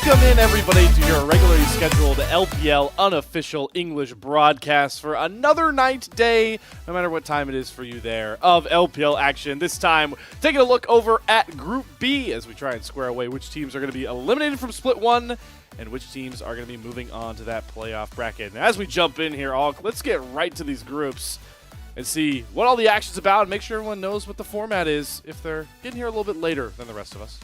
Welcome in, everybody, to your regularly scheduled LPL unofficial English broadcast for another night, day, no matter what time it is for you there, of LPL action. This time, taking a look over at Group B as we try and square away which teams are going to be eliminated from Split 1 and which teams are going to be moving on to that playoff bracket. And as we jump in here, let's get right to these groups and see what all the action's about and make sure everyone knows what the format is if they're getting here a little bit later than the rest of us.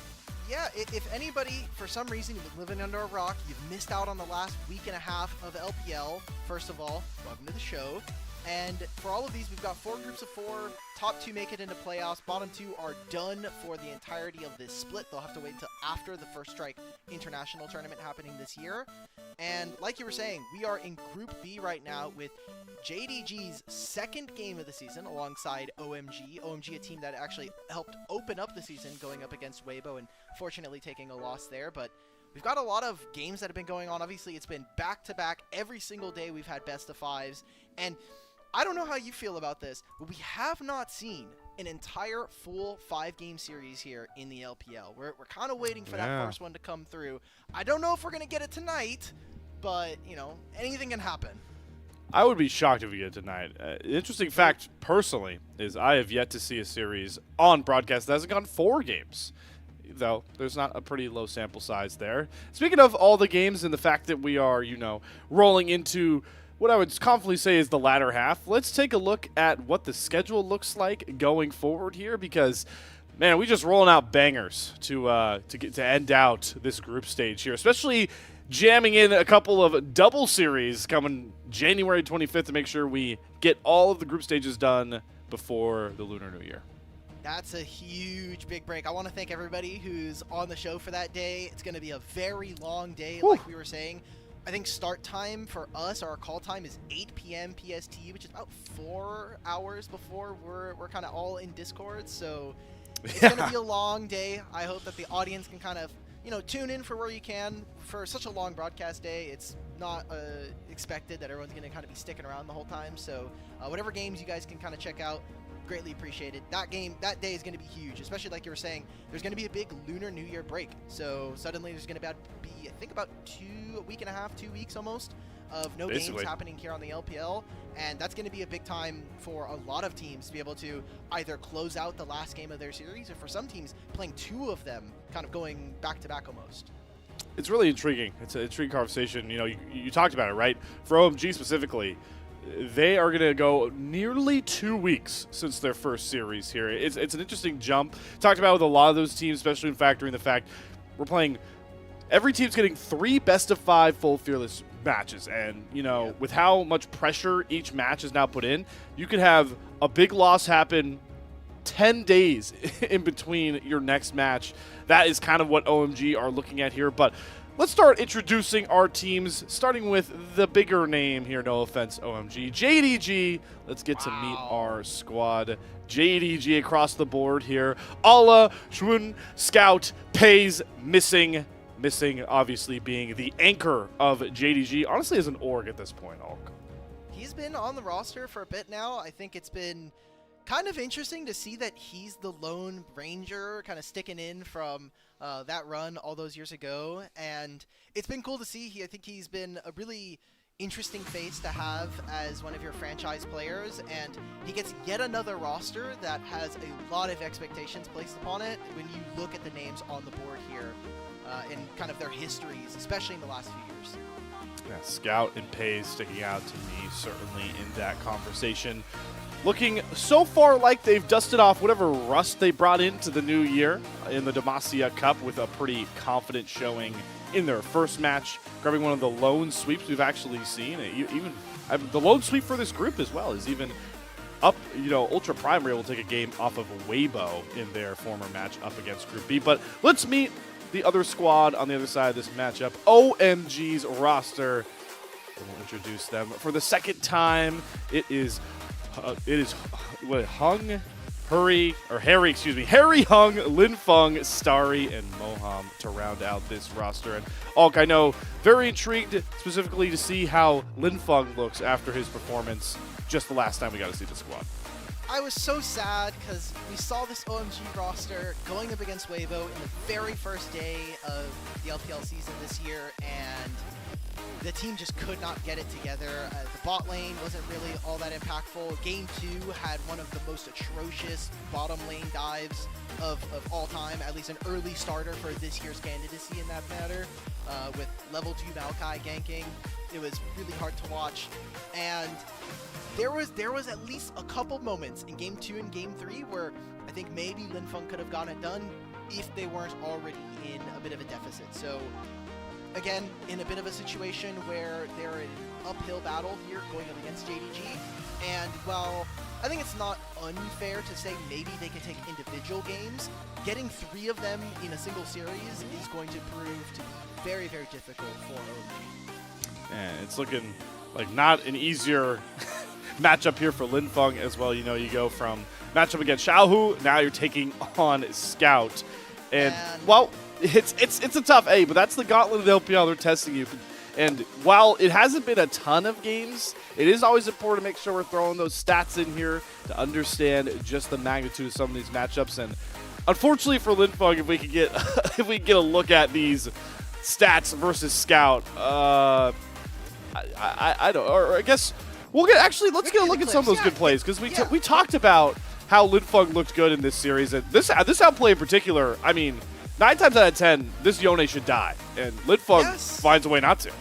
Yeah, if anybody, for some reason, you've been living under a rock, you've missed out on the last week and a half of LPL, first of all, welcome to the show. And for all of these, we've got 4 groups of 4. Top 2 make it into playoffs. Bottom 2 are done for the entirety of this split. They'll have to wait until after the First Strike International Tournament happening this year. And like you were saying, we are in Group B right now with JDG's second game of the season alongside OMG. OMG, a team that actually helped open up the season going up against Weibo and fortunately taking a loss there. But we've got a lot of games that have been going on. Obviously, it's been back-to-back. Every single day we've had best of 5s. And I don't know how you feel about this, but we have not seen an entire full 5-game series here in the LPL. We're kind of waiting for that first one to come through. I don't know if we're going to get it tonight, but, you know, anything can happen. I would be shocked if we get it tonight. Interesting fact, personally, is I have yet to see a series on broadcast that hasn't gone 4 games. Though there's not a pretty low sample size there. Speaking of all the games and the fact that we are, you know, rolling into what I would confidently say is the latter half, let's take a look at what the schedule looks like going forward here because, man, we just rolling out bangers to end out this group stage here, especially jamming in a couple of double series coming January 25th to make sure we get all of the group stages done before the Lunar New Year. That's a huge big break. I want to thank everybody who's on the show for that day. It's going to be a very long day, like we were saying. I think start time for us, our call time, is 8 p.m. PST, which is about 4 hours before we're kind of all in Discord. So it's going to be a long day. I hope that the audience can kind of, you know, tune in for where you can. For such a long broadcast day, it's not expected that everyone's going to kind of be sticking around the whole time. So whatever games you guys can kind of check out, greatly appreciated. That day is going to be huge, especially like you were saying. There's going to be a big Lunar New Year break. So suddenly there's going to be, I think, about a week and a half, 2 weeks almost, of no games happening here on the LPL. And that's going to be a big time for a lot of teams to be able to either close out the last game of their series, or for some teams playing 2 of them, kind of going back-to-back almost. It's really intriguing. It's an intriguing conversation. You know, you talked about it, right? For OMG specifically, they are going to go nearly 2 weeks since their first series here. It's an interesting jump. Talked about with a lot of those teams, especially in factoring the fact we're playing. Every team's getting 3 best-of-5 full Fearless matches, and you know, with how much pressure each match is now put in, you could have a big loss happen 10 days in between your next match. That is kind of what OMG are looking at here, but let's start introducing our teams, starting with the bigger name here, no offense, OMG. JDG, let's get to meet our squad. JDG across the board here. Ala, Shun, Scout, Pays, missing obviously being the anchor of JDG, honestly as an org at this point, Alk. He's been on the roster for a bit now. I think it's been kind of interesting to see that he's the lone ranger kind of sticking in from that run all those years ago, and it's been cool to see. I think he's been a really interesting face to have as one of your franchise players, and he gets yet another roster that has a lot of expectations placed upon it when you look at the names on the board here and kind of their histories, especially in the last few years. Yeah, Scout and Pays sticking out to me certainly in that conversation. Looking so far like they've dusted off whatever rust they brought into the new year in the Demacia Cup with a pretty confident showing in their first match, grabbing one of the lone sweeps we've actually seen. Even the lone sweep for this group as well is even up. You know, Ultra Prime were able to take a game off of Weibo in their former match up against Group B. But let's meet the other squad on the other side of this matchup, OMG's roster. And we'll introduce them for the second time. It is Harry, Hung, Lin Feng, Starry, and Moham to round out this roster. And Alk, I know, very intrigued specifically to see how Lin Feng looks after his performance just the last time we got to see the squad. I was so sad because we saw this OMG roster going up against Weibo in the very first day of the LPL season this year, and the team just could not get it together. The bot lane wasn't really all that impactful. Game 2 had one of the most atrocious bottom lane dives of all time, at least an early starter for this year's candidacy in that matter, with level 2 Maokai ganking. It was really hard to watch, and there was at least a couple moments in Game 2 and Game 3 where I think maybe Linfeng could have gotten it done if they weren't already in a bit of a deficit. So again, in a bit of a situation where they're in an uphill battle here going up against JDG, and while I think it's not unfair to say maybe they could take individual games, getting 3 of them in a single series is going to prove to be very, very difficult for OMG. And it's looking like not an easier matchup here for Linfeng as well. You know, you go from matchup against Xiaohu, now you're taking on Scout. And well, it's a tough A, but that's the gauntlet of the LPL. They're testing you. And while it hasn't been a ton of games, it is always important to make sure we're throwing those stats in here to understand just the magnitude of some of these matchups. And unfortunately for Linfeng, if we could get if we get a look at these stats versus Scout, I don't, or I guess we'll get let's get a look at some of those good plays, because we talked about how Linfeng looked good in this series, and this outplay in particular. I mean, 9 times out of 10, this Yone should die, and Linfeng finds a way not to.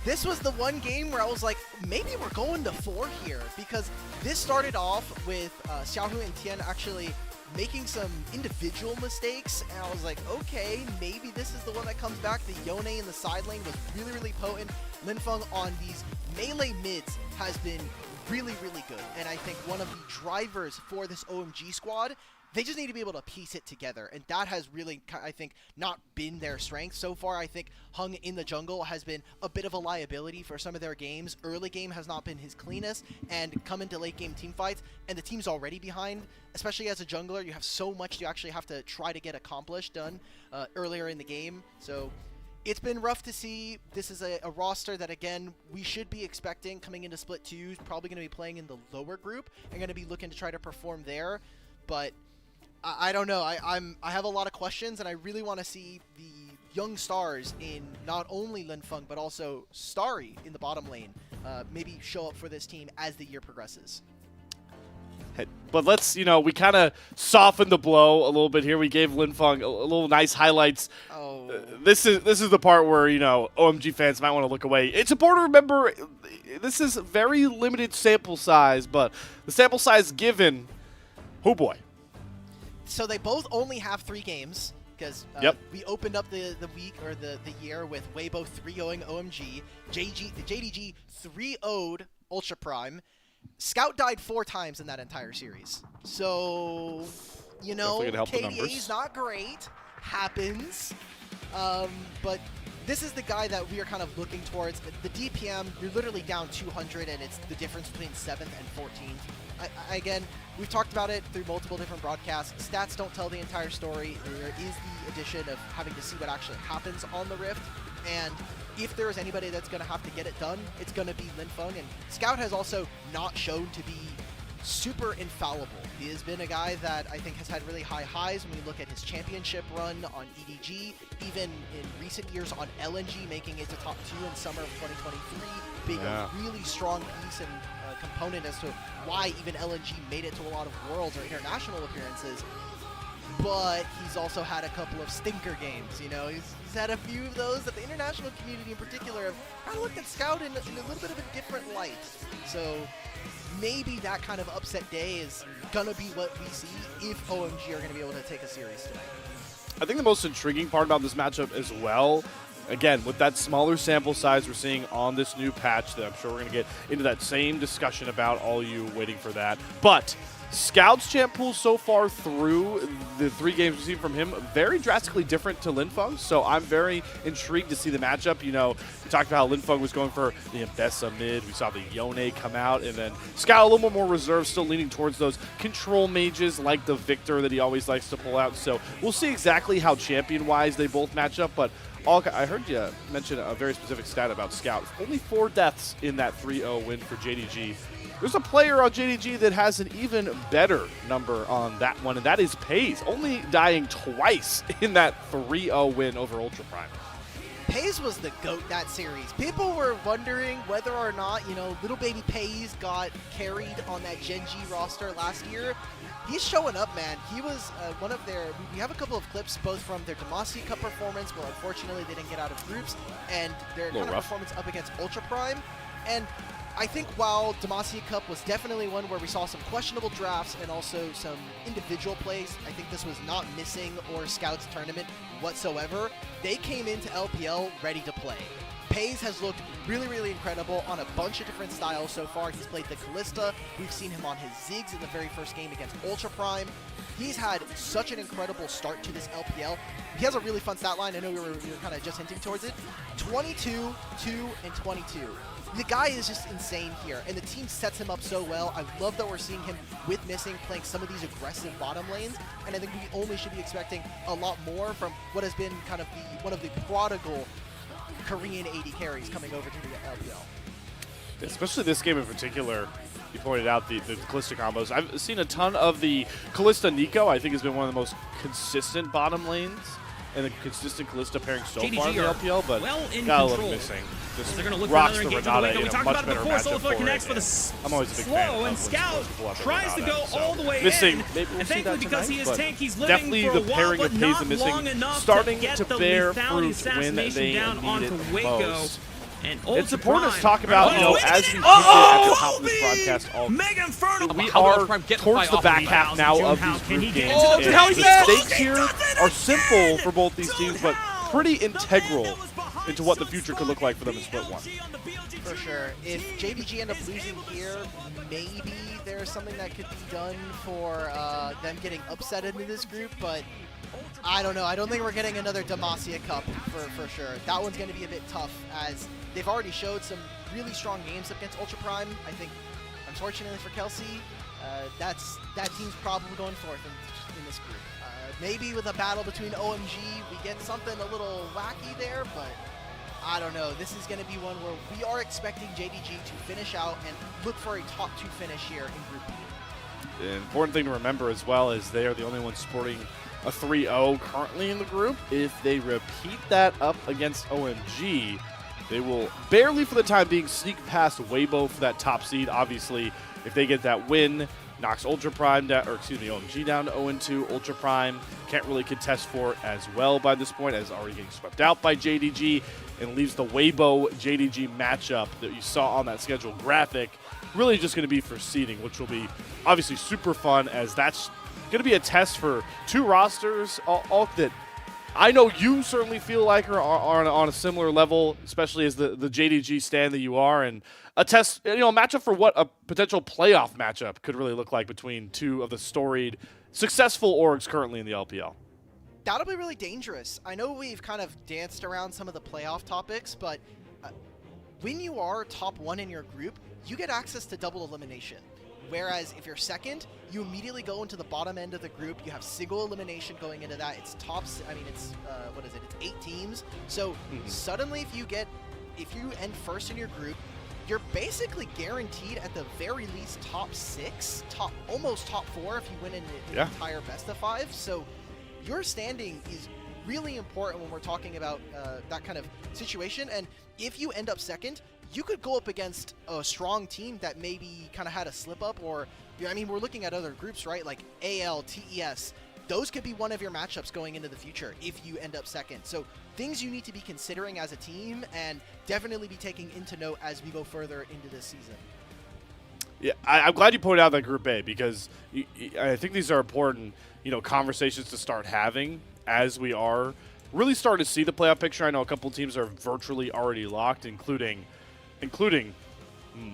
This was the one game where I was like, maybe we're going to 4 here, because this started off with Xiaohu and Tian actually making some individual mistakes, and I was like, okay, maybe this is the one that comes back. The Yone in the side lane was really, really potent. Linfeng on these melee mids has been really, really good, and I think one of the drivers for this OMG squad, they just need to be able to piece it together, and that has really, I think, not been their strength. So far, I think Hung in the jungle has been a bit of a liability for some of their games. Early game has not been his cleanest, and come into late game team fights, and the team's already behind. Especially as a jungler, you have so much you actually have to try to get accomplished done earlier in the game. So it's been rough to see. This is a roster that, again, we should be expecting coming into Split 2, probably going to be playing in the lower group and going to be looking to try to perform there. But I don't know. I have a lot of questions, and I really want to see the young stars in not only Linfeng, but also Starry in the bottom lane maybe show up for this team as the year progresses. But let's, we kind of softened the blow a little bit here. We gave Linfeng a little nice highlights. Oh. This is the part where, OMG fans might want to look away. It's important to remember this is a very limited sample size, but the sample size given, oh boy. So they both only have 3 games, because we opened up the week or the year with Weibo 3-0ing OMG, JDG 3-0'd Ultra Prime. Scout died 4 times in that entire series. So, KDA's not great. Happens. But this is the guy that we are kind of looking towards. The DPM, you're literally down 200, and it's the difference between 7th and 14th. Again, we've talked about it through multiple different broadcasts. Stats don't tell the entire story. There is the addition of having to see what actually happens on the Rift. And if there is anybody that's going to have to get it done, it's going to be Linfeng. And Scout has also not shown to be super infallible. He has been a guy that I think has had really high highs when we look at his championship run on EDG, even in recent years on LNG, making it to top 2 in summer of 2023, being a really strong piece and component as to why even LNG made it to a lot of Worlds or international appearances. But he's also had a couple of stinker games, He's had a few of those that the international community in particular have kind of looked at Scout in a little bit of a different light. So maybe that kind of upset day is going to be what we see if OMG are going to be able to take a series tonight. I think the most intriguing part about this matchup as well, again, with that smaller sample size we're seeing on this new patch that I'm sure we're going to get into that same discussion about, all you waiting for that. But Scout's champ pool so far through the 3 games we've seen from him, very drastically different to Linfeng, so I'm very intrigued to see the matchup. We talked about how Linfeng was going for the Ambessa mid, we saw the Yone come out, and then Scout a little more reserved, still leaning towards those control mages like the Victor that he always likes to pull out. So we'll see exactly how champion-wise they both match up, but I heard you mention a very specific stat about Scout. Only 4 deaths in that 3-0 win for JDG. there's a player on JDG that has an even better number on that one, and that is Pays, only dying twice in that 3-0 win over Ultra Prime. Pays was the GOAT that series. People were wondering whether or not, little baby Pays got carried on that Gen G roster last year. He's showing up, man. He was one of their, we have a couple of clips both from their Demacia Cup performance, where unfortunately they didn't get out of groups, and their kind of performance up against Ultra Prime. And I think while Demacia Cup was definitely one where we saw some questionable drafts and also some individual plays, I think this was not missing or Scouts tournament whatsoever. They came into LPL ready to play. Pays has looked really, really incredible on a bunch of different styles so far. He's played the Callista. We've seen him on his Ziggs in the very first game against Ultra Prime. He's had such an incredible start to this LPL. He has a really fun stat line. I know we were kind of just hinting towards it. 22, 2, and 22. The guy is just insane here, and the team sets him up so well. I love that we're seeing him with Missing playing some of these aggressive bottom lanes, and I think we only should be expecting a lot more from what has been kind of one of the prodigal Korean AD carries coming over to the LPL. Especially this game in particular, you pointed out the Callista combos. I've seen a ton of the Callista Nico. I think has been one of the most consistent bottom lanes and the consistent Callista pairing so JDG far in the LPL, but got a little missing. Just they're going to look rocks for the another engagement. Renata We in a talked much about it better before. matchup Soulflare for connects it. for the I'm always a big fan slow, of and when Scout Soulflare pull out the tries to Renata, go so all the way missing, in. maybe we'll And see thankfully, that because he tonight, is but tank, he's living definitely for a the while, pairing but of Pays not and Missing long enough starting to get to the bear lethality fruit when assassination they down need onto it Waco. most. And It's Ultra important Prime. to talk about, as we keep it at the top of this broadcast all Mega Inferno. we How are Ultra Prime get towards the off back of half now of Junhao, these can he group get games. into And the Junhao, the yes! stakes here are simple for both these teams, but pretty integral into what the future could look like for them in Split 1. For sure. If JDG end up losing here, maybe there's something that could be done for them getting upset into this group, but I don't know. I don't think we're getting another Demacia Cup for sure. That one's going to be a bit tough, as they've already showed some really strong games against Ultra Prime. I think, unfortunately for Kelsey, that team's probably going forth in this group. Maybe with a battle between OMG, we get something a little wacky there, but I don't know. This is going to be one where we are expecting JDG to finish out and look for a top 2 finish here in Group B. The important thing to remember as well is they are the only ones sporting a 3-0 currently in the group. If they repeat that up against OMG, they will barely for the time being sneak past Weibo for that top seed. Obviously, if they get that win, knocks Ultra Prime down, or excuse me, OMG down to 0-2. Ultra Prime can't really contest for it as well by this point, as already getting swept out by JDG, and leaves the Weibo JDG matchup that you saw on that schedule graphic really just going to be for seeding, which will be obviously super fun, as that's going to be a test for 2 rosters, all that I know you certainly feel like are on a similar level, especially as the JDG stand that you are, and a test, a matchup for what a potential playoff matchup could really look like between 2 of the storied, successful orgs currently in the LPL. That'll be really dangerous. I know we've kind of danced around some of the playoff topics, but when you are top 1 in your group, you get access to double elimination. Whereas if you're second, you immediately go into the bottom end of the group. You have single elimination going into that. It's tops. I mean, it's what is it? It's 8 teams. So suddenly, if you end first in your group, you're basically guaranteed at the very least top 6, almost top 4 if you win an entire best of 5. So your standing is really important when we're talking about that kind of situation. And if you end up second, you could go up against a strong team that maybe kind of had a slip up, or, I mean, we're looking at other groups, right? Like AL, TES. Those could be one of your matchups going into the future if you end up second. So things you need to be considering as a team and definitely be taking into note as we go further into this season. Yeah, I'm glad you pointed out that Group A, because I think these are important, conversations to start having as we are really starting to see the playoff picture. I know a couple teams are virtually already locked, including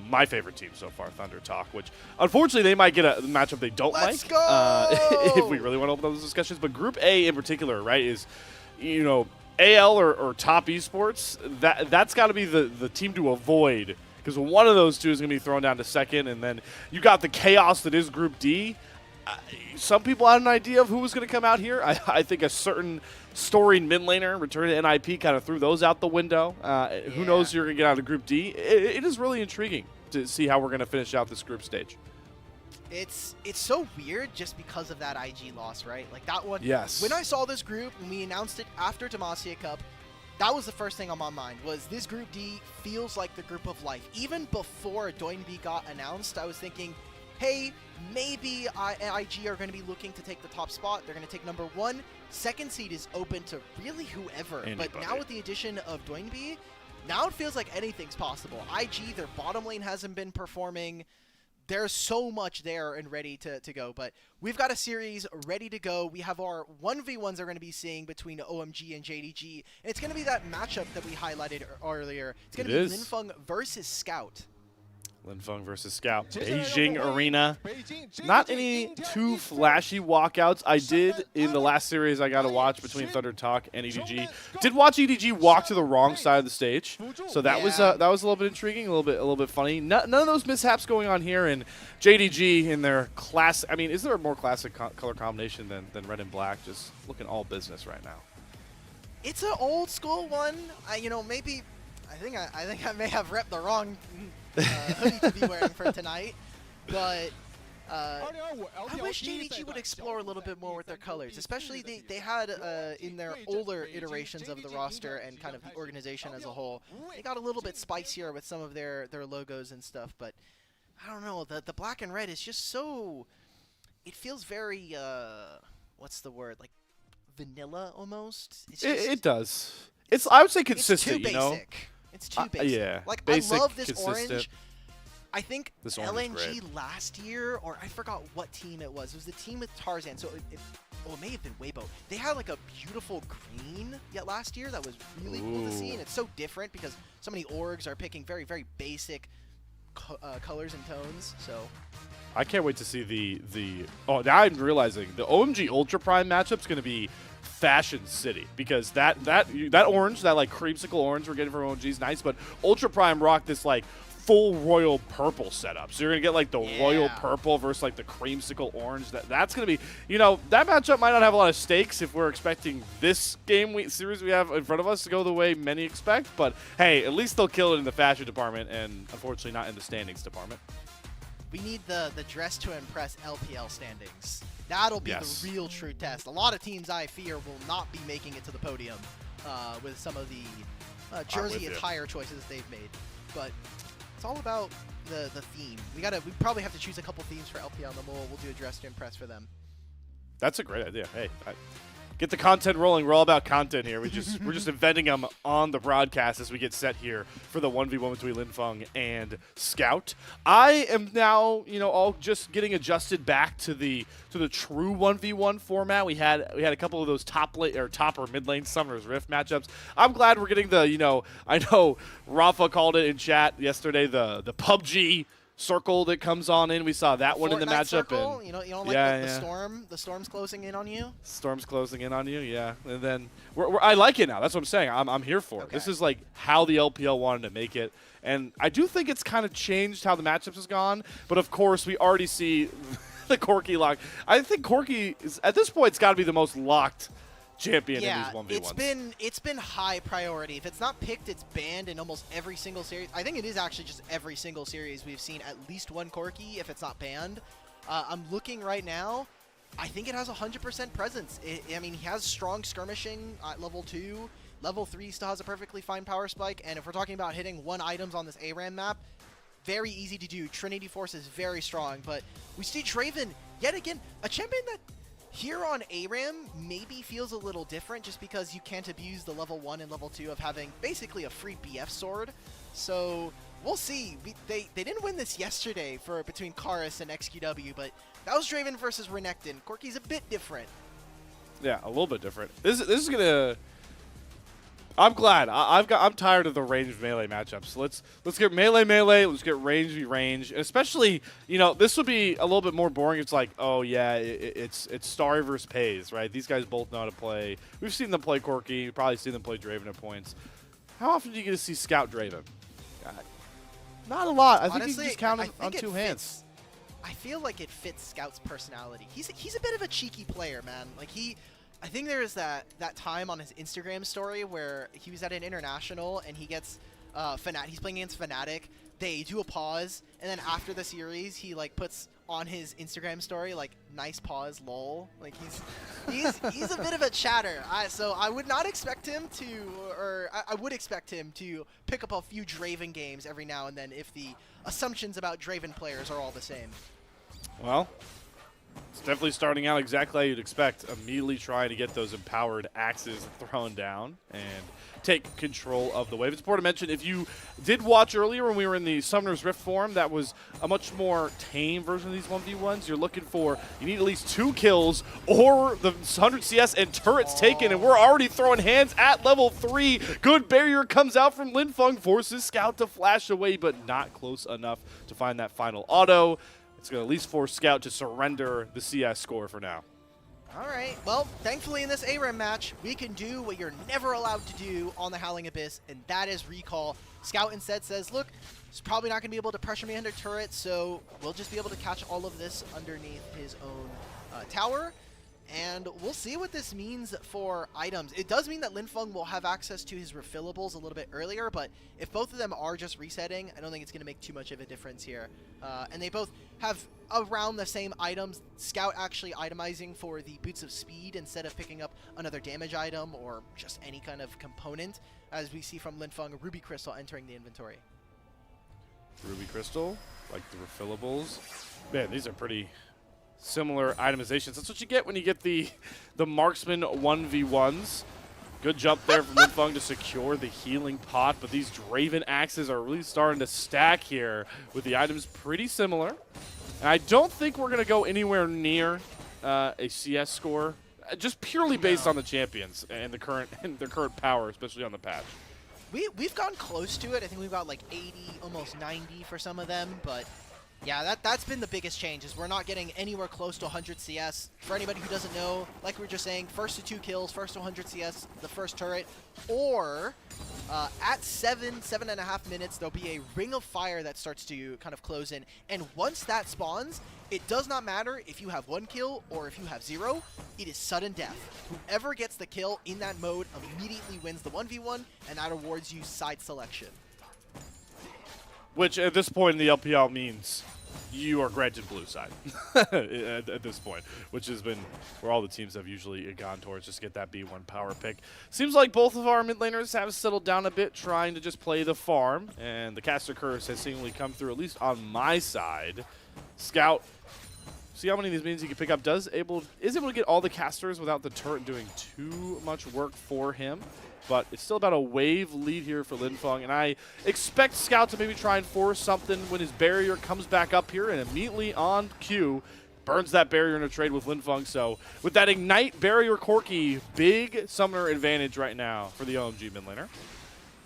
my favorite team so far, Thunder Talk, which unfortunately they might get a matchup they don't Let's like go! if we really want to open up those discussions. But Group A in particular, right, is AL or top esports. That's got to be the team to avoid, because one of those two is going to be thrown down to second, and then you got the chaos that is Group D. Some people had an idea of who was going to come out here. I think a certain storied mid laner, return to NIP, kind of threw those out the window. Who knows who you're going to get out of Group D. It is really intriguing to see how we're going to finish out this group stage. It's so weird just because of that IG loss, right? Like that one. Yes. When I saw this group, when we announced it after Demacia Cup, that was the first thing on my mind, was this Group D feels like the group of life. Even before Doinb got announced, I was thinking, hey, maybe IG are going to be looking to take the top spot. They're going to take number 1. Second seed is open to really whoever. Anybody. But now with the addition of Doinb, now it feels like anything's possible. IG, their bottom lane hasn't been performing. There's so much there and ready to go, but we've got a series ready to go. We have our 1v1s are going to be seeing between OMG and JDG, and it's going to be that matchup that we highlighted earlier. It's going to be Linfeng versus Scout. Linfeng versus Scout. Beijing Arena. Not any too flashy walkouts. I did, in the last series I got to watch between Thunder Talk and EDG. Did watch EDG walk to the wrong side of the stage, so that was a little bit intriguing, a little bit funny. None of those mishaps going on here, and JDG in their class. I mean, is there a more classic color combination than red and black? Just looking all business right now. It's an old school one. Maybe I think I may have repped the wrong hoodie to be wearing for tonight, but I wish JDG would explore a little bit more with their colors, especially they had in their older iterations of the roster and kind of the organization as a whole, they got a little bit spicier with some of their logos and stuff, but I don't know, the black and red is just so, it feels very, what's the word, like vanilla almost? It's just, it does. I would say consistent, it's too basic. It's too basic. Yeah. Like, basic, I love this consistent. orange. I think This orange LNG last year, or I forgot what team it was. It was the team with Tarzan. So it may have been Weibo. They had like a beautiful green yet last year that was really cool to see. And it's so different because so many orgs are picking very, very basic colors and tones. So I can't wait to see the oh, now I'm realizing the OMG Ultra Prime matchup's going to be Fashion City, because that orange, that like creamsicle orange we're getting from OMG is nice, but Ultra Prime rocked this like full royal purple setup. So you're going to get like the royal purple versus like the creamsicle orange. That's going to be, that matchup might not have a lot of stakes if we're expecting this series we have in front of us to go the way many expect, but hey, at least they'll kill it in the fashion department and unfortunately not in the standings department. We need the dress to impress LPL standings. That'll be the real true test. A lot of teams, I fear, will not be making it to the podium with some of the jersey attire choices they've made. But it's all about the theme. We probably have to choose a couple themes for LPL, and then we'll do a dress to impress for them. That's a great idea. Hey, get the content rolling. We're all about content here. We're just inventing them on the broadcast as we get set here for the 1v1 between Linfeng and Scout. I am now, all just getting adjusted back to the true 1v1 format. We had a couple of those top or mid lane Summoner's Rift matchups. I'm glad we're getting the, I know Rafa called it in chat yesterday, the PUBG circle that comes on in. We saw that one in the matchup. Circle? And you don't like the storm? The storm's closing in on you? Storm's closing in on you, yeah. And then I like it now. That's what I'm saying. I'm here for it. This is like how the LPL wanted to make it. And I do think it's kind of changed how the matchups has gone. But of course, we already see the Corki lock. I think Corki is, at this point, it's got to be the most locked champion in these 1v1s. It's been high priority. If it's not picked, it's banned in almost every single series. I think it is actually just every single series we've seen at least one Corki if it's not banned. I'm looking right now. I think it has 100% presence. I mean, he has strong skirmishing at level 2. Level 3 still has a perfectly fine power spike. And if we're talking about hitting 1 items on this ARAM map, very easy to do. Trinity Force is very strong. But we see Draven, yet again, a champion that here on ARAM maybe feels a little different just because you can't abuse the level 1 and level 2 of having basically a free BF sword. So we'll see. They didn't win this yesterday between Karis and XQW, but that was Draven versus Renekton. Corki's a bit different. Yeah, a little bit different. This is gonna. I'm glad. I'm tired of the ranged melee matchups. Let's get melee. Let's get range v range. And especially, this would be a little bit more boring. It's like, oh yeah, it's Starry versus Pays, right? These guys both know how to play. We've seen them play Corki. We've probably seen them play Draven at points. How often do you get to see Scout Draven? Not a lot. I think you can just count on 2 hands. I feel like it fits Scout's personality. He's a bit of a cheeky player, man. Like I think there was that time on his Instagram story where he was at an international and he gets He's playing against Fnatic. They do a pause, and then after the series, he like puts on his Instagram story like "nice pause, lol." Like he's a bit of a chatter. So I would not expect him to, or I would expect him to pick up a few Draven games every now and then if the assumptions about Draven players are all the same. Well, it's definitely starting out exactly how you'd expect. Immediately trying to get those empowered axes thrown down and take control of the wave. It's important to mention, if you did watch earlier when we were in the Summoner's Rift forum, that was a much more tame version of these 1v1s. You're looking for, you need at least 2 kills or the 100 CS and turrets taken, and we're already throwing hands at level 3. Good barrier comes out from Linfeng, forces Scout to flash away, but not close enough to find that final auto. It's going to at least force Scout to surrender the CS score for now. All right. Well, thankfully in this ARAM match, we can do what you're never allowed to do on the Howling Abyss, and that is recall. Scout instead says, look, he's probably not going to be able to pressure me under turret, so we'll just be able to catch all of this underneath his own tower. And we'll see what this means for items. It does mean that Linfeng will have access to his refillables a little bit earlier, but if both of them are just resetting, I don't think it's going to make too much of a difference here. And they both have around the same items. Scout actually itemizing for the Boots of Speed instead of picking up another damage item or just any kind of component, as we see from Linfeng, Ruby Crystal entering the inventory. Ruby Crystal, like the refillables. Man, these are pretty similar itemizations. That's what you get when you get the marksman 1v1s. Good jump there from Linfeng to secure the healing pot, but these Draven axes are really starting to stack here with the items pretty similar. And I don't think we're going to go anywhere near a CS score, just purely based on the champions and their current power, especially on the patch. We've gone close to it. I think we've got like 80, almost 90 for some of them, but yeah, that's been the biggest change, is we're not getting anywhere close to 100 CS. For anybody who doesn't know, like we were just saying, first to 2 kills, first to 100 CS, the first turret, or at 7.5 minutes, there'll be a ring of fire that starts to kind of close in. And once that spawns, it does not matter if you have 1 kill or if you have 0, it is sudden death. Whoever gets the kill in that mode immediately wins the 1v1, and that awards you side selection. Which at this point in the LPL means you are granted blue side at this point, which has been where all the teams have usually gone towards, just get that B1 power pick. Seems like both of our mid laners have settled down a bit, trying to just play the farm, and the caster curse has seemingly come through, at least on my side. Scout, see how many of these minions he can pick up, is able to get all the casters without the turret doing too much work for him. But it's still about a wave lead here for Linfeng, and I expect Scout to maybe try and force something when his barrier comes back up here, and immediately on cue, burns that barrier in a trade with Linfeng. So with that Ignite barrier Corki, big summoner advantage right now for the OMG mid laner.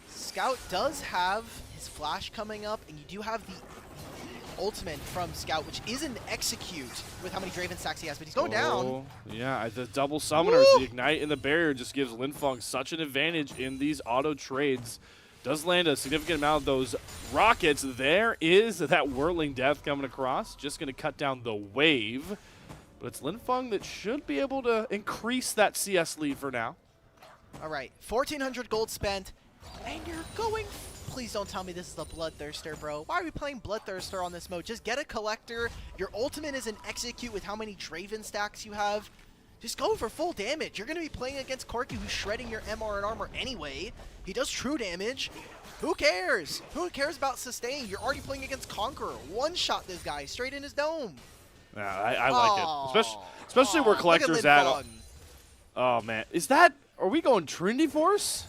Scout does have his flash coming up, and you do have the ultimate from Scout, which is an execute with how many Draven stacks he has, but he's going down. Yeah, the double summoners, the Ignite and the barrier just gives Linfeng such an advantage in these auto trades. Does land a significant amount of those rockets. There is that whirling death coming across, just going to cut down the wave. But it's Linfeng that should be able to increase that CS lead for now. All right, 1,400 gold spent, and you're going. Please don't tell me this is a Bloodthirster, bro. Why are we playing Bloodthirster on this mode? Just get a Collector. Your ultimate is an execute with how many Draven stacks you have. Just go for full damage. You're going to be playing against Corki, who's shredding your MR and armor anyway. He does true damage. Who cares? Who cares about sustain? You're already playing against Conqueror. One-shot this guy straight in his dome. Yeah, I like it. Especially where Collector's at. Oh, man. Are we going Trinity Force?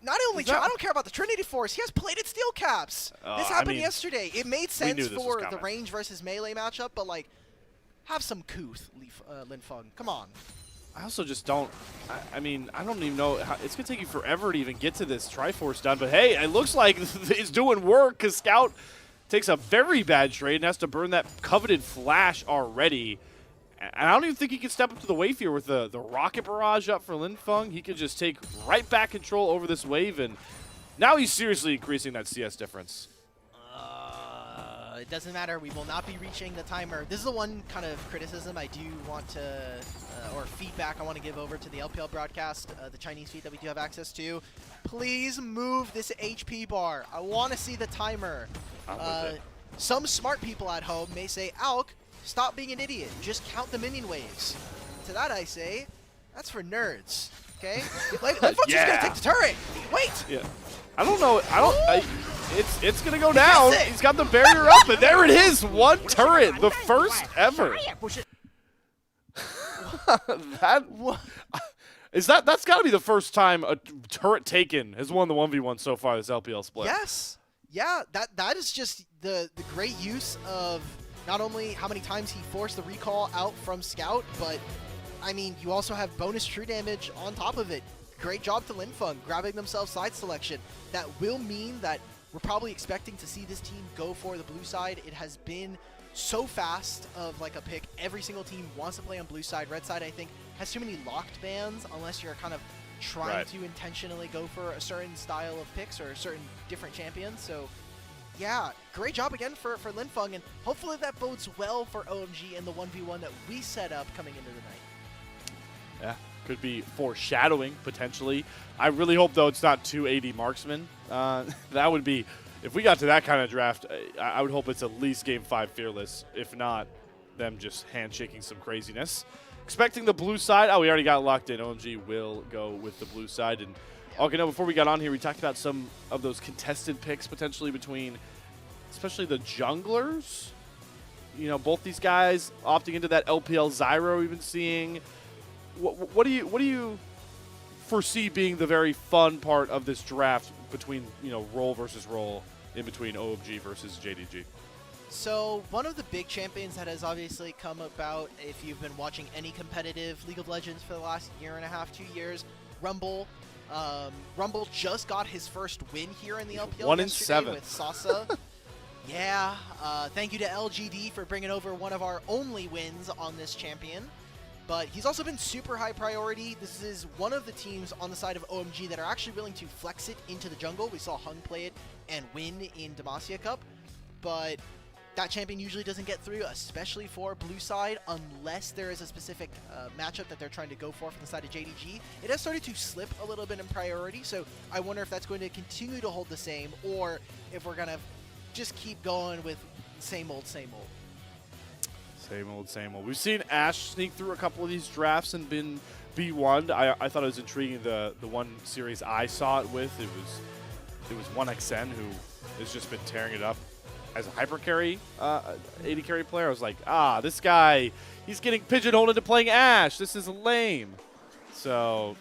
Not only, I don't care about the Trinity Force. He has plated steel caps. This happened yesterday. It made sense for the range versus melee matchup, but like, have some couth, Linfeng. Come on. I also just don't. I mean, I don't even know. It's going to take you forever to even get to this Triforce done. But hey, it looks like it's doing work, because Scout takes a very bad trade and has to burn that coveted flash already. And I don't even think he can step up to the wave here with the rocket barrage up for Linfeng. He could just take right back control over this wave, and now he's seriously increasing that CS difference. It doesn't matter. We will not be reaching the timer. This is the one kind of criticism I do want to, or feedback I want to give over to the LPL broadcast, the Chinese feed that we do have access to. Please move this HP bar. I want to see the timer. Some smart people at home may say, Alk, stop being an idiot. Just count the minion waves. To that I say, that's for nerds. Okay? Lightfoot's just gonna take the turret. Wait. Yeah. I don't know. It's gonna go down. He's got the barrier up, and there it is. One turret, the first ever. That's got to be the first time a turret taken has won the 1v1 so far this LPL split. Yes. Yeah. That is just the great use of not only how many times he forced the recall out from Scout, but I mean you also have bonus true damage on top of it. Great job to Linfeng, grabbing themselves side selection. That will mean that we're probably expecting to see this team go for the blue side. It has been so fast of like a pick. Every single team wants to play on blue side. Red side, I think, has too many locked bans unless you're kind of trying to intentionally go for a certain style of picks or a certain different champion. So yeah, great job again for Linfeng, and hopefully that bodes well for OMG and the 1v1 that we set up coming into the night. Yeah. Could be foreshadowing, potentially. I really hope, though, it's not 280 marksmen. That would be, if we got to that kind of draft, I would hope it's at least Game 5 Fearless. If not, them just handshaking some craziness. Expecting the blue side. Oh, we already got locked in. OMG will go with the blue side. And okay, now before we got on here, we talked about some of those contested picks potentially between, especially the junglers. You know, both these guys opting into that LPL Zyro we've been seeing. What do you foresee being the very fun part of this draft between, you know, role versus role in between OMG versus JDG? So one of the big champions that has obviously come about, if you've been watching any competitive League of Legends for the last year and a half, 2 years, Rumble. Rumble just got his first win here in the LPL 1 in 7 with Sasa. Yeah, thank you to LGD for bringing over one of our only wins on this champion. But he's also been super high priority. This is one of the teams on the side of OMG that are actually willing to flex it into the jungle. We saw Hung play it and win in Demacia Cup. But that champion usually doesn't get through, especially for blue side, unless there is a specific matchup that they're trying to go for from the side of JDG. It has started to slip a little bit in priority, so I wonder if that's going to continue to hold the same, or if we're going to just keep going with same old, same old. Same old, same old. We've seen Ash sneak through a couple of these drafts and been B1'd. I thought it was intriguing the one series I saw it with. It was 1XN who has just been tearing it up as a hyper carry, 80 carry player. I was like, this guy, he's getting pigeonholed into playing Ash. This is lame. So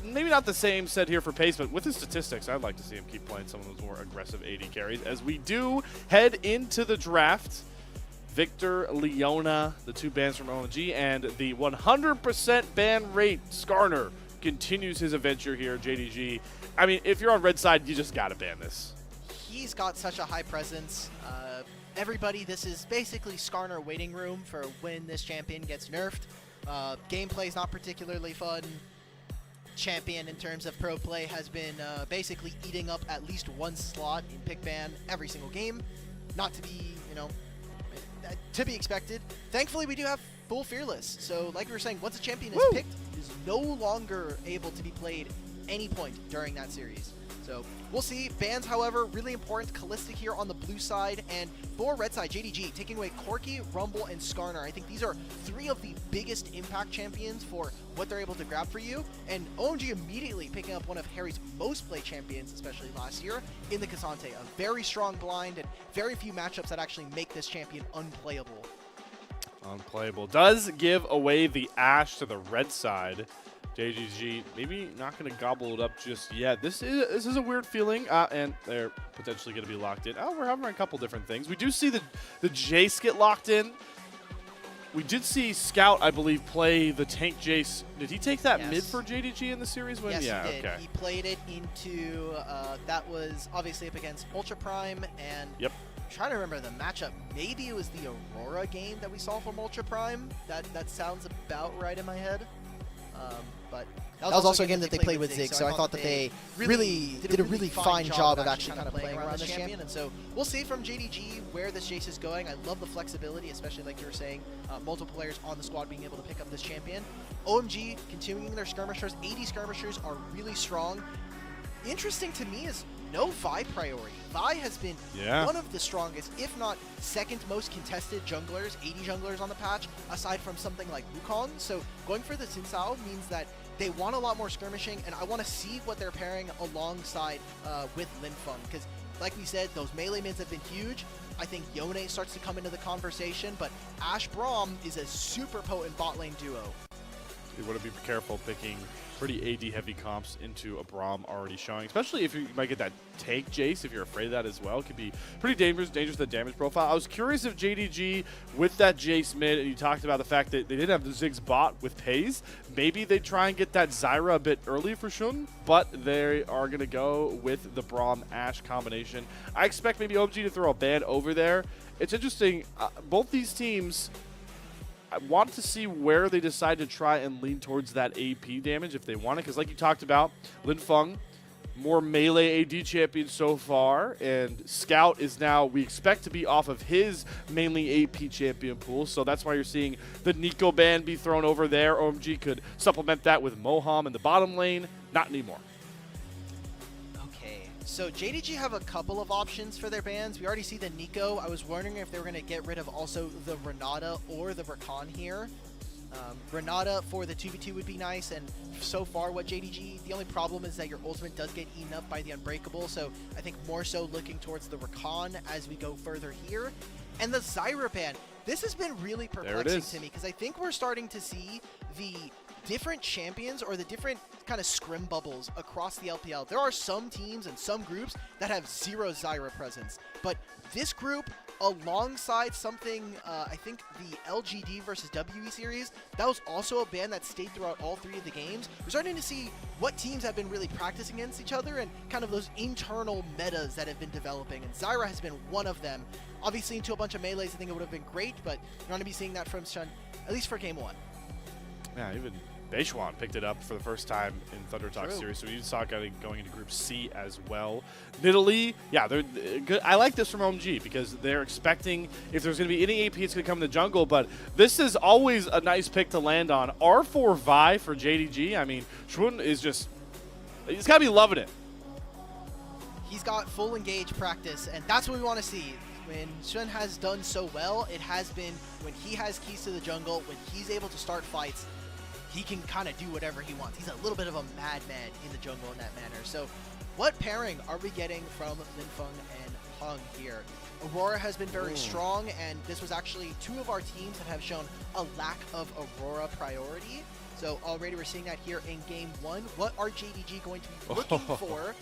maybe not the same said here for Pace, but with his statistics, I'd like to see him keep playing some of those more aggressive 80 carries as we do head into the draft. Victor, Leona, the two bans from OMG, and the 100% ban rate Skarner continues his adventure here, JDG. I mean, if you're on red side, you just got to ban this. He's got such a high presence. Everybody, this is basically Skarner waiting room for when this champion gets nerfed. Gameplay is not particularly fun. Champion, in terms of pro play, has been basically eating up at least one slot in pick ban every single game. Not to be, to be expected. Thankfully, we do have full Fearless. So, like we were saying, once a champion is picked, it is no longer able to be played any point during that series. So, we'll see. Bans, however, really important. Kallistic here on the blue side, and for red side, JDG taking away Corki, Rumble, and Skarner. I think these are three of the biggest impact champions for what they're able to grab for you, and OMG immediately picking up one of Harry's most played champions, especially last year, in the Cassante. A very strong blind, and very few matchups that actually make this champion unplayable. Unplayable. Does give away the Ashe to the red side. JDG maybe not going to gobble it up just yet. This is a weird feeling, and they're potentially going to be locked in. Oh, we're having a couple different things. We do see the Jace get locked in. We did see Scout, I believe, play the tank Jace. Did he take that mid for JDG in the series win? Yes, he did. Okay. He played it into, that was obviously up against Ultra Prime, and I'm trying to remember the matchup. Maybe it was the Aurora game that we saw from Ultra Prime. That sounds about right in my head. But that was also a game that they played with Zig, so I thought that they really did a really fine job of actually kind of playing around this champion. And so we'll see from JDG where this Jace is going. I love the flexibility, especially like you were saying, multiple players on the squad being able to pick up this champion. OMG continuing their skirmishers. 80 skirmishers are really strong. Interesting to me is no Vi priority. Vi has been one of the strongest, if not second most contested junglers, 80 junglers on the patch, aside from something like Wukong. So going for the Xin Sao means that they want a lot more skirmishing, and I want to see what they're pairing alongside with Linfeng, because like we said, those melee mids have been huge. I think Yone starts to come into the conversation, but Ashe Braum is a super potent bot lane duo. You want to be careful picking pretty AD heavy comps into a Braum already showing, especially if you might get that take Jace, if you're afraid of that as well. It could be pretty dangerous the damage profile. I was curious if JDG with that Jace mid, and you talked about the fact that they didn't have the Ziggs bot with Pays, maybe they try and get that Zyra a bit early for Shun, but they are going to go with the Braum Ashe combination. I expect maybe OMG to throw a ban over there. It's interesting, both these teams, I want to see where they decide to try and lean towards that AP damage if they want it, because like you talked about, Linfeng, more melee AD champion so far, and Scout is now, we expect to be off of his mainly AP champion pool, so that's why you're seeing the Nico ban be thrown over there. OMG could supplement that with Moham in the bottom lane. Not anymore. So JDG have a couple of options for their bans. We already see the Nico. I was wondering if they were going to get rid of also the Renata or the Rakan here. Renata for the 2v2 would be nice, and so far what JDG, the only problem is that your ultimate does get eaten up by the Unbreakable, so I think more so looking towards the Rakan as we go further here. And the Zyra ban, this has been really perplexing to me, because I think we're starting to see the different champions or the different kind of scrim bubbles across the LPL. There are some teams and some groups that have zero Zyra presence, but this group alongside something, I think the LGD versus WE series, that was also a ban that stayed throughout all three of the games. We're starting to see what teams have been really practicing against each other and kind of those internal metas that have been developing, and Zyra has been one of them. Obviously into a bunch of melees, I think it would have been great, but you're going to be seeing that from Shun, at least for game one. Yeah, even Beishuan picked it up for the first time in Thunder Talk series, so you saw it going into Group C as well. Nidalee, yeah, they're good. I like this from OMG because they're expecting if there's going to be any AP, it's going to come in the jungle, but this is always a nice pick to land on. R4 Vi for JDG, I mean, Shun is just, he's got to be loving it. He's got full engage practice, and that's what we want to see. When Shun has done so well, it has been when he has keys to the jungle, when he's able to start fights, he can kind of do whatever he wants. He's a little bit of a madman in the jungle in that manner. So what pairing are we getting from Linfeng and Hung here? Aurora has been very strong, and this was actually two of our teams that have shown a lack of Aurora priority. So already we're seeing that here in game one. What are JDG going to be looking for?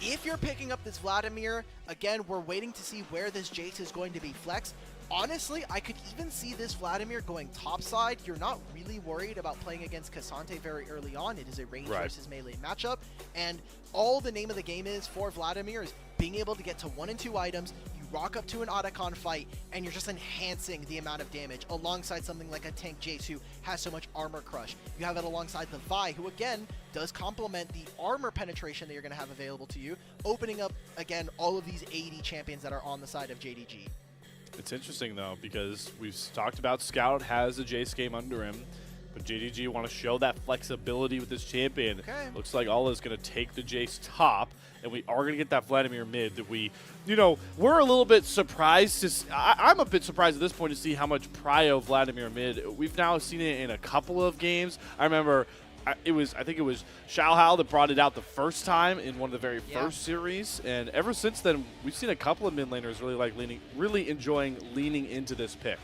If you're picking up this Vladimir, again, we're waiting to see where this Jace is going to be flexed. Honestly, I could even see this Vladimir going topside. You're not really worried about playing against Cassante very early on. It is a range versus melee matchup. And all the name of the game is for Vladimir is being able to get to 1 and 2 items. You rock up to an Otacon fight, and you're just enhancing the amount of damage alongside something like a tank Jace who has so much armor crush. You have it alongside the Vi, who again does complement the armor penetration that you're going to have available to you, opening up, again, all of these 80 champions that are on the side of JDG. It's interesting, though, because we've talked about Scout has a Jace game under him, but JDG want to show that flexibility with this champion. Okay. Looks like Alla is going to take the Jace top, and we are going to get that Vladimir mid that we, you know, we're a little bit surprised to I'm a bit surprised at this point to see how much prio Vladimir mid. We've now seen it in a couple of games. I remember I think it was Xiaohao that brought it out the first time in one of the very first series, and ever since then we've seen a couple of mid laners really enjoying leaning into this pick.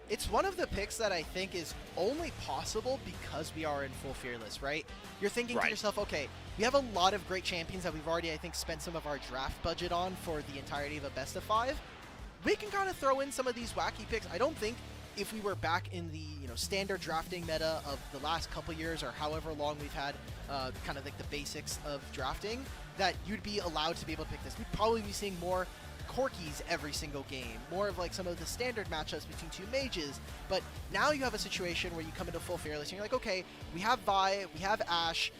It's one of the picks that I think is only possible because we are in full Fearless, right? You're thinking to yourself, okay, we have a lot of great champions that we've already, I think, spent some of our draft budget on for the entirety of a best of 5. We can kind of throw in some of these wacky picks. I don't think if we were back in the standard drafting meta of the last couple years or however long we've had kind of like the basics of drafting, that you'd be allowed to be able to pick this. We'd probably be seeing more Corkis every single game, more of like some of the standard matchups between two mages. But now you have a situation where you come into full Fearless and you're like, okay, we have Vi, we have Ashe,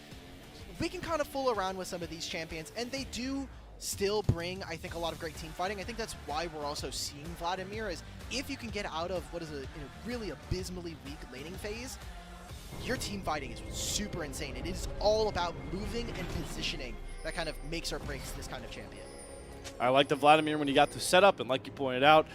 we can kind of fool around with some of these champions, and they do still bring, I think, a lot of great team fighting. I think that's why we're also seeing Vladimir, is if you can get out of what is a really abysmally weak laning phase, your team fighting is super insane. It is all about moving and positioning that kind of makes or breaks this kind of champion. I like the Vladimir when you got the setup, and like you pointed out,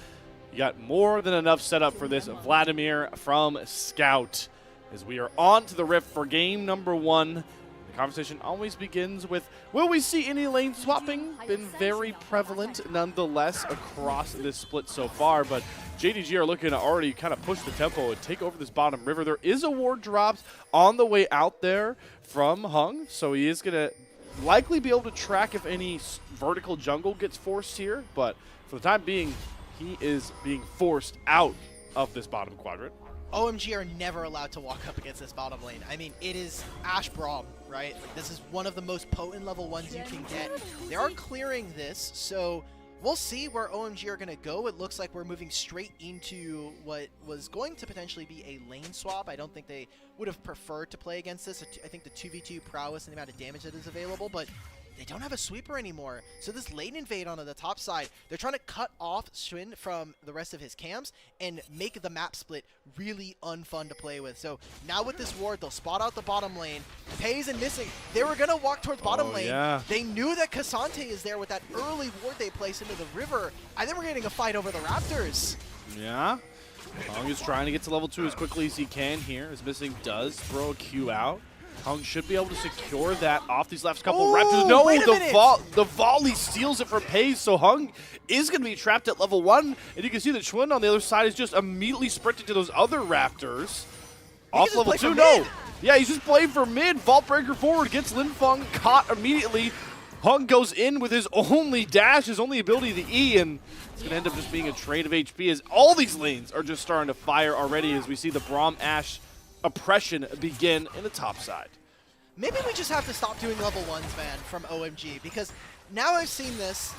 you got more than enough setup for this Vladimir from Scout. As we are on to the Rift for game number 1. The conversation always begins with, will we see any lane swapping? Been very prevalent nonetheless across this split so far, but JDG are looking to already kind of push the tempo and take over this bottom river. There is a ward dropped on the way out there from Hung, so he is going to likely be able to track if any vertical jungle gets forced here, but for the time being, he is being forced out of this bottom quadrant. OMG are never allowed to walk up against this bottom lane. I mean, it is Ashe Braum, right? Like, this is one of the most potent level 1s you can get. They are clearing this, so we'll see where OMG are going to go. It looks like we're moving straight into what was going to potentially be a lane swap. I don't think they would have preferred to play against this. I think the 2v2 prowess and the amount of damage that is available, but they don't have a sweeper anymore. So this lane invade onto the top side, they're trying to cut off Swin from the rest of his camps and make the map split really unfun to play with. So now with this ward, they'll spot out the bottom lane. Pays and missing. They were going to walk towards bottom lane. Yeah. They knew that Cassante is there with that early ward they placed into the river. I think we're getting a fight over the Raptors. Yeah. Hung is trying to get to level 2 as quickly as he can here. As Missing does throw a Q out. Hung should be able to secure that off these last couple Raptors. No, the volley steals it from Pays, so Hung is going to be trapped at level 1. And you can see that Schwinn on the other side is just immediately sprinting to those other Raptors. Off level 2, no. Yeah, he's just playing for mid. Vault Breaker forward, gets Linfeng caught immediately. Hung goes in with his only dash, his only ability to E, and it's going to end up just being a trade of HP as all these lanes are just starting to fire already as we see the Braum Ashe oppression begin in the top side. Maybe we just have to stop doing level 1s, man, from OMG, because now I've seen this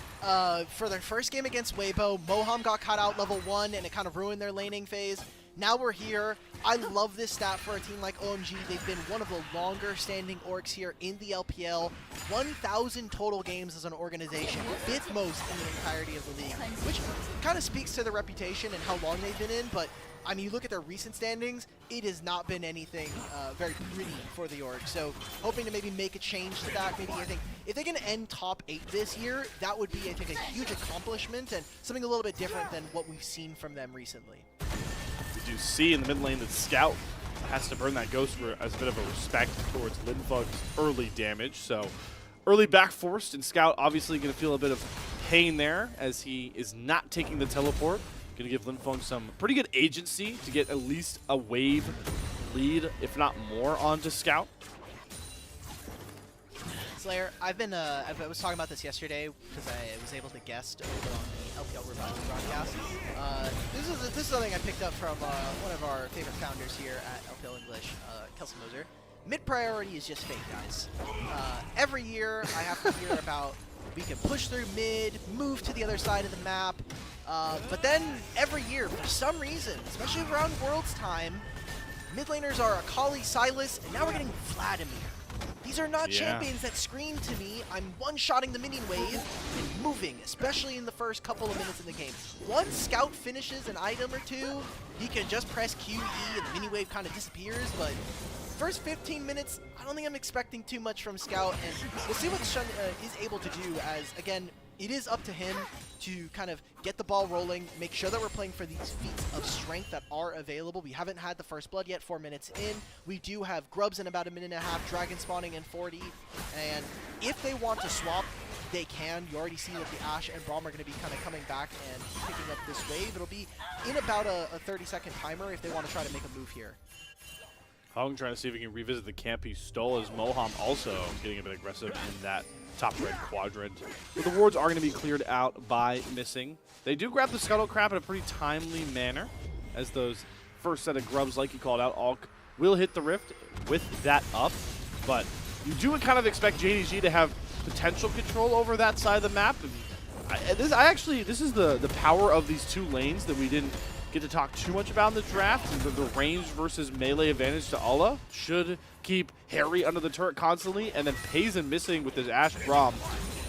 for their first game against Weibo. Moham got caught out level 1, and it kind of ruined their laning phase. Now we're here. I love this stat for a team like OMG. They've been one of the longer standing orgs here in the LPL. 1,000 total games as an organization, 5th most in the entirety of the league, which kind of speaks to their reputation and how long they've been in, but I mean, you look at their recent standings, it has not been anything very pretty for the org. So hoping to maybe make a change to that. Maybe I think if they can end top 8 this year, that would be, I think, a huge accomplishment and something a little bit different than what we've seen from them recently. We do see in the mid lane that Scout has to burn that Ghost as a bit of a respect towards Linfeng's early damage. So early back forced, and Scout obviously going to feel a bit of pain there as he is not taking the teleport. Going to give Linfeng some pretty good agency to get at least a wave lead, if not more, onto Scout. Slayer, I was talking about this yesterday because I was able to guest over on the LPL Revival broadcast. This is something I picked up from one of our favorite founders here at LPL English, Kelsey Moser. Mid priority is just fake, guys. Every year I have to hear about we can push through mid, move to the other side of the map, but then every year, for some reason, especially around Worlds time, mid laners are Akali, Silas, and now we're getting Vladimir. These are not champions that scream to me, I'm one-shotting the minion wave and moving, especially in the first couple of minutes in the game. Once Scout finishes an item or two, he can just press QE and the mini wave kind of disappears, but first 15 minutes, I don't think I'm expecting too much from Scout, and we'll see what Shun is able to do as, again, it is up to him to kind of get the ball rolling, make sure that we're playing for these feats of strength that are available. We haven't had the first blood yet, 4 minutes in. We do have Grubs in about a minute and a half, Dragon spawning in 40, and if they want to swap, they can. You already see that the Ashe and Braum are going to be kind of coming back and picking up this wave. It'll be in about a 30-second timer if they want to try to make a move here. Hung trying to see if he can revisit the camp he stole, as Moham also getting a bit aggressive in that top red quadrant. But the wards are going to be cleared out by Missing. They do grab the Scuttle Crab in a pretty timely manner, as those first set of Grubs, like you called out, all will hit the Rift with that up. But you do kind of expect JDG to have potential control over that side of the map. And This is the power of these two lanes that we didn't get to talk too much about in the draft. The range versus melee advantage to Alla should keep Harry under the turret constantly, and then Payson missing with his Ash Braum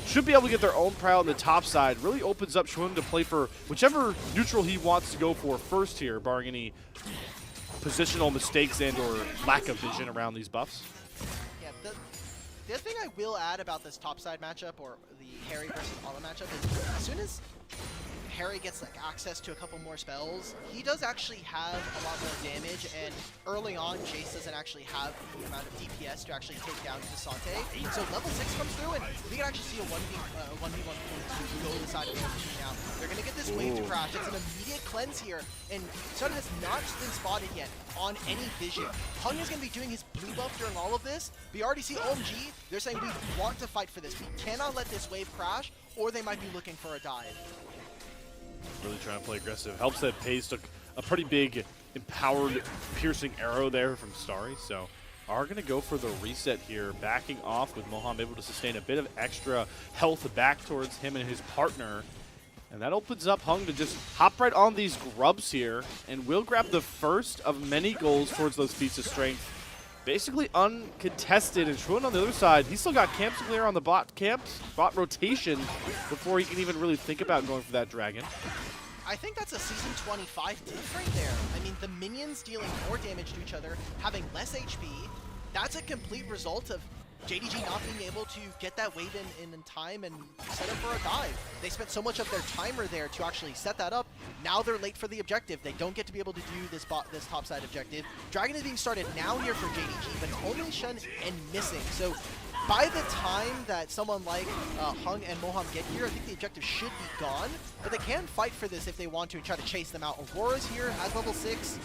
should be able to get their own prowl on the top side. Really opens up Schwinn to play for whichever neutral he wants to go for first here, barring any positional mistakes and or lack of vision around these buffs. Yeah, the other thing I will add about this topside matchup, or the Harry versus Alla matchup, is as soon as Harry gets like access to a couple more spells, he does actually have a lot more damage, and early on Jace doesn't actually have the amount of DPS to actually take down Desante. So level 6 comes through, and we can actually see a 1v1 go to the side of the OMG now. They're going to get this wave to crash. It's an immediate cleanse here, and Sun has not been spotted yet on any vision. Hung is going to be doing his blue buff during all of this. We already see OMG. They're saying we want to fight for this. We cannot let this wave crash, or they might be looking for a dive. Really trying to play aggressive. Helps that Pace took a pretty big, empowered, piercing arrow there from Starry. So are going to go for the reset here, backing off with Moham able to sustain a bit of extra health back towards him and his partner. And that opens up Hung to just hop right on these grubs here, and will grab the first of many goals towards those feats of strength. Basically uncontested, and Schwinn on the other side, he's still got camps to clear on the bot rotation before he can even really think about going for that dragon. I think that's a Season 25 diff right there. I mean, the minions dealing more damage to each other, having less HP, that's a complete result of JDG not being able to get that wave in time and set up for a dive. They spent so much of their timer there to actually set that up. Now they're late for the objective. They don't get to be able to do this topside objective. Dragon is being started now here for JDG, but only Shun and missing. So by the time that someone like Hung and Moham get here, I think the objective should be gone. But they can fight for this if they want to and try to chase them out. Aurora's here at level 6.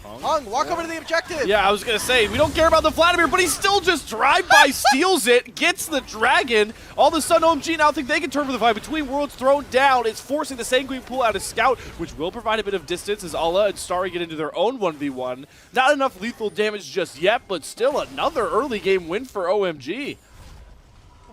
Hung, walk over to the objective! Yeah, I was going to say, we don't care about the Vladimir, but he still just drive-by steals it, gets the dragon. All of a sudden, OMG now think they can turn for the fight. Between Worlds thrown down, it's forcing the Sanguine Pool out of Scout, which will provide a bit of distance as Alla and Starry get into their own 1v1. Not enough lethal damage just yet, but still another early game win for OMG.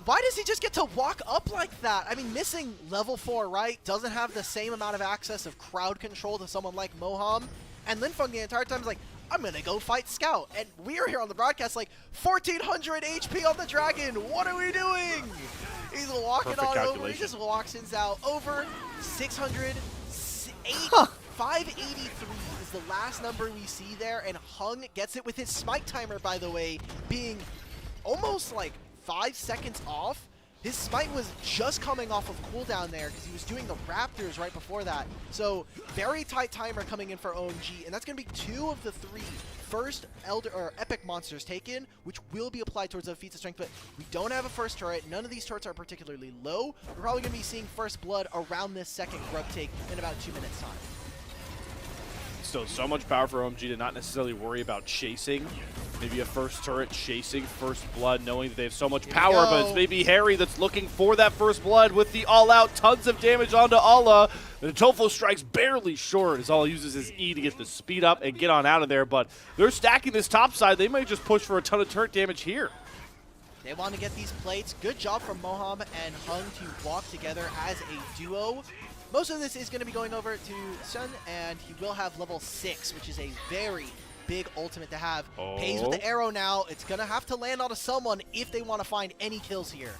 Why does he just get to walk up like that? I mean, missing level 4, right? Doesn't have the same amount of access of crowd control to someone like Moham. And Linfeng the entire time is like, I'm going to go fight Scout. And we're here on the broadcast like, 1,400 HP on the dragon. What are we doing? He's walking on over. He just walks in out over 600. 583 is the last number we see there. And Hung gets it with his smite timer, by the way, being almost like 5 seconds off. His smite was just coming off of cooldown there because he was doing the Raptors right before that. So very tight timer coming in for OMG, and that's going to be 2 of the 3 first epic monsters taken, which will be applied towards the feats of strength. But we don't have a first turret. None of these turrets are particularly low. We're probably going to be seeing first blood around this second grub take in about 2 minutes time. Still so much power for OMG to not necessarily worry about chasing. Maybe a first turret chasing first blood, knowing that they have so much power, but it's maybe Harry that's looking for that first blood with the all-out tons of damage onto Alla. The Tofo strikes barely short as Alla uses his E to get the speed up and get on out of there, but they're stacking this top side. They might just push for a ton of turret damage here. They want to get these plates. Good job from Moham and Hung to walk together as a duo. Most of this is going to be going over to Sun, and he will have level 6, which is a very big ultimate to have. Pays with the arrow now. It's going to have to land onto someone if they want to find any kills here.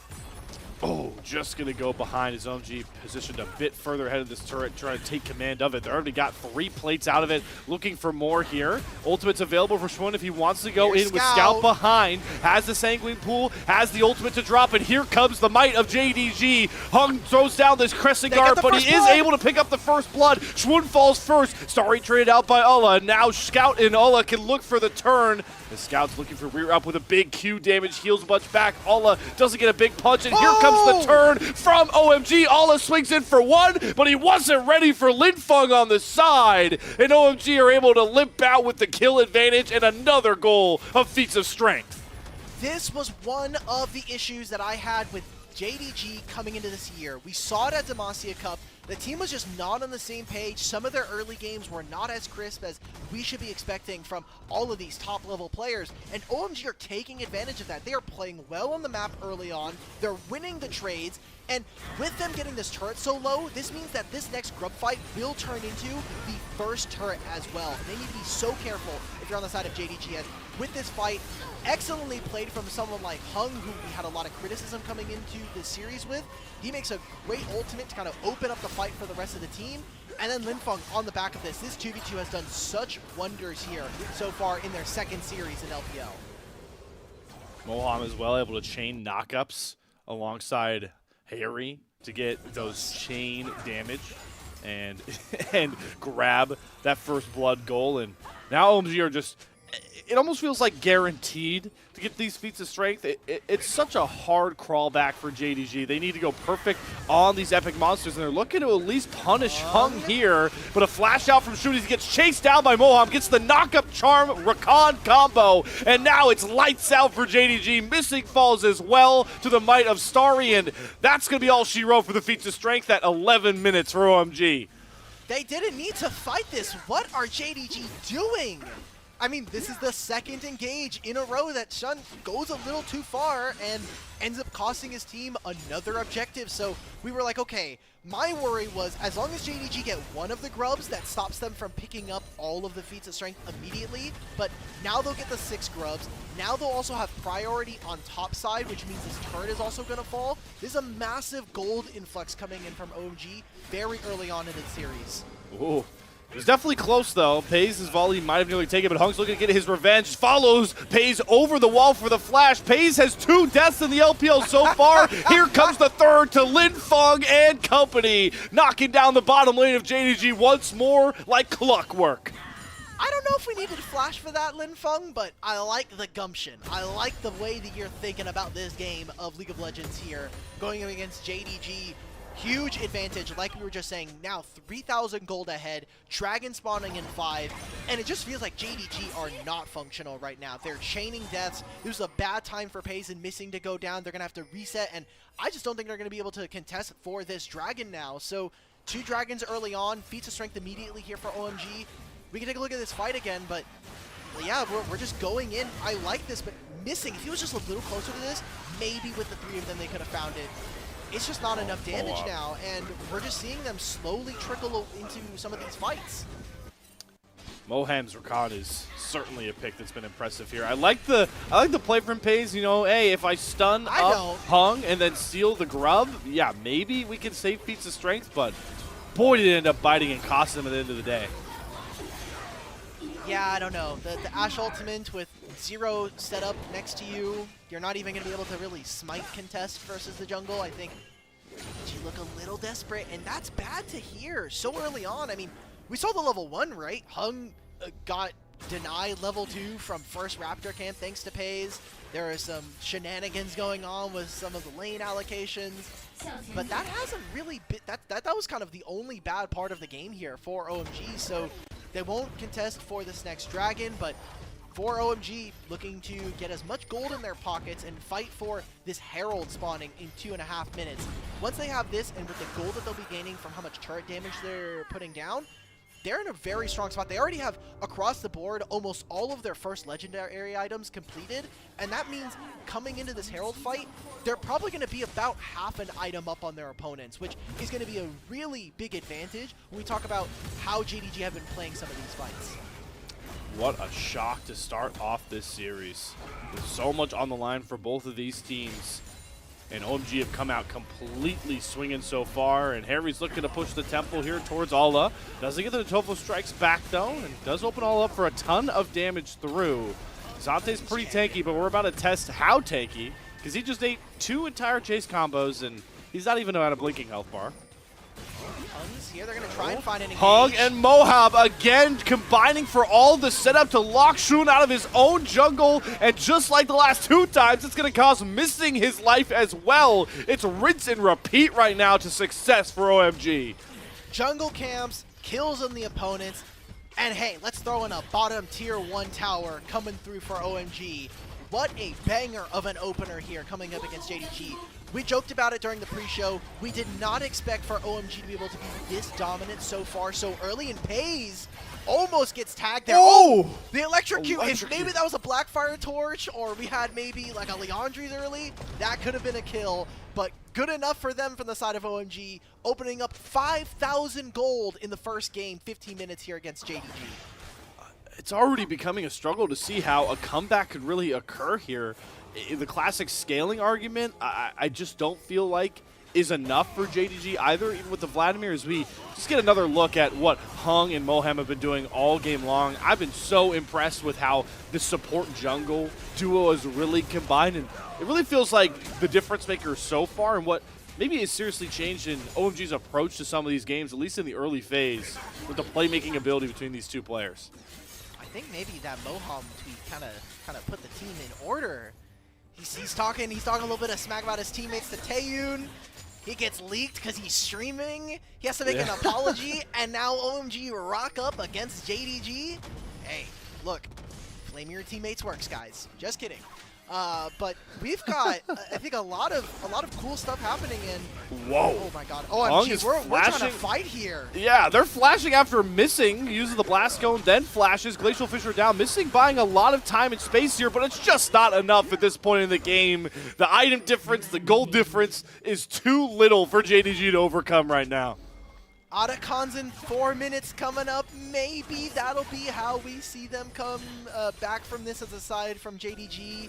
Oh, just going to go behind his OMG, positioned a bit further ahead of this turret, trying to take command of it. They already got 3 plates out of it, looking for more here. Ultimate's available for Schwinn if he wants to go in with Scout behind. Has the Sanguine Pool, has the ultimate to drop, and here comes the might of JDG. Hung throws down this Crescent Guard, but he is able to pick up the first blood. Schwinn falls first. Starry traded out by Alla. Now Scout and Alla can look for the turn. The Scout's looking for rear up with a big Q damage, heals a bunch back. Alla doesn't get a big punch, and here comes the turn from OMG. Alla swings in for 1, but he wasn't ready for Linfeng on the side. And OMG are able to limp out with the kill advantage and another goal of feats of strength. This was one of the issues that I had with JDG coming into this year. We saw it at Demacia Cup. The team was just not on the same page. Some of their early games were not as crisp as we should be expecting from all of these top-level players, and OMG are taking advantage of that. They are playing well on the map early on. They're winning the trades, and with them getting this turret so low, this means that this next grub fight will turn into the first turret as well. And they need to be so careful if you're on the side of JDG, as with this fight, excellently played from someone like Hung, who we had a lot of criticism coming into this series with. He makes a great ultimate to kind of open up the fight for the rest of the team. And then Linfeng on the back of this. This 2v2 has done such wonders here so far in their second series in LPL. Moham as well able to chain knockups alongside Harry to get those chain damage and and grab that first blood goal. And now OMG are just, it almost feels like guaranteed to get these feats of strength. It's such a hard crawl back for JDG. They need to go perfect on these epic monsters, and they're looking to at least punish Hung here. But a flash out from Shooties, he gets chased down by Moham, gets the knock-up charm Rakan combo, and now it's lights out for JDG. Missing falls as well to the might of Starry, and that's going to be all she wrote for the feats of strength at 11 minutes for OMG. They didn't need to fight this. What are JDG doing? I mean, this is the second engage in a row that Shun goes a little too far and ends up costing his team another objective. So we were like, okay, my worry was as long as JDG get one of the grubs, that stops them from picking up all of the feats of strength immediately. But now they'll get the 6 grubs. Now they'll also have priority on top side, which means this turret is also going to fall. There's a massive gold influx coming in from OMG very early on in the series. Ooh. It was definitely close, though. Pays' volley might have nearly taken, but Hung's looking to get his revenge. Follows Pays over the wall for the flash. Pays has 2 deaths in the LPL so far. Here comes the third to Linfeng and company, knocking down the bottom lane of JDG once more like clockwork. I don't know if we needed to flash for that, Linfeng, but I like the gumption. I like the way that you're thinking about this game of League of Legends here, going up against JDG. Huge advantage, like we were just saying. Now 3,000 gold ahead, Dragon spawning in 5, and it just feels like JDG are not functional right now. They're chaining deaths. This was a bad time for Pays and missing to go down. They're going to have to reset, and I just don't think they're going to be able to contest for this Dragon now. So 2 Dragons early on, feats of strength immediately here for OMG. We can take a look at this fight again, but yeah, we're just going in. I like this, but missing. If he was just a little closer to this, maybe with the 3 of them they could have found it. It's just not enough damage now, and we're just seeing them slowly trickle into some of these fights. Moham's Rakan is certainly a pick that's been impressive here. I like the play from Pays. You know, hey, if I stun up Hung and then steal the grub, yeah, maybe we can save feats of strength, but boy, did it end up biting and costing him at the end of the day. Yeah, I don't know. The Ashe ultimate with 0 setup next to you, you're not even going to be able to really smite contest versus the jungle. I think you look a little desperate, and that's bad to hear so early on. I mean, we saw the level 1, right? Hung got denied level 2 from first Raptor camp thanks to Pays. There are some shenanigans going on with some of the lane allocations, but that hasn't really been, that was kind of the only bad part of the game here for OMG. So they won't contest for this next Dragon, but for OMG, looking to get as much gold in their pockets and fight for this Herald spawning in 2.5 minutes. Once they have this, and with the gold that they'll be gaining from how much turret damage they're putting down, they're in a very strong spot. They already have, across the board, almost all of their first legendary items completed, and that means coming into this Herald fight, they're probably going to be about half an item up on their opponents, which is going to be a really big advantage when we talk about how JDG have been playing some of these fights. What a shock to start off this series. There's so much on the line for both of these teams. And OMG have come out completely swinging so far. And Harry's looking to push the temple here towards Alla. Doesn't get the Tofo strikes back, though, and does open all up for a ton of damage through. Zante's pretty tanky, but we're about to test how tanky, because he just ate 2 entire chase combos, and he's not even at a blinking health bar. Hung's here. They're going to try and find an engage. Hung and Mohab again combining for all the setup to lock Shun out of his own jungle. And just like the last 2 times, it's going to cause missing his life as well. It's rinse and repeat right now to success for OMG. Jungle camps, kills on the opponents, and hey, let's throw in a bottom tier 1 tower coming through for OMG. what a banger of an opener here coming up against JDG. We joked about it during the pre-show. We did not expect for OMG to be able to be this dominant so far so early, and Pays almost gets tagged there. Oh! The electrocute. If maybe that was a Blackfire torch, or we had maybe like a Leandri's early, that could have been a kill. But good enough for them from the side of OMG, opening up 5,000 gold in the first game, 15 minutes here against JDG. It's already becoming a struggle to see how a comeback could really occur here. The classic scaling argument, I just don't feel like is enough for JDG either, even with the Vladimir, as we just get another look at what Hung and Mohem have been doing all game long. I've been so impressed with how the support jungle duo is really combined, and it really feels like the difference maker so far, and what maybe has seriously changed in OMG's approach to some of these games, at least in the early phase, with the playmaking ability between these two players. I think maybe that Mohem tweet kind of put the team in order. He's talking a little bit of smack about his teammates to Taeyun. He gets leaked because he's streaming. He has to make an apology, and now OMG rock up against JDG. Hey, look, flaming your teammates works, guys. Just kidding. But we've got, I think, a lot of cool stuff happening in. Whoa! Oh my God! OMG, we're trying to fight here. Yeah, they're flashing after missing, uses the blast cone, then flashes. Glacial Fisher down, missing, buying a lot of time and space here, but it's just not enough at this point in the game. The item difference, the gold difference is too little for JDG to overcome right now. Otacons in 4 minutes coming up. Maybe that'll be how we see them come back from this as a side from JDG.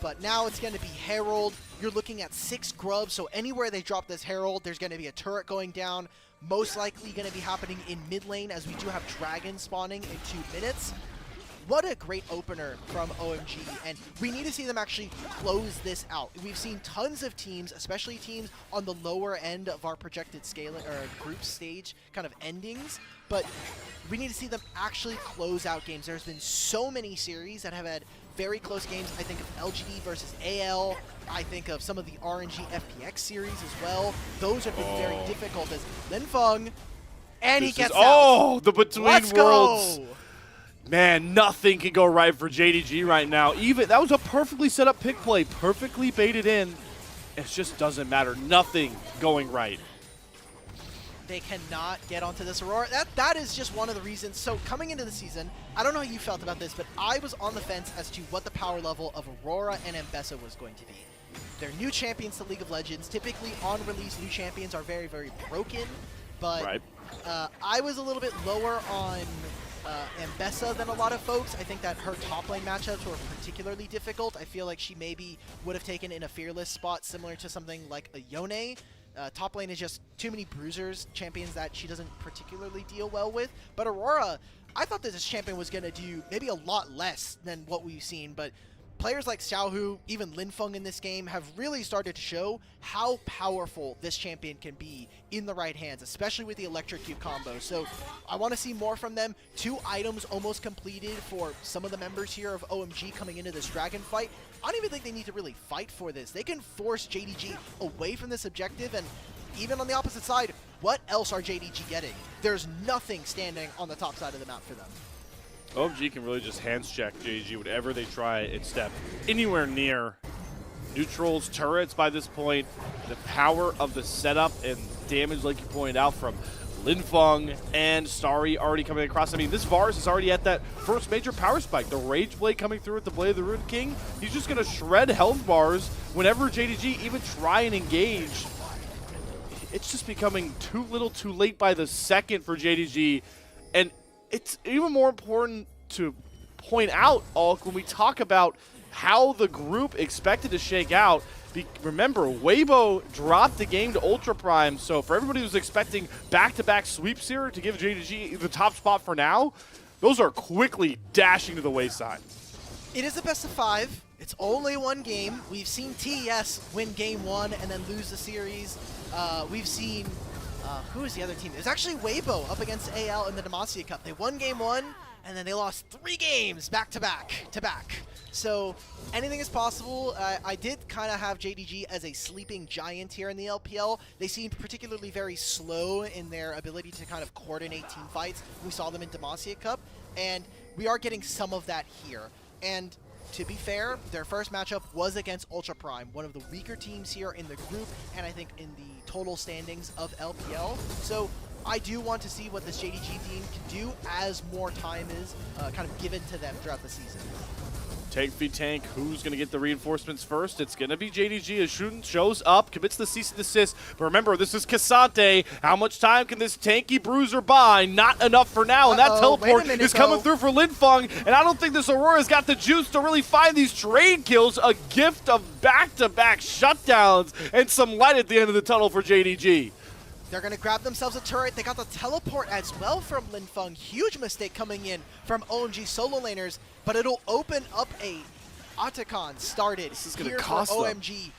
But now it's going to be Herald. You're looking at 6 grubs, so anywhere they drop this Herald, there's going to be a turret going down. Most likely going to be happening in mid lane, as we do have Dragon spawning in 2 minutes. What a great opener from OMG, and we need to see them actually close this out. We've seen tons of teams, especially teams on the lower end of our projected scaling or group stage kind of endings, but we need to see them actually close out games. There's been so many series that have had very close games. I think of LGD versus AL. I think of some of the RNG FPX series as well. Those have been very difficult as Linfeng, and he gets out. Oh, the Between Let's Worlds. Go. Man, nothing can go right for JDG right now. Even that was a perfectly set up pick play, perfectly baited in. It just doesn't matter. Nothing going right. They cannot get onto this Aurora. That is just one of the reasons. So coming into the season, I don't know how you felt about this, but I was on the fence as to what the power level of Aurora and Mbessa was going to be. They're new champions to League of Legends. Typically on release, new champions are very, very broken, but I was a little bit lower on Mbessa than a lot of folks. I think that her top lane matchups were particularly difficult. I feel like she maybe would have taken in a fearless spot similar to something like a Yone. Top lane is just too many bruisers, champions that she doesn't particularly deal well with. But Aurora, I thought that this champion was going to do maybe a lot less than what we've seen, but players like Xiaohu, even Linfeng in this game, have really started to show how powerful this champion can be in the right hands, especially with the electrocute combo. So I want to see more from them. 2 items almost completed for some of the members here of OMG coming into this dragon fight. I don't even think they need to really fight for this. They can force JDG away from this objective, and even on the opposite side, what else are JDG getting? There's nothing standing on the top side of the map for them. OMG can really just hands check JDG whenever they try and step anywhere near neutrals, turrets by this point. The power of the setup and damage, like you pointed out, from Linfeng and Starry already coming across. I mean, this Varus is already at that first major power spike. The Rage Blade coming through with the Blade of the Ruined King. He's just going to shred health bars whenever JDG even try and engage. It's just becoming too little too late by the second for JDG. And it's even more important to point out, Alk, when we talk about how the group expected to shake out. Remember, Weibo dropped the game to Ultra Prime, so for everybody who's expecting back-to-back sweeps here to give JDG the top spot for now, those are quickly dashing to the wayside. It is a best of 5. It's only 1 game. We've seen TES win game 1 and then lose the series. We've seen who is the other team? It was actually Weibo up against AL in the Demacia Cup. They won game 1, and then they lost 3 games back-to-back. So anything is possible. I did kind of have JDG as a sleeping giant here in the LPL. They seemed particularly very slow in their ability to kind of coordinate team fights. We saw them in Demacia Cup, and we are getting some of that here. And to be fair, their first matchup was against Ultra Prime, one of the weaker teams here in the group, and I think in the total standings of LPL. So I do want to see what this JDG team can do as more time is kind of given to them throughout the season. Tank v tank, who's going to get the reinforcements first? It's going to be JDG as Shooten shows up, commits the cease and desist. But remember, this is Cassante. How much time can this tanky bruiser buy? Not enough for now, and that teleport is coming through for Linfeng. And I don't think this Aurora's got the juice to really find these trade kills. A gift of back-to-back shutdowns and some light at the end of the tunnel for JDG. They're going to grab themselves a turret. They got the teleport as well from Linfeng. Huge mistake coming in from OMG solo laners, but it'll open up a Otacon started this is gonna here cost for them. OMG.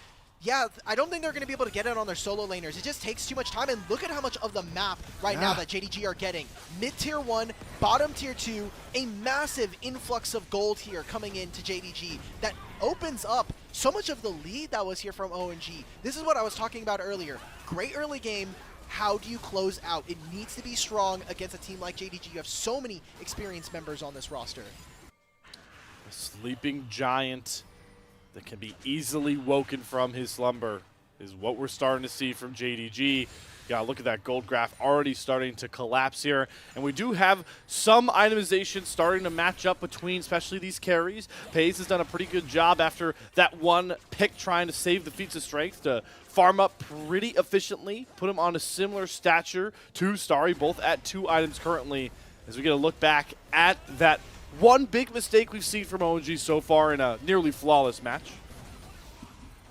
Yeah, I don't think they're going to be able to get it on their solo laners. It just takes too much time, and look at how much of the map right now that JDG are getting. Mid-tier 1, bottom tier 2, a massive influx of gold here coming into JDG that opens up so much of the lead that was here from OMG. This is what I was talking about earlier. Great early game. How do you close out? It needs to be strong against a team like JDG. You have so many experienced members on this roster. A sleeping giant that can be easily woken from his slumber is what we're starting to see from JDG. Gotta look at that gold graph already starting to collapse here. And we do have some itemization starting to match up between especially these carries. Pays has done a pretty good job after that one pick trying to save the feats of strength to farm up pretty efficiently, put him on a similar stature to Starry, both at 2 items currently, as we get a look back at that one big mistake we've seen from OMG so far in a nearly flawless match.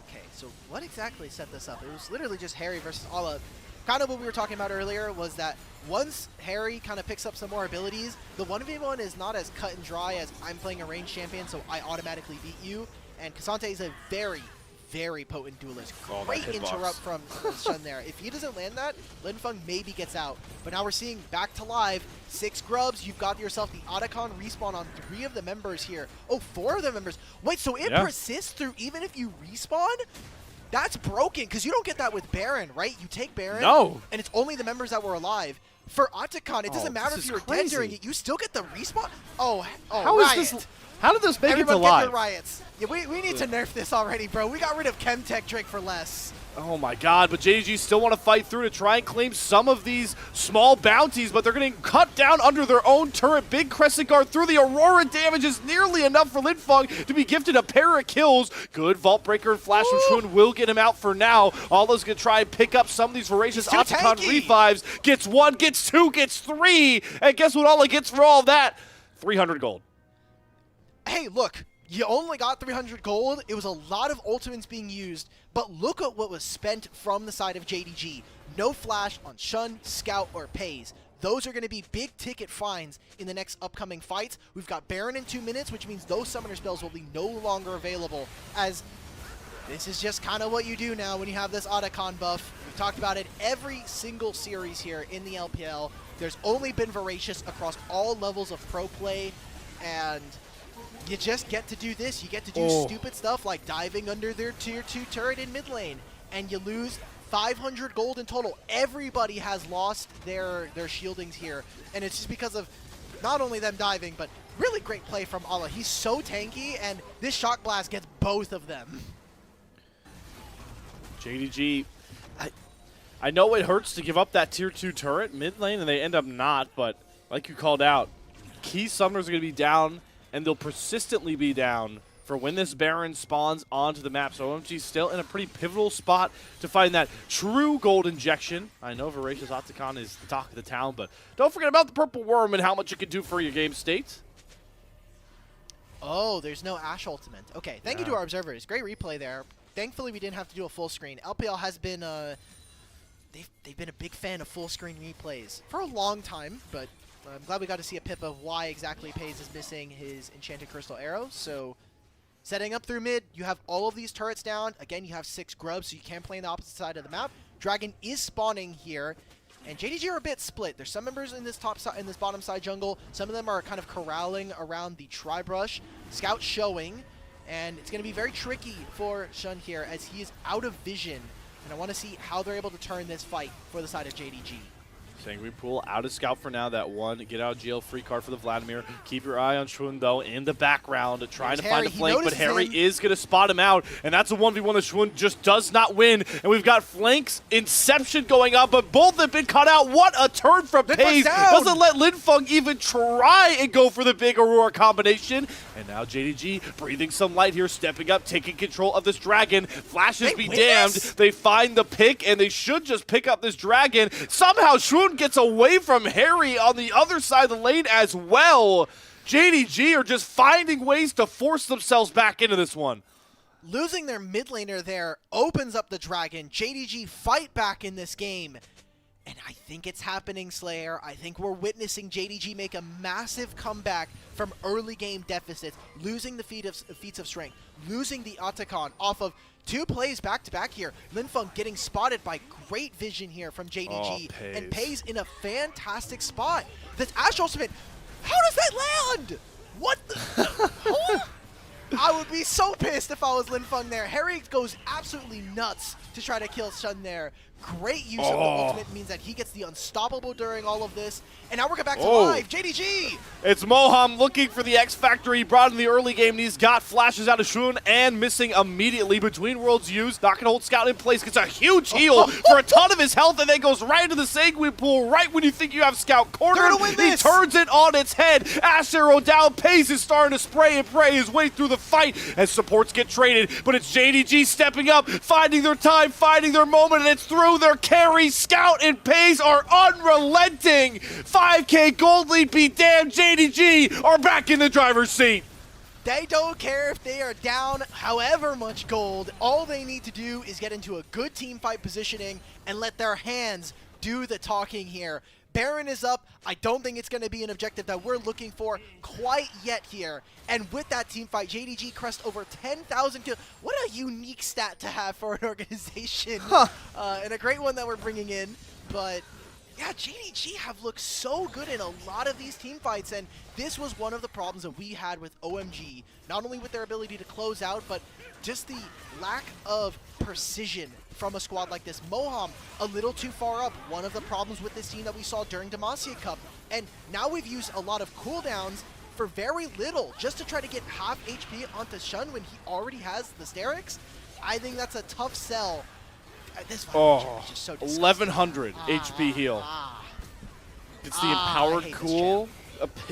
Okay, so what exactly set this up? It was literally just Harry versus Ala. Kind of what we were talking about earlier was that once Harry kind of picks up some more abilities, the 1v1 is not as cut and dry as I'm playing a ranged champion, so I automatically beat you. And Cassante is a very, very potent duelist. Great interrupt from Shun there. If he doesn't land that, Linfeng maybe gets out. But now we're seeing back to live, 6 grubs. You've got yourself the Otacon respawn on 3 of the members here. Oh, 4 of the members. Wait, so it persists through even if you respawn? That's broken, because you don't get that with Baron, right? You take Baron, and it's only the members that were alive. For Otacon, it doesn't matter if you were dead during it. You still get the respawn. Oh, Riot. How did this make it to Everyone live? get your riots. Yeah, we need to nerf this already, bro. We got rid of Chemtech Drake for less. Oh my god, but JDG still want to fight through to try and claim some of these small bounties, but they're getting cut down under their own turret. Big Crescent Guard through the Aurora damage is nearly enough for Linfeng to be gifted a pair of kills. Good Vault Breaker and Flash from Shun will get him out for now. Aldo's going to try and pick up some of these voracious Otacon revives. Gets 1, gets 2, gets 3, and guess what Aldo gets for all of that? 300 gold. Hey, look. You only got 300 gold. It was a lot of ultimates being used, but look at what was spent from the side of JDG. No flash on Shun, Scout, or Pays. Those are going to be big ticket finds in the next upcoming fights. We've got Baron in 2 minutes, which means those summoner spells will be no longer available, as this is just kind of what you do now when you have this Otacon buff. We've talked about it every single series here in the LPL. There's only been Voracious across all levels of pro play, and you just get to do this. You get to do stupid stuff like diving under their tier 2 turret in mid lane, and you lose 500 gold in total. Everybody has lost their shieldings here, and it's just because of not only them diving, but really great play from Ala. He's so tanky, and this Shock Blast gets both of them. JDG, I know it hurts to give up that tier 2 turret mid lane, and they end up not, but like you called out, key summoners are going to be down, and they'll persistently be down for when this Baron spawns onto the map. So OMG's still in a pretty pivotal spot to find that true gold injection. I know Voracious Otacon is the talk of the town, but don't forget about the Purple Worm and how much it can do for your game state. Oh, there's no Ashe ultimate. Okay, thank you to our observers. Great replay there. Thankfully, we didn't have to do a full screen. LPL has been, they've been a big fan of full screen replays for a long time, but I'm glad we got to see a pip of why exactly Pays is missing his Enchanted Crystal Arrow. So, setting up through mid, you have all of these turrets down. Again, you have 6 grubs, so you can play on the opposite side of the map. Dragon is spawning here, and JDG are a bit split. There's some members in this bottom side jungle. Some of them are kind of corralling around the Tri-Brush. Scout showing, and it's going to be very tricky for Shun here as he is out of vision. And I want to see how they're able to turn this fight for the side of JDG. Sanguine Pool out of scout for now. That one get out of jail free card for the Vladimir. Keep your eye on Shun though in the background, trying to find a flank, but Harry is going to spot him out, and that's a 1v1 that Shun just does not win. And we've got flanks inception going on, but both have been cut out. What a turn from Paze! Doesn't let Linfeng even try and go for the big Aurora combination. And now JDG breathing some light here, stepping up, taking control of this dragon. Flashes be damned. They find the pick, and they should just pick up this dragon. Somehow Shun gets away from Harry on the other side of the lane as well. JDG are just finding ways to force themselves back into this one. Losing their mid laner there opens up the dragon. JDG fight back in this game. And I think it's happening, Slayer. I think we're witnessing JDG make a massive comeback from early game deficits, losing the feats of strength, losing the Otacon off of 2 plays back-to-back here. Linfeng getting spotted by great vision here from JDG. And Paze in a fantastic spot. This Ashe ultimate, how does that land? What the? I would be so pissed if I was Linfeng there. Harry goes absolutely nuts to try to kill Shun there. Great use of the ultimate means that he gets the unstoppable during all of this. And now we're going back to live. JDG! It's Moham looking for the X Factor he brought in the early game, and he's got flashes out of Shun and missing immediately. Between worlds used, not going to hold Scout in place, gets a huge heal for a ton of his health, and then goes right into the Sanguine Pool right when you think you have Scout cornered. He turns it on its head. Ash Arrow down. Paze is starting to spray and pray his way through the fight as supports get traded, but it's JDG stepping up, finding their time, finding their moment, and it's through. Their carry, Scout, and Paze are unrelenting. 5K gold lead be damned. JDG are back in the driver's seat. They don't care if they are down however much gold. All they need to do is get into a good team fight positioning and let their hands do the talking here. Baron is up. I don't think it's going to be an objective that we're looking for quite yet here. And with that team fight, JDG crest over 10,000 kills. What a unique stat to have for an organization. And a great one that we're bringing in. But yeah, JDG have looked so good in a lot of these team fights. And this was one of the problems that we had with OMG. Not only with their ability to close out, but just the lack of precision from a squad like this. Moham a little too far up. One of the problems with this team that we saw during Demacia Cup. And now we've used a lot of cooldowns for very little just to try to get half HP onto Shun when he already has the Sterix. I think that's a tough sell. This fight is just so disgusting. 1100 HP heal. It's the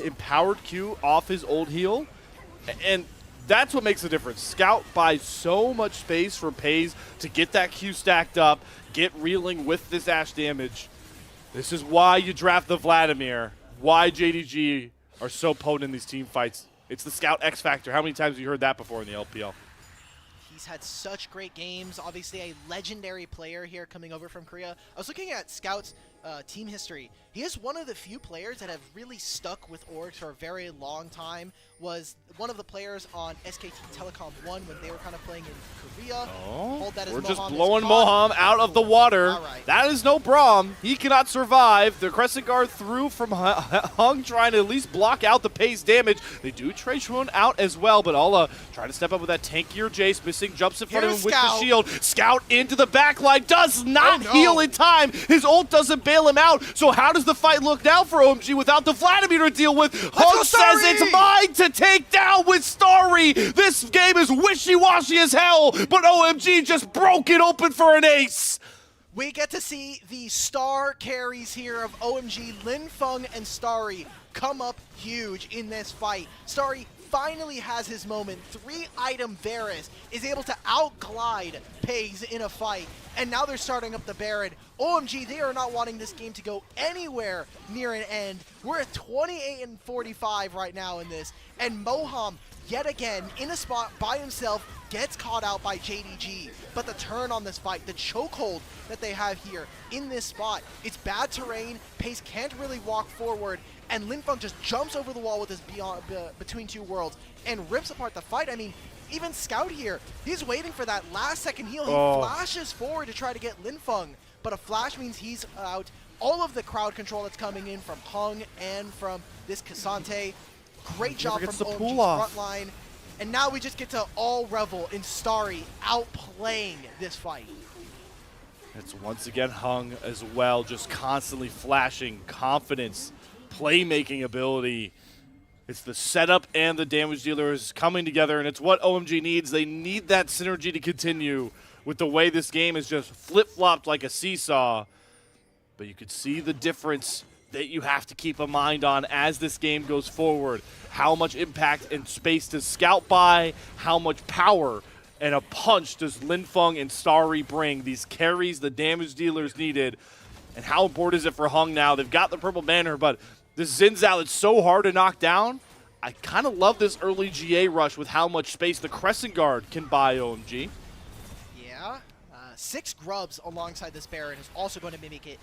empowered Q off his old heal. And that's what makes the difference. Scout buys so much space for Paze to get that Q stacked up, get reeling with this Ashe damage. This is why you draft the Vladimir, why JDG are so potent in these team fights. It's the Scout X Factor. How many times have you heard that before in the LPL? He's had such great games. Obviously a legendary player here coming over from Korea. I was looking at Scout's team history. He is one of the few players that have really stuck with orgs for a very long time. Was one of the players on SKT Telecom 1 when they were kind of playing in Korea. We're just blowing Moham out of the water. That is no problem. He cannot survive. The Crescent Guard through from Hung, trying to at least block out the Paze damage. They do trade Shun out as well, but Ala trying to step up with that tankier Jace. Missing jumps in front of him with the shield. Scout into the backline. Does not heal in time. His ult doesn't bail him out. So how does the fight look now for OMG without the Vladimir to deal with? Hung says it's mine to take down with Starry. This game is wishy-washy as hell, but OMG just broke it open for an ace. We get to see the star carries here of OMG, Linfeng and Starry, come up huge in this fight. Starry finally has his moment. 3-item Varus is able to outglide Paze in a fight, and now they're starting up the Baron. OMG, they are not wanting this game to go anywhere near an end. We're at 28 and 45 right now in this, and Moham, yet again, in a spot by himself, gets caught out by JDG. But the turn on this fight, the chokehold that they have here in this spot, it's bad terrain, Paze can't really walk forward, and Linfeng just jumps over the wall with his between two worlds and rips apart the fight. I mean, even Scout here, he's waiting for that last second heal. He flashes forward to try to get Linfeng, but a flash means he's out. All of the crowd control that's coming in from Hung and from this Cassante. Great job from OMG's front line. And now we just get to all revel in Starry outplaying this fight. It's once again Hung as well, just constantly flashing confidence, playmaking ability. It's the setup and the damage dealers coming together, and it's what OMG needs. They need that synergy to continue with the way this game is just flip-flopped like a seesaw. But you could see the difference that you have to keep a mind on as this game goes forward. How much impact and space does Scout buy? How much power and a punch does Linfeng and Starry bring? These carries the damage dealers needed. And how important is it for Hung now? They've got the purple banner, but this Xin Zhao that's so hard to knock down. I kind of love this early GA rush with how much space the Crescent Guard can buy OMG. Yeah. 6 grubs alongside this Baron is also going to mimic it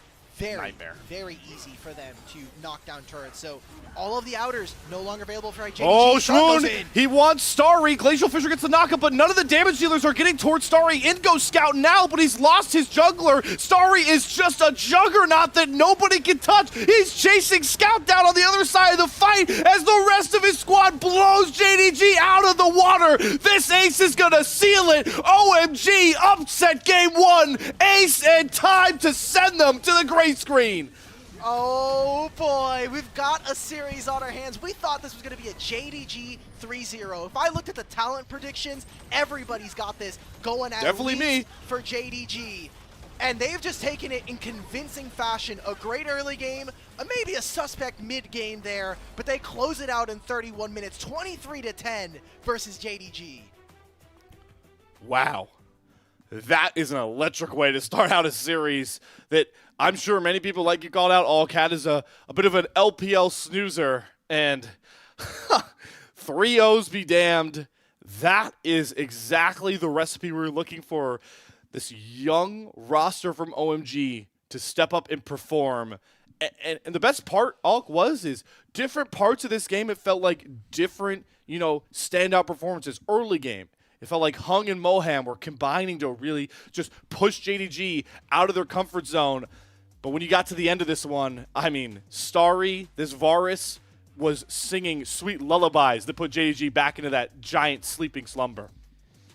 very easy for them to knock down turrets. So all of the outers no longer available for JDG. Oh, Shroon! He wants Starry. Glacial Fisher gets the knockup, but none of the damage dealers are getting towards Starry. In goes Scout now, but he's lost his jungler. Starry is just a juggernaut that nobody can touch. He's chasing Scout down on the other side of the fight as the rest of his squad blows JDG out of the water. This ace is gonna seal it. OMG, upset game 1. Ace and time to send them to the great screen. Oh boy, we've got a series on our hands. We thought this was going to be a JDG 3-0. If I looked at the talent predictions, everybody's got this going at Definitely least me. for JDG. And they've just taken it in convincing fashion. A great early game, maybe a suspect mid-game there, but they close it out in 31 minutes, 23-10 versus JDG. Wow. That is an electric way to start out a series that I'm sure many people, like you called out, Allcat is a bit of an LPL snoozer. And 3-0s be damned. That is exactly the recipe we were looking for. This young roster from OMG to step up and perform. And the best part, Alk, is different parts of this game, it felt like different, standout performances. Early game, it felt like Hung and Moham were combining to really just push JDG out of their comfort zone. But when you got to the end of this one, I mean, Starry, this Varus, was singing sweet lullabies that put JDG back into that giant sleeping slumber.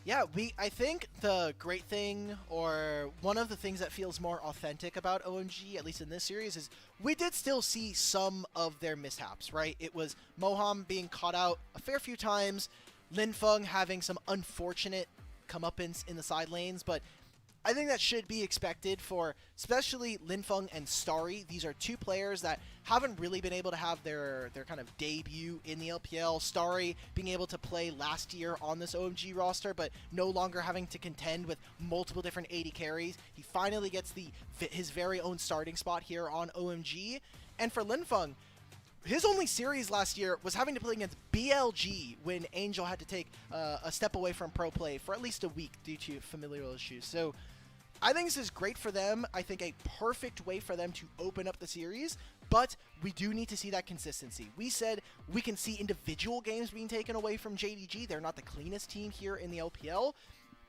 Yeah, I think the great thing, or one of the things that feels more authentic about OMG, at least in this series, is we did still see some of their mishaps, right? It was Moham being caught out a fair few times, Linfeng having some unfortunate comeuppance in the side lanes, but I think that should be expected for especially Linfeng and Starry. These are two players that haven't really been able to have their kind of debut in the LPL. Starry being able to play last year on this OMG roster, but no longer having to contend with multiple different AD carries. He finally gets his very own starting spot here on OMG. And for Linfeng, his only series last year was having to play against BLG when Angel had to take a step away from pro play for at least a week due to familial issues. So I think this is great for them. I think a perfect way for them to open up the series, but we do need to see that consistency. We said we can see individual games being taken away from JDG. They're not the cleanest team here in the LPL,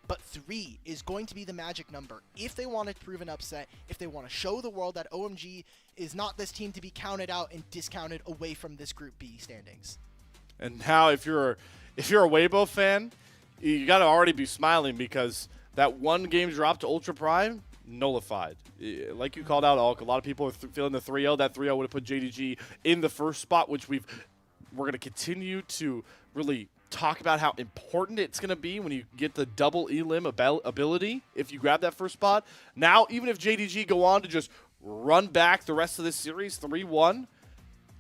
but 3 is going to be the magic number. If they want to prove an upset, if they want to show the world that OMG is not this team to be counted out and discounted away from this Group B standings. And now if you're a Weibo fan, you got to already be smiling because that one game drop to Ultra Prime, nullified. Like you called out, Alk, a lot of people are feeling the 3-0. That 3-0 would have put JDG in the first spot, which we're going to continue to really talk about how important it's going to be when you get the double elim ability if you grab that first spot. Now, even if JDG go on to just run back the rest of this series 3-1,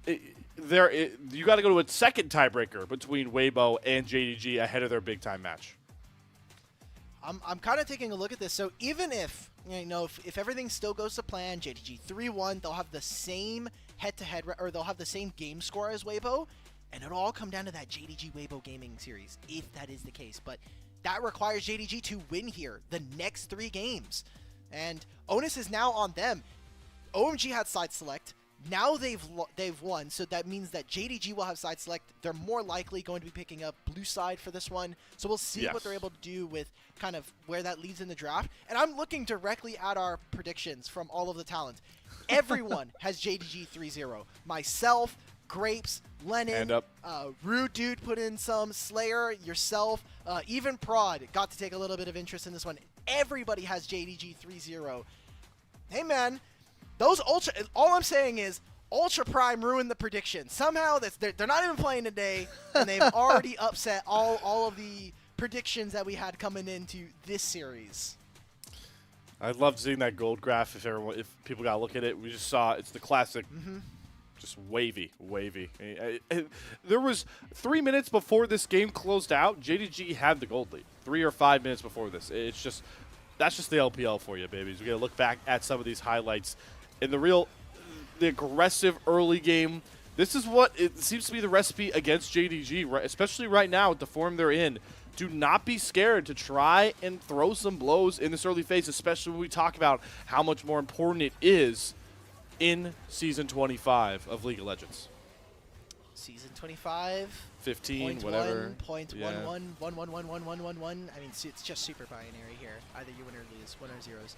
you got to go to a second tiebreaker between Weibo and JDG ahead of their big-time match. I'm kind of taking a look at this. So even if, if everything still goes to plan, JDG 3-1, they'll have the same head-to-head, or they'll have the same game score as Weibo, and it'll all come down to that JDG Weibo gaming series, if that is the case. But that requires JDG to win here the next 3 games. And onus is now on them. OMG had side select. Now they've won, so that means that JDG will have side select. They're more likely going to be picking up blue side for this one. So we'll see what they're able to do with kind of where that leads in the draft. And I'm looking directly at our predictions from all of the talent. Everyone has JDG 3-0. Myself, Grapes, Lennon, Rude Dude put in some, Slayer, yourself, even Prod got to take a little bit of interest in this one. everybody has JDG 3-0. Hey, man, those Ultra, all I'm saying is Ultra Prime ruined the prediction. Somehow, they're not even playing today, and they've already upset all of the predictions that we had coming into this series. I loved seeing that gold graph. If people got to look at it, we just saw it's the classic, just wavy. There was 3 minutes before this game closed out. JDG had the gold lead. 3 or 5 minutes before this. That's just the LPL for you, babies. We got to look back at some of these highlights. In the aggressive early game, this is what it seems to be the recipe against JDG, right? Especially right now with the form they're in. Do not be scared to try and throw some blows in this early phase, especially when we talk about how much more important it is in Season 25 of League of Legends. Season 25. 15, whatever. Point 1, 1, 1, 1, 1, 1, 1, 1. I mean, it's just super binary here. Either you win or lose, 1 or 0s.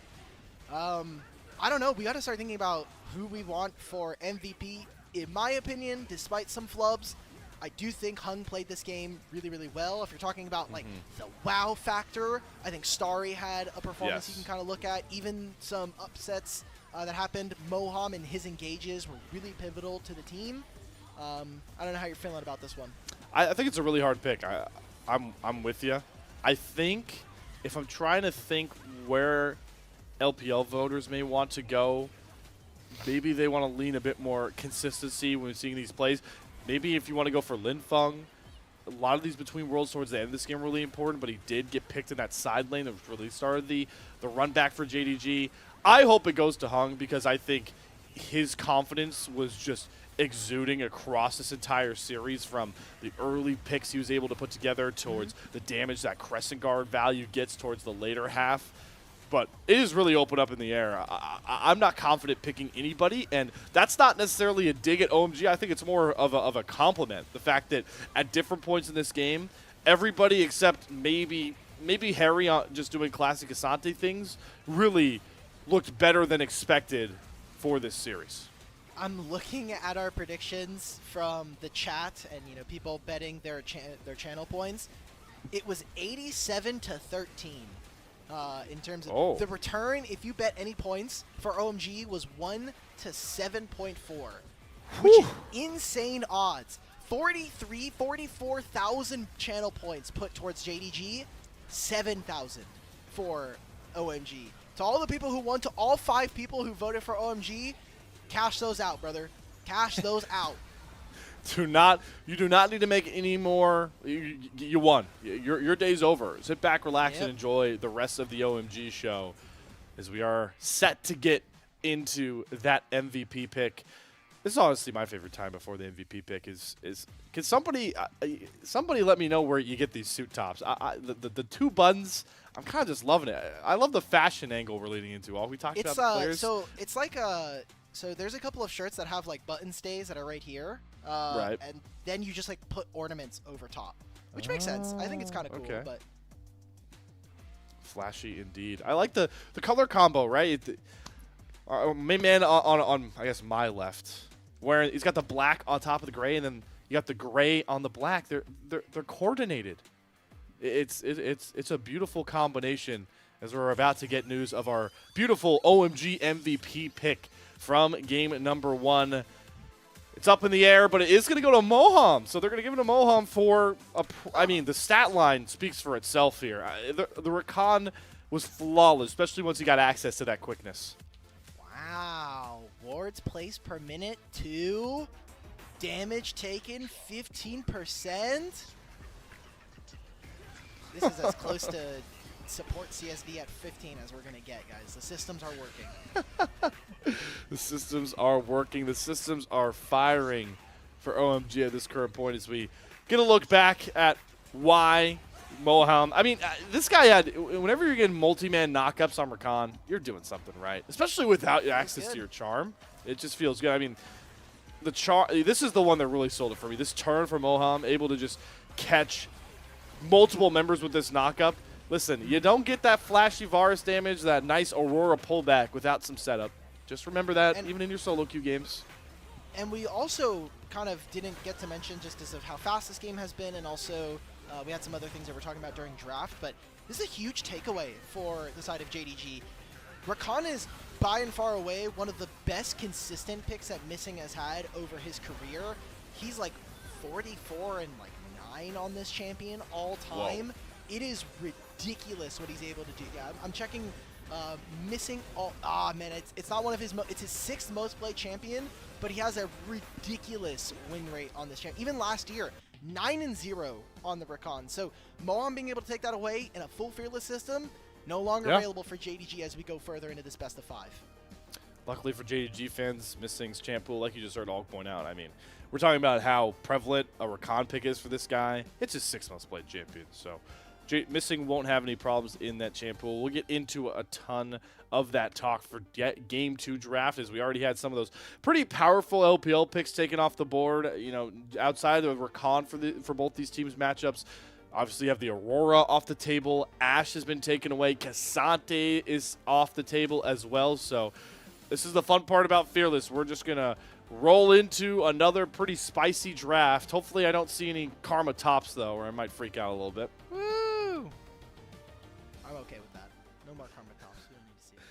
I don't know. We got to start thinking about who we want for MVP. In my opinion, despite some flubs, I do think Hung played this game really, really well. If you're talking about like the wow factor, I think Starry had a performance you can kind of look at. Even some upsets that happened. Moham and his engages were really pivotal to the team. I don't know how you're feeling about this one. I think it's a really hard pick. I'm with you. I think if I'm trying to think where LPL voters may want to go, maybe they want to lean a bit more consistency when seeing these plays. Maybe if you want to go for Lin Feng, a lot of these between worlds towards the end of this game were really important, but he did get picked in that side lane that really started the run back for JDG. I hope it goes to Hung because I think his confidence was just exuding across this entire series, from the early picks he was able to put together towards the damage that Crescent Guard value gets towards the later half. But it is really open up in the air. I'm not confident picking anybody, and that's not necessarily a dig at OMG. I think it's more of a compliment. The fact that at different points in this game, everybody except maybe Harry just doing classic Asante things really looked better than expected for this series. I'm looking at our predictions from the chat and people betting their channel points. It was 87-13. In terms of the return, if you bet any points for OMG, was 1 to 7.4, which is insane odds. 44,000 channel points put towards JDG, 7,000 for OMG. To all the people who won, to all 5 people who voted for OMG, cash those out, brother. Cash those out. You do not need to make any more. You won. Your day's over. Sit back, relax, and enjoy the rest of the OMG show as we are set to get into that MVP pick. This is honestly my favorite time before the MVP pick is can somebody let me know where you get these suit tops? The 2 buttons, I'm kind of just loving it. I love the fashion angle we're leading into. All we talked about the players. So it's like so there's a couple of shirts that have like button stays that are right here. Right. And then you just like put ornaments over top, which makes sense. I think it's kind of cool, but flashy indeed. I like the color combo, right? Main man on I guess my left, where he's got the black on top of the gray, and then you got the gray on the black. They're coordinated. It's a beautiful combination as we're about to get news of our beautiful OMG MVP pick from game number 1. It's up in the air, but it is going to go to Moham. So they're going to give it to Moham for the stat line speaks for itself here. The recon was flawless, especially once he got access to that quickness. Wow. Wards placed per minute 2. Damage taken 15%. This is as close to support CSV at 15 as we're going to get, guys. The systems are working. The systems are working. The systems are firing for OMG at this current point as we get a look back at why Moham. I mean, this guy whenever you're getting multi-man knockups on Rakan, you're doing something right, especially without access to your charm. It just feels good. I mean, this is the one that really sold it for me. This turn from Moham, able to just catch multiple members with this knockup. Listen, you don't get that flashy Varus damage, that nice Aurora pullback without some setup. Just remember that even in your solo queue games. And we also kind of didn't get to mention just because of how fast this game has been, and also we had some other things that we're talking about during draft, but This is a huge takeaway for the side of JDG. Rakan is by and far away one of the best consistent picks that Missing has had over his career. He's like 44 and like 9 on this champion all time. Whoa. It is ridiculous what he's able to do. Yeah, I'm checking Missing all. Man, it's not one of his. It's his 6th most played champion, but he has a ridiculous win rate on this champion. Even last year, 9-0 on the Rakan. So Moam being able to take that away in a full fearless system, no longer available for JDG as we go further into this best of 5. Luckily for JDG fans, Missing's champ pool, like you just heard Alk point out, I mean, we're talking about how prevalent a Rakan pick is for this guy. It's his 6th most played champion, so Missing won't have any problems in that champ pool. We'll get into a ton of that talk for Game 2 draft, as we already had some of those pretty powerful LPL picks taken off the board. You know, outside of Rakan for both these teams' matchups, obviously you have the Aurora off the table. Ashe has been taken away. Cassante is off the table as well. So this is the fun part about Fearless. We're just going to roll into another pretty spicy draft. Hopefully I don't see any Karma tops, though, or I might freak out a little bit. Woo! I'm okay with that. No more Karma tops. We don't need to see it.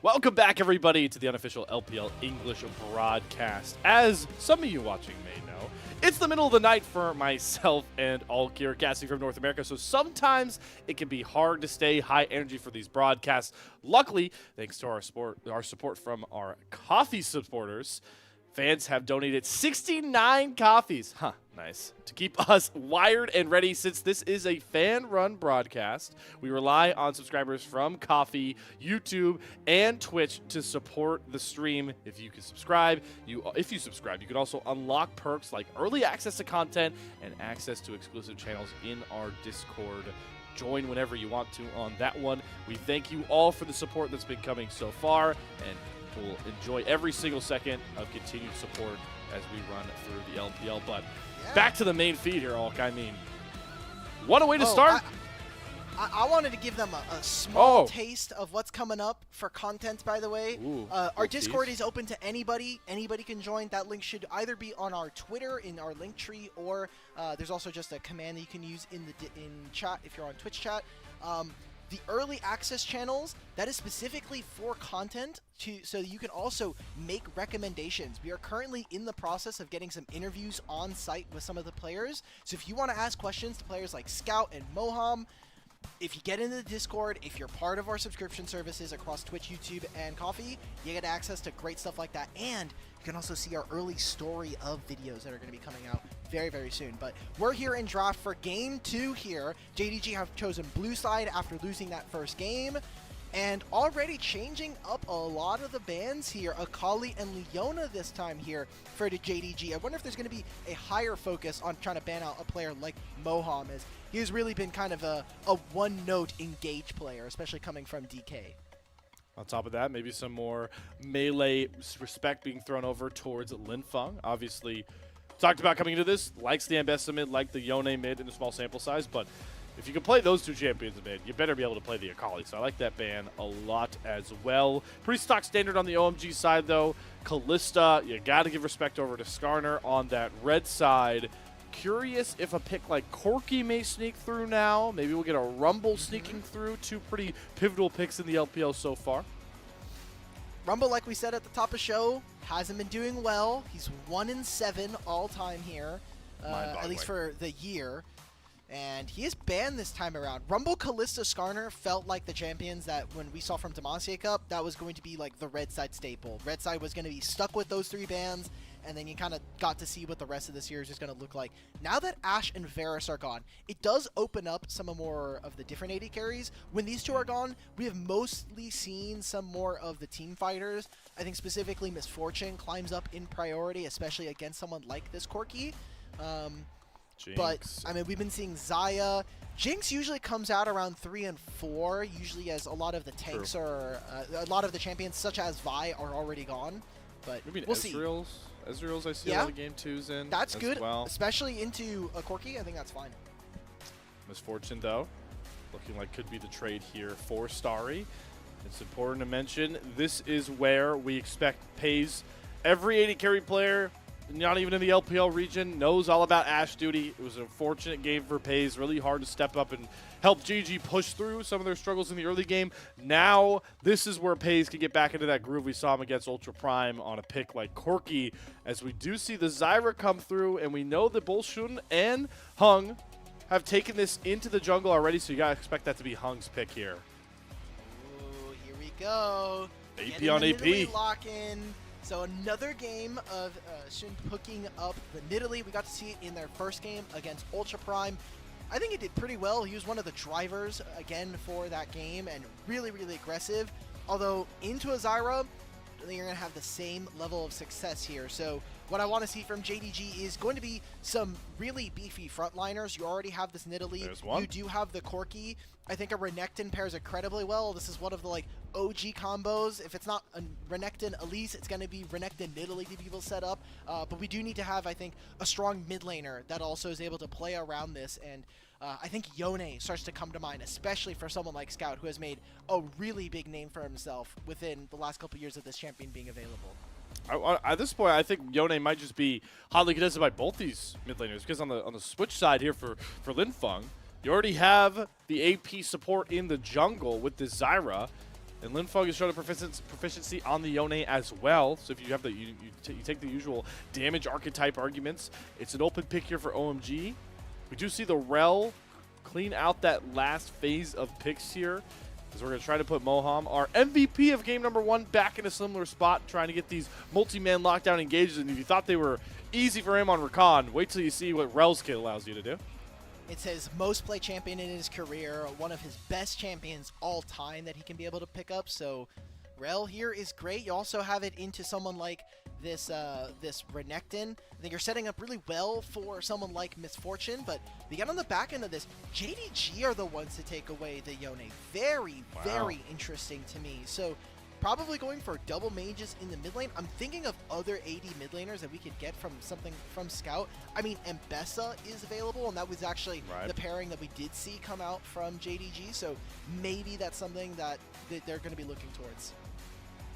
Welcome back, everybody, to the unofficial LPL English broadcast. As some of you watching may know, it's the middle of the night for myself and all gear casting from North America, so sometimes it can be hard to stay high energy for these broadcasts. Luckily, thanks to our support from our coffee supporters, fans have donated 69 coffees. Nice. To keep us wired and ready, since this is a fan-run broadcast, we rely on subscribers from Coffee, YouTube, and Twitch to support the stream. If you subscribe, you can also unlock perks like early access to content and access to exclusive channels in our Discord. Join whenever you want to on that one. We thank you all for the support that's been coming so far, and we'll enjoy every single second of continued support as we run through the LPL. But back to the main feed here, Alk. I mean, what a way to start. I wanted to give them a small taste of what's coming up for content, by the way. Ooh, our Discord is open to anybody. Anybody can join. That link should either be on our Twitter in our link tree, or there's also just a command that you can use in chat if you're on Twitch chat. The early access channels, that is specifically for content, so you can also make recommendations. We are currently in the process of getting some interviews on site with some of the players. So if you want to ask questions to players like Scout and Moham, if you get into the Discord, if you're part of our subscription services across Twitch, YouTube, and Coffee, you get access to great stuff like that. And you can also see our early story of videos that are going to be coming out very, very soon. But we're here in draft for game 2 here. JDG have chosen blue side after losing that first game, and already changing up a lot of the bans here. Akali and Leona this time here for the JDG. I wonder if there's going to be a higher focus on trying to ban out a player like Moham, as he has really been kind of a one-note engage player, especially coming from DK. On top of that, maybe some more melee respect being thrown over towards Linfeng. Obviously, talked about coming into this, likes the Ambessa mid, like the Yone mid in a small sample size, but if you can play those two champions mid, you better be able to play the Akali. So I like that ban a lot as well. Pretty stock standard on the OMG side, though. Kalista, you got to give respect over to Skarner on that red side. Curious if a pick like Corki may sneak through now. Maybe we'll get a Rumble sneaking through. Two pretty pivotal picks in the LPL so far. Rumble, like we said at the top of show, hasn't been doing well. He's 1-7 all time here, at least for the year. And he is banned this time around. Rumble, Kalista, Skarner felt like the champions that when we saw from Demacia Cup, that was going to be like the red side staple. Red side was going to be stuck with those 3 bans, and then you kind of got to see what the rest of the series is going to look like. Now that Ashe and Varus are gone, it does open up some more of the different AD carries. When these two are gone, we have mostly seen some more of the team fighters. I think specifically Misfortune climbs up in priority, especially against someone like this Corki. But, I mean, we've been seeing Xayah. Jinx usually comes out around 3 and 4, usually as a lot of the tanks are, a lot of the champions, such as Vi, are already gone. But we'll see. Ezreal's I see a lot of game 2s in. That's good, well. especially into a Corki. I think that's fine. Misfortune, though, looking like could be the trade here for Starry. It's important to mention, this is where we expect Pays. Every AD carry player, not even in the LPL region, knows all about Ashe duty. It was an unfortunate game for Pays. Really hard to step up and help GG push through some of their struggles in the early game. Now, this is where Pays can get back into that groove. We saw him against Ultra Prime on a pick like Corki, as we do see the Zyra come through, and we know that Bolshun and Hung have taken this into the jungle already, so you got to expect that to be Hung's pick here. Ooh, here we go. AP on AP. Lock-in. So another game of Shun hooking up the Nidalee. We got to see it in their first game against Ultra Prime. I think he did pretty well. He was one of the drivers, again, for that game, and really, really aggressive. Although, into a Zyra, I think you're going to have the same level of success here. So what I want to see from JDG is going to be some really beefy frontliners. You already have this Nidalee. There's one. You do have the Corki. I think a Renekton pairs incredibly well. This is one of the like OG combos. If it's not a Renekton Elise, it's going to be Renekton Nidalee that people set up. But we do need to have, I think, a strong mid laner that also is able to play around this. And I think Yone starts to come to mind, especially for someone like Scout, who has made a really big name for himself within the last couple years of this champion being available. At this point, I think Yone might just be hotly contested by both these mid laners, because on the switch side here for Linfeng, you already have the AP support in the jungle with the Zyra. And Linfeng has shown a proficiency on the Yone as well. So if you have the you take the usual damage archetype arguments, it's an open pick here for OMG. We do see the Rel clean out that last phase of picks here, as we're going to try to put Moham, our MVP of game number 1, back in a similar spot, trying to get these multi-man lockdown engages. And if you thought they were easy for him on Rakan, wait till you see what Rel's kit allows you to do. It's his most play champion in his career, one of his best champions all time that he can be able to pick up. So Rel here is great. You also have it into someone like this this Renekton. I think you're setting up really well for someone like Misfortune, but to get on the back end of this, JDG are the ones to take away the Yone. Very, very interesting to me. So probably going for double mages in the mid lane. I'm thinking of other AD mid laners that we could get from something from Scout. I mean, Mbessa is available, and that was actually the pairing that we did see come out from JDG. So maybe that's something that they're going to be looking towards.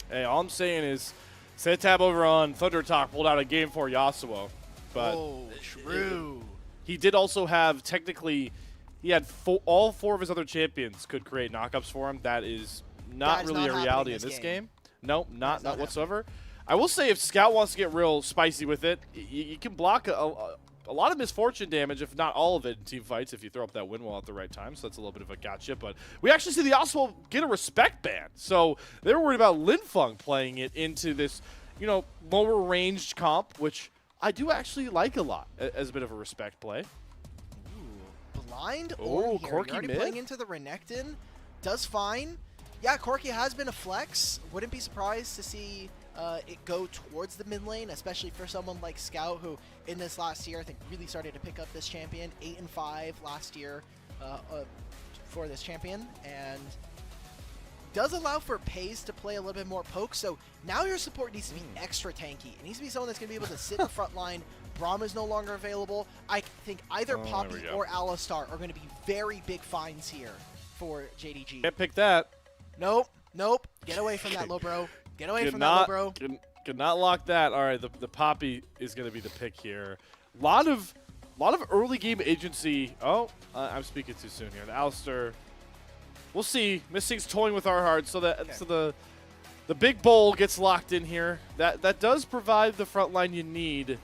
Hey, all I'm saying is, set tab over on Thunder Talk pulled out a game for Yasuo, but true. He did also have, technically, he had all 4 of his other champions could create knockups for him. That is not really a reality in this game. Nope, not whatsoever. I will say, if Scout wants to get real spicy with it, you can block a lot of Misfortune damage, if not all of it, in team fights if you throw up that wind wall at the right time. So that's a little bit of a gotcha. But we actually see the Yasuo get a respect ban. So they were worried about Linfeng playing it into this, you know, lower ranged comp, which I do actually like a lot as a bit of a respect play. Ooh, blind Ornn here. Corki You're already mid? playing into the Renekton. Does fine. Yeah, Corki has been a flex. Wouldn't be surprised to see it go towards the mid lane, especially for someone like Scout, who in this last year I think really started to pick up this champion. 8-5 last year for this champion, and does allow for Pays to play a little bit more poke. So now your support needs to be extra tanky. It needs to be someone that's going to be able to sit in the front line. Braum is no longer available. I think either Poppy or Alistar are going to be very big finds here for JDG. Can't pick that. Nope. Get away from that, low bro. Get away from that, low bro. Could not lock that. All right, the Poppy is going to be the pick here. Lot of early game agency. Oh, I'm speaking too soon here. The Alistar. We'll see. Missing's toying with our hearts, so that so the big bowl gets locked in here. That does provide the front line you need.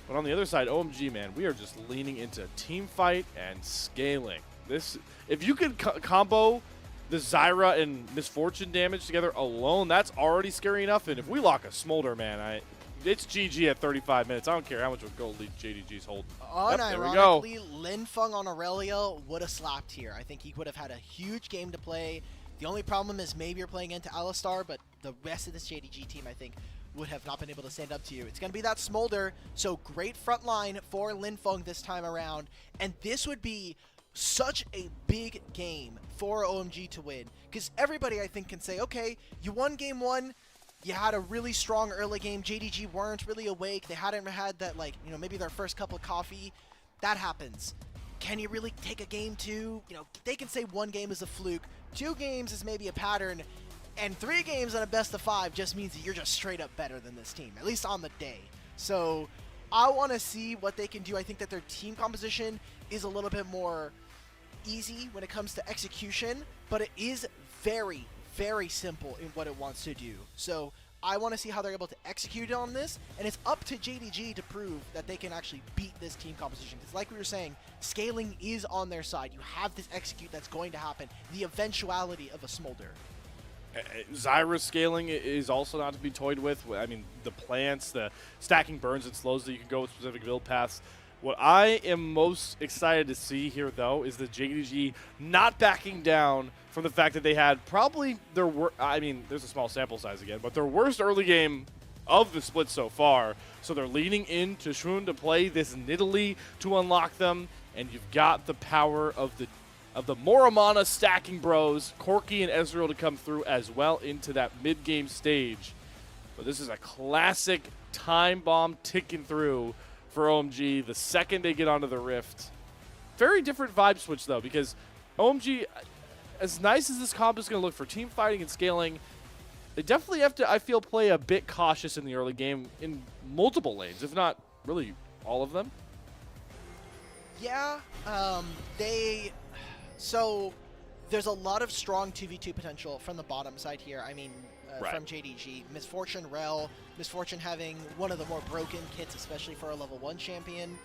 But on the other side, OMG, man, we are just leaning into team fight and scaling. This, if you can combo the Zyra and Misfortune damage together alone, that's already scary enough. And if we lock a Smolder, man, it's GG at 35 minutes. I don't care how much of gold lead JDG's holding. Unironically, Linfeng on Aurelia would have slapped here. I think he would have had a huge game to play. The only problem is maybe you're playing into Alistar, but the rest of this JDG team, I think, would have not been able to stand up to you. It's going to be that Smolder, so great front line for Linfeng this time around. And this would be such a big game for OMG to win, because everybody, I think, can say, okay, you won game 1, you had a really strong early game, JDG weren't really awake, they hadn't had that, like, you know, maybe their first cup of coffee. That happens. Can you really take a game 2? You know, they can say 1 game is a fluke, 2 games is maybe a pattern, and 3 games on a best of 5 just means that you're just straight up better than this team, at least on the day. So I want to see what they can do. I think that their team composition is a little bit more easy when it comes to execution, but it is very, very simple in what it wants to do. So I want to see how they're able to execute on this, and it's up to JDG to prove that they can actually beat this team composition. Because like we were saying, scaling is on their side. You have this execute that's going to happen, the eventuality of a Smolder. Zyra scaling is also not to be toyed with. I mean, the plants, the stacking burns and slows that you can go with specific build paths. What I am most excited to see here, though, is the JDG not backing down from the fact that they had probably their I mean, there's a small sample size again, but their worst early game of the split so far. So they're leaning into Shun to play this Nidalee to unlock them, and you've got the power of the Moramana stacking bros, Corki and Ezreal, to come through as well into that mid-game stage. But this is a classic time bomb ticking through for OMG the second they get onto the Rift. Very different vibe switch, though, because OMG, as nice as this comp is going to look for team fighting and scaling, they definitely have to, I feel, play a bit cautious in the early game in multiple lanes, if not really all of them. Yeah, so there's a lot of strong 2v2 potential from the bottom side here. I mean, from JDG. Misfortune Rel, Misfortune having one of the more broken kits, especially for a level 1 champion.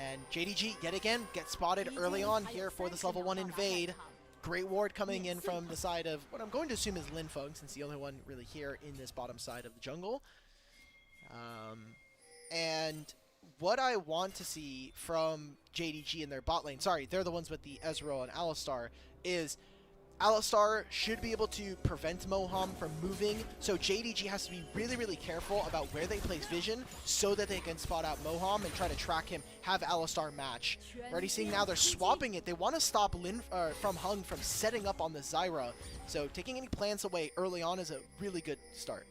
And JDG, yet again, gets spotted early on here for this level 1 invade. Great ward coming in from the side of what I'm going to assume is Linfeng, since the only one really here in this bottom side of the jungle. And what I want to see from JDG in their bot lane, sorry, they're the ones with the Ezreal and Alistar, is Alistar should be able to prevent Moham from moving, so JDG has to be really, really careful about where they place vision so that they can spot out Moham and try to track him, have Alistar match. We're already seeing now they're swapping it. They want to stop from Hung from setting up on the Zyra, so taking any plans away early on is a really good start.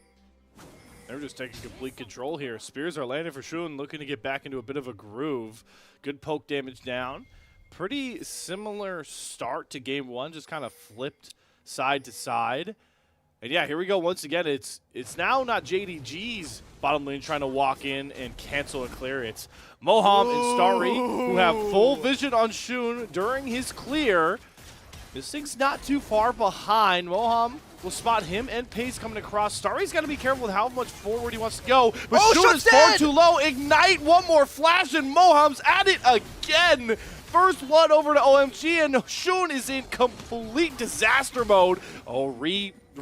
They're just taking complete control here. Spears are landing for Shun, looking to get back into a bit of a groove. Good poke damage down. Pretty similar start to game 1, just kind of flipped side to side. And yeah, here we go once again. It's now not JDG's bottom lane trying to walk in and cancel a clear. It's Moham and Starry who have full vision on Shun during his clear. This thing's not too far behind. Moham will spot him and Pace coming across. Starry's got to be careful with how much forward he wants to go. But Shun is far too low. Ignite, one more flash, and Moham's at it again. First blood over to OMG, and Shun is in complete disaster mode. Oh,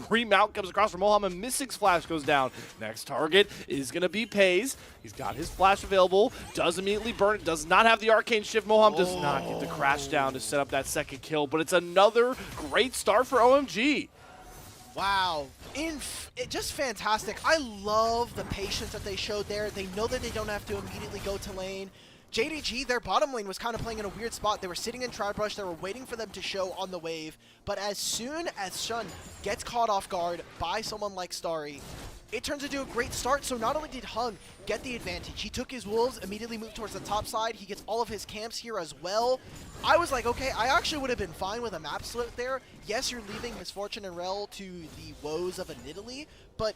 remount comes across from Moham, and Mystic's flash goes down. Next target is going to be Pace. He's got his flash available, does immediately burn it, does not have the arcane shift. Moham does not get the crash down to set up that second kill, but it's another great start for OMG. Wow, just fantastic. I love the patience that they showed there. They know that they don't have to immediately go to lane. JDG, their bottom lane was kind of playing in a weird spot. They were sitting in Tribe Rush. They were waiting for them to show on the wave. But as soon as Shun gets caught off guard by someone like Starry, it turns into a great start. So not only did Hung get the advantage, he took his wolves, immediately moved towards the top side. He gets all of his camps here as well. I was like, okay, I actually would have been fine with a map split there. Yes, you're leaving Misfortune and Rel to the woes of a Nidalee, but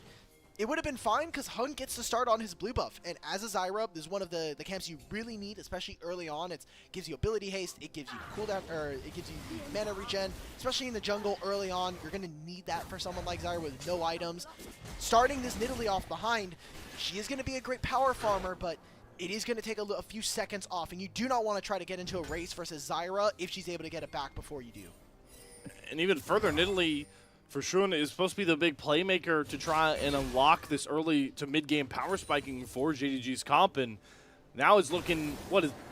it would have been fine because Hung gets to start on his blue buff. And as a Zyra, this is one of the camps you really need, especially early on. It gives you ability haste, it gives you cooldown, or it gives you mana regen, especially in the jungle early on. You're going to need that for someone like Zyra with no items. Starting this Nidalee off behind, she is going to be a great power farmer, but it is going to take a few seconds off. And you do not want to try to get into a race versus Zyra if she's able to get it back before you do. And even further, Nidalee for Shun is supposed to be the big playmaker to try and unlock this early to mid-game power spiking for JDG's comp, and now it's looking,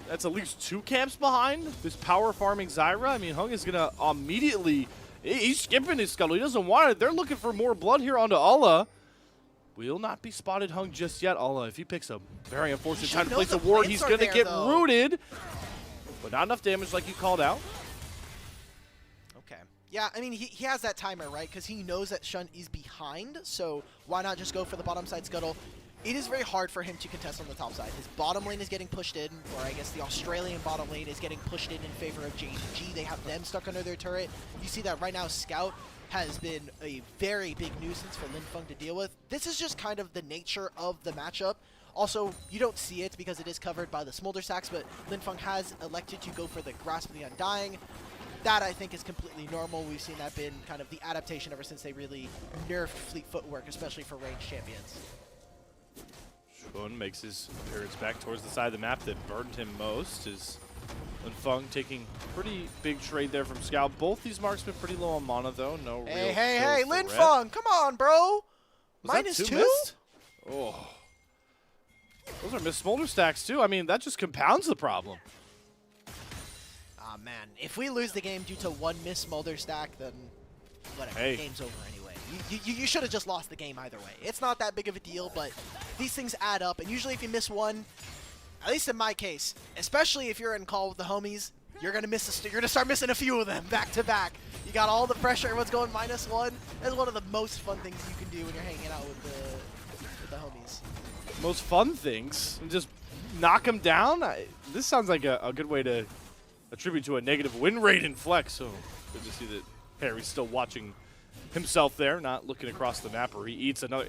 that's at least 2 camps behind this power farming Zyra. I mean, Hung is going to immediately, he's skipping his scuttle. He doesn't want it. They're looking for more blood here onto Allah. Will not be spotted Hung just yet. Allah, if he picks a very unfortunate time to place a ward, he's going to get rooted, but not enough damage like you called out. Yeah, I mean, he has that timer, right? Because he knows that Shun is behind, so why not just go for the bottom side scuttle? It is very hard for him to contest on the top side. His bottom lane is getting pushed in, or I guess the Australian bottom lane is getting pushed in favor of JDG. They have them stuck under their turret. You see that right now, Scout has been a very big nuisance for Linfeng to deal with. This is just kind of the nature of the matchup. Also, you don't see it because it is covered by the Smolder Stacks, but Linfeng has elected to go for the Grasp of the Undying. That, I think, is completely normal. We've seen that been kind of the adaptation ever since they really nerfed fleet footwork, especially for ranged champions. Shun makes his appearance back towards the side of the map that burned him most. Is Linfeng taking pretty big trade there from Scout. Both these marksmen pretty low on mana, though. No real Hey, Linfeng, come on, bro! -2? Missed? Oh. Those are missed Smolder Stacks, too. I mean, that just compounds the problem. Ah, man. If we lose the game due to one missed Smolder Stack, then whatever. Hey. The game's over anyway. You should have just lost the game either way. It's not that big of a deal, but these things add up. And usually if you miss one, at least in my case, especially if you're in call with the homies, you're gonna start missing a few of them back to back. You got all the pressure. Everyone's going -1. That's one of the most fun things you can do when you're hanging out with the homies. Most fun things? Just knock them down? This sounds like a good way to attribute to a negative win rate in Flex. So good to see that Harry's still watching himself there, not looking across the map where he eats another.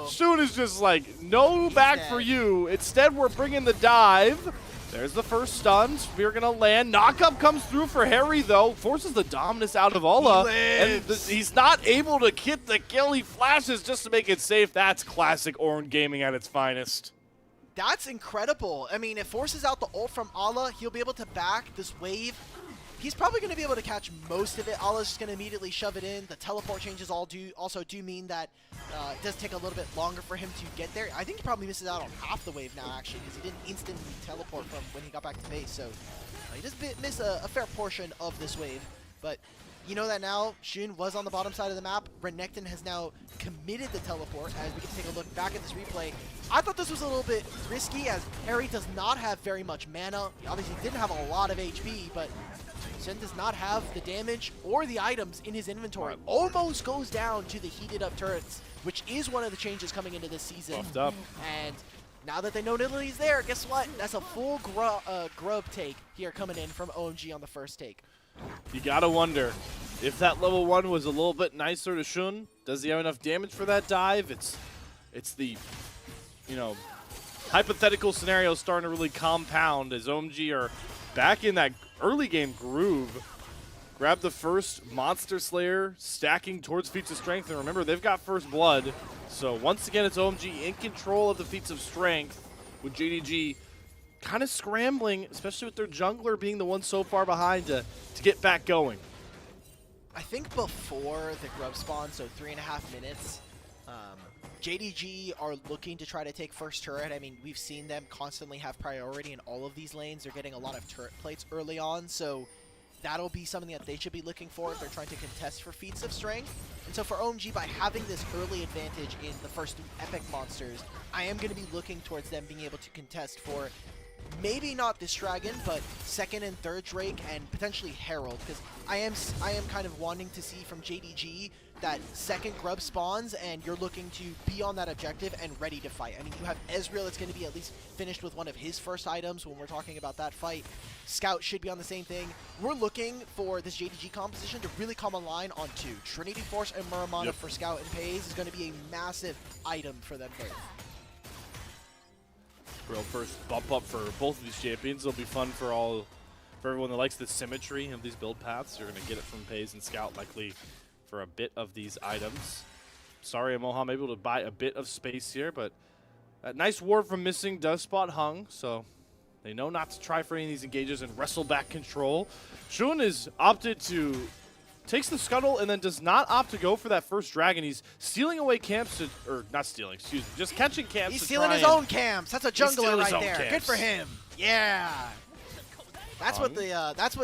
Shun is just like, no back for you. Instead, we're bringing the dive. There's the first stun. We're going to land. Knockup comes through for Harry, though. Forces the dominance out of Ola. And he's not able to get the kill. He flashes just to make it safe. That's classic Orange Gaming at its finest. That's incredible. I mean, it forces out the ult from Ala. He'll be able to back this wave. He's probably going to be able to catch most of it. Ala's just going to immediately shove it in. The teleport changes also do mean that it does take a little bit longer for him to get there. I think he probably misses out on half the wave now, actually, because he didn't instantly teleport from when he got back to base. So he just miss a fair portion of this wave. But you know that now Shun was on the bottom side of the map. Renekton has now committed the teleport. As we can take a look back at this replay, I thought this was a little bit risky, as Harry does not have very much mana. He obviously didn't have a lot of HP, but Shun does not have the damage or the items in his inventory. Almost goes down to the heated up turrets, which is one of the changes coming into this season. Buffed up. And now that they know Nidalee is there, guess what? That's a full grub take here coming in from OMG on the first take. You gotta wonder if that level 1 was a little bit nicer to Shun. Does he have enough damage for that dive? It's the, you know, hypothetical scenario starting to really compound as OMG are back in that early game groove. Grab the first Monster Slayer, stacking towards feats of strength, and remember, they've got first blood. So once again, it's OMG in control of the feats of strength, with JDG kind of scrambling, especially with their jungler being the one so far behind to get back going. I think before the grub spawn, so 3.5 minutes, JDG are looking to try to take first turret. I mean, we've seen them constantly have priority in all of these lanes. They're getting a lot of turret plates early on, so that'll be something that they should be looking for if they're trying to contest for feats of strength. And so for OMG, by having this early advantage in the first 2 epic monsters, I am going to be looking towards them being able to contest for maybe not this dragon, but second and third Drake and potentially Herald, because I am kind of wanting to see from JDG that second grub spawns and you're looking to be on that objective and ready to fight. I mean, you have Ezreal that's going to be at least finished with one of his first items when we're talking about that fight. Scout should be on the same thing. We're looking for this JDG composition to really come online on 2. Trinity Force and Muramana for Scout and Pays is going to be a massive item for them both. Real first bump up for both of these champions. It'll be fun for everyone that likes the symmetry of these build paths. You're going to get it from Pays and Scout likely for a bit of these items. Sorry, Moham able to buy a bit of space here, but that nice ward from Missing does spot Hung, so they know not to try for any of these engages and wrestle back control. Shun is opted to takes the scuttle and then does not opt to go for that first dragon. He's stealing away camps to, or not stealing, excuse me, just catching camps. He's stealing his own camps. That's a jungler right there. Camps. Good for him. Yeah. That's what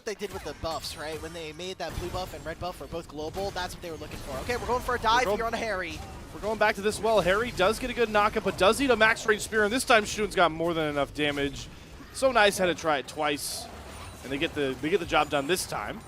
they did with the buffs, right? When they made that blue buff and red buff for both global, that's what they were looking for. Okay, we're going for a dive here on Harry. We're going back to this well. Harry does get a good knockup, but does need a max range spear, and this time Shun's got more than enough damage. So nice, had to try it twice, and they get the job done this time.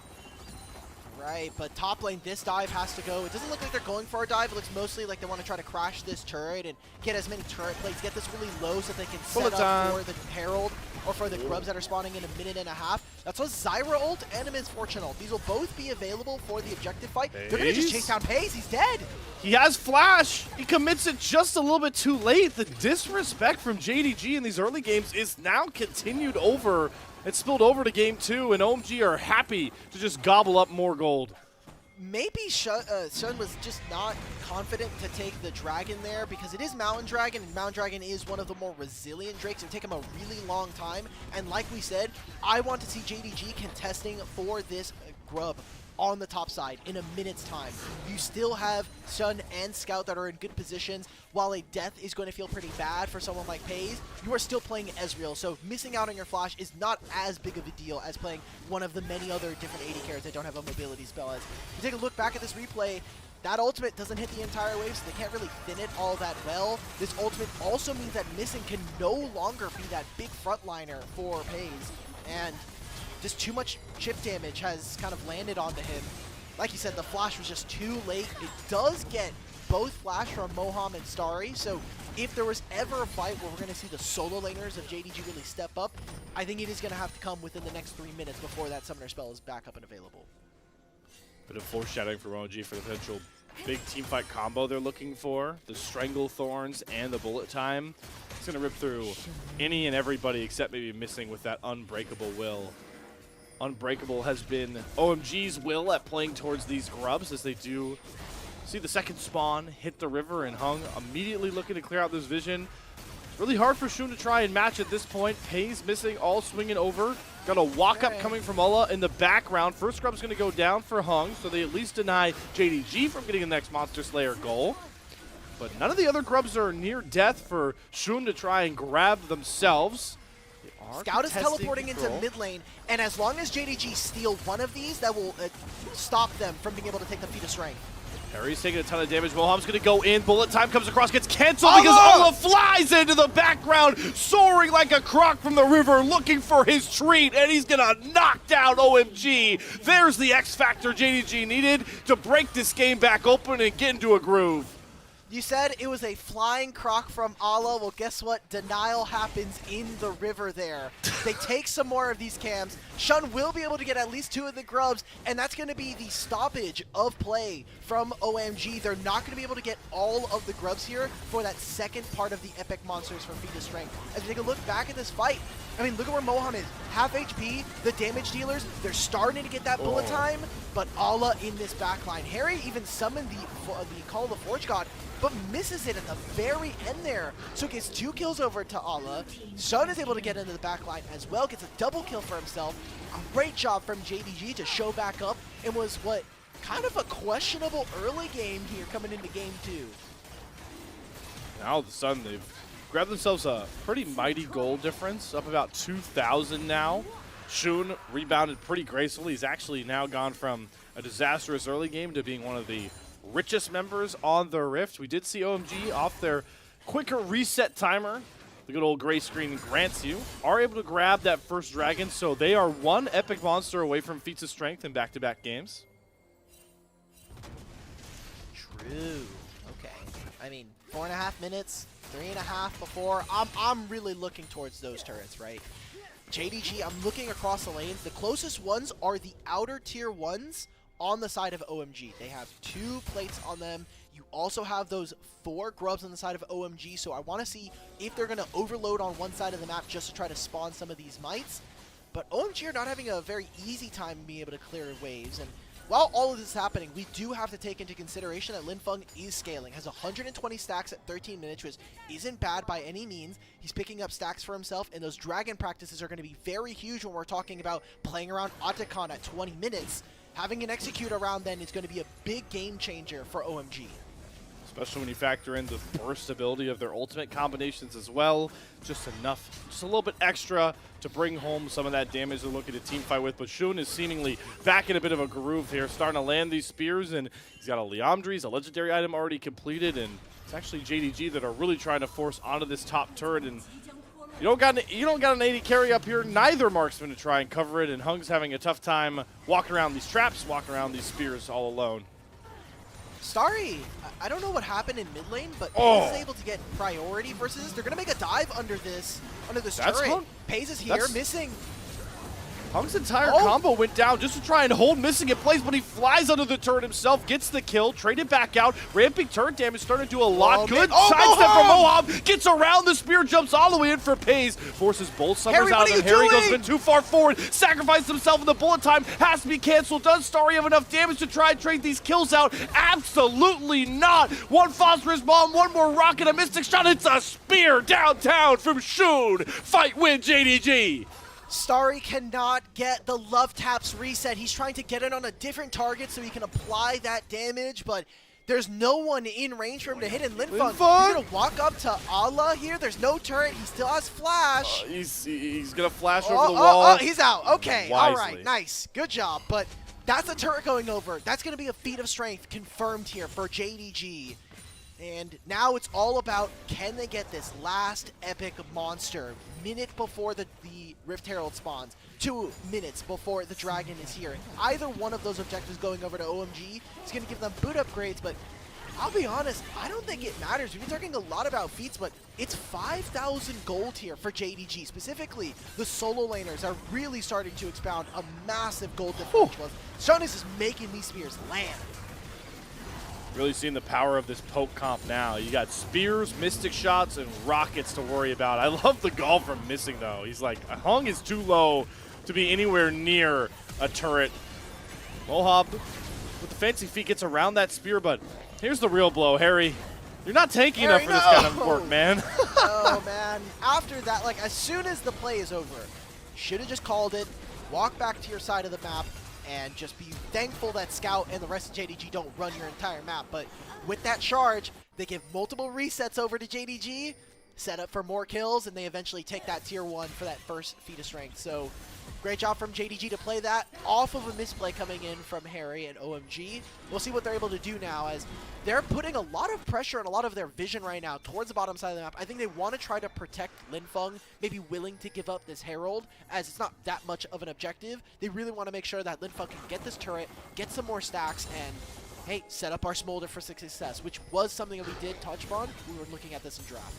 Right, but top lane, this dive has to go. It doesn't look like they're going for a dive. It looks mostly like they want to try to crash this turret and get as many turret plates, get this really low so they can set up for the Herald or for the grubs that are spawning in a minute and a half. That's a Zyra ult and a Misfortune ult. These will both be available for the objective fight. They're going to just chase down Pays. He's dead. He has flash. He commits it just a little bit too late. The disrespect from JDG in these early games is now continued over. It spilled over to game 2, and OMG are happy to just gobble up more gold. Maybe Shun was just not confident to take the dragon there because it is Mountain Dragon, and Mountain Dragon is one of the more resilient drakes. It would take him a really long time, and like we said, I want to see JDG contesting for this grub on the top side in a minute's time. You still have Sun and Scout that are in good positions. While a death is going to feel pretty bad for someone like Pays, you are still playing Ezreal, so missing out on your flash is not as big of a deal as playing one of the many other different AD carries that don't have a mobility spell. As you take a look back at this replay, that ultimate doesn't hit the entire wave, so they can't really thin it all that well. This ultimate also means that Missing can no longer be that big frontliner for Pays, and just too much chip damage has kind of landed onto him. Like you said, the flash was just too late. It does get both flash from Moham and Starry, so if there was ever a fight where we're going to see the solo laners of JDG really step up, I think it is going to have to come within the next 3 minutes before that summoner spell is back up and available. Bit of foreshadowing for OMG for the potential big teamfight combo they're looking for. The Strangle Thorns and the Bullet Time. going to rip through any and everybody except maybe missing with that Unbreakable will. Unbreakable has been OMG's will at playing towards these grubs as they do see the second spawn hit the river, and Hung immediately looking to clear out this vision. Really hard for Shun to try and match at this point. Pays missing, all swinging over. Got a walk-up coming from Ulla in the background. First scrub's going to go down for Hung, so they at least deny JDG from getting the next Monster Slayer goal. But none of the other grubs are near death for Shun to try and grab themselves. Scout is teleporting into mid lane, and as long as JDG steal one of these, that will stop them from being able to take the Feat of Strength. Harry's taking a ton of damage. Moham's going to go in. Bullet time comes across, gets canceled because Ulla flies into the background, soaring like a croc from the river, looking for his treat, and he's going to knock down OMG. There's the X factor JDG needed to break this game back open and get into a groove. You said it was a flying croc from Ulla. Well, guess what? Denial happens in the river there. They take some more of these cams. Shun will be able to get at least 2 of the grubs, and that's going to be the stoppage of play from OMG. They're not going to be able to get all of the grubs here for that second part of the Epic Monsters for Feat of Strength. As we take a look back at this fight, I mean, look at where Moham is. Half HP, the damage dealers, they're starting to get that bullet time, but Ulla in this backline. Harry even summoned the Call of the Forge God, but misses it at the very end there. So gets 2 kills over to Ulla. Shun is able to get into the backline as well, gets a double kill for himself. Great job from JDG to show back up, and was what, kind of a questionable early game here coming into game 2. Now all of a sudden they've grabbed themselves a pretty mighty goal difference, up about 2,000 now. Shun rebounded pretty gracefully. He's actually now gone from a disastrous early game to being one of the richest members on the Rift. We did see OMG off their quicker reset timer. The good old gray screen grants you. Are able to grab that first dragon, so they are 1 epic monster away from feats of strength in back-to-back games. True. Okay. I mean, 4.5 minutes, 3.5 before. I'm really looking towards those turrets, right? JDG, I'm looking across the lanes. The closest ones are the outer tier ones on the side of OMG. They have 2 plates on them. You also have those 4 grubs on the side of OMG, so I want to see if they're going to overload on one side of the map just to try to spawn some of these mites. But OMG are not having a very easy time being able to clear waves, and while all of this is happening, we do have to take into consideration that Linfeng is scaling, has 120 stacks at 13 minutes, which isn't bad by any means. He's picking up stacks for himself, and those dragon practices are going to be very huge when we're talking about playing around Otacon at 20 minutes. Having an execute around then is going to be a big game changer for OMG. Especially when you factor in the burst ability of their ultimate combinations as well. Just enough, just a little bit extra to bring home some of that damage they're looking to teamfight with. But Shun is seemingly back in a bit of a groove here, starting to land these spears, and he's got a Liamdres, a legendary item already completed, and it's actually JDG that are really trying to force onto this top turret. And you don't got an 80 carry up here, neither marksman to try and cover it, and Hung's having a tough time walking around these traps, walking around these spears all alone. Starry, I don't know what happened in mid lane, but Paze is able to get priority versus this. They're going to make a dive under this turret. Paze is here, missing. Hung's entire combo went down just to try and hold missing in place, but he flies under the turret himself, gets the kill, traded back out. Ramping turret damage starting to do a lot. Good sidestep from Moham, gets around the spear, jumps all the way in for Paze, forces both summers out of him. Harry goes a bit too far forward, sacrificed himself in the bullet time, has to be canceled. Does Starry have enough damage to try and trade these kills out? Absolutely not. 1 phosphorus bomb, 1 more rocket, a mystic shot. It's a spear downtown from Shun. Fight win JDG. Starry cannot get the love taps reset. He's trying to get it on a different target so he can apply that damage, but there's no one in range for him to hit. And Linfeng, he's going to walk up to Ulla here. There's no turret. He still has flash. He's going to flash over the wall. He's out. Okay, all right, nice. Good job. But that's a turret going over. That's going to be a feat of strength confirmed here for JDG. And now it's all about, can they get this last epic monster minute before the Rift Herald spawns, 2 minutes before the dragon is here. Either one of those objectives going over to OMG is going to give them boot upgrades, but I'll be honest, I don't think it matters. We've been talking a lot about feats, but it's 5,000 gold here for JDG. Specifically, the solo laners are really starting to expound a massive gold differential. Shun is just making these spears land. Really seeing the power of this poke comp now. You got spears, mystic shots, and rockets to worry about. I love the golfer missing, though. He's like, Hung is too low to be anywhere near a turret. Mohab with the fancy feet gets around that spear, but here's the real blow, Harry. You're not tanky enough for this kind of work, man. Oh, man. After that, like, as soon as the play is over, should have just called it, walk back to your side of the map, and just be thankful that Scout and the rest of JDG don't run your entire map. But with that charge, they give multiple resets over to JDG, set up for more kills, and they eventually take that tier 1 for that first feat of strength. So great job from JDG to play that off of a misplay coming in from Harry and OMG. We'll see what they're able to do now, as they're putting a lot of pressure and a lot of their vision right now towards the bottom side of the map. I think they want to try to protect Linfeng, maybe willing to give up this Herald, as it's not that much of an objective. They really want to make sure that Linfeng can get this turret, get some more stacks, and hey, set up our Smolder for success, which was something that we did touch upon. We were looking at this in draft.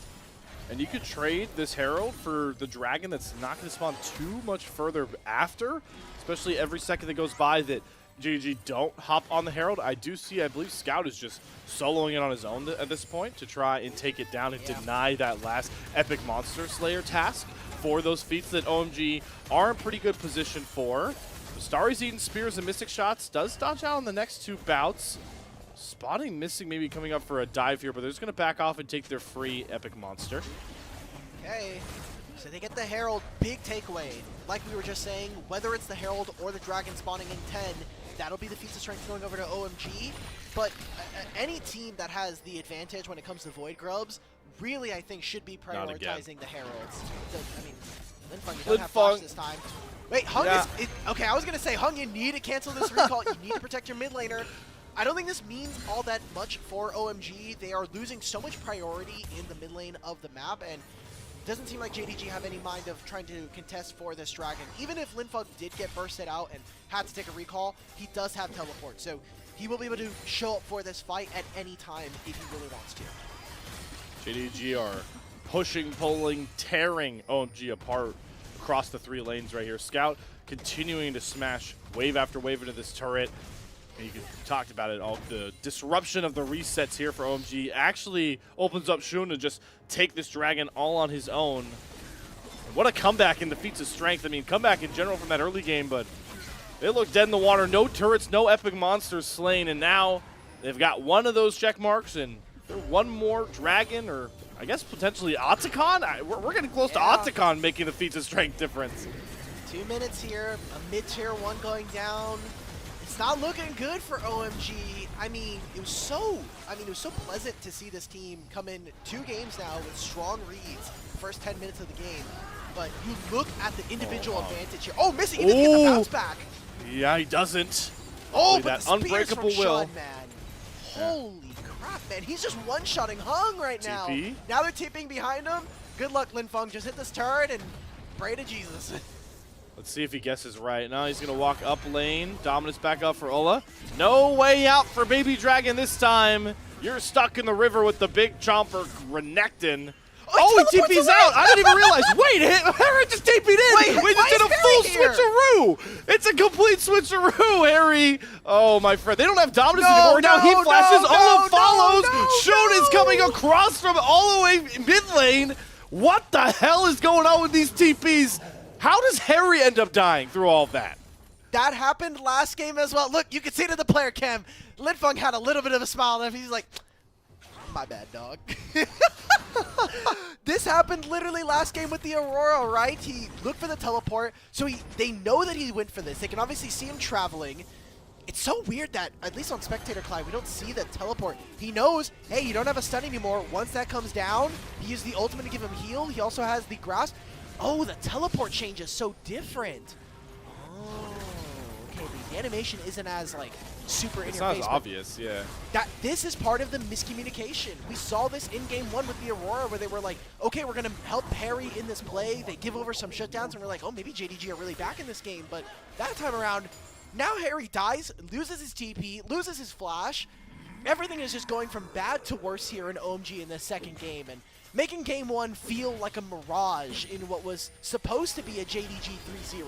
And you could trade this Herald for the Dragon that's not going to spawn too much further after, especially every second that goes by that JDG don't hop on the Herald. I do see, I believe Scout is just soloing it on his own at this point to try and take it down and deny that last Epic Monster Slayer task for those feats that OMG are in pretty good position for. Starry's eating spears and mystic shots, does dodge out on the next 2 bouts. Spotting missing, maybe coming up for a dive here, but they're just going to back off and take their free Epic Monster. Okay, so they get the Herald. Big takeaway. Like we were just saying, whether it's the Herald or the Dragon spawning in 10, that'll be the feats of strength going over to OMG. But any team that has the advantage when it comes to Void Grubs really, I think, should be prioritizing the Heralds. I mean, Linfeng, you don't have flash this time. Wait, Hung is... okay, I was going to say, Hung, you need to cancel this recall. You need to protect your mid laner. I don't think this means all that much for OMG. They are losing so much priority in the mid lane of the map, and it doesn't seem like JDG have any mind of trying to contest for this Dragon. Even if Linfeng did get bursted out and had to take a recall, he does have teleport, so he will be able to show up for this fight at any time if he really wants to. JDG are pushing, pulling, tearing OMG apart across the 3 lanes right here. Scout continuing to smash wave after wave into this turret. And you talked about it all. The disruption of the resets here for OMG actually opens up Shun to just take this Dragon all on his own. And what a comeback in the feats of strength. I mean, comeback in general from that early game, but they look dead in the water. No turrets, no epic monsters slain, and now they've got one of those check marks, and they're one more Dragon, or I guess potentially Otacon. We're getting close to Otacon making the feats of strength difference. 2 minutes here, a mid-tier 1 going down. It's not looking good for OMG. I mean, it was so pleasant to see this team come in 2 games now with strong reads first 10 minutes of the game. But you look at the individual advantage here. Oh, missing! He didn't get the bounce back. Yeah, he doesn't. Oh, but that unbreakable will. Shun, man. Holy crap, man! He's just one-shotting Hung right now. TP. Now they're TPing behind him. Good luck, Linfeng. Just hit this turret and pray to Jesus. Let's see if he guesses right. Now he's going to walk up lane. Dominance back up for Ola. No way out for Baby Dragon this time. You're stuck in the river with the big chomper, Renekton. Oh, he TP's out. I didn't even realize. Wait, Harry just TP'd in. We just did a full switcheroo. It's a complete switcheroo, Harry. Oh, my friend. They don't have dominance anymore. Now he flashes. Ola follows. Shun is coming across from all the way mid lane. What the hell is going on with these TPs? How does Harry end up dying through all of that? That happened last game as well. Look, you can see it in the player cam. Linfeng had a little bit of a smile on him. He's like, my bad, dog. This happened literally last game with the Aurora, right? He looked for the teleport, so they know that he went for this. They can obviously see him traveling. It's so weird that, at least on Spectator Clive, we don't see the teleport. He knows, hey, you don't have a stun anymore. Once that comes down, he uses the ultimate to give him heal. He also has the grasp. Oh, the teleport change is so different. Oh, okay. The animation isn't as like super in your face. It's not as obvious, yeah. This is part of the miscommunication. We saw this in game 1 with the Aurora, where they were like, okay, we're gonna help Harry in this play. They give over some shutdowns, and we're like, oh, maybe JDG are really back in this game. But that time around, now Harry dies, loses his TP, loses his flash. Everything is just going from bad to worse here in OMG in the second game, and making game 1 feel like a mirage in what was supposed to be a JDG 3-0.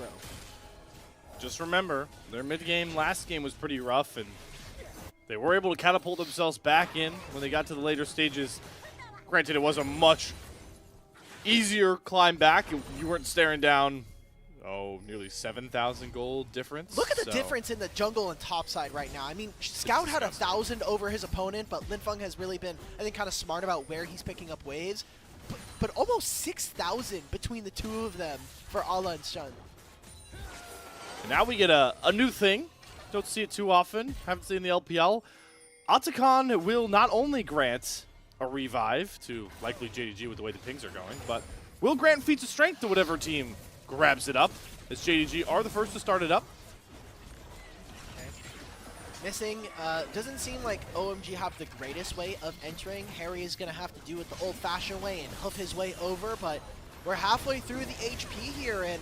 Just remember, their mid-game last game was pretty rough, and They were able to catapult themselves back in when they got to the later stages. Granted, it was a much easier climb back. You weren't staring down, nearly 7,000 gold difference. Look at the difference in the jungle and top side right now. I mean, Scout had 1,000 over his opponent, but Linfeng has really been, I think, kind of smart about where he's picking up waves. But almost 6,000 between the two of them for Ala and Shun. And now we get a new thing. Don't see it too often. Haven't seen the LPL. Otacon will not only grant a revive to likely JDG with the way the pings are going, but will grant feats of strength to whatever team grabs it up, as JDG are the first to start it up. Okay. Missing, doesn't seem like OMG have the greatest way of entering. Harry is going to have to do it the old-fashioned way and hoof his way over, but we're halfway through the HP here, and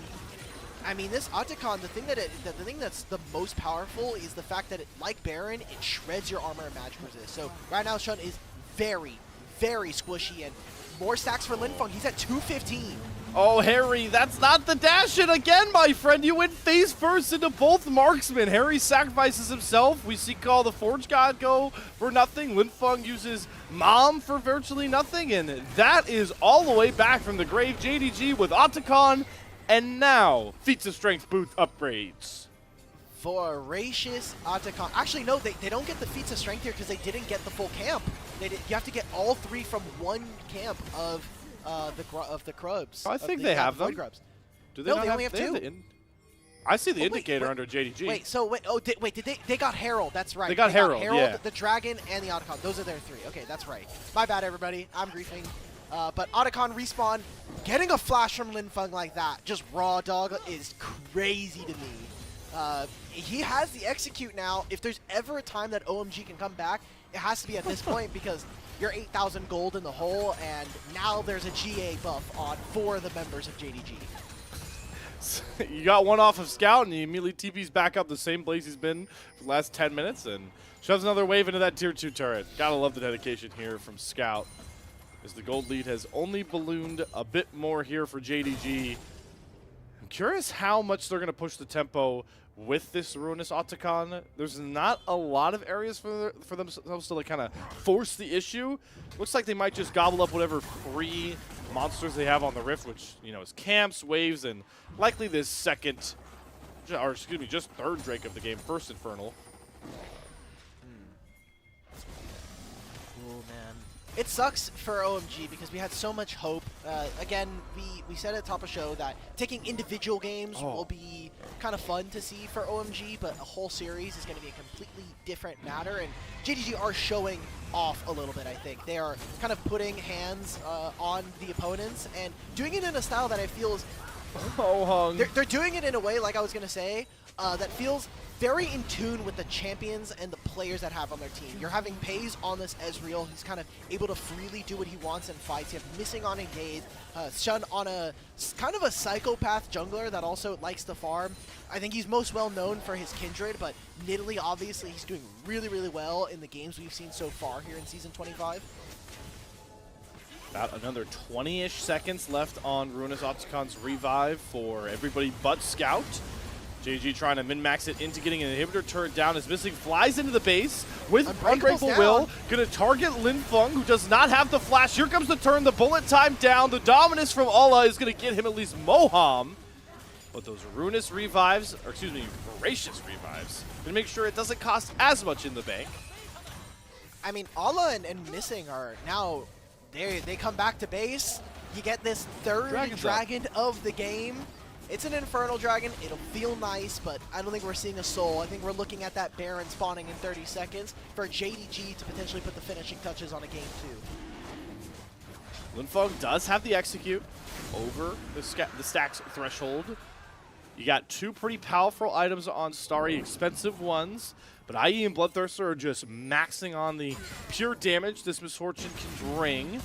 I mean, this Otacon, the thing that's the most powerful is the fact that, like Baron, it shreds your armor and magic resist. So right now, Shun is very, very squishy, and more stacks for Linfeng. He's at 215. Oh, Harry, that's not the dash in again, my friend. You went face first into both marksmen. Harry sacrifices himself. We see Call the Forge God go for nothing. Linfeng uses Mom for virtually nothing, and that is all the way back from the grave. JDG with Otacon. And now, feats of strength boot upgrades. Voracious Otacon. Actually, no, they don't get the feats of strength here because they didn't get the full camp. You have to get all 3 from one camp of the Krubs. I think they have them. Grubs. Do they No, not they only have 2. I see the indicator under JDG. They got Herald. That's right. They got Herald, yeah. The Dragon, and the Otacon. Those are their 3. Okay, that's right. My bad, everybody. I'm griefing. But Otacon respawn, getting a flash from Linfeng like that, just raw dog, is crazy to me. He has the execute now. If there's ever a time that OMG can come back, it has to be at this point because you're 8,000 gold in the hole, and now there's a GA buff on 4 of the members of JDG. You got one off of Scout, and he immediately TP's back up the same place he's been for the last 10 minutes, and shoves another wave into that tier 2 turret. Gotta love the dedication here from Scout, as the gold lead has only ballooned a bit more here for JDG. I'm curious how much they're going to push the tempo with this Ruinous Otacon. There's not a lot of areas for themselves to like kind of force the issue. Looks like they might just gobble up whatever free monsters they have on the Rift, which, you know, is camps, waves, and likely this just third Drake of the game, first Infernal. Cool, man. It sucks for OMG because we had so much hope. Again, we said at the top of the show that taking individual games will be kind of fun to see for OMG, but a whole series is going to be a completely different matter, and JDG are showing off a little bit, I think. They are kind of putting hands on the opponents and doing it in a style that I feel is... They're doing it in a way, like I was going to say, that feels very in tune with the champions and the players that have on their team. You're having Pays on this Ezreal. He's kind of able to freely do what he wants in fights. You have Missing on Engage, Shun on a kind of a psychopath jungler that also likes to farm. I think he's most well known for his Kindred, but Nidalee, obviously, he's doing really, really well in the games we've seen so far here in Season 25. About another 20-ish seconds left on Ruinous Otacon's revive for everybody but Scout. JG trying to min-max it into getting an inhibitor turret down as Missing flies into the base with Unbreakable Will. Gonna target Linfeng, who does not have the flash. Here comes the turn, the bullet time down. The dominance from Ala is gonna get him at least Moham. But those Ruinous revives, or excuse me, Voracious revives, gonna make sure it doesn't cost as much in the bank. I mean, Ala and Missing are now, they come back to base. You get this third dragon of the game. It's an Infernal Dragon. It'll feel nice, but I don't think we're seeing a soul. I think we're looking at that Baron spawning in 30 seconds for JDG to potentially put the finishing touches on a game 2. Linfeng does have the execute over the stacks threshold. You got 2 pretty powerful items on Starry, expensive ones, but IE and Bloodthirster are just maxing on the pure damage this Misfortune can bring.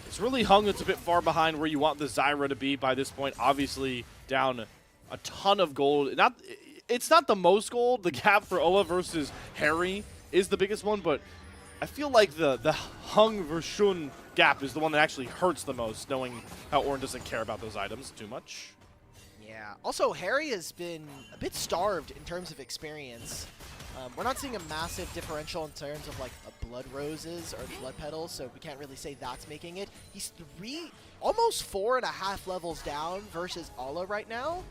It's really Hung that's a bit far behind where you want the Zyra to be by this point. Obviously, down a ton of gold. It's not the most gold. The gap for Ola versus Harry is the biggest one, but I feel like the Hung versus Shun gap is the one that actually hurts the most, knowing how Ornn doesn't care about those items too much. Yeah. Also, Harry has been a bit starved in terms of experience. We're not seeing a massive differential in terms of like blood roses or blood petals, so we can't really say that's making it. He's almost 4.5 levels down versus Ala right now,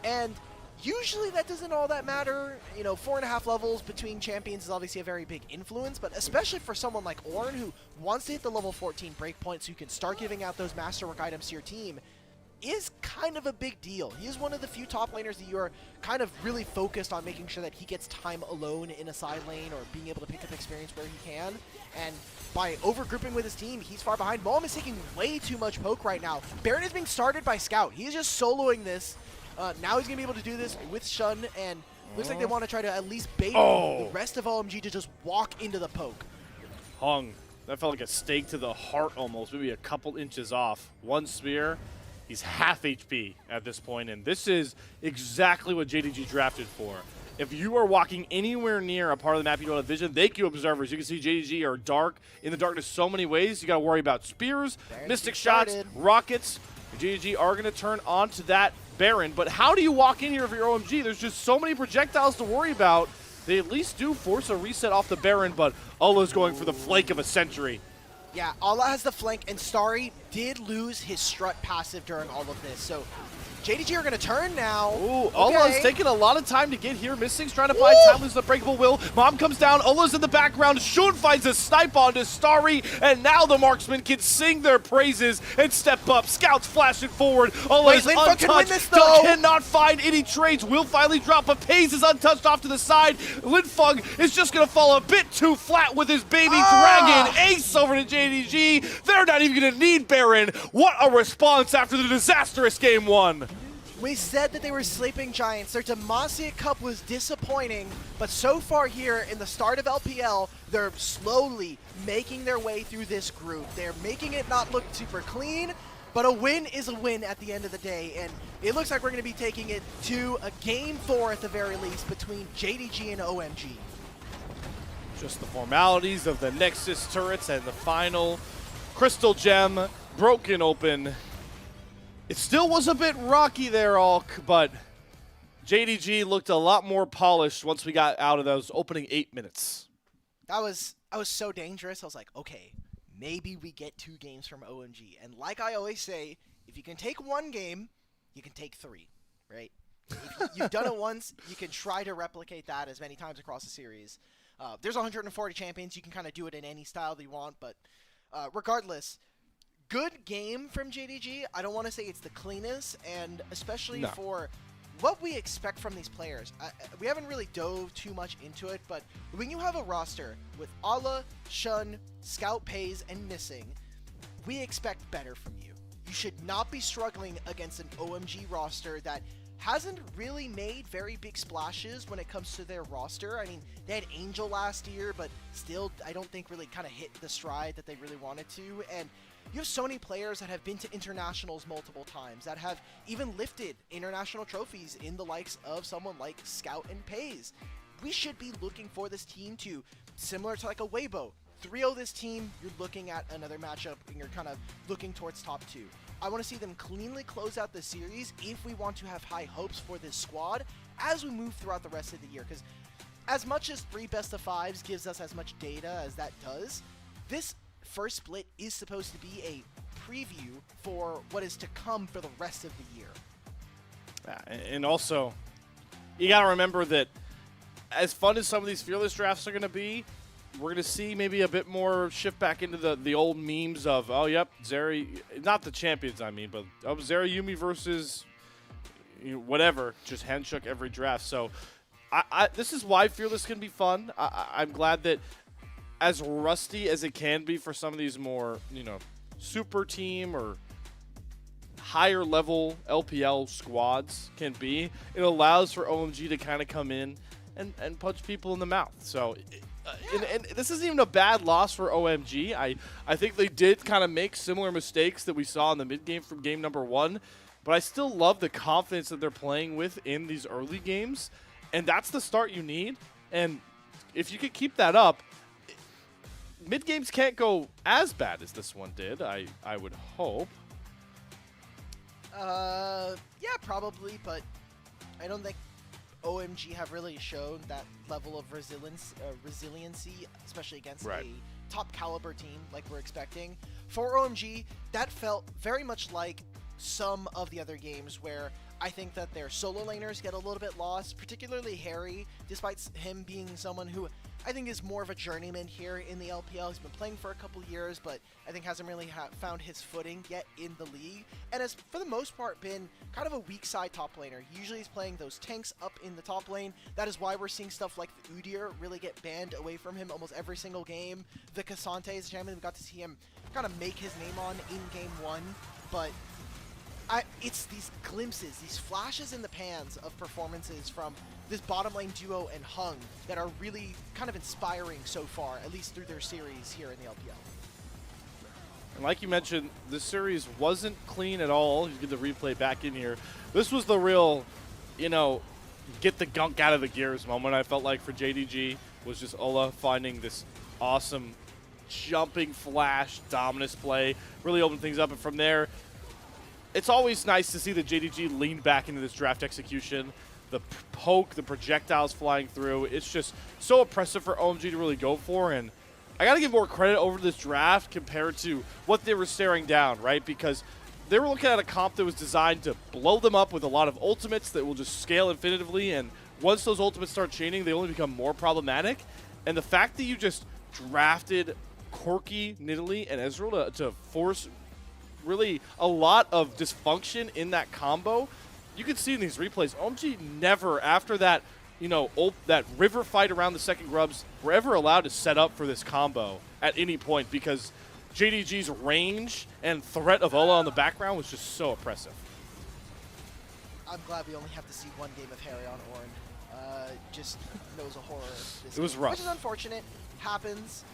and usually that doesn't all that matter. You know, 4.5 levels between champions is obviously a very big influence, but especially for someone like Ornn who wants to hit the level 14 breakpoint so you can start giving out those masterwork items to your team, is kind of a big deal. He is one of the few top laners that you are kind of really focused on making sure that he gets time alone in a side lane or being able to pick up experience where he can. And by overgrouping with his team, he's far behind. Moam is taking way too much poke right now. Baron is being started by Scout. He's just soloing this. Now he's going to be able to do this with Shun, and looks like they want to try to at least bait the rest of OMG to just walk into the poke. Hung. That felt like a stake to the heart almost, maybe a couple inches off. One spear. He's half HP at this point, and this is exactly what JDG drafted for. If you are walking anywhere near a part of the map you don't have vision, thank you, observers. You can see JDG are dark in the darkness so many ways. You got to worry about spears, mystic shots, rockets. JDG are going to turn onto that Baron, but how do you walk in here for your OMG? There's just so many projectiles to worry about. They at least do force a reset off the Baron, but Allah's going for the flank of a century. Yeah, Allah has the flank, and Starry did lose his strut passive during all of this, so JDG are going to turn now. Ooh, Allah's taking a lot of time to get here. Missing's trying to find Timeless Unbreakable Will. Mom comes down. Allah's in the background. Shun finds a snipe onto Starry, and now the marksman can sing their praises and step up. Scouts flashing forward. Allah is untouched. Can win this, though. Cannot find any trades. Will finally drop, but Pays is untouched off to the side. Linfeng is just going to fall a bit too flat with his baby dragon. Ace over to JDG. They're not even going to need Baron. What a response after the disastrous game one. We said that they were sleeping giants. Their Demacia Cup was disappointing, but so far here in the start of LPL, they're slowly making their way through this group. They're making it not look super clean, but a win is a win at the end of the day, and it looks like we're going to be taking it to a Game 4 at the very least between JDG and OMG. Just the formalities of the Nexus turrets and the final Crystal Gem broken open. It still was a bit rocky there, Alk, but JDG looked a lot more polished once we got out of those opening 8 minutes. I was so dangerous. I was like, okay, maybe we get 2 games from OMG. And like I always say, if you can take 1 game, you can take 3, right? If you've done it once, you can try to replicate that as many times across the series. There's 140 champions. You can kind of do it in any style that you want, but regardless, good game from JDG. I don't want to say it's the cleanest, and especially for what we expect from these players. We haven't really dove too much into it, but when you have a roster with Allah, Shun, Scout Pays, and Missing, we expect better from you. You should not be struggling against an OMG roster that hasn't really made very big splashes when it comes to their roster. I mean, they had Angel last year, but still, I don't think really kind of hit the stride that they really wanted to, and you have so many players that have been to internationals multiple times, that have even lifted international trophies in the likes of someone like Scout and Pays. We should be looking for this team to, similar to like a Weibo, 3-0 this team, you're looking at another matchup and you're kind of looking towards top 2. I want to see them cleanly close out the series if we want to have high hopes for this squad as we move throughout the rest of the year, because as much as 3 best-of-5s gives us as much data as that does, this first split is supposed to be a preview for what is to come for the rest of the year. And also, you got to remember that as fun as some of these Fearless drafts are going to be, we're going to see maybe a bit more shift back into the old memes of, oh, yep, Zeri, not the champions, I mean, but Zeri Yumi versus whatever, just handshook every draft. So this is why Fearless can be fun. I'm glad that as rusty as it can be for some of these more, super team or higher level LPL squads can be, it allows for OMG to kind of come in and punch people in the mouth. So, and this isn't even a bad loss for OMG. I think they did kind of make similar mistakes that we saw in the mid game from game number 1, but I still love the confidence that they're playing with in these early games, and that's the start you need. And if you could keep that up, mid games can't go as bad as this one did, I would hope. Yeah, probably, but I don't think OMG have really shown that level of resiliency, especially against a top caliber team like we're expecting. For OMG, that felt very much like some of the other games where I think that their solo laners get a little bit lost, particularly Harry, despite him being someone who I think is more of a journeyman here in the LPL. He's been playing for a couple years, but I think hasn't really found his footing yet in the league, and has, for the most part, been kind of a weak side top laner. Usually he's playing those tanks up in the top lane. That is why we're seeing stuff like the Udyr really get banned away from him almost every single game. The Cassante is a champion we got to see him kind of make his name on in Game 1, but it's these glimpses, these flashes in the pans of performances from this bottom lane duo and Hung that are really kind of inspiring so far, at least through their series here in the LPL. And like you mentioned, this series wasn't clean at all. You get the replay back in here. This was the real, you know, get the gunk out of the gears moment, I felt like, for JDG, was just Ola finding this awesome jumping flash dominance play, really opened things up, and from there, it's always nice to see the JDG lean back into this draft execution. The poke, the projectiles flying through. It's just so oppressive for OMG to really go for. And I got to give more credit over this draft compared to what they were staring down, right? Because they were looking at a comp that was designed to blow them up with a lot of ultimates that will just scale infinitively. And once those ultimates start chaining, they only become more problematic. And the fact that you just drafted Corki, Nidalee, and Ezreal to force really a lot of dysfunction in that combo. You can see in these replays, OMG never, after that, you know, that river fight around the second grubs, were ever allowed to set up for this combo at any point because JDG's range and threat of Ola on the background was just so oppressive. I'm glad we only have to see one game of Harry on Ornn. Just knows a horror. It was rough. Which is unfortunate. Happens.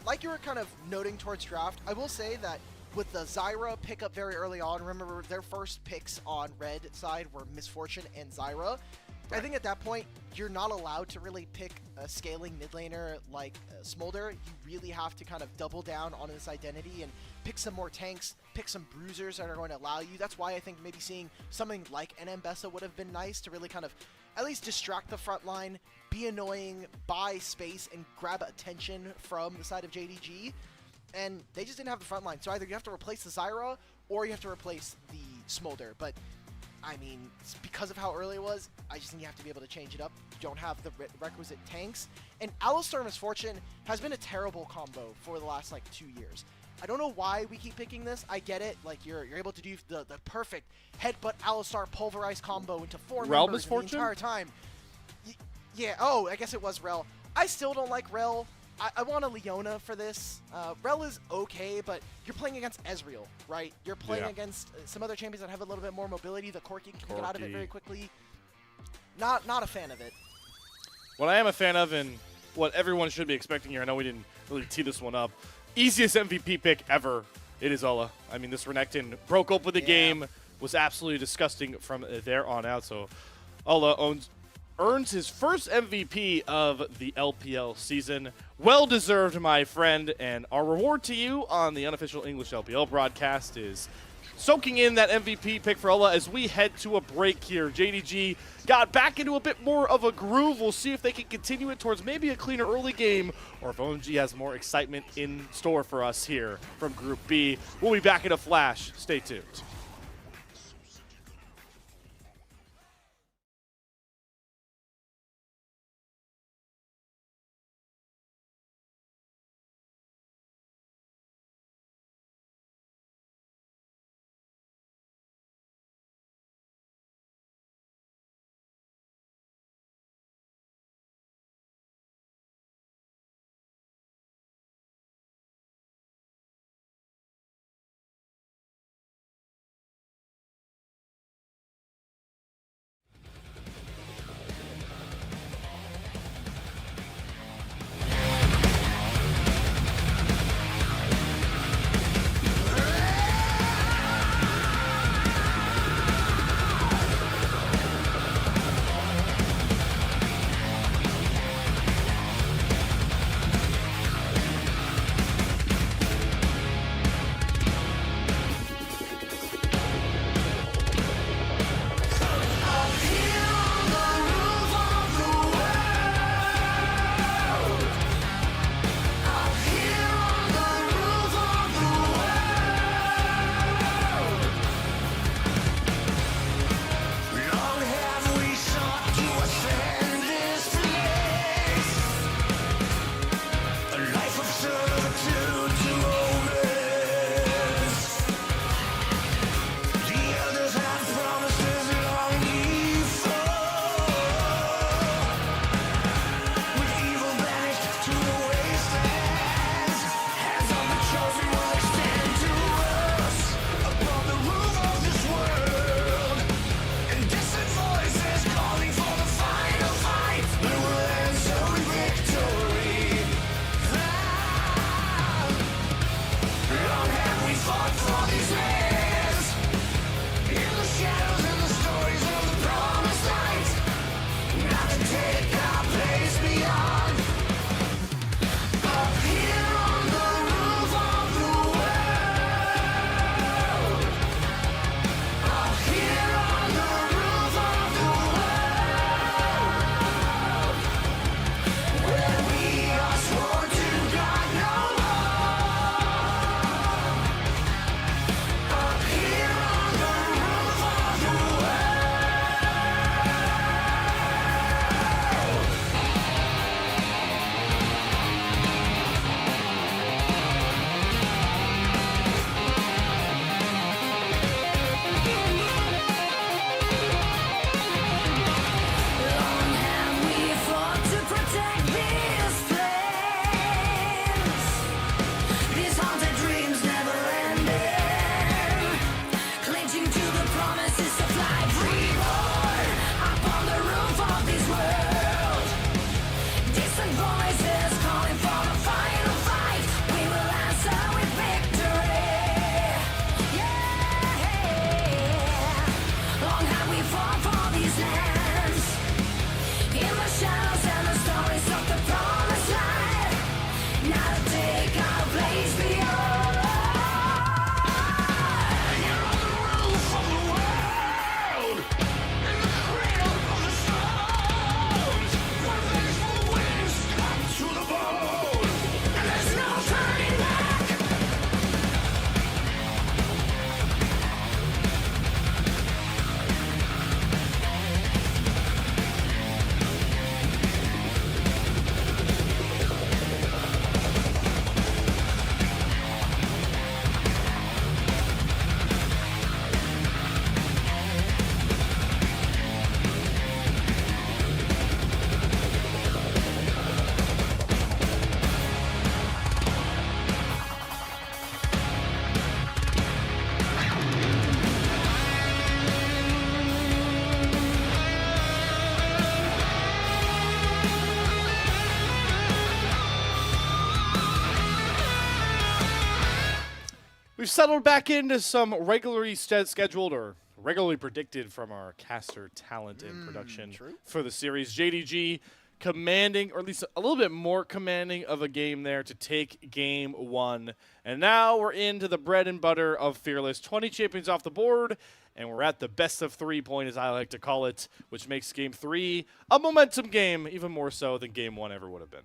Like you were kind of noting towards draft, I will say that with the Zyra pickup very early on, remember their first picks on red side were Misfortune and Zyra. I think at that point, you're not allowed to really pick a scaling mid laner like Smolder. You really have to kind of double down on this identity and pick some more tanks, pick some bruisers that are going to allow you. That's why I think maybe seeing something like an Mbessa would have been nice to really kind of at least distract the front line, be annoying, buy space, and grab attention from the side of JDG. And they just didn't have the front line. So either you have to replace the Zyra or you have to replace the Smolder. But, I mean, because of how early it was, I just think you have to be able to change it up. You don't have the requisite tanks. And Alistar Misfortune has been a terrible combo for the last, like, 2 years. I don't know why we keep picking this. I get it. Like, you're able to do the perfect headbutt Alistar pulverize combo into 4 Rel members Misfortune? the entire time. Yeah, oh, I guess it was Rel. I still don't like Rel. I want a Leona for this. Rel is okay, but you're playing against Ezreal, right? You're playing against some other champions that have a little bit more mobility. The Corki can get out of it very quickly. Not a fan of it. What I am a fan of, and what everyone should be expecting here, I know we didn't really tee this one up, easiest MVP pick ever, it is Ola. I mean, this Renekton broke open the game, was absolutely disgusting from there on out, so Ola earns his first MVP of the LPL season. Well-deserved, my friend, and our reward to you on the unofficial English LPL broadcast is soaking in that MVP pick for Ola as we head to a break here. JDG got back into a bit more of a groove. We'll see if they can continue it towards maybe a cleaner early game, or if OMG has more excitement in store for us here from Group B. We'll be back in a flash. Stay tuned. We've settled back into some regularly scheduled or regularly predicted from our caster talent and production for the series. JDG commanding, or at least a little bit more commanding of a game there to take game one. And now we're into the bread and butter of Fearless. 20 champions off the board, and we're at the best of 3 point, as I like to call it, which makes game 3 a momentum game, even more so than game 1 ever would have been.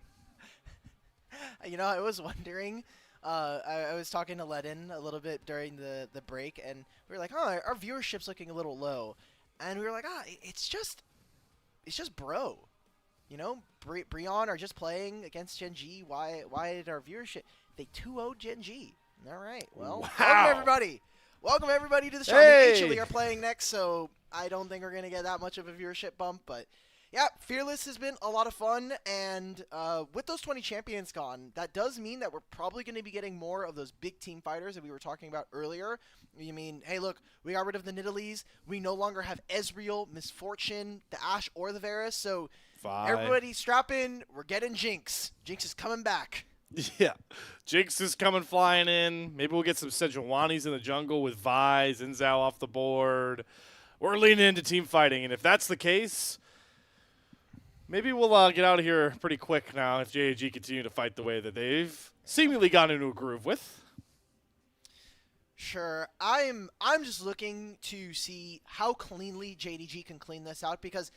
You know, I was wondering, I was talking to Ledin a little bit during the break, and we were like, oh, our viewership's looking a little low. And we were like, it's just bro. You know, Breon are just playing against Gen G. Why did our viewership? They 2-0'd Gen G. All right. Well, welcome everybody. Welcome everybody to the show. Hey. Actually, are playing next, so I don't think we're gonna get that much of a viewership bump. But yeah, Fearless has been a lot of fun, and with those 20 champions gone, that does mean that we're probably going to be getting more of those big team fighters that we were talking about earlier. You mean, hey, look, we got rid of the Nidalees. We no longer have Ezreal, Misfortune, the Ashe, or the Varus. So everybody strap in. We're getting Jinx. Jinx is coming back. Yeah. Jinx is coming flying in. Maybe we'll get some Sejuani's in the jungle with Vi, Xin off the board. We're leaning into team fighting, and if that's the case, maybe we'll get out of here pretty quick now if JDG continue to fight the way that they've seemingly gotten into a groove with. Sure. I'm just looking to see how cleanly JDG can clean this out, because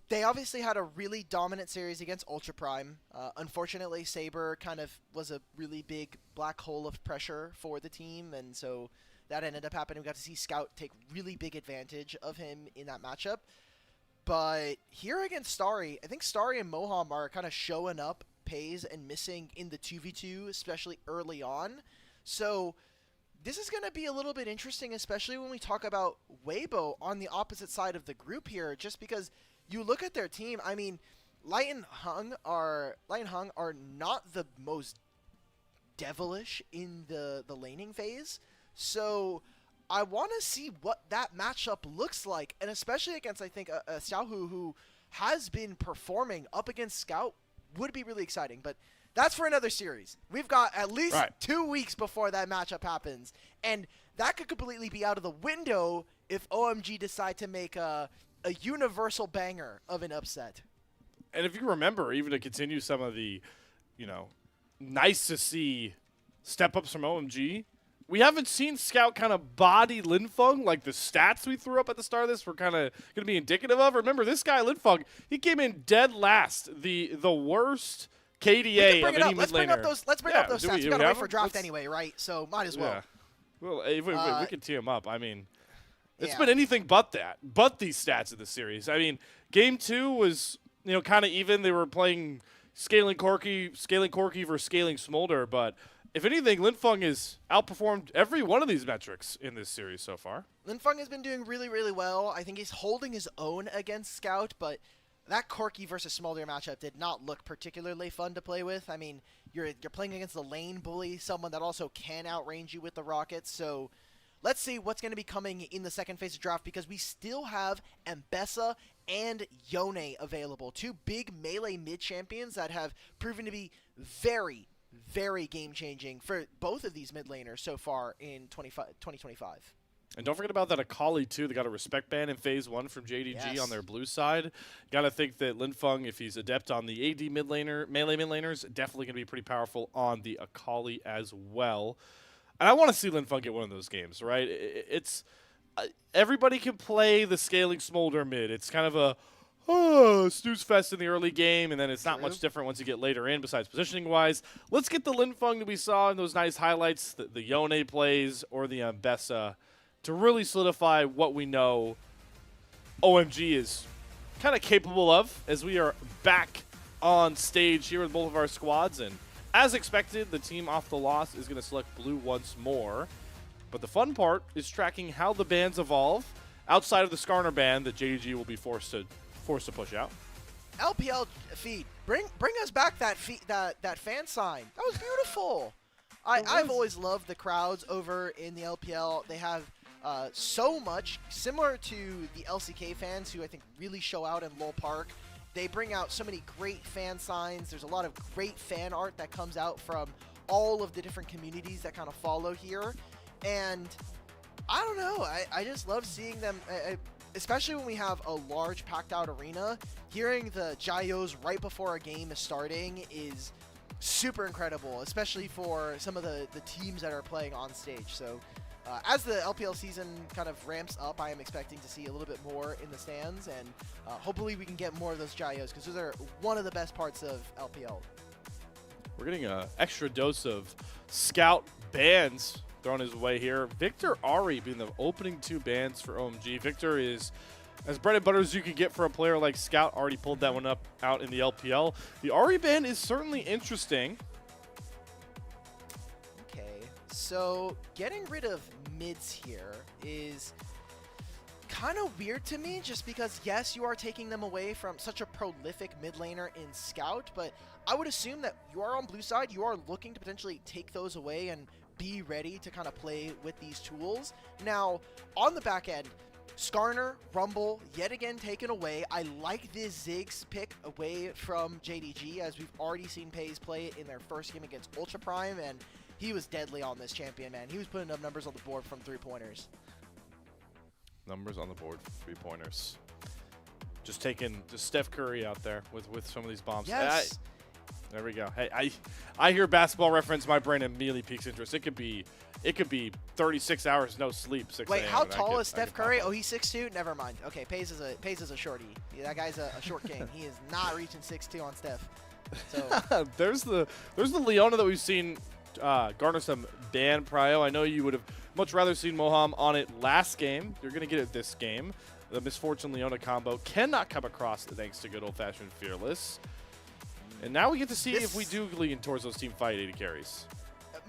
they obviously had a really dominant series against Ultra Prime. Unfortunately, Saber kind of was a really big black hole of pressure for the team, and so that ended up happening. We got to see Scout take really big advantage of him in that matchup. But here against Starry, I think Starry and Moham are kind of showing up, pays, and missing in the 2v2, especially early on. So this is going to be a little bit interesting, especially when we talk about Weibo on the opposite side of the group here, just because you look at their team. I mean, Light and Hung are not the most devilish in the laning phase. So I want to see what that matchup looks like, and especially against, I think, Xiaohu, who has been performing up against Scout, would be really exciting. But that's for another series. We've got at least 2 weeks before that matchup happens, and that could completely be out of the window if OMG decide to make a universal banger of an upset. And if you remember, even to continue some of the, nice to see step-ups from OMG, we haven't seen Scout kind of body Linfeng, like the stats we threw up at the start of this were kind of going to be indicative of. Remember, this guy, Linfeng, he came in dead last, the worst KDA of any mid laner. Let's bring up those stats. We got to wait for draft anyway, right? So might as well. Yeah. Well, if we can tee him up. I mean, it's been anything but that, but these stats of the series. I mean, game 2 was, kind of even. They were playing scaling Corki versus scaling Smolder, but if anything, Linfeng has outperformed every one of these metrics in this series so far. Linfeng has been doing really, really well. I think he's holding his own against Scout, but that Corki versus Smolder matchup did not look particularly fun to play with. I mean, you're playing against the lane bully, someone that also can outrange you with the rockets, so let's see what's going to be coming in the second phase of draft, because we still have Mbessa and Yone available. 2 big melee mid-champions that have proven to be very, very game-changing for both of these mid laners so far in 2025. And don't forget about that Akali, too. They got a respect ban in Phase 1 from JDG on their blue side. Got to think that Linfeng, if he's adept on the AD melee mid laners, definitely going to be pretty powerful on the Akali as well. And I want to see Linfeng get one of those games, right? It's everybody can play the scaling Smolder mid. It's kind of a snooze fest in the early game, and then it's not much different once you get later in, besides positioning-wise. Let's get the Linfeng that we saw in those nice highlights, the Yone plays, or the Mbessa, to really solidify what we know OMG is kind of capable of, as we are back on stage here with both of our squads. And as expected, the team off the loss is going to select blue once more. But the fun part is tracking how the bans evolve outside of the Skarner ban that JDG will be forced to push out. LPL feed, bring us back that fan sign. That was beautiful. I've always loved the crowds over in the LPL. They have so much, similar to the LCK fans, who I think really show out in Lowell Park. They bring out so many great fan signs. There's a lot of great fan art that comes out from all of the different communities that kind of follow here. And I don't know. I just love seeing them, especially when we have a large packed out arena. Hearing the gyos right before a game is starting is super incredible, especially for some of the teams that are playing on stage. So as the LPL season kind of ramps up, I am expecting to see a little bit more in the stands, and hopefully we can get more of those gyos, because those are one of the best parts of LPL. We're getting an extra dose of Scout bans thrown his way here. Victor Ari being the opening 2 bans for OMG. Victor is as bread and butter as you could get for a player like Scout. Already pulled that one up out in the LPL. The Ari ban is certainly interesting. Okay, so getting rid of mids here is kind of weird to me, just because, yes, you are taking them away from such a prolific mid laner in Scout, but I would assume that you are on blue side, you are looking to potentially take those away and be ready to kind of play with these tools. Now, on the back end, Skarner, Rumble, yet again taken away. I like this Ziggs pick away from JDG, as we've already seen Pays play it in their first game against Ultra Prime, and he was deadly on this champion, man. He was putting up numbers on the board from 3-pointers. Numbers on the board for 3-pointers. Just taking Steph Curry out there with some of these bombs. Yes. There we go. Hey, I hear Basketball Reference, my brain immediately piques interest. It could be 36 hours no sleep. 6 Wait, a.m. how tall is Steph Curry? Oh, he's 6'2". Never mind. Okay, Pays is a shorty. Yeah, that guy's a short king. He is not reaching 6'2" on Steph. So there's the Leona that we've seen garner some ban prio. I know you would have much rather seen Moham on it last game. You're gonna get it this game. The Misfortune Leona combo cannot come across thanks to good old-fashioned Fearless. And now we get to see if we do lean towards those team fight 80 carries.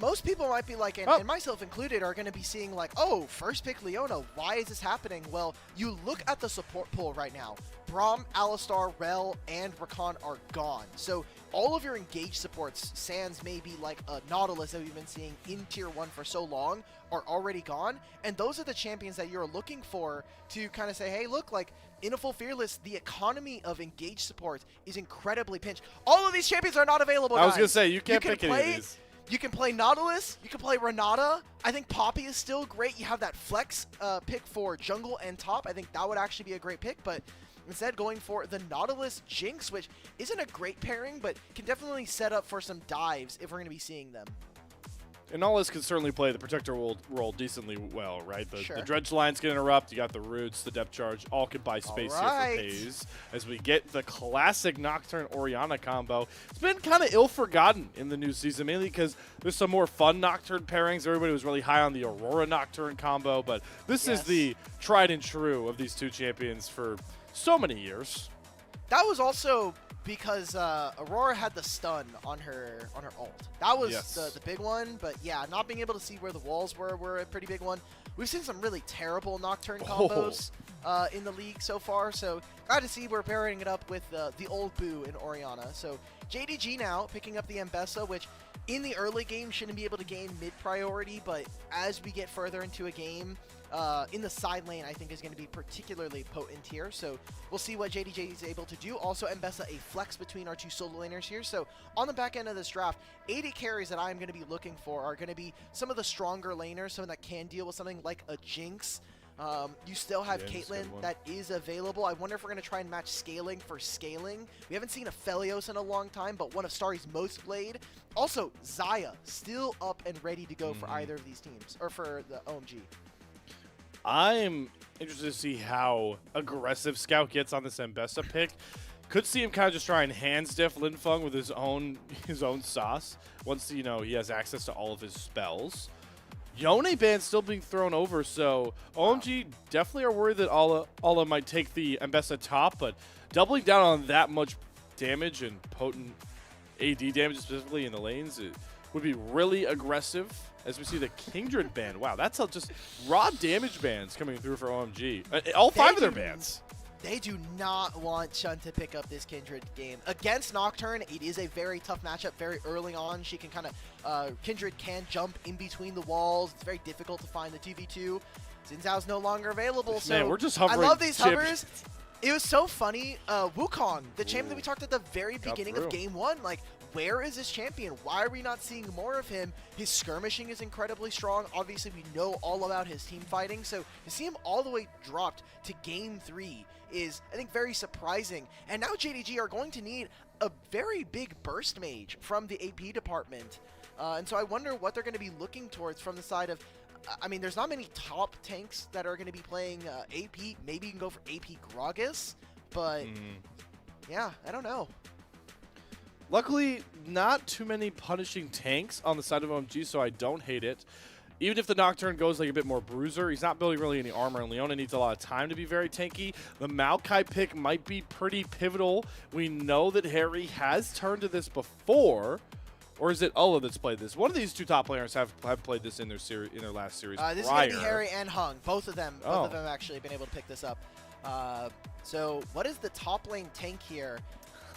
Most people might be like, and myself included, are going to be seeing like, oh, first pick Leona, why is this happening? Well, you look at the support pool right now. Braum, Alistar, Rel, and Rakan are gone. So all of your engaged supports, sans maybe like a Nautilus that we've been seeing in Tier 1 for so long, are already gone. And those are the champions that you're looking for to kind of say, hey, look, like, in a full Fearless, the economy of engaged support is incredibly pinched. All of these champions are not available, guys. I was going to say, you can't pick any of these. You can play Nautilus, you can play Renata. I think Poppy is still great. You have that flex pick for jungle and top. I think that would actually be a great pick, but instead going for the Nautilus Jinx, which isn't a great pairing, but can definitely set up for some dives if we're going to be seeing them. And Nautilus can certainly play the Protector role decently well, right? Sure. The Dredge lines can interrupt. You got the Roots, the Depth Charge, all can buy space here for Pays. As we get the classic Nocturne Orianna combo. It's been kind of ill-forgotten in the new season, mainly because there's some more fun Nocturne pairings. Everybody was really high on the Aurora Nocturne combo, but this is the tried and true of these two champions for so many years. That was also because Aurora had the stun on her ult. That was the big one, but yeah, not being able to see where the walls were a pretty big one. We've seen some really terrible Nocturne combos in the league so far, so glad to see we're pairing it up with the old Boo in Orianna. So JDG now picking up the Mbessa, which in the early game shouldn't be able to gain mid priority, but as we get further into a game, in the side lane, I think is going to be particularly potent here. So we'll see what JDG is able to do. Also, Mbessa a flex between our two solo laners here. So on the back end of this draft, 80 carries that I'm going to be looking for are going to be some of the stronger laners, someone that can deal with something like a Jinx. You still have Caitlyn that is available. I wonder if we're going to try and match scaling for scaling. We haven't seen a Felios in a long time, but one of Starry's most played. Also, Xayah still up and ready to go for either of these teams, or for the OMG. I'm interested to see how aggressive Scout gets on this Mbessa pick. Could see him kind of just try and hands diff Linfeng with his own sauce once he has access to all of his spells. Yone ban still being thrown over, so OMG definitely are worried that Ala might take the Mbessa top, but doubling down on that much damage and potent AD damage specifically in the lanes, it would be really aggressive. As we see the Kindred ban. Wow, that's just raw damage bans coming through for OMG. All 5 of their bans. They do not want Chun to pick up this Kindred game. Against Nocturne, it is a very tough matchup very early on. She can kind of, Kindred can jump in between the walls. It's very difficult to find the 2v2. Xin Zhao's no longer available, so man, we're just hovering. I love these hovers. It was so funny. Wukong, the champion that we talked at the very beginning of game 1, like, where is this champion? Why are we not seeing more of him? His skirmishing is incredibly strong. Obviously, we know all about his team fighting. So to see him all the way dropped to game 3 is, I think, very surprising. And now JDG are going to need a very big burst mage from the AP department. And so I wonder what they're going to be looking towards from the side of, I mean, there's not many top tanks that are going to be playing AP. Maybe you can go for AP Gragas, but yeah, I don't know. Luckily, not too many punishing tanks on the side of OMG, so I don't hate it. Even if the Nocturne goes like a bit more bruiser, he's not building really any armor, and Leona needs a lot of time to be very tanky. The Maokai pick might be pretty pivotal. We know that Harry has turned to this before, or is it Ulla that's played this? One of these two top players have played this in their last series This prior. is going to be Harry and Hung. Both of them have actually been able to pick this up. So what is the top lane tank here?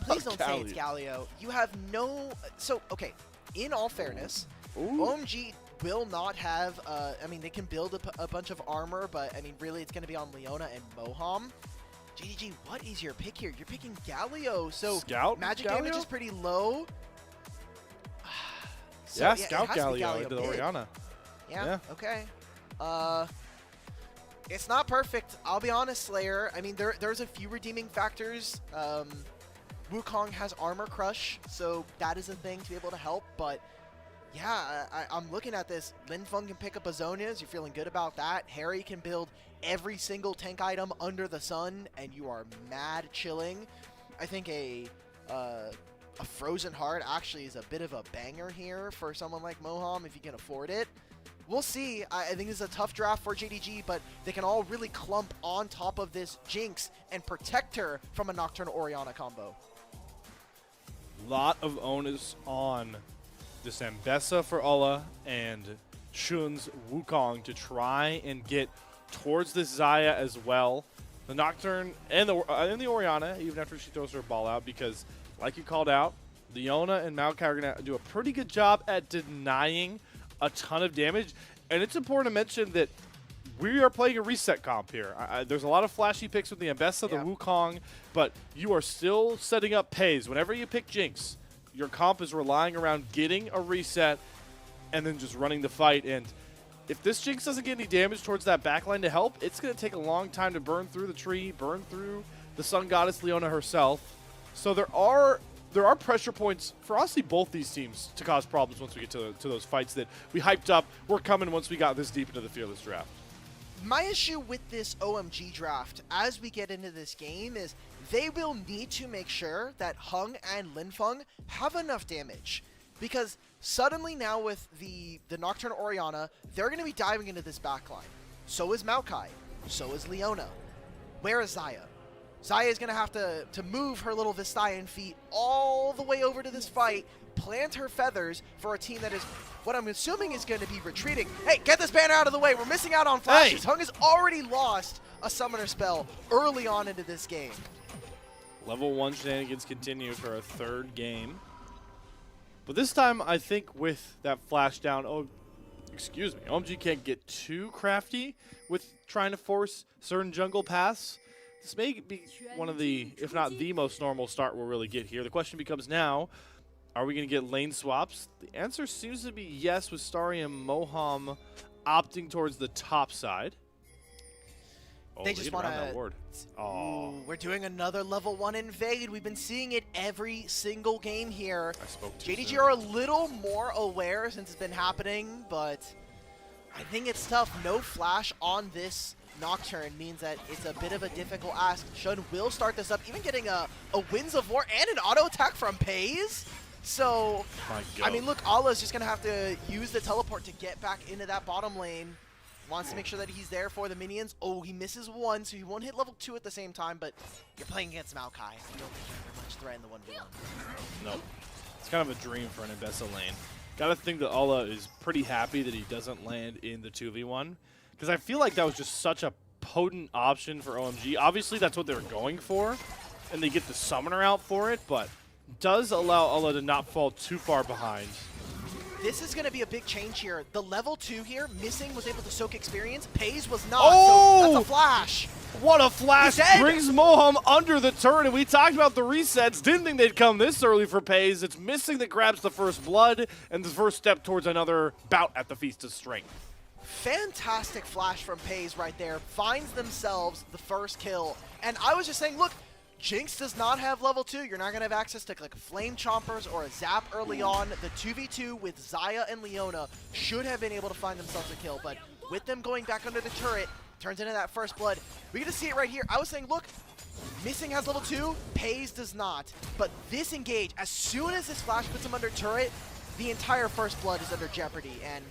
Please don't say it's Galio. You have no... So, okay, in all fairness, OMG will not have... I mean, they can build a bunch of armor, but, I mean, really, it's going to be on Leona and Moham. JDG, what is your pick here? You're picking Galio, so Scout magic Galio? damage is pretty low. So, yeah, Scout Galio into the mid. Orianna. Yeah, okay. It's not perfect, I'll be honest, Slayer. I mean, there's a few redeeming factors. Wukong has Armor Crush, so that is a thing to be able to help, but yeah, I'm looking at this. Linfeng can pick up Azonias, you're feeling good about that. Harry can build every single tank item under the sun, and you are mad chilling. I think a Frozen Heart actually is a bit of a banger here for someone like Moham if you can afford it. We'll see. I think this is a tough draft for JDG, but they can all really clump on top of this Jinx and protect her from a Nocturne Orianna combo. Lot of onus on this Ambessa for Ulla and Shun's Wukong to try and get towards this Xayah as well. The Nocturne and the Orianna, even after she throws her ball out, because like you called out, Leona and Maokai are going to do a pretty good job at denying a ton of damage. And it's important to mention that we are playing a reset comp here. There's a lot of flashy picks with the Ambessa, the Wukong, but you are still setting up pays. Whenever you pick Jinx, your comp is relying around getting a reset and then just running the fight. And if this Jinx doesn't get any damage towards that backline to help, it's going to take a long time to burn through the tree, burn through the Sun Goddess Leona herself. So there are pressure points for honestly both these teams to cause problems once we get to those fights that we hyped up. We're coming once we got this deep into the Fearless draft. My issue with this OMG draft as we get into this game is they will need to make sure that Hung and Linfeng have enough damage. Because suddenly now with the Nocturne Orianna, they're going to be diving into this backline. So is Maokai. So is Leona. Where is Xayah? Xayah is going to have to move her little Vistayan feet all the way over to this fight, plant her feathers for a team that is, what I'm assuming is going to be retreating. Hey, get this banner out of the way. We're missing out on flashes. Hung has already lost a summoner spell early on into this game. Level 1 shenanigans continue for a third game. But this time, I think with that flash down, OMG can't get too crafty with trying to force certain jungle paths. This may be one of the, if not the most normal start we'll really get here. The question becomes now, are we going to get lane swaps? The answer seems to be yes, with Starry and Moham opting towards the top side. They just want to... We're doing another level 1 invade. We've been seeing it every single game here. I spoke too JDG soon. are a little more aware since it's been happening, but I think it's tough. No flash on this Nocturne means that it's a bit of a difficult ask. Shun will start this up, even getting a Winds of War and an auto attack from Pays. So, I mean, look, Allah's just going to have to use the teleport to get back into that bottom lane. Wants to make sure that he's there for the minions. Oh, he misses one, so he won't hit level 2 at the same time, but you're playing against Maokai. You don't think you have much threat in the 1v1. Nope. It's kind of a dream for an Ambessa lane. Gotta think that Allah is pretty happy that he doesn't land in the 2v1, because I feel like that was just such a potent option for OMG. Obviously, that's what they were going for, and they get the summoner out for it, but does allow Allah to not fall too far behind. this is going to be a big change here. The level 2 here, Missing was able to soak experience. Pays was not, Oh! so that's a flash. What a flash! He's dead. Brings Moham under the turret, and we talked about the resets. Didn't think they'd come this early for Pays. It's Missing that grabs the first blood, and the first step towards another bout at the Feast of Strength. Fantastic flash from Pays right there. Finds themselves the first kill. And I was just saying, look, Jinx does not have level 2. You're not going to have access to like Flame Chompers or a Zap early on. The 2v2 with Xayah and Leona should have been able to find themselves a kill, but with them going back under the turret, turns into that first blood. We get to see it right here. I was saying, look, Missing has level 2, Pays does not. But this engage, as soon as this flash puts him under turret, the entire first blood is under jeopardy. And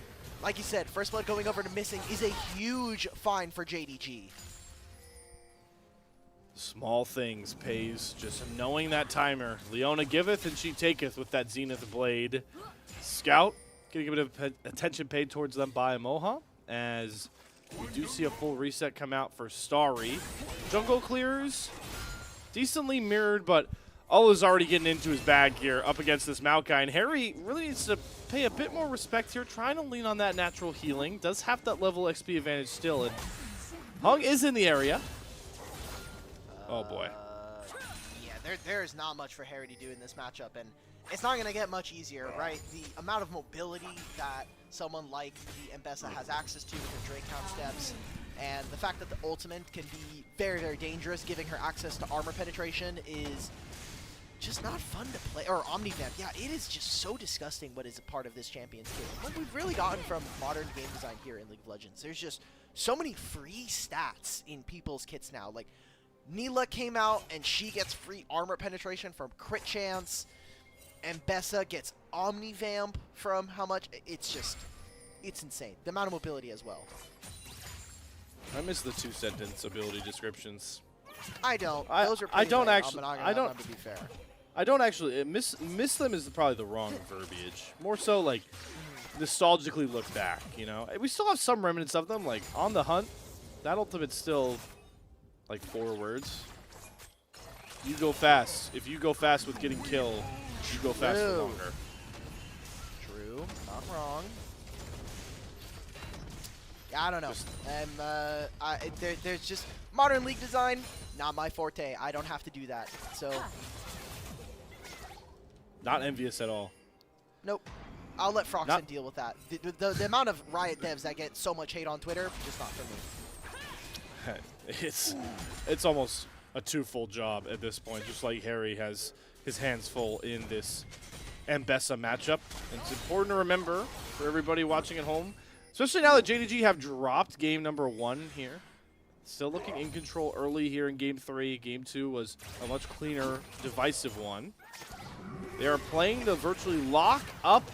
like you said, first blood going over to Missing is a huge find for JDG. Small things, Pays, just knowing that timer. Leona giveth and she taketh with that Zenith Blade. Scout, getting a bit of attention paid towards them by Moha, as we do see a full reset come out for Starry. Jungle clears, decently mirrored, but Ola's already getting into his bag here up against this Maokai, and Harry really needs to pay a bit more respect here, trying to lean on that natural healing. Does have that level XP advantage still, and Hung is in the area. Oh boy. Yeah, there is not much for Harry to do in this matchup, and it's not going to get much easier, right? The amount of mobility that someone like the M.B.E.S.A has access to with her Drake count steps, and the fact that the ultimate can be very, very dangerous, giving her access to armor penetration is just not fun to play. Or Omni-Vamp, yeah, it is just so disgusting what is a part of this Champions game. What we've really gotten from modern game design here in League of Legends, there's just so many free stats in people's kits now. Like, Neela came out and she gets free armor penetration from crit chance, and M.B.E.S.A gets Omni-Vamp from how much? It's just, it's insane. The amount of mobility as well. I miss the 2-sentence ability descriptions. I don't. Those are I don't lame. actually. I'm I don't. to be fair. I don't actually miss them is probably the wrong verbiage. More so like nostalgically look back. You know, we still have some remnants of them. Like On the Hunt, that ultimate's still like 4 words. You go fast. If you go fast with getting killed, you go fast for longer. True. Not wrong. I don't know. There's just modern league design, not my forte. I don't have to do that. So, not envious at all. Nope. I'll let Froxen deal with that. The amount of Riot devs that get so much hate on Twitter, just not for me. It's almost a twofold job at this point. Just like Harry has his hands full in this M.B.E.S.A matchup. And it's important to remember for everybody watching at home, especially now that JDG have dropped game number 1 here. Still looking in control early here in game 3. Game 2 was a much cleaner, divisive one. They are playing to virtually lock up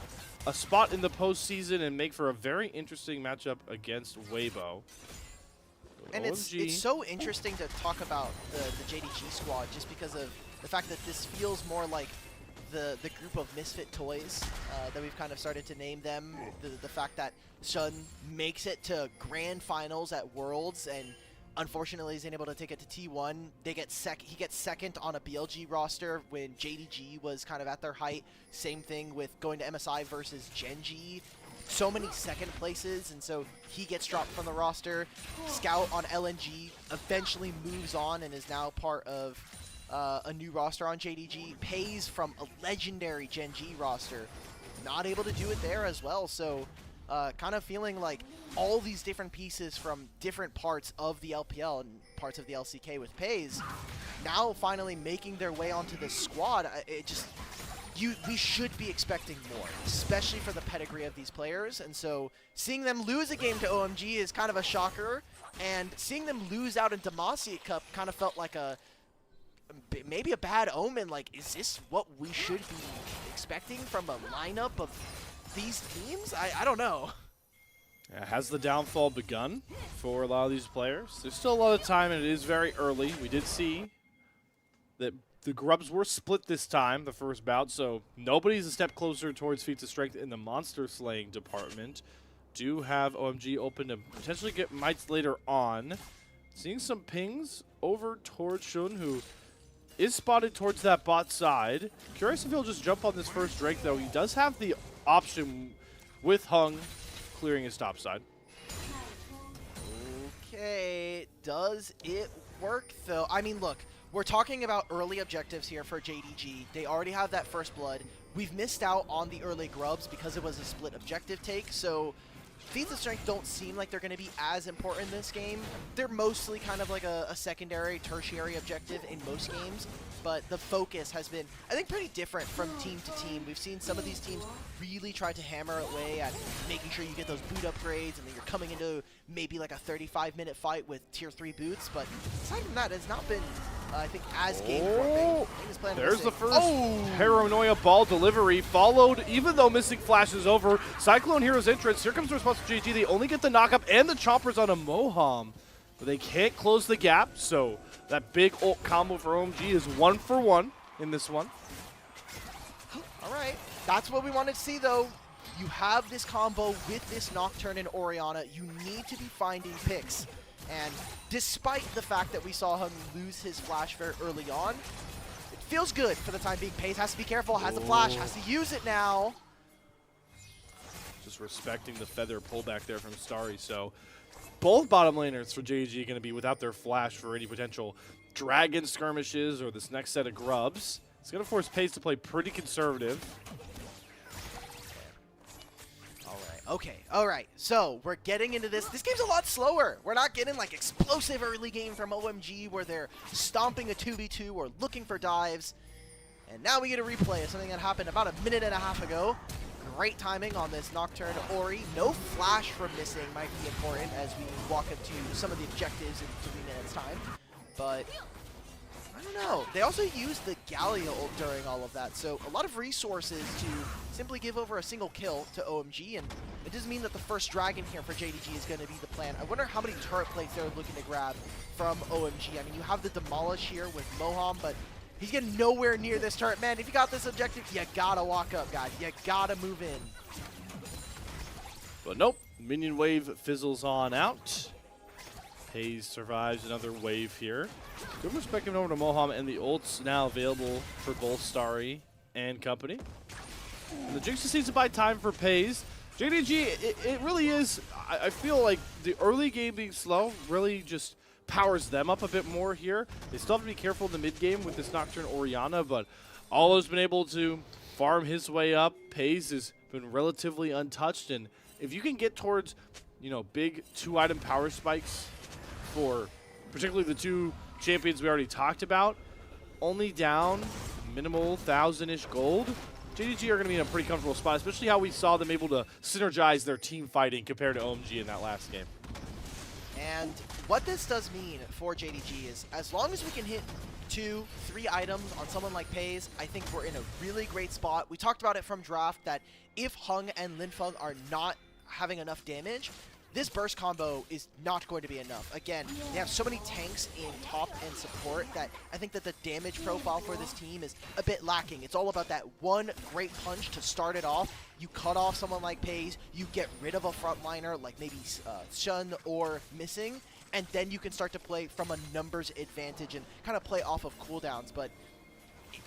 a spot in the postseason and make for a very interesting matchup against Weibo. And it's so interesting to talk about the JDG squad just because of the fact that this feels more like the group of misfit toys that we've kind of started to name them. The fact that Sun makes it to grand finals at Worlds and unfortunately isn't able to take it to T1. He gets second on a BLG roster when JDG was kind of at their height. Same thing with going to MSI versus Genji. So many second places, and so he gets dropped from the roster. Scout on LNG eventually moves on and is now part of a new roster on JDG. Pays from a legendary Genji roster. Not able to do it there as well, so kind of feeling like all these different pieces from different parts of the LPL and parts of the LCK with Pays now finally making their way onto this squad. We should be expecting more, especially for the pedigree of these players. And so seeing them lose a game to OMG is kind of a shocker. And seeing them lose out in Demacia Cup kind of felt like maybe a bad omen. Like, is this what we should be expecting from a lineup of these teams? I don't know. Has the downfall begun for a lot of these players? There's still a lot of time, and it is very early. We did see that the Grubs were split this time, the first bout, so nobody's a step closer towards feats of strength in the monster slaying department. Do have OMG open to potentially get mites later on. Seeing some pings over towards Shun, who is spotted towards that bot side. Curious if he'll just jump on this first Drake, though. He does have the option with Hung clearing his top side. Okay, does it work though? I mean, look, we're talking about early objectives here for JDG. They already have that first blood. We've missed out on the early grubs because it was a split objective take, so feats of strength don't seem like they're going to be as important in this game. They're mostly kind of like a secondary, tertiary objective in most games, but the focus has been, I think, pretty different from team to team. We've seen some of these teams really try to hammer away at making sure you get those boot upgrades, and then you're coming into maybe like a 35-minute fight with tier 3 boots, but aside from that, it's not been, I think, as game-warping. There's the first Paranoia ball delivery, followed, even though missing flash is over, Cyclone Hero's entrance. Here comes the response to JDG. They only get the knockup and the chompers on a Moham, but they can't close the gap, so that big ult combo for OMG is 1 for 1 in this one. All right, that's what we wanted to see, though. You have this combo with this Nocturne and Orianna. You need to be finding picks. And despite the fact that we saw him lose his flash very early on, it feels good for the time being. Pace has to be careful, has the flash, has to use it now. Just respecting the feather pullback there from Starry. So both bottom laners for JDG going to be without their flash for any potential dragon skirmishes or this next set of grubs. It's going to force Pace to play pretty conservative. Okay, all right, so we're getting into this. This game's a lot slower. We're not getting like explosive early game from OMG where they're stomping a 2v2 or looking for dives. And now we get a replay of something that happened about a minute and a half ago. Great timing on this Nocturne Ori. No flash from missing might be important as we walk up to some of the objectives in 3 minutes time. But I don't know. They also used the Gallia ult during all of that, so a lot of resources to simply give over a single kill to OMG, and it doesn't mean that the first dragon here for JDG is going to be the plan. I wonder how many turret plates they're looking to grab from OMG. I mean, you have the Demolish here with Moham, but he's getting nowhere near this turret. Man, if you got this objective, you gotta walk up, guys. You gotta move in. But nope, minion wave fizzles on out. Hayes survives another wave here. Good perspective over to Moham, and the ult's now available for both Starry and company. And the Jinx just needs to buy time for Pace. JDG, it really is, I feel like the early game being slow really just powers them up a bit more here. They still have to be careful in the mid game with this Nocturne Orianna, but Olo's been able to farm his way up. Pace has been relatively untouched, and if you can get towards, you know, big 2-item power spikes for particularly the two champions we already talked about, only down minimal 1,000-ish gold, JDG are going to be in a pretty comfortable spot, especially how we saw them able to synergize their team fighting compared to OMG in that last game. And what this does mean for JDG is as long as we can hit 2-3 items on someone like Pace, I think we're in a really great spot. We talked about it from draft that if Hung and Linfeng are not having enough damage, this burst combo is not going to be enough. Again, they have so many tanks in top and support that I think that the damage profile for this team is a bit lacking. It's all about that one great punch to start it off. You cut off someone like Pace, you get rid of a frontliner like maybe Shun or Missing, and then you can start to play from a numbers advantage and kind of play off of cooldowns. But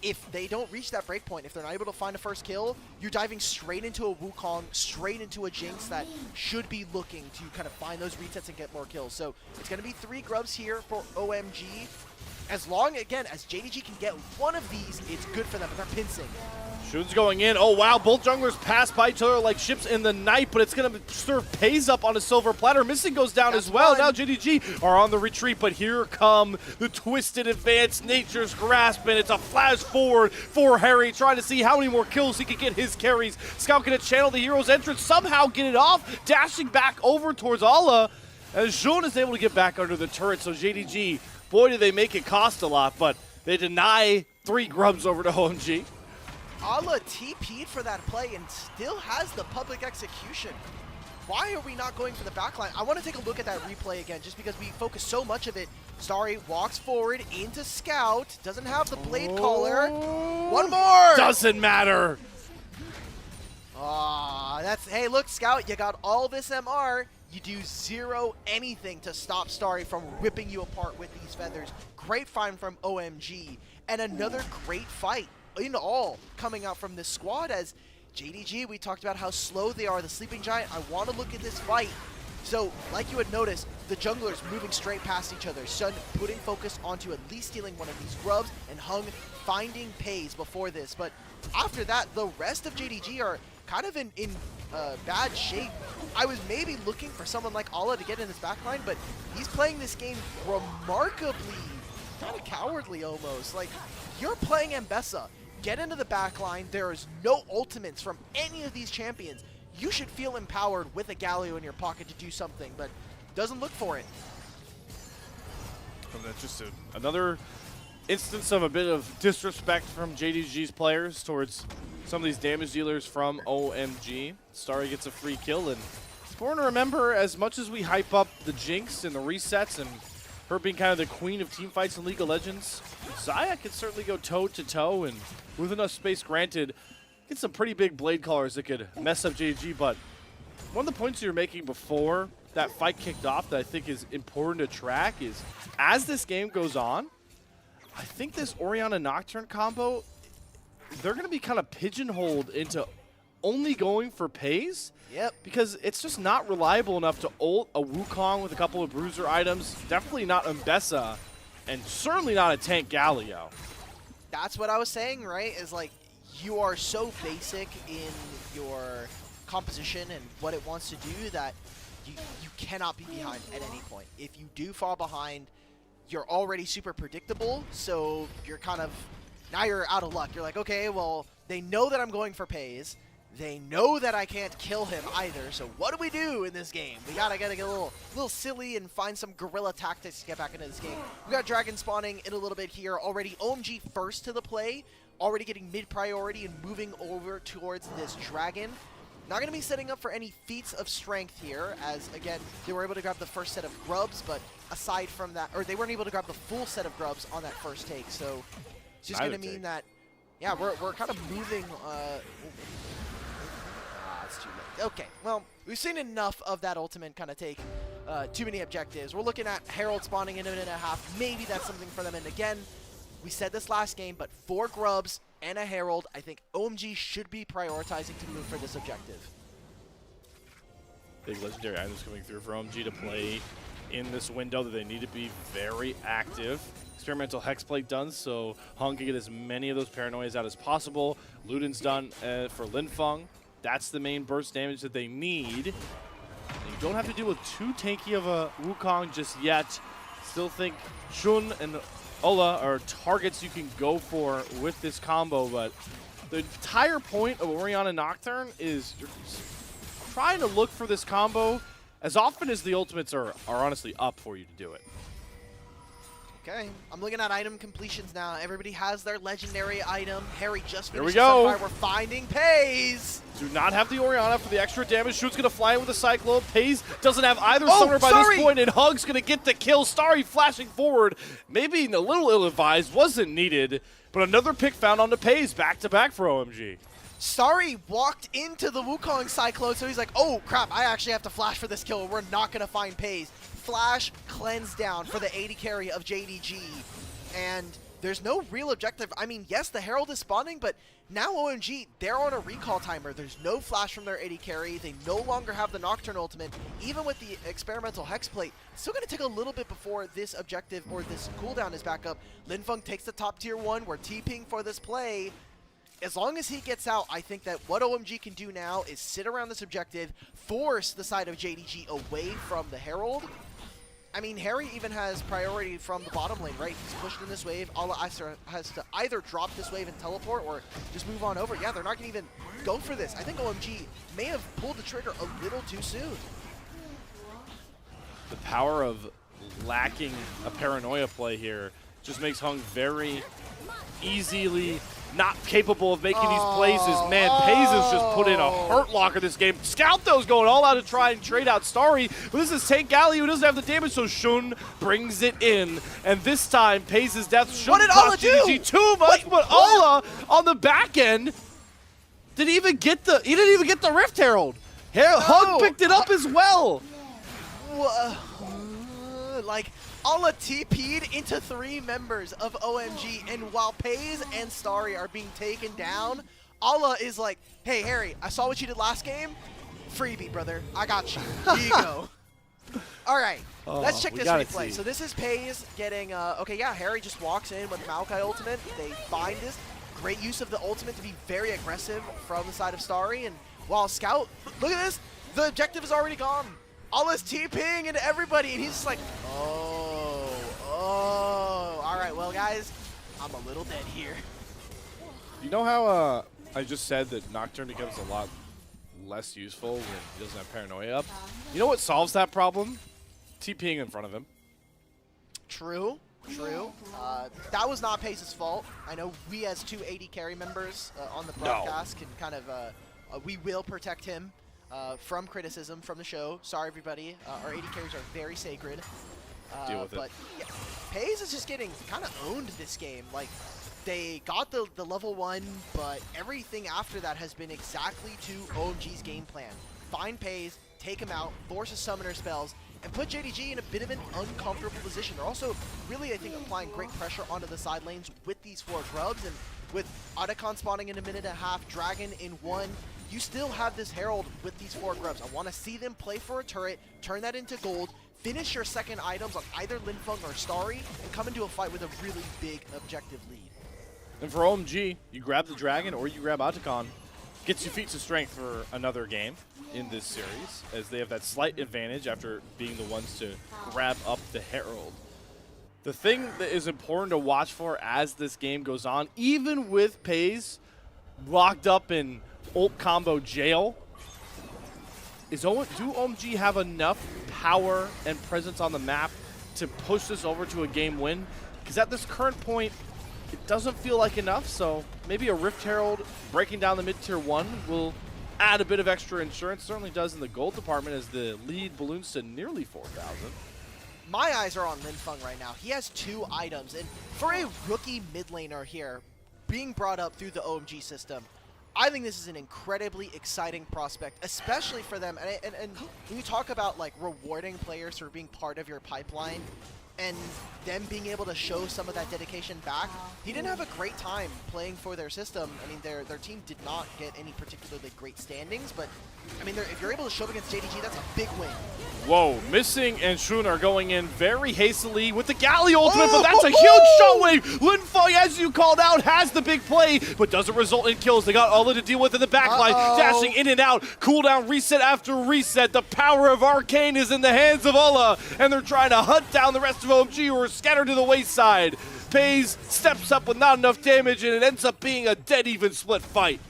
if they don't reach that breakpoint, if they're not able to find a first kill, you're diving straight into a Wukong, straight into a Jinx that should be looking to kind of find those resets and get more kills. So it's going to be 3 grubs here for OMG. As long, again, as JDG can get one of these, it's good for them, but they're pincing. Shun's going in. Oh, wow. Both junglers pass by each other like ships in the night, but it's going to serve Pace up on a silver platter. Missing goes down as well. Now JDG are on the retreat, but here come the twisted advanced Nature's Grasp, and it's a flash forward for Harry, trying to see how many more kills he can get his carries. Scout gonna channel the hero's entrance, somehow get it off, dashing back over towards Ala, as Jun is able to get back under the turret. So JDG, boy, do they make it cost a lot, but they deny 3 grubs over to OMG. Ala TP'd for that play and still has the public execution. Why are we not going for the backline? I want to take a look at that replay again just because we focus so much of it. Starry walks forward into Scout. Doesn't have the blade caller. One more! Doesn't matter. That's, hey, look, Scout, you got all this MR. You do 0 anything to stop Starry from ripping you apart with these feathers. Great find from OMG. And another great fight in all coming out from this squad as JDG, we talked about how slow they are, the Sleeping Giant. I want to look at this fight. So, like you had noticed, the junglers moving straight past each other. Sun putting focus onto at least stealing one of these grubs, and Hung finding Pays before this. But after that, the rest of JDG are kind of in bad shape. I was maybe looking for someone like Ala to get in his backline, but he's playing this game remarkably, kind of cowardly almost. Like, you're playing Mbessa. Get into the backline. There is no ultimates from any of these champions. You should feel empowered with a Galio in your pocket to do something, but doesn't look for it. And that's just another instance of a bit of disrespect from JDG's players towards some of these damage dealers from OMG. Starry gets a free kill, and it's important to remember, as much as we hype up the Jinx and the resets and her being kind of the queen of teamfights in League of Legends, Xayah can certainly go toe-to-toe, and with enough space granted, get some pretty big blade callers that could mess up JDG. But one of the points you were making before that fight kicked off that I think is important to track is, as this game goes on, I think this Orianna Nocturne combo, they're going to be kind of pigeonholed into only going for Pays. Yep. Because it's just not reliable enough to ult a Wukong with a couple of bruiser items. Definitely not Mbessa, and certainly not a tank Galio. That's what I was saying, right? Is like, you are so basic in your composition and what it wants to do that you cannot be behind at any point. If you do fall behind, you're already super predictable, so you're kind of, now you're out of luck. You're like, okay, well, they know that I'm going for Pays. They know that I can't kill him either, so what do we do in this game? We gotta get a little silly and find some guerrilla tactics to get back into this game. We got Dragon spawning in a little bit here already. OMG first to the play, already getting mid-priority and moving over towards this Dragon. Not going to be setting up for any feats of strength here, as, again, they were able to grab the first set of grubs, but aside from that, or they weren't able to grab the full set of grubs on that first take, so it's just going to mean that, yeah, we're kind of moving, it's too late. Okay, well, we've seen enough of that ultimate kind of take too many objectives. We're looking at Herald spawning in a minute and a half. Maybe that's something for them, and again, we said this last game, but 4 grubs and a Herald, I think OMG should be prioritizing to move for this objective. Big legendary items coming through for OMG to play in this window that they need to be very active. Experimental Hexplate done, so Hung can get as many of those paranoias out as possible. Luden's done for Linfeng. That's the main burst damage that they need. And you don't have to deal with too tanky of a Wukong just yet. Still think Shun and Ola are targets you can go for with this combo, but the entire point of Orianna Nocturne is you're trying to look for this combo as often as the ultimates are honestly up for you to do it. Okay, I'm looking at item completions now. Everybody has their legendary item. Harry just finished. There we go. We're finding Pays. Do not have the Orianna for the extra damage. Shun's going to fly in with a Cyclone. Pays doesn't have either summoner by this point, and Hug's going to get the kill. Starry flashing forward. Maybe a little ill-advised. Wasn't needed. But another pick found on the Pays. Back-to-back for OMG. Starry walked into the Wukong Cyclone, so he's like, oh, crap, I actually have to flash for this kill. We're not going to find Pays. Flash cleanse down for the 80 carry of JDG. And there's no real objective. I mean, yes, the Herald is spawning, but now OMG, they're on a recall timer. There's no flash from their 80 carry. They no longer have the Nocturne ultimate. Even with the experimental Hexplate, it's still going to take a little bit before this objective or this cooldown is back up. Linfeng takes the top tier 1. We're TPing for this play. As long as he gets out, I think that what OMG can do now is sit around this objective, force the side of JDG away from the Herald. I mean, Harry even has priority from the bottom lane, right? He's pushed in this wave. Ala has to either drop this wave and teleport or just move on over. Yeah, they're not going to even go for this. I think OMG may have pulled the trigger a little too soon. The power of lacking a paranoia play here just makes Hung very easily not capable of making these plays. Man, Pays has just put in a hurt locker this game. Scout, though, is going all out to try and trade out Starry. But this is Tank Galio who doesn't have the damage, so Shun brings it in. And this time, Pays' death shouldn't cost JDG too much, but Ola on the back end didn't even get the Rift Herald. Hug picked it up as well. Like, Ala TP'd into 3 members of OMG, and while Pays and Starry are being taken down, Allah is like, hey, Harry, I saw what you did last game. Freebie, brother. I got you. Here you go. All right, let's check this replay. So this is Pays getting, okay, yeah, Harry just walks in with the Maokai ultimate. They find this. Great use of the ultimate to be very aggressive from the side of Starry. And while Scout, look at this, the objective is already gone. Allah's TPing into everybody, and he's just like, oh, all right, well, guys, I'm a little dead here. You know how I just said that Nocturne becomes a lot less useful when he doesn't have paranoia up? You know what solves that problem? TPing in front of him. True. That was not Pace's fault. I know we as two AD carry members on the broadcast can kind of, we will protect him from criticism from the show. Sorry, everybody. Our AD carries are very sacred. Deal with but it. Yeah, Pace is just getting kind of owned this game. Like, they got the level 1, but everything after that has been exactly to OMG's game plan. Find Pace, take him out, force his summoner spells, and put JDG in a bit of an uncomfortable position. They're also really, I think, applying great pressure onto the side lanes with these 4 grubs, and with Otacon spawning in a minute and a half, Dragon in 1, you still have this Herald with these 4 grubs. I want to see them play for a turret, turn that into gold, finish your second items on either Linfeng or Starry, and come into a fight with a really big objective lead. And for OMG, you grab the Dragon or you grab Otacon. Gets you feats of strength for another game in this series, as they have that slight advantage after being the ones to grab up the Herald. The thing that is important to watch for as this game goes on, even with Pays locked up in ult combo jail, is do OMG have enough power and presence on the map to push this over to a game win? Because at this current point, it doesn't feel like enough, so maybe a Rift Herald breaking down the mid-tier 1 will add a bit of extra insurance. Certainly does in the gold department as the lead balloons to nearly 4,000. My eyes are on Linfeng right now. He has 2 items, and for a rookie mid laner here, being brought up through the OMG system, I think this is an incredibly exciting prospect, especially for them. And when you talk about like rewarding players for being part of your pipeline, and them being able to show some of that dedication back, he didn't have a great time playing for their system. I mean, their team did not get any particularly great standings, but I mean, if you're able to show up against JDG, that's a big win. Whoa, Missing and Shun are going in very hastily with the Galley ultimate, but that's a huge shockwave. Linfeng, as you called out, has the big play, but doesn't result in kills. They got Ola to deal with in the backline, dashing in and out, cooldown reset after reset. The power of Arcane is in the hands of Ola, and they're trying to hunt down the rest of OMG who are scattered to the wayside. Pays steps up with not enough damage, and it ends up being a dead even split fight.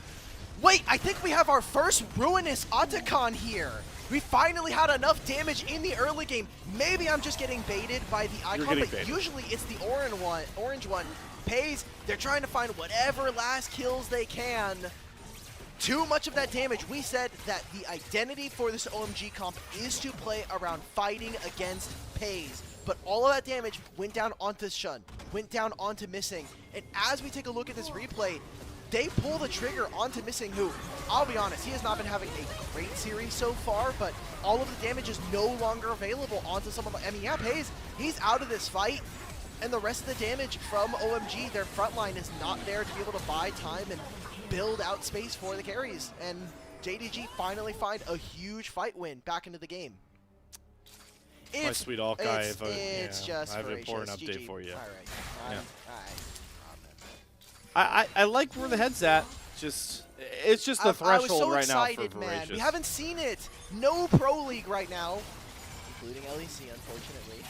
Wait, I think we have our first Ruinous Otacon here. We finally had enough damage in the early game. Maybe I'm just getting baited by the icon, but baited. Usually it's the orange one. Pays, they're trying to find whatever last kills they can. Too much of that damage. We said that the identity for this OMG comp is to play around fighting against Pays. But all of that damage went down onto Shun, went down onto Missing. And as we take a look at this replay, they pull the trigger onto Missing, who, I'll be honest, he has not been having a great series so far, but all of the damage is no longer available onto someone like, I mean, yeah, Pays, he's out of this fight, and the rest of the damage from OMG, their front line is not there to be able to buy time and build out space for the carries. And JDG finally find a huge fight win back into the game. My sweet alt guy, it's just I have an important voracious. update GG. for you. All right. Yeah. All right. I like where the head's at. It's just the threshold right now for excited, man. voracious. We haven't seen it. No Pro League right now, including LEC, unfortunately,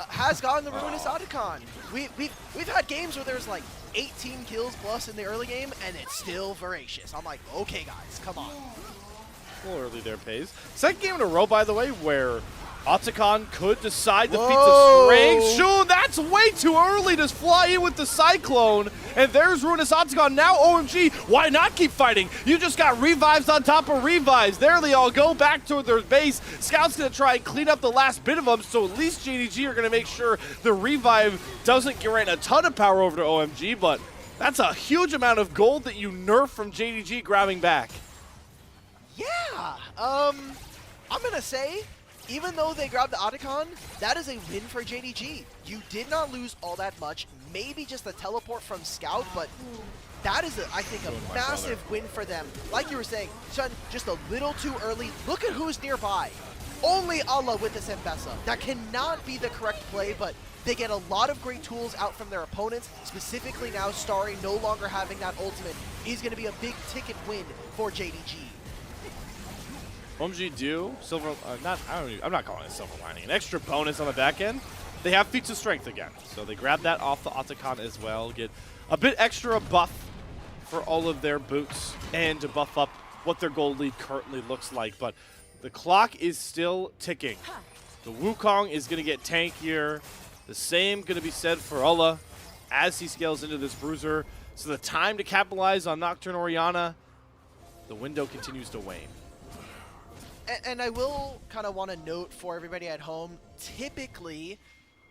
has gotten the Ruinous Otacon. We've had games where there's like 18 kills plus in the early game, and it's still voracious. I'm like, okay, guys, come on. A little early there, Pays. Second game in a row, by the way, where Otacon could decide the feats of strength. Shun, that's way too early to fly in with the Cyclone. And there's Ruinous Otacon. Now OMG, why not keep fighting? You just got revives on top of revives. There they all go back to their base. Scout's going to try and clean up the last bit of them, so at least JDG are going to make sure the revive doesn't grant a ton of power over to OMG, but that's a huge amount of gold that you nerf from JDG grabbing back. Yeah, I'm going to say, even though they grabbed the Otacon, that is a win for JDG. You did not lose all that much. Maybe just a teleport from Scout, but that is, I think, a massive win for them. Like you were saying, Shun, just a little too early. Look at who's nearby. Only Allah with this Mbessa. That cannot be the correct play, but they get a lot of great tools out from their opponents, specifically now Starry no longer having that ultimate is going to be a big ticket win for JDG. OMG do silver, I'm not calling it silver lining, an extra bonus on the back end. They have feats of strength again, so they grab that off the Otacon as well, get a bit extra buff for all of their boots and to buff up what their gold lead currently looks like. But the clock is still ticking. The Wukong is going to get tankier. The same going to be said for Ulla as he scales into this Bruiser. So the time to capitalize on Nocturne Orianna, the window continues to wane. And I will kind of want to note for everybody at home, typically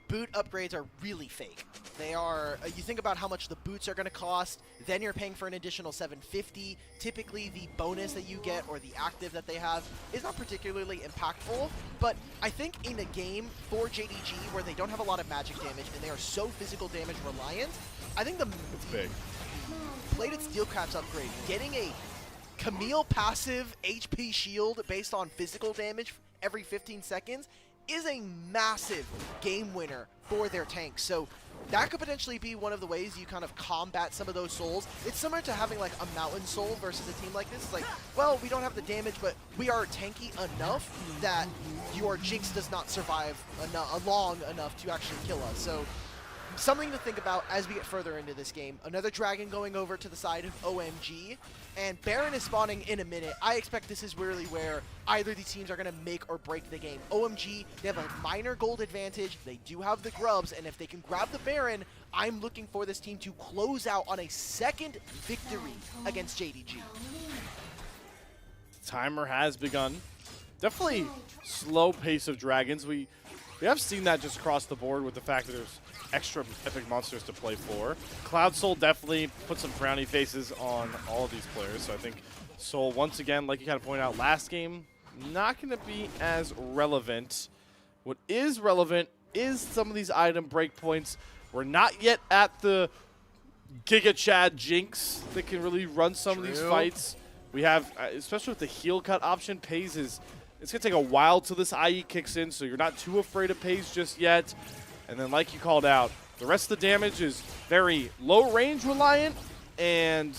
boot upgrades are really fake. They are, you think about how much the boots are going to cost, then you're paying for an additional $750. Typically the bonus that you get or the active that they have is not particularly impactful, but I think in a game for JDG where they don't have a lot of magic damage and they are so physical damage reliant, I think the big plated steel caps upgrade, getting a Camille passive HP shield based on physical damage every 15 seconds is a massive game winner for their tanks. So that could potentially be one of the ways you kind of combat some of those souls. It's similar to having like a mountain soul versus a team like this. It's like, well, we don't have the damage, but we are tanky enough that your Jinx does not survive long enough to actually kill us. So something to think about as we get further into this game. Another dragon going over to the side of OMG, and Baron is spawning in a minute. I expect this is really where either of these teams are going to make or break the game. OMG, they have a minor gold advantage. They do have the grubs, and if they can grab the Baron, I'm looking for this team to close out on a second victory against JDG. Timer has begun. Definitely slow pace of dragons. We have seen that just across the board with the fact that there's extra epic monsters to play for. Cloud Soul definitely put some frowny faces on all of these players, so I think Soul, once again, like you kind of pointed out last game, not going to be as relevant. What is relevant is some of these item breakpoints. We're not yet at the Giga Chad Jinx that can really run some of these fights. We have, especially with the heal cut option, Pays is, it's going to take a while till this IE kicks in, so you're not too afraid of Pays just yet. And then like you called out, the rest of the damage is very low range reliant and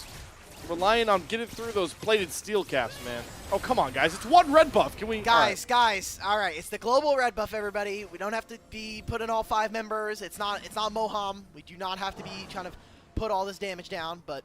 reliant on getting through those plated steel caps, man. Oh, come on, guys. It's one red buff. Can we... Guys, all right. It's the global red buff, everybody. We don't have to be putting all 5 members. It's not Moham. We do not have to be trying to put all this damage down, but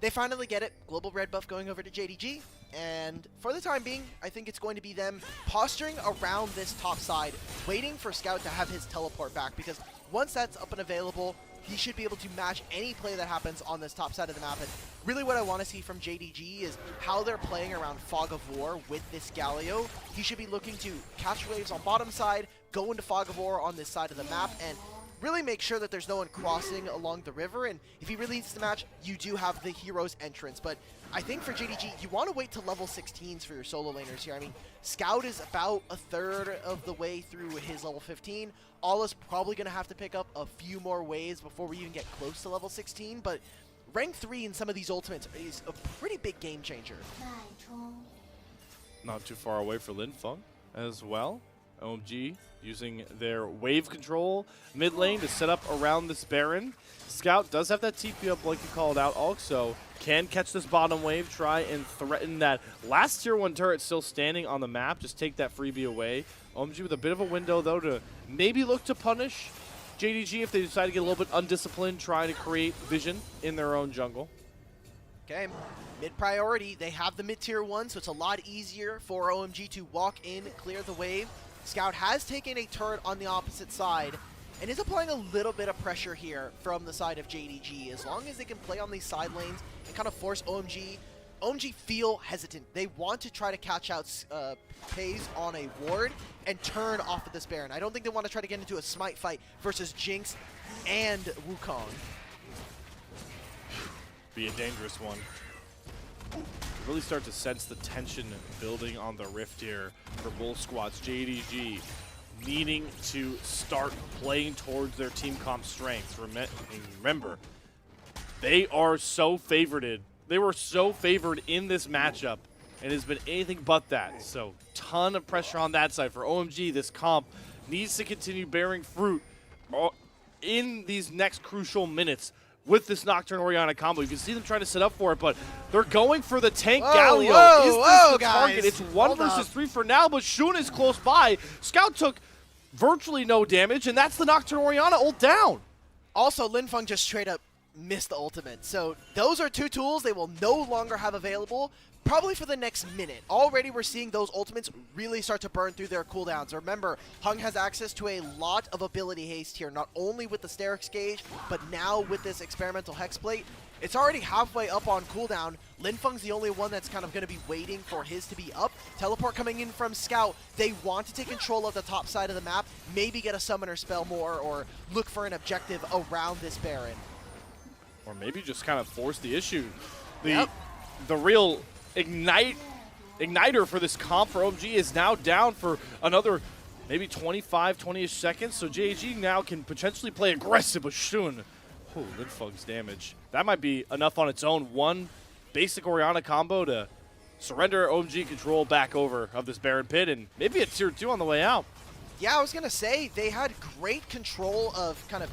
they finally get it. Global red buff going over to JDG. And for the time being, I think it's going to be them posturing around this top side, waiting for Scout to have his teleport back, because once that's up and available, he should be able to match any play that happens on this top side of the map. And really what I want to see from JDG is how they're playing around Fog of War with this Galio. He should be looking to catch waves on bottom side, go into Fog of War on this side of the map, and really make sure that there's no one crossing along the river. And if he really needs to match, you do have the hero's entrance. But I think for JDG, you want to wait to level 16s for your solo laners here. I mean, Scout is about a third of the way through his level 15. Alla's probably going to have to pick up a few more waves before we even get close to level 16. But rank 3 in some of these ultimates is a pretty big game changer. Not too far away for Lin Feng as well. OMG using their wave control mid lane to set up around this Baron. Scout does have that TP up like you called out. Also can catch this bottom wave, try and threaten that last tier 1 turret still standing on the map. Just take that freebie away. OMG with a bit of a window though to maybe look to punish JDG if they decide to get a little bit undisciplined, trying to create vision in their own jungle. Okay, mid priority. They have the mid tier 1, so it's a lot easier for OMG to walk in, clear the wave. Scout has taken a turret on the opposite side and is applying a little bit of pressure here from the side of JDG. As long as they can play on these side lanes and kind of force OMG. OMG feel hesitant. They want to try to catch out Pays on a ward and turn off of this Baron. I don't think they want to try to get into a smite fight versus Jinx and Wukong. Be a dangerous one. Really start to sense the tension building on the rift here for both squads. JDG needing to start playing towards their team comp strengths. Remember, They are so favored. They were so favored in this matchup, and it's been anything but that. So ton of pressure on that side for OMG. This comp needs to continue bearing fruit in these next crucial minutes with this Nocturne Orianna combo. You can see them trying to set up for it, but they're going for the tank Galio. Is this the target? It's 1 versus 3 for now, but Shun is close by. Scout took virtually no damage, and that's the Nocturne Orianna ult down. Also, Linfeng just straight up missed the ultimate. So those are 2 tools they will no longer have available probably for the next minute. Already we're seeing those ultimates really start to burn through their cooldowns. Remember, Hung has access to a lot of ability haste here, not only with the Sterix gauge, but now with this experimental hex plate. It's already halfway up on cooldown. Linfeng's the only one that's kind of going to be waiting for his to be up. Teleport coming in from Scout. They want to take control of the top side of the map, maybe get a summoner spell more, or look for an objective around this Baron. Or maybe just kind of force the issue. The real igniter for this comp for OMG is now down for another maybe 25, 20-ish seconds. So JDG now can potentially play aggressive with Shun. Oh, Linfeng's damage. That might be enough on its own. One basic Orianna combo to surrender OMG control back over of this Baron pit, and maybe a tier 2 on the way out. Yeah, I was going to say, they had great control of kind of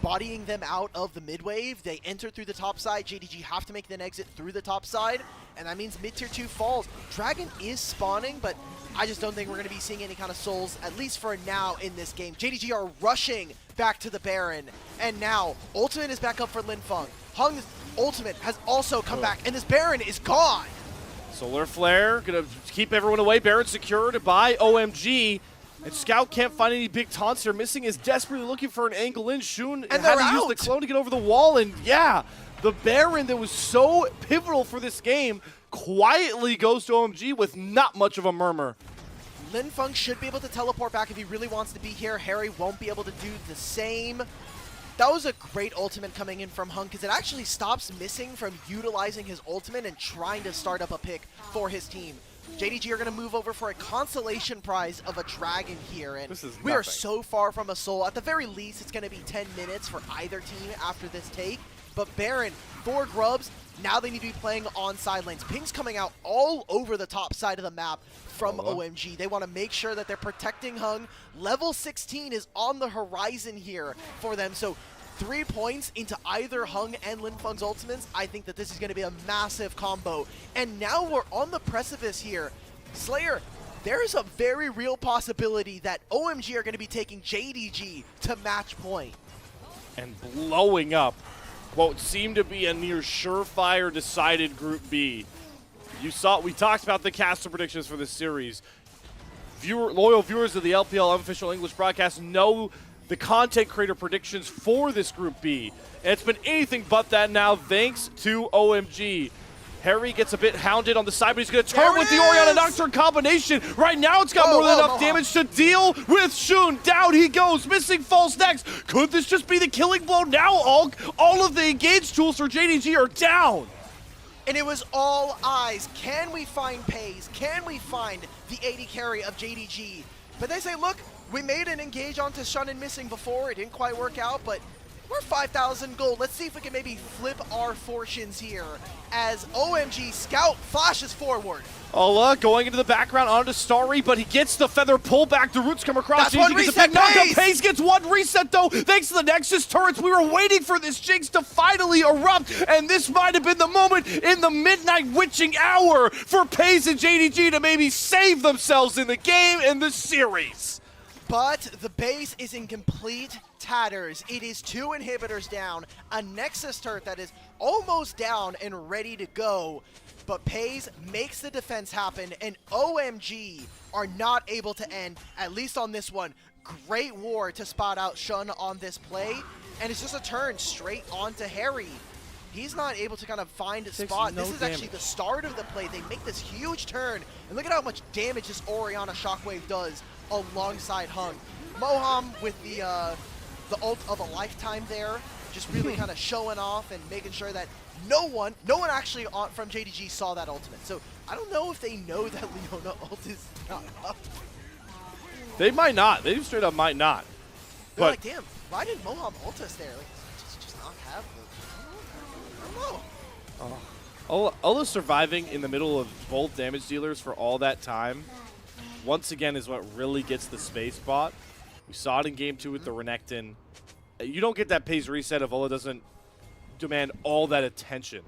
bodying them out of the mid wave. They enter through the top side. JDG have to make an exit through the top side, and that means mid tier 2 falls. Dragon is spawning, but I just don't think we're going to be seeing any kind of souls, at least for now in this game. JDG are rushing back to the Baron, and now ultimate is back up for Linfeng. Hung's ultimate has also come back, and this Baron is gone. Solar Flare gonna keep everyone away. Baron secured by OMG. And Scout can't find any big taunts here. Missing is desperately looking for an angle in. Shun had to use the clone to get over the wall. And yeah, the Baron that was so pivotal for this game quietly goes to OMG with not much of a murmur. Linfeng should be able to teleport back if he really wants to be here. Harry won't be able to do the same. That was a great ultimate coming in from Hung, because it actually stops Missing from utilizing his ultimate and trying to start up a pick for his team. JDG are going to move over for a consolation prize of a dragon here, and we are so far from a soul. At the very least, it's going to be 10 minutes for either team after this take. But Baron, 4 grubs, now they need to be playing on side lanes. Ping's coming out all over the top side of the map from OMG. They want to make sure that they're protecting Hung. Level 16 is on the horizon here for them, so 3 points into either Hung and Linfeng's ultimates. I think that this is going to be a massive combo. And now we're on the precipice here. Slayer, there is a very real possibility that OMG are going to be taking JDG to match point. And blowing up what seemed to be a near surefire decided Group B. We talked about the caster predictions for this series. Loyal viewers of the LPL Unofficial English broadcast know the content creator predictions for this Group B. And it's been anything but that now, thanks to OMG. Harry gets a bit hounded on the side, but he's going to turn with the Orianna Nocturne combination. Right now, it's got more than enough damage to deal with Shun. Down he goes. Missing falls next. Could this just be the killing blow? Now all of the engage tools for JDG are down. And it was all eyes. Can we find Pays? Can we find the 80 carry of JDG? But they say, look, we made an engage onto Shun and Missing before. It didn't quite work out, but we're 5,000 gold. Let's see if we can maybe flip our fortunes here as OMG Scout flashes forward. Ola going into the background onto Starry, but he gets the feather pull back. The roots come across. That's one reset. Pays gets one reset, though, thanks to the Nexus turrets. We were waiting for this Jinx to finally erupt, and this might have been the moment in the midnight witching hour for Pays and JDG to maybe save themselves in the game and the series. But the base is in complete tatters. It is 2 inhibitors down, a Nexus turret that is almost down and ready to go. But Pays makes the defense happen, and OMG are not able to end, at least on this one. Great war to spot out Shun on this play, and it's just a turn straight onto Harry. He's not able to kind of find a spot. This is actually the start of the play. They make this huge turn, and look at how much damage this Orianna Shockwave does alongside Hung. Moham with the ult of a lifetime there, just really kind of showing off and making sure that no one actually from JDG saw that ultimate. So I don't know if they know that Leona ult is not up. They might not. They straight up might not. They're like, damn, why did Moham ult us there? Like, just not have the... low. Ola surviving in the middle of both damage dealers for all that time, once again, is what really gets the space bot. We saw it in Game 2 with the Renekton. You don't get that pace reset if Ola doesn't demand all that attention.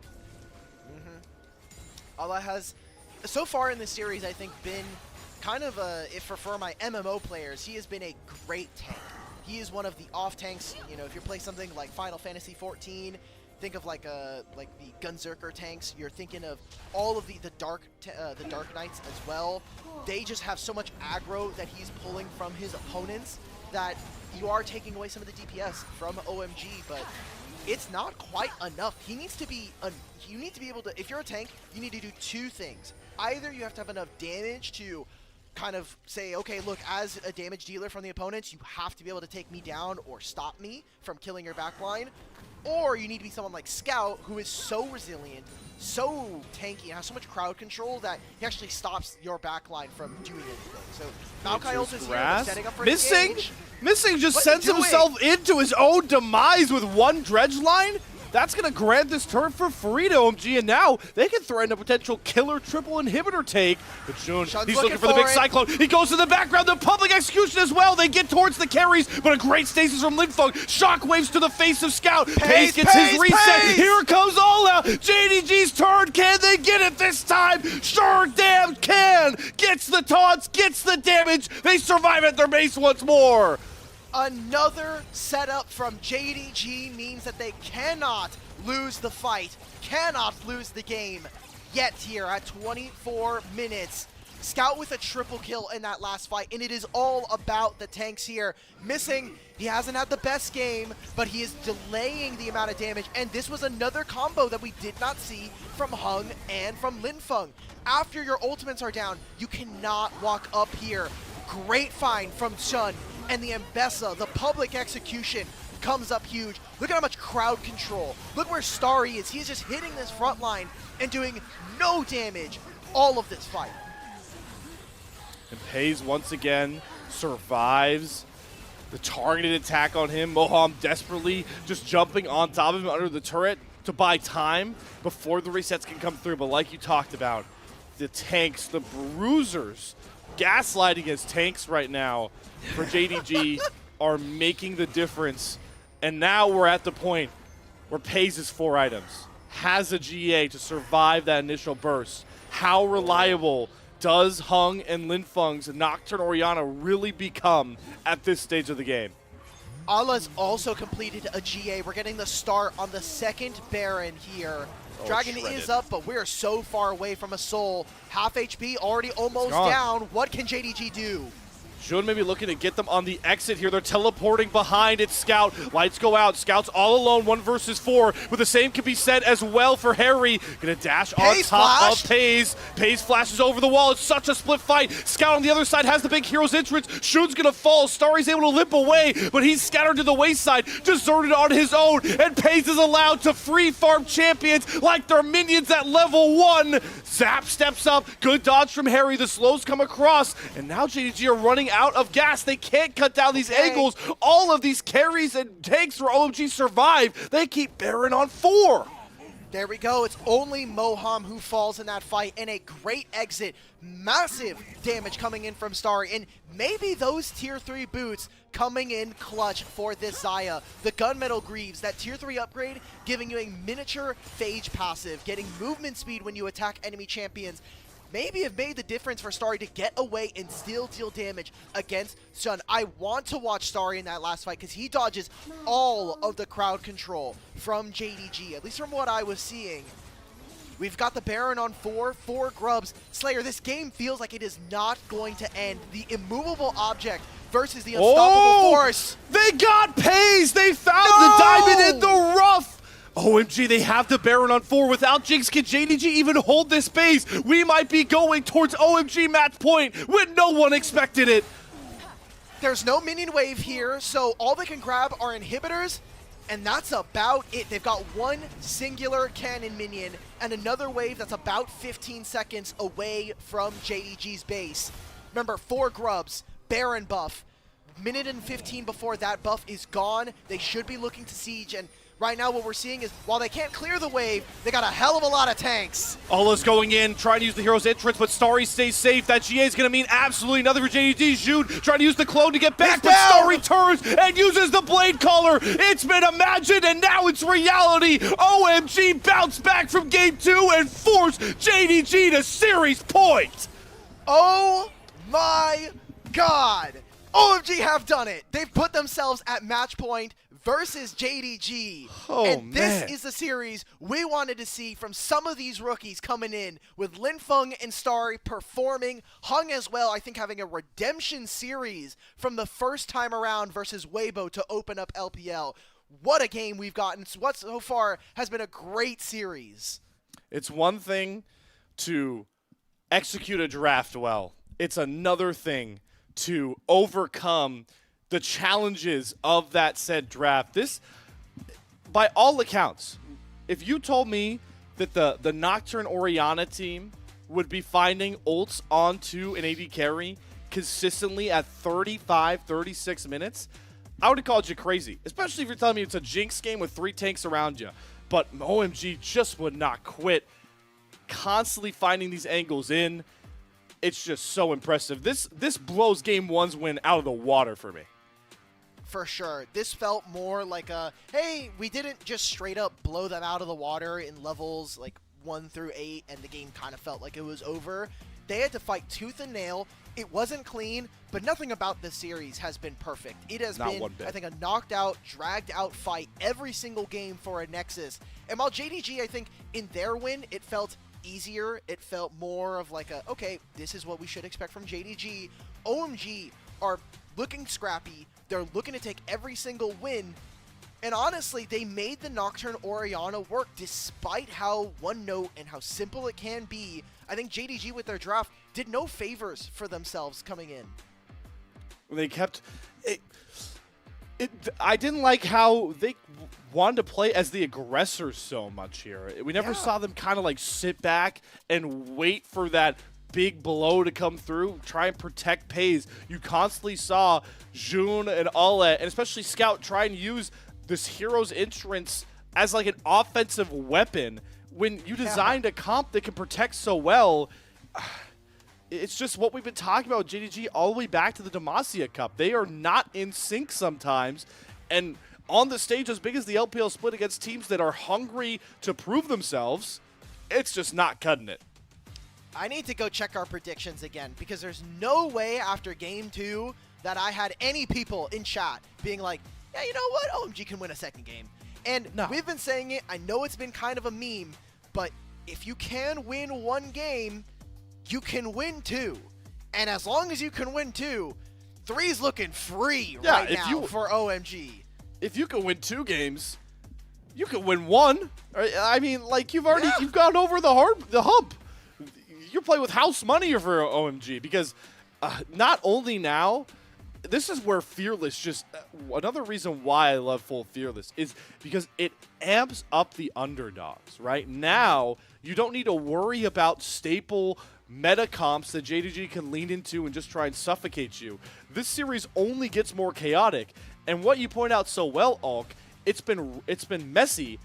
Ola has, so far in this series, I think, been kind of a, for my MMO players, he has been a great tank. He is one of the off tanks. You know, if you play something like Final Fantasy 14, think of like the Gunzerker tanks. You're thinking of all of the Dark Knights as well. They just have so much aggro that he's pulling from his opponents that you are taking away some of the DPS from OMG, but it's not quite enough. He needs to be, you need to be able to, if you're a tank, you need to do two things. Either you have to have enough damage to kind of say, okay, look, as a damage dealer from the opponents, you have to be able to take me down or stop me from killing your backline. Or you need to be someone like Scout, who is so resilient, so tanky, and has so much crowd control that he actually stops your backline from doing anything. So Maokai ult is here, setting up for Missing just sends himself into his own demise with one dredge line. That's going to grant this turn for free to OMG, and now they can threaten a potential killer triple inhibitor take. But Jun, he's looking for the big Cyclone. He goes to the background, the public execution as well. They get towards the carries, but a great stasis from Linfeng. Shockwaves to the face of Scout. Pace gets his reset. Here comes All Out. JDG's turn. Can they get it this time? Sure damn can. Gets the taunts, gets the damage. They survive at their base once more. Another setup from JDG means that they cannot lose the fight, cannot lose the game yet here at 24 minutes. Scout with a triple kill in that last fight, and it is all about the tanks here. Missing, he hasn't had the best game, but he is delaying the amount of damage, and this was another combo that we did not see from Hung and from Linfeng. After your ultimates are down, you cannot walk up here. Great find from Chun, and the Mbessa, the public execution, comes up huge. Look at how much crowd control. Look where Starry is. He's just hitting this front line and doing no damage all of this fight. And Pays once again survives the targeted attack on him. Moham desperately just jumping on top of him under the turret to buy time before the resets can come through. But like you talked about, the tanks, the bruisers, gaslighting his tanks right now for JDG are making the difference. And now we're at the point where Pays his 4 items, has a GA to survive that initial burst. How reliable does Hung and Linfeng's Nocturne Orianna really become at this stage of the game? Ala's also completed a GA. We're getting the start on the second Baron here. Dragon is up, but we're so far away from a soul. Half HP, already almost down. What can JDG do? Jun may be looking to get them on the exit here. They're teleporting behind. It's Scout. Lights go out. Scout's all alone, 1 versus 4. But the same can be said as well for Harry. Gonna dash on top of Pays. Pays flashes over the wall. It's such a split fight. Scout on the other side has the big hero's entrance. Shun's gonna fall. Starry's able to limp away, but he's scattered to the wayside, deserted on his own. And Pays is allowed to free farm champions like they're minions at level 1. Zap steps up. Good dodge from Harry. The slows come across. And now JDG are running out of gas. They can't cut down these angles. All of these carries and takes for OMG survive. They keep Baron on 4. There we go. It's only Moham who falls in that fight, and a great exit. Massive damage coming in from Starry, and maybe those tier 3 boots coming in clutch for this Xayah. The Gunmetal Greaves, that tier 3 upgrade, giving you a miniature phage passive, getting movement speed when you attack enemy champions. Maybe have made the difference for Starry to get away and still deal damage against Sun. I want to watch Starry in that last fight because he dodges all of the crowd control from JDG, at least from what I was seeing. We've got the Baron on 4 grubs. Slayer, this game feels like it is not going to end. The immovable object versus the unstoppable force. They got Pays! They found the diamond in the rough! OMG, they have the Baron on 4. Without Jinx, can JDG even hold this base? We might be going towards OMG match point when no one expected it. There's no minion wave here, so all they can grab are inhibitors, and that's about it. They've got one singular cannon minion and another wave that's about 15 seconds away from JDG's base. Remember, 4 grubs, Baron buff. Minute and 15 before that buff is gone, they should be looking to siege, and right now what we're seeing is while they can't clear the wave, they got a hell of a lot of tanks. Ola's going in, trying to use the hero's entrance, but Starry stays safe. That GA is going to mean absolutely nothing for JDG. June trying to use the clone to get back, but Starry turns and uses the blade collar. It's been imagined, and now it's reality. OMG bounce back from game 2 and force JDG to series point. Oh my God. OMG have done it. They've put themselves at match point versus JDG. Oh, and this man. is the series we wanted to see from some of these rookies coming in, with Linfeng and Starry performing, Hung as well, I think having a redemption series from the first time around versus Weibo to open up LPL. What a game we've gotten. What so far has been a great series. It's one thing to execute a draft well. It's another thing to overcome the challenges of that said draft. This, by all accounts, if you told me that the Nocturne Orianna team would be finding ults onto an AD carry consistently at 35, 36 minutes, I would have called you crazy, especially if you're telling me it's a Jinx game with 3 tanks around you. But OMG just would not quit, constantly finding these angles in. It's just so impressive. This blows game 1's win out of the water for me. For sure. This felt more like a, hey, we didn't just straight up blow them out of the water in levels like 1 through 8 and the game kind of felt like it was over. They had to fight tooth and nail. It wasn't clean, but nothing about this series has been perfect. It has been, I think, a knocked out, dragged out fight every single game for a Nexus. And while JDG, I think, in their win, it felt easier. It felt more of like a, okay, this is what we should expect from JDG. OMG are looking scrappy. They're looking to take every single win. And honestly, they made the Nocturne Orianna work despite how one note and how simple it can be. I think JDG with their draft did no favors for themselves coming in. They kept it. I didn't like how they wanted to play as the aggressor so much here. We never saw them kind of like sit back and wait for that big blow to come through, try and protect Pays. You constantly saw June and Ola, and especially Scout, try and use this hero's entrance as like an offensive weapon. When you designed a comp that can protect so well, it's just what we've been talking about with JDG all the way back to the Demacia Cup. They are not in sync sometimes, and on the stage as big as the LPL split against teams that are hungry to prove themselves, it's just not cutting it. I need to go check our predictions again, because there's no way after game 2 that I had any people in chat being like, yeah, you know what, OMG can win a second game. And we've been saying it, I know it's been kind of a meme, but if you can win 1 game, you can win 2. And as long as you can win 2, 3's looking free right now for OMG. If you can win 2 games, you can win 1. I mean, like, you've gone over the hump. You're playing with house money for OMG, because not only now, this is where Fearless just another reason why I love full Fearless is because it amps up the underdogs. Right now, you don't need to worry about staple meta comps that JDG can lean into and just try and suffocate you. This series only gets more chaotic, and what you point out so well, Ulk, it's been messy,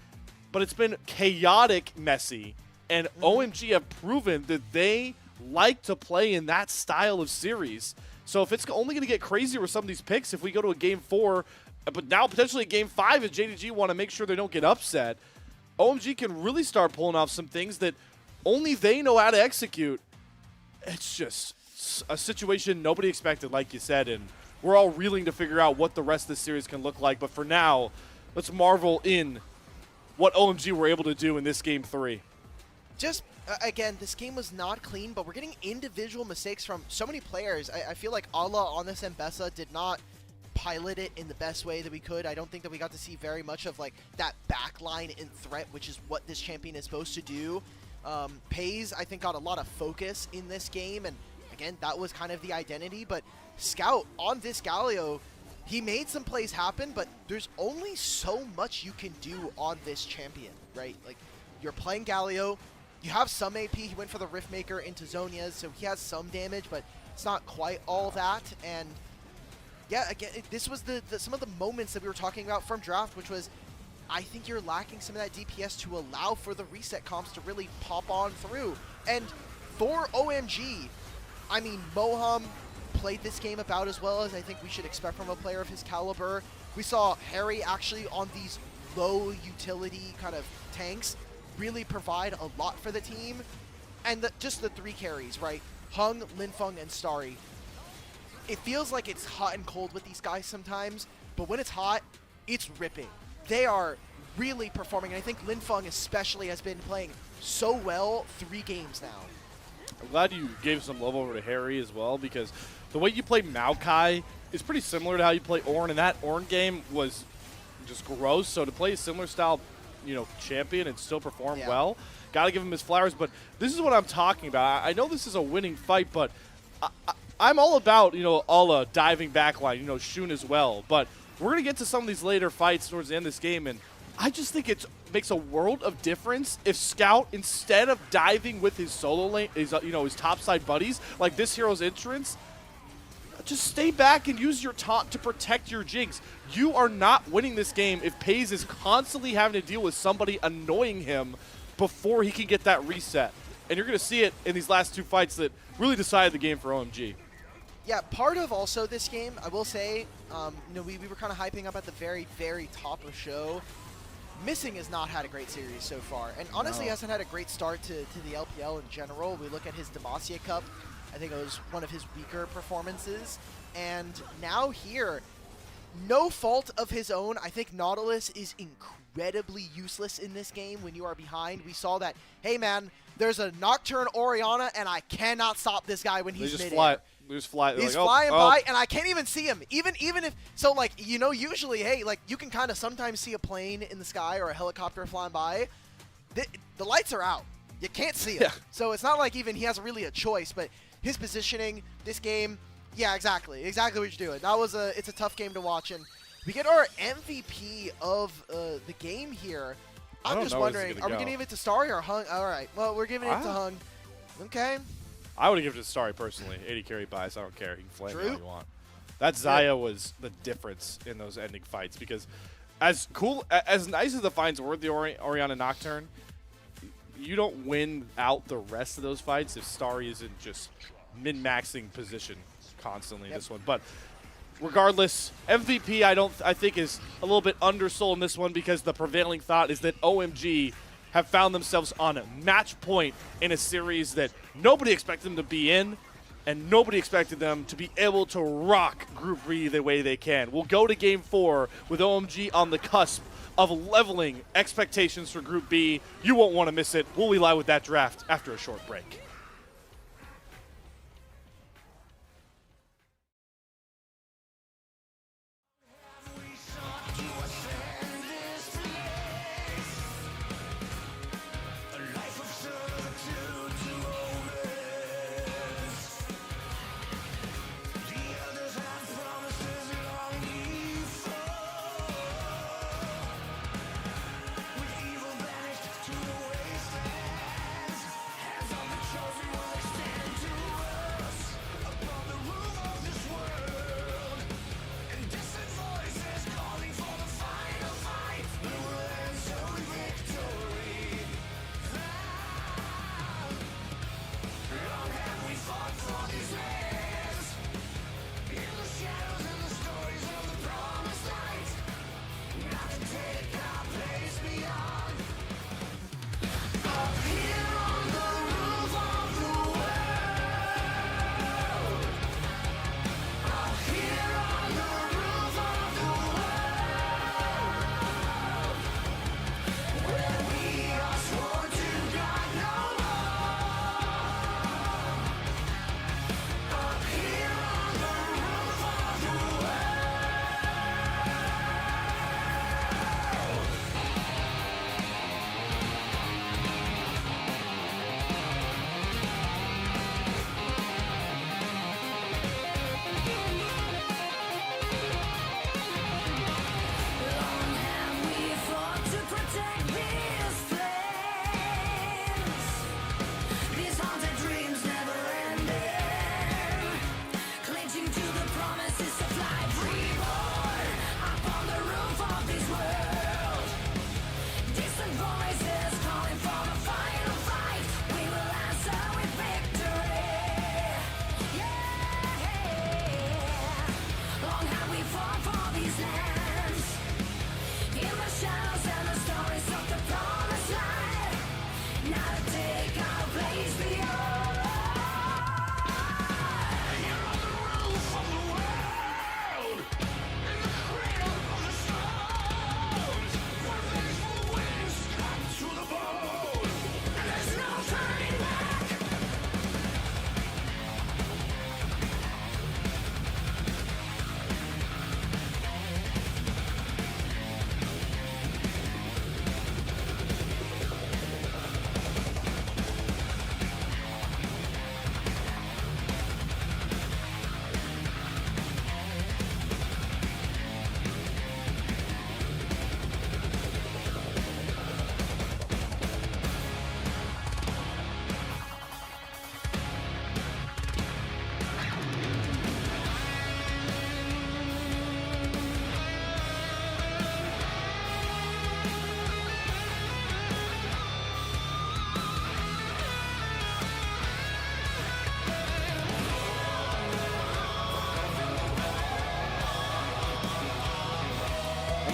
but it's been chaotic messy. And OMG have proven that they like to play in that style of series. So if it's only going to get crazier with some of these picks, if we go to a game 4, but now potentially a game 5, if JDG want to make sure they don't get upset, OMG can really start pulling off some things that only they know how to execute. It's just a situation nobody expected, like you said, and we're all reeling to figure out what the rest of the series can look like. But for now, let's marvel in what OMG were able to do in this game 3. Just, again, this game was not clean, but we're getting individual mistakes from so many players. I feel like Allah on this Mbessa did not pilot it in the best way that we could. I don't think that we got to see very much of like that backline in threat, which is what this champion is supposed to do. Pays, I think, got a lot of focus in this game, and again, that was kind of the identity. But Scout, on this Galio, he made some plays happen, but there's only so much you can do on this champion, right? Like, you're playing Galio, you have some AP, he went for the Riftmaker into Zonia's, so he has some damage, but it's not quite all that. And yeah, again, this was some of the moments that we were talking about from draft, which was I think you're lacking some of that DPS to allow for the reset comps to really pop on through. And for OMG, I mean, Moham played this game about as well as I think we should expect from a player of his caliber. We saw Harry actually on these low utility kind of tanks really provide a lot for the team. And just the 3 carries, right? Hung, Linfeng, and Starry. It feels like it's hot and cold with these guys sometimes, but when it's hot, it's ripping. They are really performing, and I think Linfeng especially has been playing so well 3 games now. I'm glad you gave some love over to Harry as well, because the way you play Maokai is pretty similar to how you play Ornn, and that Ornn game was just gross. So to play a similar style, champion and still perform well, got to give him his flowers. But this is what I'm talking about. I know this is a winning fight, but I'm all about, all diving backline, Shun as well. But we're going to get to some of these later fights towards the end of this game, and I just think it makes a world of difference if Scout, instead of diving with his solo lane, his topside buddies, like this hero's entrance, just stay back and use your taunt to protect your Jinx. You are not winning this game if Paze is constantly having to deal with somebody annoying him before he can get that reset. And you're going to see it in these last 2 fights that really decided the game for OMG. Yeah, part of also this game, I will say, we were kind of hyping up at the very, very top of the show. Missing has not had a great series so far, and honestly hasn't had a great start to the LPL in general. We look at his Demacia Cup, I think it was one of his weaker performances, and now here, no fault of his own, I think Nautilus is incredibly useless in this game when you are behind. We saw that, hey man, there's a Nocturne Orianna, and I cannot stop this guy when he's mid-air. He's flying by, and I can't even see him. Even if so, like usually, hey, like you can kind of sometimes see a plane in the sky or a helicopter flying by. The lights are out. You can't see him. Yeah. So it's not like even he has really a choice. But his positioning, this game, yeah, exactly what you're doing. It's a tough game to watch, and we get our MVP of the game here. I'm just wondering, are we gonna give it to Starry or Hung? All right, well we're giving it to Hung. Okay. I would have given it to Starry personally. 80 carry bias, I don't care. You can flame all you want. That Xayah was the difference in those ending fights, because as nice as the finds were with the Orianna Nocturne, you don't win out the rest of those fights if Starry isn't just min-maxing position constantly in this one. But regardless, MVP I think is a little bit undersold in this one, because the prevailing thought is that OMG have found themselves on a match point in a series that nobody expected them to be in, and nobody expected them to be able to rock Group B the way they can. We'll go to Game 4 with OMG on the cusp of leveling expectations for Group B. You won't want to miss it. We'll be live with that draft after a short break.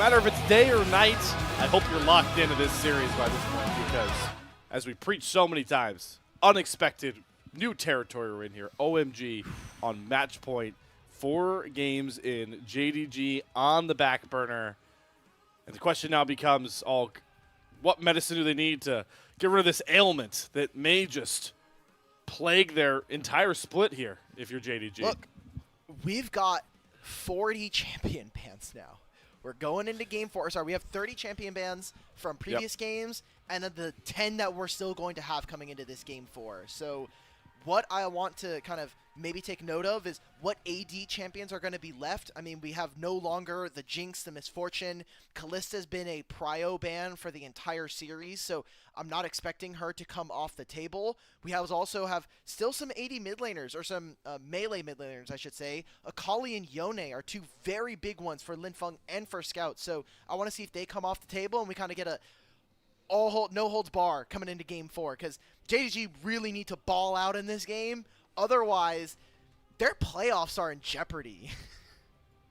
matter if it's day or night, I hope you're locked into this series by this point because, as we preach so many times, unexpected new territory we're in here. OMG on match point. 4 games in, JDG on the back burner. And the question now becomes, what medicine do they need to get rid of this ailment that may just plague their entire split here if you're JDG? Look, we've got 40 champion bans now. We're going into game 4. Sorry, we have 30 champion bans from previous games, and then the 10 that we're still going to have coming into this game 4. So what I want to kind of maybe take note of is what AD champions are going to be left. I mean, we have no longer the Jinx, the Misfortune. Kallista's been a prio ban for the entire series, so I'm not expecting her to come off the table. We also have still some AD mid laners, or some melee mid laners, I should say. Akali and Yone are 2 very big ones for Linfeng and for Scout, so I want to see if they come off the table and we kind of get a no holds bar coming into game 4, because JDG really need to ball out in this game. Otherwise, their playoffs are in jeopardy.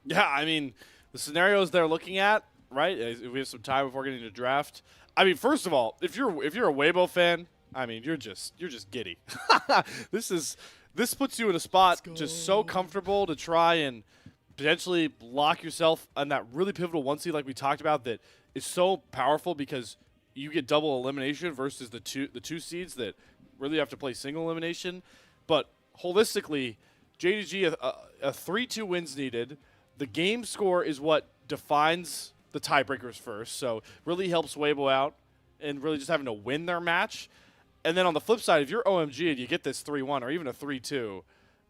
Yeah, I mean, the scenarios they're looking at, right? We have some time before getting to draft. I mean, first of all, if you're a Weibo fan, I mean, you're just giddy. This puts you in a spot just so comfortable to try and potentially lock yourself on that really pivotal 1 seed like we talked about that is so powerful because you get double elimination versus the two seeds that really have to play single elimination. But holistically, JDG, a 3-2 wins needed. The game score is what defines the tiebreakers first, so really helps Weibo out and really just having to win their match. And then on the flip side, if you're OMG and you get this 3-1 or even a 3-2,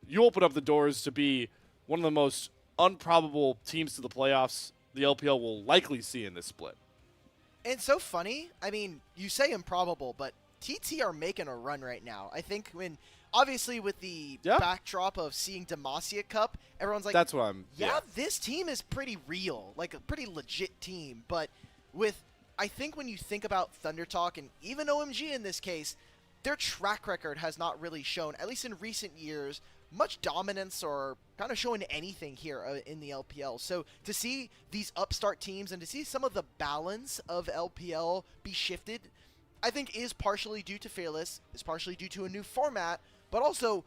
you open up the doors to be one of the most improbable teams to the playoffs the LPL will likely see in this split. And it's so funny. I mean, you say improbable, but TT are making a run right now. I think obviously with the backdrop of seeing Demacia Cup, everyone's like, that's what I'm. Yeah, this team is pretty real, like a pretty legit team. But I think when you think about Thunder Talk and even OMG in this case, their track record has not really shown, at least in recent years, much dominance or kind of showing anything here in the LPL. So to see these upstart teams and to see some of the balance of LPL be shifted, I think is partially due to Fearless, is partially due to a new format, but also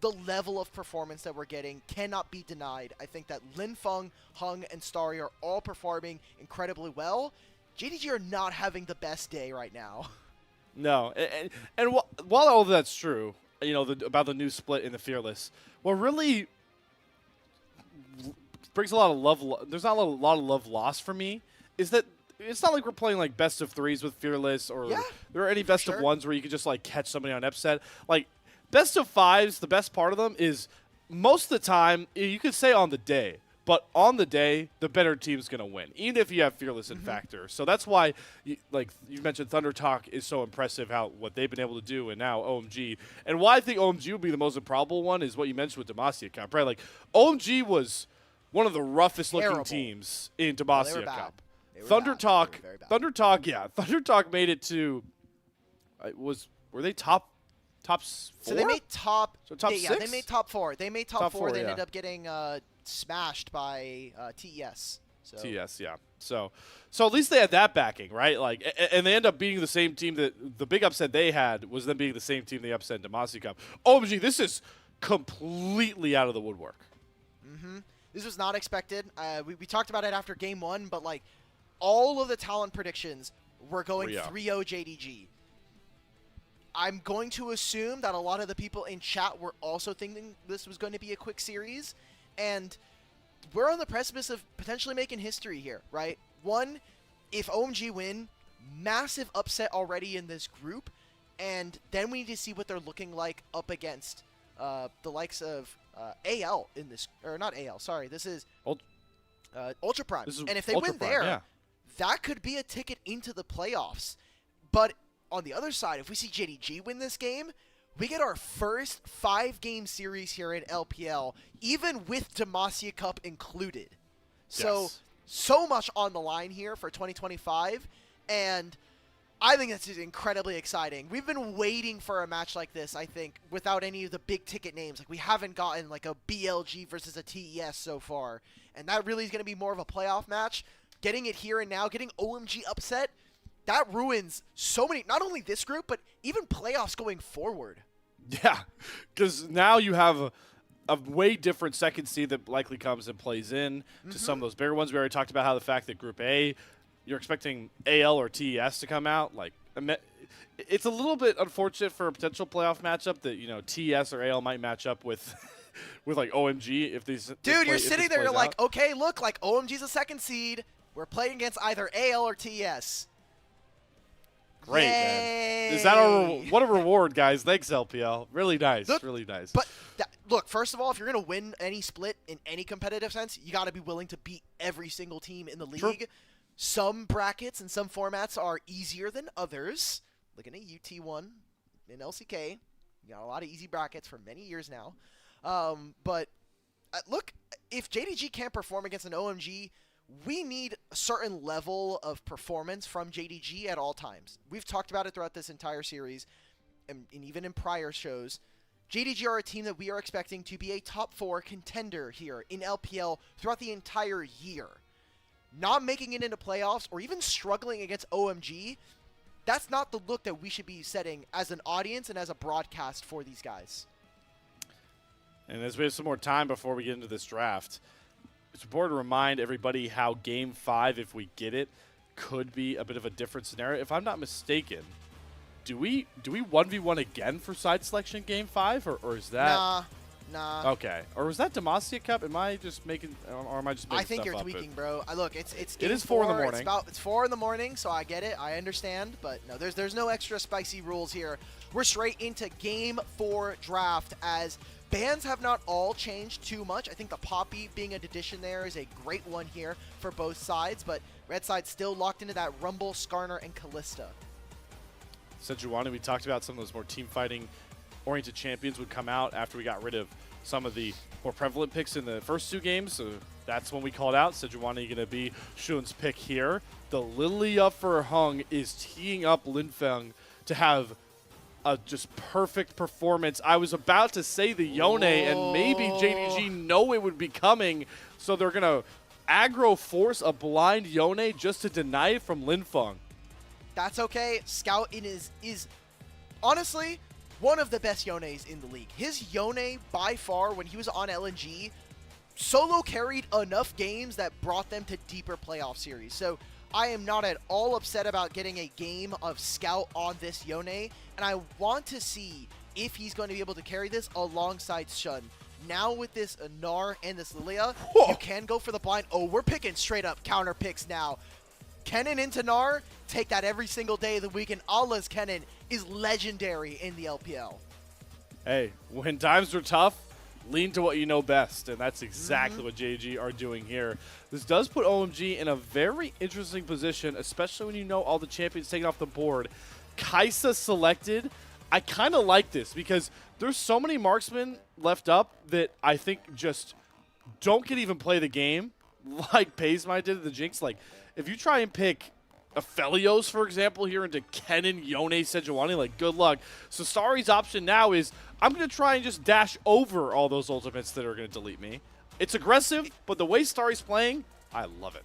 the level of performance that we're getting cannot be denied. I think that Linfeng, Hung, and Starry are all performing incredibly well. JDG are not having the best day right now. No, and while all of that's true, you know, about the new split in the Fearless, what really brings a lot of love, there's not a lot of love lost for me, is that it's not like we're playing like best of 3s with Fearless or there are any best of 1s where you can just like catch somebody on upset. Like best of 5s, the best part of them is most of the time you could say on the day, but on the day the better team's going to win, even if you have Fearless and Factor. So that's why, like you mentioned, Thunder Talk is so impressive what they've been able to do, and now OMG. And why I think OMG would be the most improbable one is what you mentioned with Demacia Cup, right? Like OMG was one of the roughest looking teams in Demacia Cup. Thunder Talk, Thunder Talk made it to. Were they top 4? So they made top 6? Yeah, they made top 4. They made top 4. They yeah. ended up getting smashed by TES. So. TES, yeah. So at least they had that backing, right? Like, and they end up being the same team that the big upset they had was them being the same team they upset in Demacia Cup. OMG, this is completely out of the woodwork. This was not expected. We talked about it after game 1, but like all of the talent predictions were going 3-0 JDG. I'm going to assume that a lot of the people in chat were also thinking this was going to be a quick series, and we're on the precipice of potentially making history here, right? One, if OMG win, massive upset already in this group, and then we need to see what they're looking like up against the likes of AL in this, or not AL, sorry, this is Ultra Prime. And if they win there, that could be a ticket into the playoffs. But on the other side, if we see JDG win this game, we get our first 5-game series here in LPL, even with Demacia Cup included. So much on the line here for 2025, and I think that's just incredibly exciting. We've been waiting for a match like this, I think, without any of the big-ticket names. Like, we haven't gotten, like, a BLG versus a TES so far, and that really is going to be more of a playoff match. getting it here and now, getting OMG upset, that ruins so many, not only this group, but even playoffs going forward. Yeah, because now you have a way different second seed that likely comes and plays in to some of those bigger ones. We already talked about how the fact that Group A, you're expecting AL or TES to come out. Like, it's a little bit unfortunate for a potential playoff matchup that, you know, TES or AL might match up with with like OMG if these. Dude, you're sitting there, you're like, okay, look, like OMG's a second seed. We're playing against either AL or TES. Great, man. Is that what a reward, guys. Thanks, LPL. Really nice. Look, really nice. But look, first of all, if you're going to win any split in any competitive sense, you got to be willing to beat every single team in the league. Sure. Some brackets and some formats are easier than others. Looking at UT1 in LCK, you got a lot of easy brackets for many years now. But look, if JDG can't perform against an OMG, we need a certain level of performance from JDG at all times. We've talked about it throughout this entire series, and even in prior shows. JDG are a team that we are expecting to be a top 4 contender here in LPL throughout the entire year. Not making it into playoffs or even struggling against OMG, that's not the look that we should be setting as an audience and as a broadcast for these guys. And as we have some more time before we get into this draft, it's important to remind everybody how Game 5, if we get it, could be a bit of a different scenario. If I'm not mistaken, do we 1v1 again for side selection Game 5, or is that? Nah. Okay. Or was that Demacia Cup? Am I just making, or am I just making I think you're stuff tweaking, bro. Look, it's Game it is 4 in the morning. It's 4 in the morning, so I get it. I understand, but no, there's no extra spicy rules here. We're straight into Game 4 draft as bans have not all changed too much. I think the Poppy being an addition there is a great one here for both sides, but red side's still locked into that Rumble, Skarner, and Callista. Sejuani, we talked about some of those more team fighting oriented champions would come out after we got rid of some of the more prevalent picks in the first 2 games, so that's when we called out Sejuani going to be Shun's pick here. The Lily up for Hung is teeing up Linfeng to have a just perfect performance. I was about to say the Yone, and maybe JDG know it would be coming, so they're going to aggro force a blind Yone just to deny it from Linfeng. That's okay. Scout is honestly one of the best Yones in the league. His Yone, by far, when he was on LNG, solo carried enough games that brought them to deeper playoff series. So I am not at all upset about getting a game of Scout on this Yone, and I want to see if he's going to be able to carry this alongside Shun. Now with this Gnar and this Lilia, you can go for the blind. Oh, we're picking straight up counter picks now. Kennen into Gnar, take that every single day of the week, and Allah's Kennen is legendary in the LPL. Hey, when times are tough, lean to what you know best, and that's exactly what JDG are doing here. This does put OMG in a very interesting position, especially when you know all the champions taken off the board. Kaisa selected. I kind of like this because there's so many marksmen left up that I think just don't get even play the game like Pazemight did at the Jinx. Like, if you try and pick Aphelios, for example, here into Kennen, Yone, Sejuani, like, good luck. So Starry's option now is, I'm going to try and just dash over all those ultimates that are going to delete me. It's aggressive, but the way Starry's playing, I love it.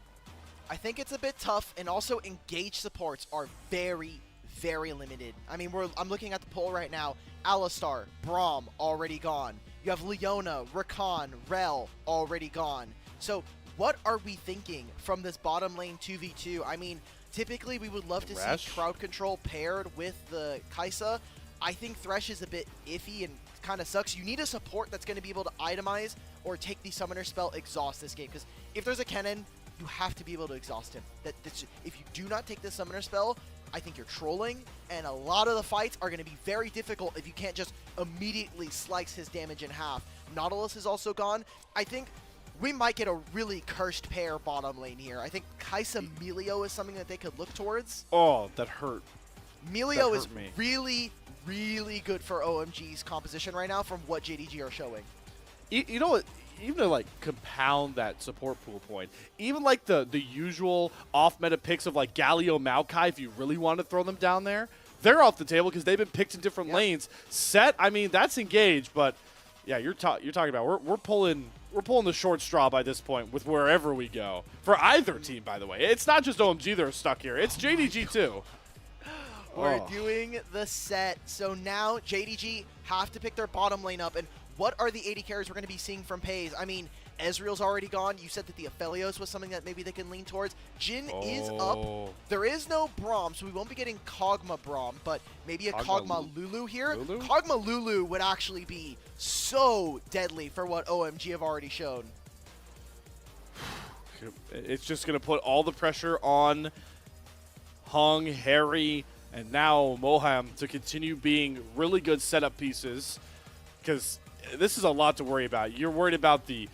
I think it's a bit tough, and also engaged supports are very, very limited. I mean, I'm looking at the poll right now. Alistar, Braum, already gone. You have Leona, Rakan, Rel, already gone. So what are we thinking from this bottom lane 2v2? I mean, typically we would love to see crowd control paired with the Kaisa. I think Thresh is a bit iffy and kind of sucks. You need a support that's going to be able to itemize or take the summoner spell exhaust this game, because if there's a Kennen, you have to be able to exhaust him. If you do not take the summoner spell, I think you're trolling, and a lot of the fights are going to be very difficult if you can't just immediately slice his damage in half. Nautilus is also gone. I think we might get a really cursed pair bottom lane here. I think Kaisa Melio is something that they could look towards. Oh, that hurt. Melio is really, really good for OMG's composition right now from what JDG are showing. You know what? Even to like compound that support pool point, even like the usual off-meta picks of like Galio, Maokai, if you really want to throw them down there, they're off the table because they've been picked in different lanes. Set, I mean, that's engaged, but yeah, you're talking about we're pulling we're pulling the short straw by this point with wherever we go. For either team, by the way. It's not just OMG that are stuck here. It's JDG too. We're doing the set. So now JDG have to pick their bottom lane up. And what are the AD carries we're going to be seeing from FaZe? I mean, Ezreal's already gone. You said that the Aphelios was something that maybe they can lean towards. Jhin is up. There is no Braum, so we won't be getting Kog'Maw Braum, but maybe a Kog'Maw Lulu here. Lulu? Kog'Maw Lulu would actually be so deadly for what OMG have already shown. It's just going to put all the pressure on Hung, Harry, and now Moham to continue being really good setup pieces, because this is a lot to worry about. You're worried about the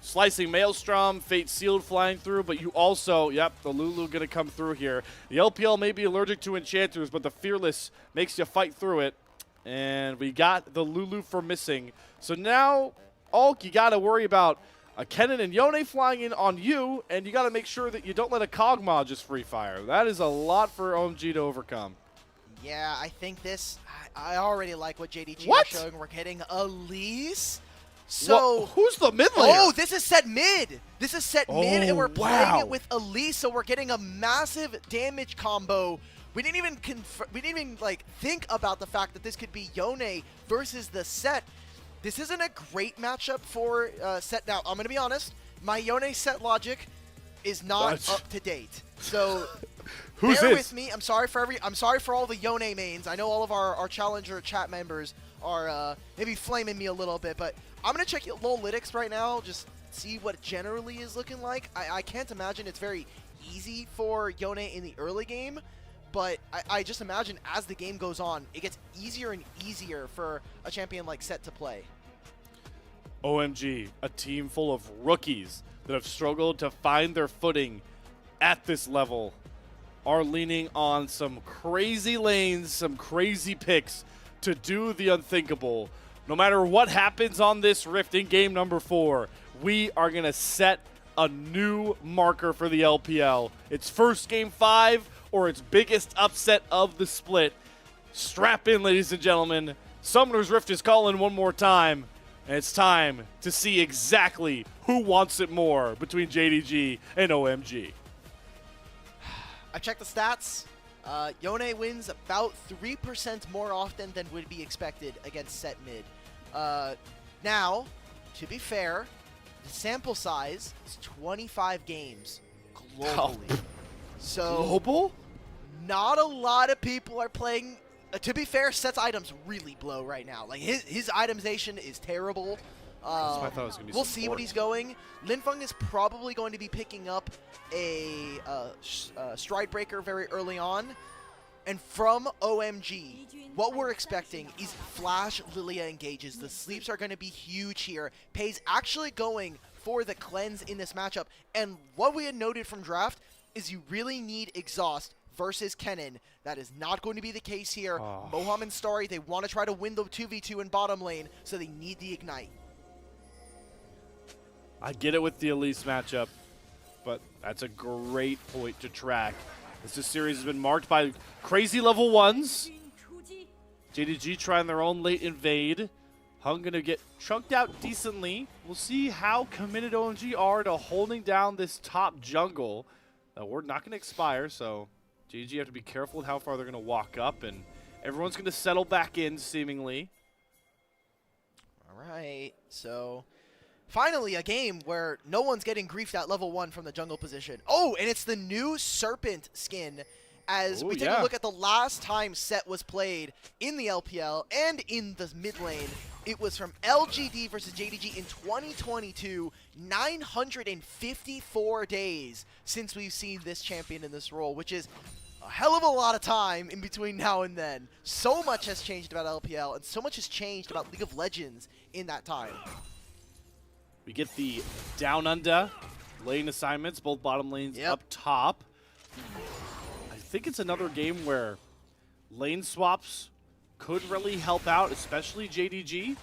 slicing Maelstrom, Fate Sealed flying through, but you also, yep, the Lulu going to come through here. The LPL may be allergic to enchanters, but the Fearless makes you fight through it. And we got the Lulu for missing. So now, Ulk, you got to worry about a Kennen and Yone flying in on you, and you got to make sure that you don't let a Kog'Maw just free fire. That is a lot for OMG to overcome. Yeah, I think this, I already like what JDG What? is showing. We're getting Elise. So who's the mid laner? Oh, this is set mid. This is set mid, and we're playing it with Elise, so we're getting a massive damage combo. We didn't even like think about the fact that this could be Yone versus the set. This isn't a great matchup for set. Now, I'm gonna be honest. My Yone set logic is not up to date. So bear with me. I'm sorry for all the Yone mains. I know all of our challenger chat members are maybe flaming me a little bit, but I'm going to check Lolytics right now, just see what generally is looking like. I can't imagine it's very easy for Yone in the early game, but I just imagine as the game goes on, it gets easier and easier for a champion like Set to play. OMG, a team full of rookies that have struggled to find their footing at this level, are leaning on some crazy lanes, some crazy picks to do the unthinkable. No matter what happens on this Rift in game number 4, we are going to set a new marker for the LPL. It's first game 5 or its biggest upset of the split. Strap in, ladies and gentlemen. Summoner's Rift is calling one more time, and it's time to see exactly who wants it more between JDG and OMG. I checked the stats. Yone wins about 3% more often than would be expected against set mid. Now, to be fair, the sample size is 25 games globally. Oh. So Global? Not a lot of people are playing. To be fair, Set's items really blow right now. Like his itemization is terrible. I thought it was gonna be we'll some see what he's going. Linfeng is probably going to be picking up a Stride Breaker very early on. And from OMG, what we're expecting is Flash Lilia engages. The sleeps are going to be huge here. Pei's actually going for the cleanse in this matchup. And what we had noted from draft is you really need Exhaust versus Kennen. That is not going to be the case here. Moham and Starry, they want to try to win the 2v2 in bottom lane, so they need the Ignite. I get it with the Elise matchup, but that's a great point to track. This series has been marked by crazy level 1s. JDG trying their own late invade. Hung gonna get chunked out decently. We'll see how committed OMG are to holding down this top jungle. We're not gonna expire, so JDG have to be careful with how far they're gonna walk up, and everyone's gonna settle back in seemingly. All right, so finally a game where no one's getting griefed at level 1 from the jungle position. Oh, and it's the new Serpent skin. As we take a look at the last time Set was played in the LPL and in the mid lane, it was from LGD versus JDG in 2022. 954 days since we've seen this champion in this role, which is a hell of a lot of time in between now and then. So much has changed about LPL, and so much has changed about League of Legends in that time. We get the down under lane assignments, both bottom lanes up top. I think it's another game where lane swaps could really help out, especially JDG.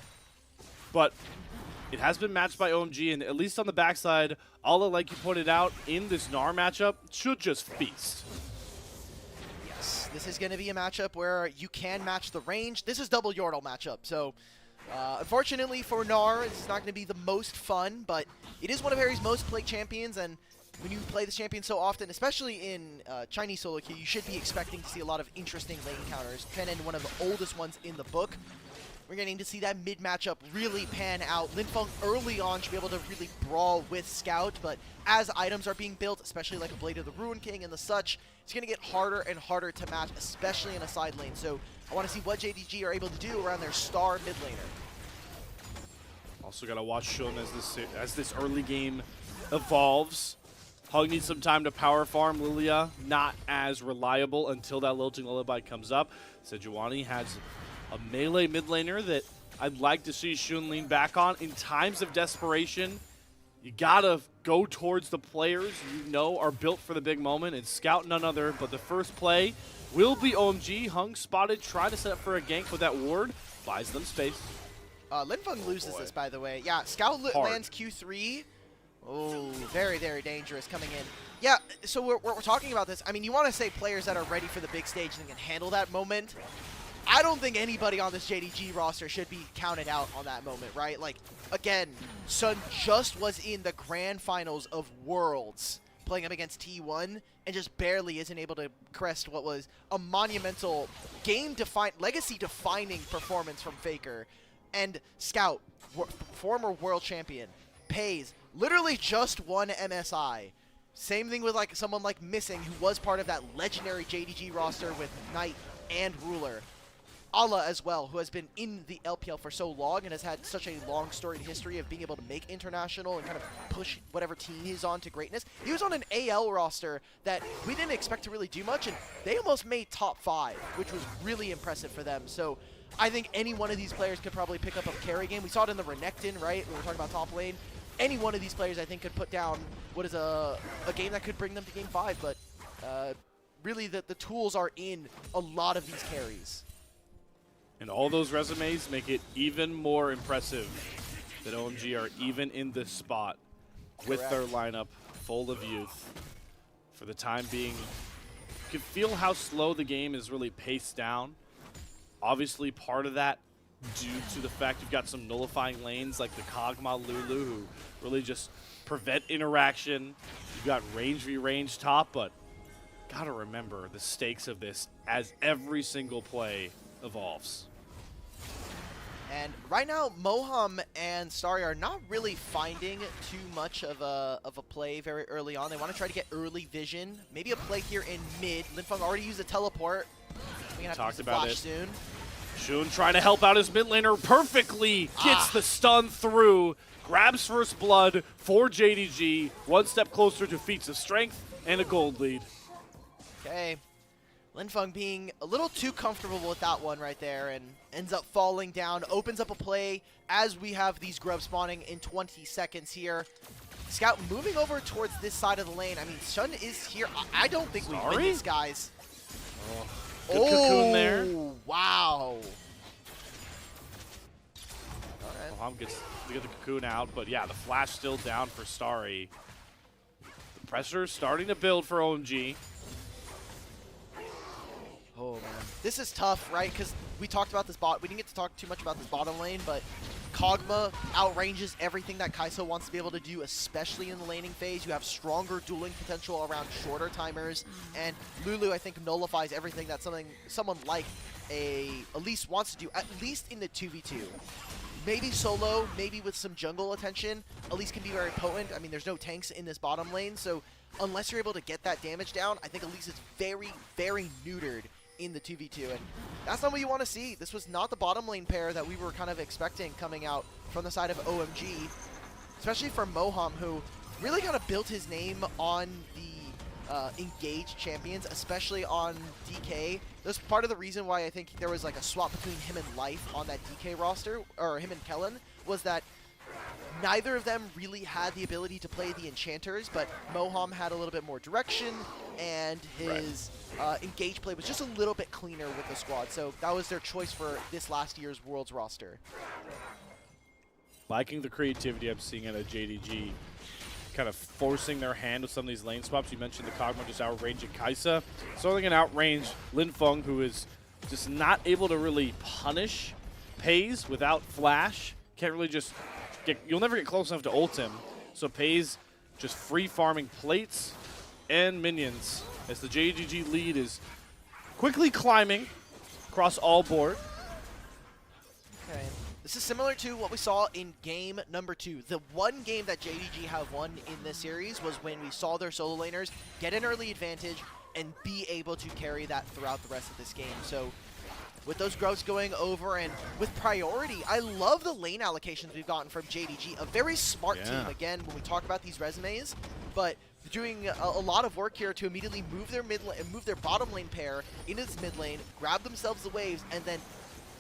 But it has been matched by OMG, and at least on the backside, Alla, like you pointed out, in this Gnar matchup, should just feast. Yes, this is going to be a matchup where you can match the range. This is double Yordle matchup, so Unfortunately for Gnar, it's not going to be the most fun, but it is one of Harry's most played champions, and when you play this champion so often, especially in Chinese solo queue, you should be expecting to see a lot of interesting lane counters. Pen one of the oldest ones in the book. We're getting to see that mid matchup really pan out. Linfeng early on should be able to really brawl with Scout, but as items are being built, especially like a Blade of the Ruin King and the such, it's going to get harder and harder to match, especially in a side lane. So I want to see what JDG are able to do around their star mid laner. Also got to watch Shun as this early game evolves. Hug needs some time to power farm. Lilia not as reliable until that Lilting Lullaby comes up. Sejuani has a melee mid laner that I'd like to see Shun lean back on. In times of desperation, you gotta go towards the players you know are built for the big moment, and Scout none other, but the first play will be OMG. Hung spotted, trying to set up for a gank, but that ward buys them space. Linfeng loses this, by the way. Yeah, Scout lands Q3. Oh, very, very dangerous coming in. Yeah, so we're talking about this. I mean, you want to say players that are ready for the big stage and can handle that moment. I don't think anybody on this JDG roster should be counted out on that moment, right? Like, again, Sun just was in the grand finals of Worlds playing up against T1 and just barely isn't able to crest what was a monumental legacy-defining performance from Faker. And Scout, former world champion, pays literally just one MSI. Same thing with like someone like Missing, who was part of that legendary JDG roster with Knight and Ruler. Allah as well, who has been in the LPL for so long and has had such a long storied history of being able to make international and kind of push whatever team he's on to greatness. He was on an AL roster that we didn't expect to really do much, and they almost made top 5, which was really impressive for them. So I think any one of these players could probably pick up a carry game. We saw it in the Renekton, right? When we were talking about top lane. Any one of these players, I think, could put down what is a game that could bring them to game 5. But really, the tools are in a lot of these carries. And all those resumes make it even more impressive that OMG are even in this spot with their lineup full of youth. For the time being, you can feel how slow the game is really paced down. Obviously, part of that due to the fact you've got some nullifying lanes like the Kog'Maw Lulu who really just prevent interaction. You've got range v range top, but gotta remember the stakes of this as every single play evolves. And right now, Moham and Starry are not really finding too much of a play very early on. They want to try to get early vision. Maybe a play here in mid. Linfeng already used a teleport. We're going to have to use the flash soon. Shun trying to help out his mid laner perfectly. Gets the stun through. Grabs first blood for JDG. One step closer to feats of strength and a gold lead. Okay. Linfeng being a little too comfortable with that one right there and ends up falling down. Opens up a play as we have these grubs spawning in 20 seconds here. Scout moving over towards this side of the lane. I mean, Shun is here. I don't think we win this, guys. Good cocoon there. Wow. Moham gets to get the cocoon out, but yeah, the flash still down for Starry. The pressure starting to build for OMG. Oh, man. This is tough, right? Because we talked about this bot. We didn't get to talk too much about this bottom lane, but Kog'Maw outranges everything that Kai'Sa wants to be able to do, especially in the laning phase. You have stronger dueling potential around shorter timers, and Lulu, I think, nullifies everything that someone like Elise wants to do, at least in the 2v2. Maybe solo, maybe with some jungle attention, Elise can be very potent. I mean, there's no tanks in this bottom lane, so unless you're able to get that damage down, I think Elise is very, very neutered in the 2v2, and that's not what you want to see. This was not the bottom lane pair that we were kind of expecting coming out from the side of OMG, especially from Moham, who really kind of built his name on the engaged champions, especially on DK. That's part of the reason why I think there was like a swap between him and Life on that DK roster, or him and Kellen, was that neither of them really had the ability to play the enchanters, but Moham had a little bit more direction, and his engage play was just a little bit cleaner with the squad. So that was their choice for this last year's Worlds roster. Liking the creativity I'm seeing at a JDG, kind of forcing their hand with some of these lane swaps. You mentioned the Kog'Maw just outranging Kai'Sa. So they're going to outrange Linfeng, who is just not able to really punish Pays without flash can't really just you'll never get close enough to ult him. So Pays just free farming plates and minions as the JDG lead is quickly climbing across all board. Okay. This is similar to what we saw in game number 2. The one game that JDG have won in this series was when we saw their solo laners get an early advantage and be able to carry that throughout the rest of this game. So with those growths going over and with priority, I love the lane allocations we've gotten from JDG. A very smart team, again, when we talk about these resumes, but doing a lot of work here to immediately move their move their bottom lane pair into this mid lane, grab themselves the waves, and then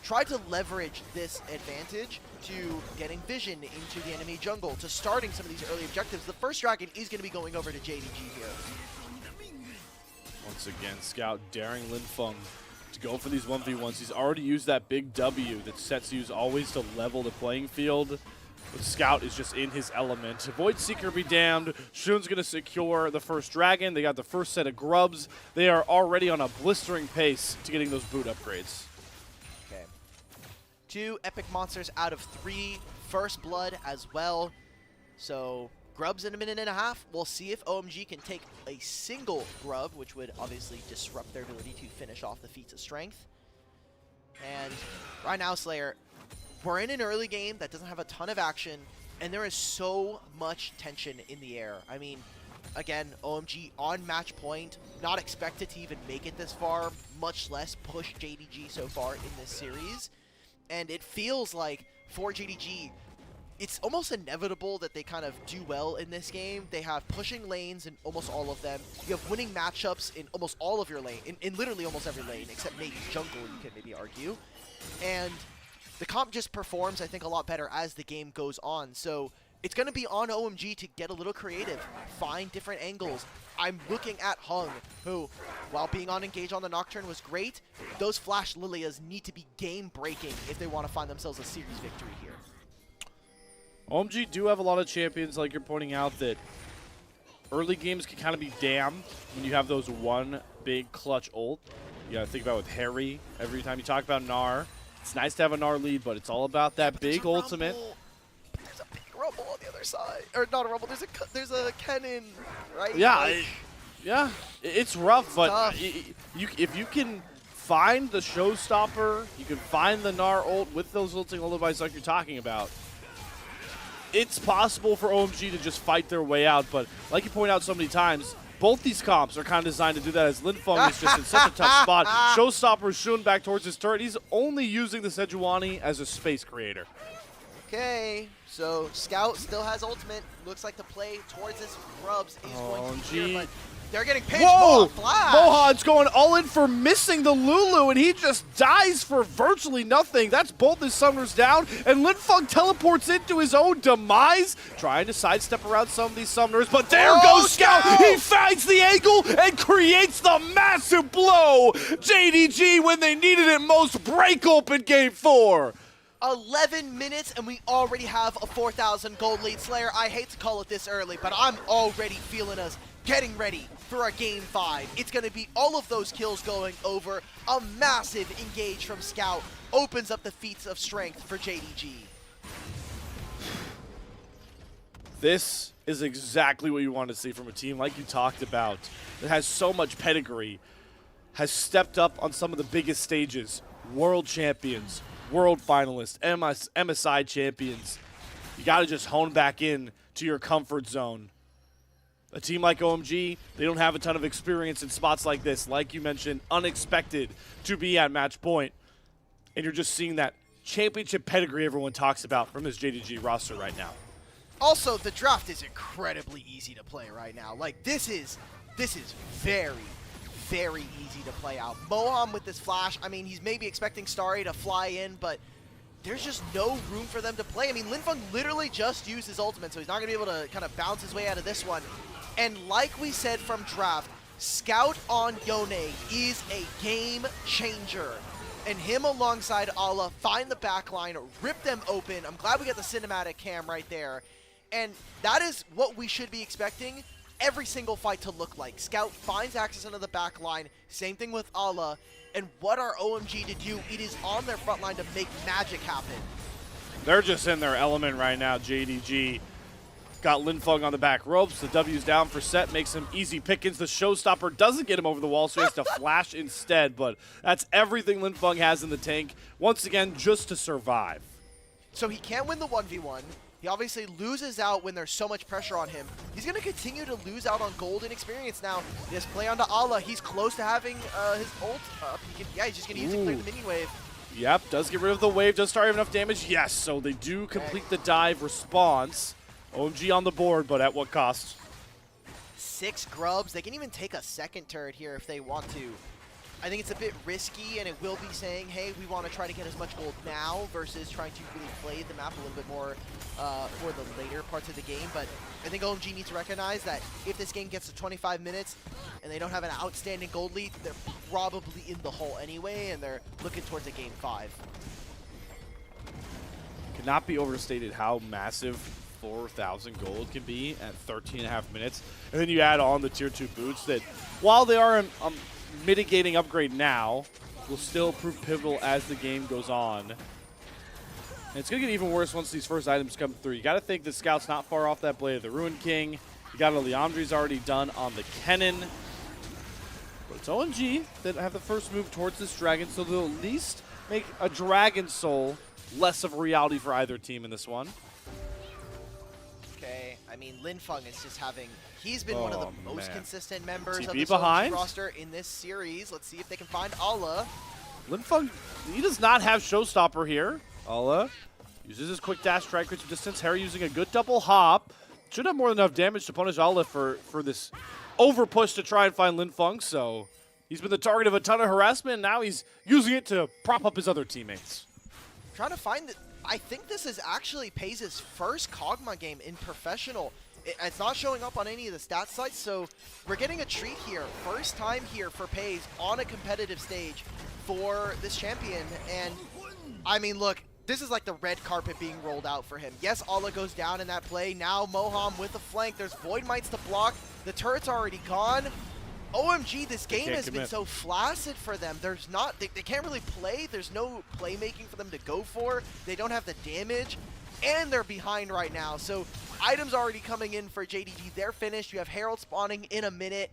try to leverage this advantage to getting vision into the enemy jungle, to starting some of these early objectives. The first dragon is going to be going over to JDG here. Once again, Scout daring Linfeng to go for these 1v1s. He's already used that big W that sets use always to level the playing field. But Scout is just in his element. Void Seeker be damned. Shun's going to secure the first dragon. They got the first set of grubs. They are already on a blistering pace to getting those boot upgrades. 2 epic monsters out of 3, first blood as well. So grubs in a minute and a half. We'll see if OMG can take a single grub, which would obviously disrupt their ability to finish off the feats of strength. And right now, Slayer, we're in an early game that doesn't have a ton of action, and there is so much tension in the air. I mean, again, OMG on match point, not expected to even make it this far, much less push JDG so far in this series. And it feels like for JDG, it's almost inevitable that they kind of do well in this game. They have pushing lanes in almost all of them. You have winning matchups in almost all of your lane, in literally almost every lane, except maybe jungle, you can maybe argue. And the comp just performs, I think, a lot better as the game goes on. So it's going to be on OMG to get a little creative, find different angles. I'm looking at Hung, who, while being on Engage on the Nocturne was great, those Flash Lilias need to be game-breaking if they want to find themselves a series victory here. OMG do have a lot of champions, like you're pointing out, that early games can kind of be damned when you have those one big clutch ult. You gotta think about with Harry, every time you talk about Gnar, it's nice to have a Gnar lead, but it's all about that big ultimate. There's a big rumble on the other side. Or not a rumble, there's a cannon, right? Yeah, like, it's rough, but tough. if you can find the showstopper, you can find the Gnar ult with those ulting lullabies like you're talking about, it's possible for OMG to just fight their way out. But like you point out so many times, both these comps are kind of designed to do that, as Linfeng is just in such a tough spot. Showstopper Shun back towards his turret. He's only using the Sejuani as a space creator. Okay, so Scout still has ultimate. Looks like the play towards his grubs is going to be here, but they're getting pinched. Whoa! Flash! Mohan's going all in for missing the Lulu, and he just dies for virtually nothing. That's both his summoners down, and Linfeng teleports into his own demise, trying to sidestep around some of these summoners, but there goes Scout! He finds the angle and creates the massive blow! JDG, when they needed it most, break open game 4. 11 minutes, and we already have a 4,000 gold lead. Slayer, I hate to call it this early, but I'm already feeling us getting ready for a game 5. It's going to be all of those kills going over. A massive engage from Scout opens up the feats of strength for JDG. This is exactly what you want to see from a team like you talked about that has so much pedigree, has stepped up on some of the biggest stages, world champions, world finalists, MSI champions. You got to just hone back in to your comfort zone. A team like OMG, they don't have a ton of experience in spots like this. Like you mentioned, unexpected to be at match point. And you're just seeing that championship pedigree everyone talks about from this JDG roster right now. Also, the draft is incredibly easy to play right now. Like, this is very, very easy to play out. Mohan with this flash, I mean, he's maybe expecting Starry to fly in, but there's just no room for them to play. I mean, Linfeng literally just used his ultimate, so he's not going to be able to kind of bounce his way out of this one. And like we said from draft, Scout on Yone is a game changer. And him alongside Ala find the backline, rip them open. I'm glad we got the cinematic cam right there. And that is what we should be expecting every single fight to look like. Scout finds access into the back line. Same thing with Allah. And what are OMG to do? It is on their front line to make magic happen. They're just in their element right now, JDG. Got Linfeng on the back ropes. The W's down for set, makes him easy pickings. The showstopper doesn't get him over the wall, so he has to flash instead. But that's everything Linfeng has in the tank, once again, just to survive. So he can't win the 1v1. He obviously loses out when there's so much pressure on him. He's going to continue to lose out on gold and experience now. Just play onto Allah. He's close to having his ult up. Yeah, he's just going to use it to clear the mini wave. Yep, does get rid of the wave, does start having enough damage. Yes, so they do complete the dive response. OMG on the board, but at what cost? 6 grubs. They can even take a second turret here if they want to. I think it's a bit risky, and it will be saying, hey, we want to try to get as much gold now versus trying to really play the map a little bit more for the later parts of the game. But I think OMG needs to recognize that if this game gets to 25 minutes and they don't have an outstanding gold lead, they're probably in the hole anyway, and they're looking towards a game 5. Cannot be overstated how massive 4,000 gold can be at 13.5 minutes. And then you add on the tier 2 boots that, while they are a mitigating upgrade now, will still prove pivotal as the game goes on. And it's going to get even worse once these first items come through. You got to think the Scout's not far off that Blade of the Ruined King. You got a Leandri's already done on the Kennen. But it's OMG that have the first move towards this dragon, so they'll at least make a Dragon Soul less of a reality for either team in this one. Okay, I mean, Linfeng is just having... He's been one of the most consistent members of TP the behind roster in this series. Let's see if they can find Allah. Linfeng, he does not have Showstopper here. Allah uses his quick dash, try creates some distance. Harry using a good double hop. Should have more than enough damage to punish Allah for this over push to try and find Linfeng. So he's been the target of a ton of harassment, and now he's using it to prop up his other teammates. Trying to find it. I think this is actually Paze's first Kog'Maw game in professional. It's not showing up on any of the stat sites, so we're getting a treat here. First time here for Paze on a competitive stage for this champion. And, I mean, look, this is like the red carpet being rolled out for him. Yes, Allah goes down in that play. Now Moham with the flank. There's Void Mites to block. The turret's already gone. OMG, this game has been so flaccid for them. There's not, they can't really play. There's no playmaking for them to go for. They don't have the damage. And they're behind right now. So items already coming in for JDG. They're finished. You have Herald spawning in a minute.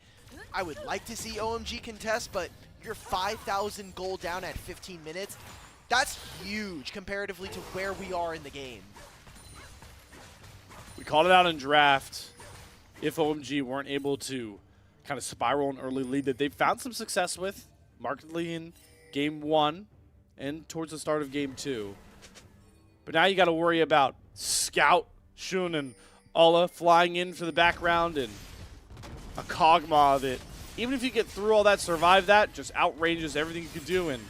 I would like to see OMG contest, but you're 5,000 gold down at 15 minutes. That's huge comparatively to where we are in the game. We called it out in draft. If OMG weren't able to kind of spiral an early lead that they've found some success with, markedly in game 1 and towards the start of game 2. But now you got to worry about Scout, Shun, and Allah flying in for the background, and a Kog'Maw that, even if you get through all that, survive that, just outranges everything you can do. And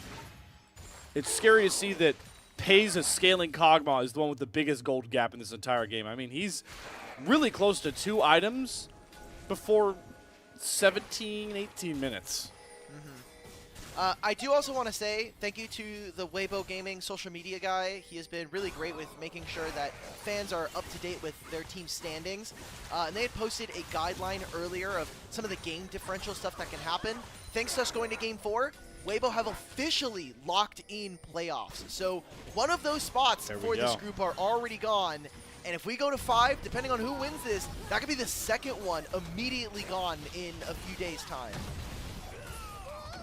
it's scary to see that Paze's scaling Kog'Maw is the one with the biggest gold gap in this entire game. I mean, he's really close to 2 items before 17, 18 minutes. I do also want to say thank you to the Weibo Gaming social media guy. He has been really great with making sure that fans are up to date with their team standings. And they had posted a guideline earlier of some of the game differential stuff that can happen. Thanks to us going to game 4, Weibo have officially locked in playoffs. So one of those spots for this group are already gone. And if we go to 5, depending on who wins this, that could be the second one immediately gone in a few days' time.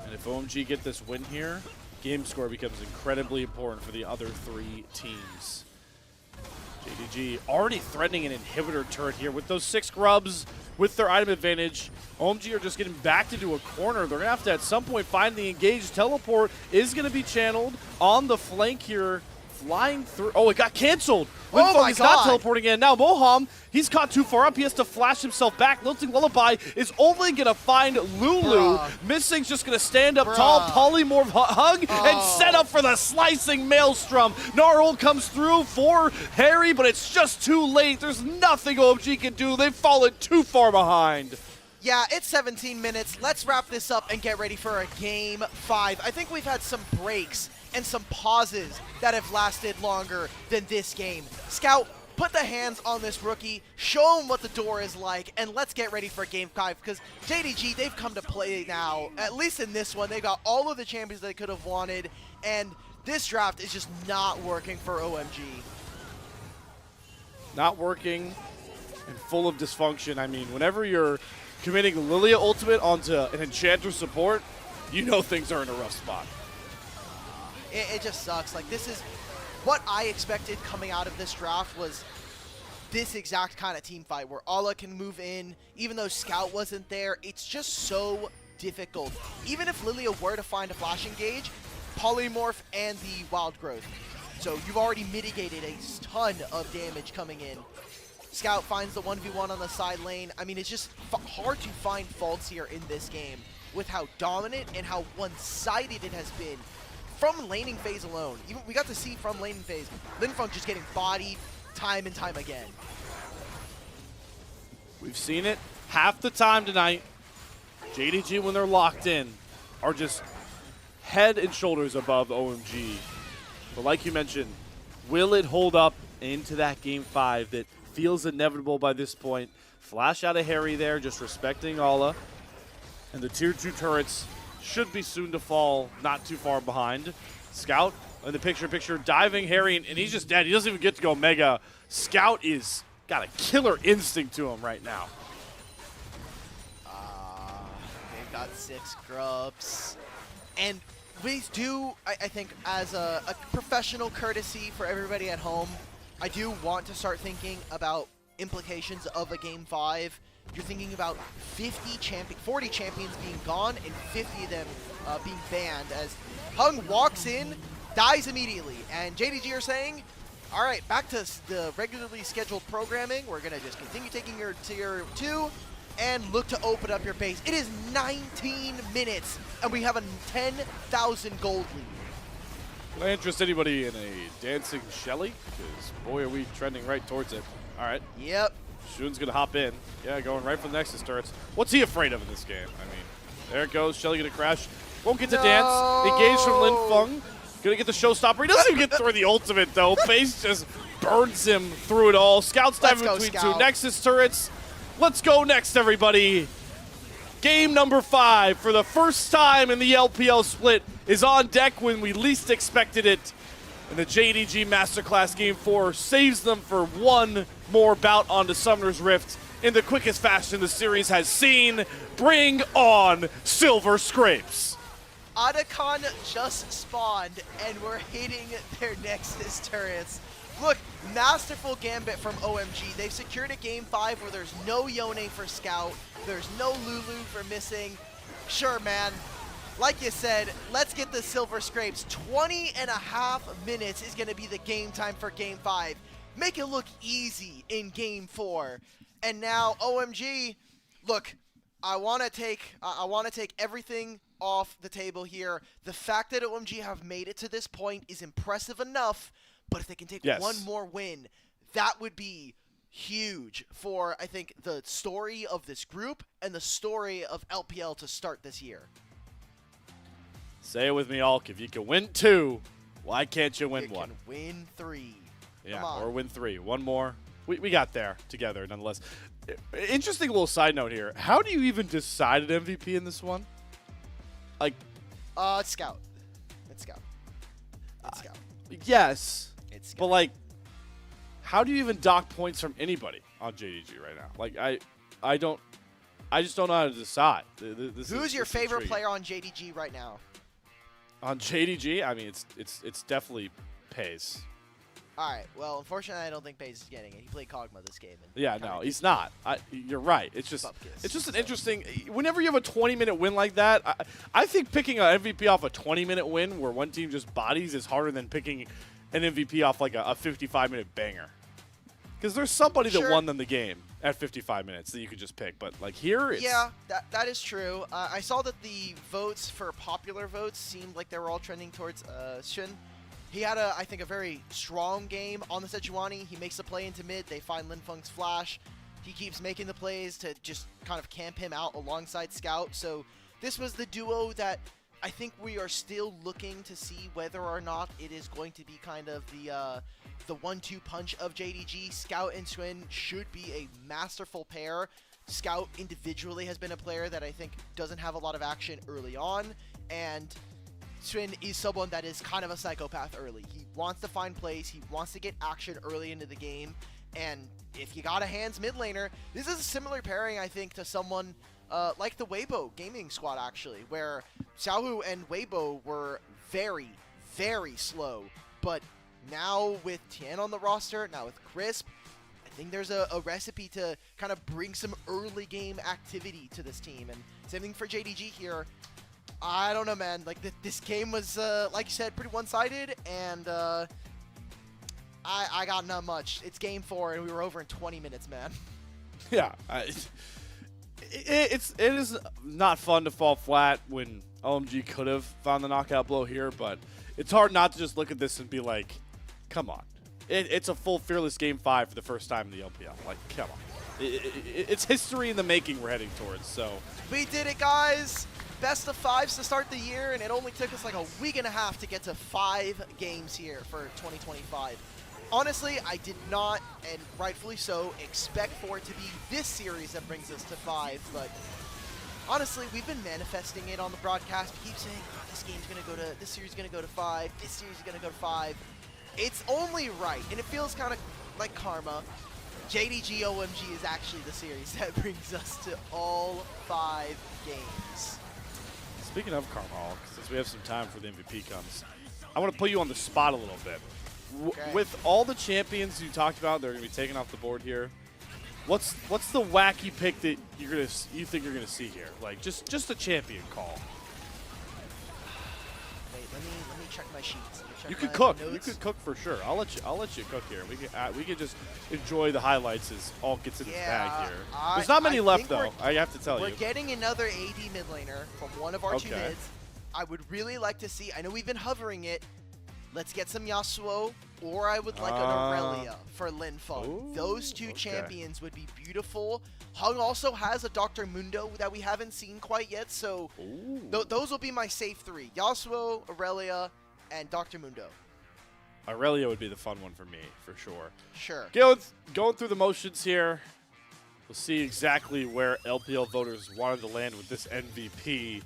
And if OMG get this win here, game score becomes incredibly important for the other 3 teams. JDG already threatening an inhibitor turret here with those 6 grubs with their item advantage. OMG are just getting backed into a corner. They're going to have to at some point find the engaged. Teleport is going to be channeled on the flank here. Flying through. Oh, it got canceled. Linfeng is not teleporting in. Now Moham, he's caught too far up. He has to flash himself back. Lilting Lullaby is only going to find Lulu. Missing's just going to stand up tall. Polymorph hug and set up for the slicing Maelstrom. Gnarl comes through for Harry, but it's just too late. There's nothing OMG can do. They've fallen too far behind. Yeah, it's 17 minutes. Let's wrap this up and get ready for a game 5. I think we've had some breaks and some pauses that have lasted longer than this game. Scout, put the hands on this rookie, show him what the door is like, and let's get ready for Game 5, because JDG, they've come to play now. At least in this one, they got all of the champions they could have wanted, and this draft is just not working for OMG. Not working and full of dysfunction. I mean, whenever you're committing Lilia ultimate onto an Enchanter support, you know things are in a rough spot. It just sucks. Like, this is what I expected coming out of this draft, was this exact kind of team fight where Ala can move in. Even though Scout wasn't there, it's just so difficult. Even if Lilia were to find a flash engage, Polymorph and the Wild Growth. So you've already mitigated a ton of damage coming in. Scout finds the 1v1 on the side lane. I mean, it's just hard to find faults here in this game with how dominant and how one-sided it has been. From laning phase alone, even we got to see from laning phase, Linfeng just getting bodied time and time again. We've seen it half the time tonight. JDG, when they're locked in, are just head and shoulders above OMG. But like you mentioned, will it hold up into that Game 5 that feels inevitable by this point? Flash out of Harry there, just respecting Ala. And the tier 2 turrets should be soon to fall, not too far behind. Scout in the picture, diving Harry, and he's just dead. He doesn't even get to go Mega. Scout is got a killer instinct to him right now. They've got 6 grubs. And we do, I think, as a professional courtesy for everybody at home, I do want to start thinking about implications of a Game 5. You're thinking about 40 champions being gone and 50 of them being banned, as Hung walks in, dies immediately, and JDG are saying, all right, back to the regularly scheduled programming. We're going to just continue taking your tier 2 and look to open up your base. It is 19 minutes, and we have a 10,000 gold lead. Can I interest anybody in a dancing Shelly? Because, boy, are we trending right towards it. All right. Yep. Shun's going to hop in. Yeah, going right for the Nexus turrets. What's he afraid of in this game? I mean, there it goes. Shelly going to crash. Won't get to dance. Engage from Linfeng. Going to get the showstopper. He doesn't even get through the ultimate, though. Face just burns him through it all. Scout's diving between two Nexus turrets. Let's go next, everybody. Game number 5 for the first time in the LPL split is on deck when we least expected it. And the JDG Masterclass Game 4 saves them for one more bout onto Summoner's Rift in the quickest fashion the series has seen. Bring on Silver Scrapes. Otacon just spawned, and we're hitting their Nexus turrets. Look, masterful gambit from OMG. They've secured a Game 5 where there's no Yone for Scout, there's no Lulu for missing. Sure, man. Like you said, let's get the Silver Scrapes. 20.5 minutes is going to be the game time for Game 5. Make it look easy in Game 4. And now OMG, look, I want to take everything off the table here. The fact that OMG have made it to this point is impressive enough, but if they can take one more win, that would be huge for, I think, the story of this group and the story of LPL to start this year. Say it with me, Alk. If you can win 2, why can't you win You 1? can win 3. Yeah, Come on. or win 3. One more. We got there together, nonetheless. Interesting little side note here. How do you even decide an MVP in this one? Like, It's Scout. It's Scout. It's Scout. Yes. It's Scout. But, like, how do you even dock points from anybody on JDG right now? Like, I just don't know how to decide. Who's your favorite player on JDG right now? On JDG, I mean, it's definitely Pays. All right. Well, unfortunately, I don't think Pays is getting it. He played Kog'Maw this game. And Yeah, no, he's not. You're right. It's just an interesting. Whenever you have a 20-minute win like that, I think picking an MVP off a 20-minute win where one team just bodies is harder than picking an MVP off like a 55-minute banger. Because there's somebody that won them the game at 55 minutes that you could just pick. But like here, it's yeah, that is true. I saw that the votes for popular votes seemed like they were all trending towards Shun. He had, I think, a very strong game on the Sejuani. He makes the play into mid. They find Linfeng's flash. He keeps making the plays to just kind of camp him out alongside Scout. So this was the duo that I think we are still looking to see whether or not it is going to be kind of the 1-2 punch of JDG. Scout and Swin should be a masterful pair. Scout individually has been a player that I think doesn't have a lot of action early on, and Swin is someone that is kind of a psychopath early. He wants to find plays, he wants to get action early into the game, and if you got a hands mid laner, this is a similar pairing, I think, to someone like the Weibo gaming squad, actually, where Xiaohu and Weibo were very, very slow, but now with Tian on the roster, now with Crisp, I think there's a recipe to kind of bring some early game activity to this team, and same thing for JDG here. I don't know, man. Like, this game was, like you said, pretty one-sided, and I got not much. It's game 4, and we were over in 20 minutes, man. Yeah, it is not fun to fall flat when OMG could have found the knockout blow here, but it's hard not to just look at this and be like, come on. It's a full Fearless Game 5 for the first time in the LPL. Like, come on. It's history in the making we're heading towards, so. We did it, guys. Best of 5s to start the year, and it only took us like a week and a half to get to 5 games here for 2025. Honestly, I did not, and rightfully so, expect for it to be this series that brings us to 5, but honestly, we've been manifesting it on the broadcast. We keep saying, oh, this series is gonna go to 5, this series is gonna go to 5. It's only right, and it feels kind of like karma. JDG OMG is actually the series that brings us to all 5 games. Speaking of karma, since we have some time for the MVP comes, I want to put you on the spot a little bit. Okay. With all the champions you talked about, they're going to be taken off the board here. What's the wacky pick that you think you're gonna see here? Like just a champion call. Wait, let me check my sheets. You could cook. Notes. You could cook for sure. I'll let you cook here. We can just enjoy the highlights as all gets in its bag here. There's not many left though. I have to tell you. We're getting another AD mid laner from one of our 2 mids. I would really like to see. I know we've been hovering it. Let's get some Yasuo, or I would like an Aurelia for Linfeng. Those 2 champions would be beautiful. Hung also has a Dr. Mundo that we haven't seen quite yet, so those will be my safe 3. Yasuo, Aurelia, and Dr. Mundo. Aurelia would be the fun one for me, for sure. Sure. Going through the motions here, we'll see exactly where LPL voters wanted to land with this MVP.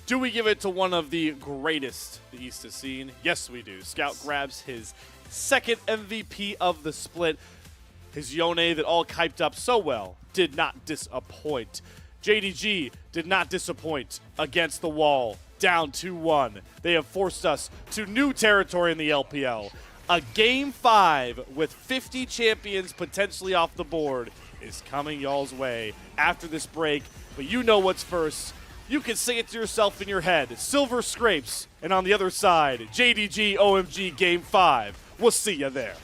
Do we give it to one of the greatest the East has seen? Yes, we do. Scout grabs his 2nd MVP of the split. His Yone that all hyped up so well did not disappoint. JDG did not disappoint against the wall, down 2-1. They have forced us to new territory in the LPL. A Game 5 with 50 champions potentially off the board is coming y'all's way after this break, but you know what's first. You can sing it to yourself in your head. Silver Scrapes, and on the other side, JDG OMG Game 5. We'll see you there.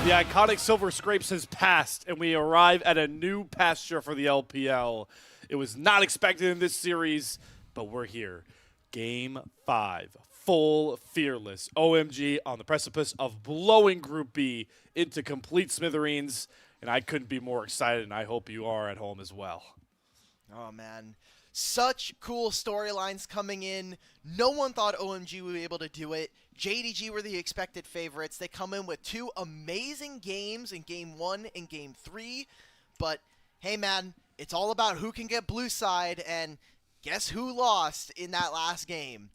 The iconic Silver Scrapes has passed, and we arrive at a new pasture for the LPL. It was not expected in this series, but we're here. Game 5, full Fearless. OMG on the precipice of blowing Group B into complete smithereens, and I couldn't be more excited, and I hope you are at home as well. Oh, man. Such cool storylines coming in. No one thought OMG would be able to do it. JDG were the expected favorites. They come in with two amazing games in Game 1 and Game 3. But, hey, man, it's all about who can get blue side, and guess who lost in that last game?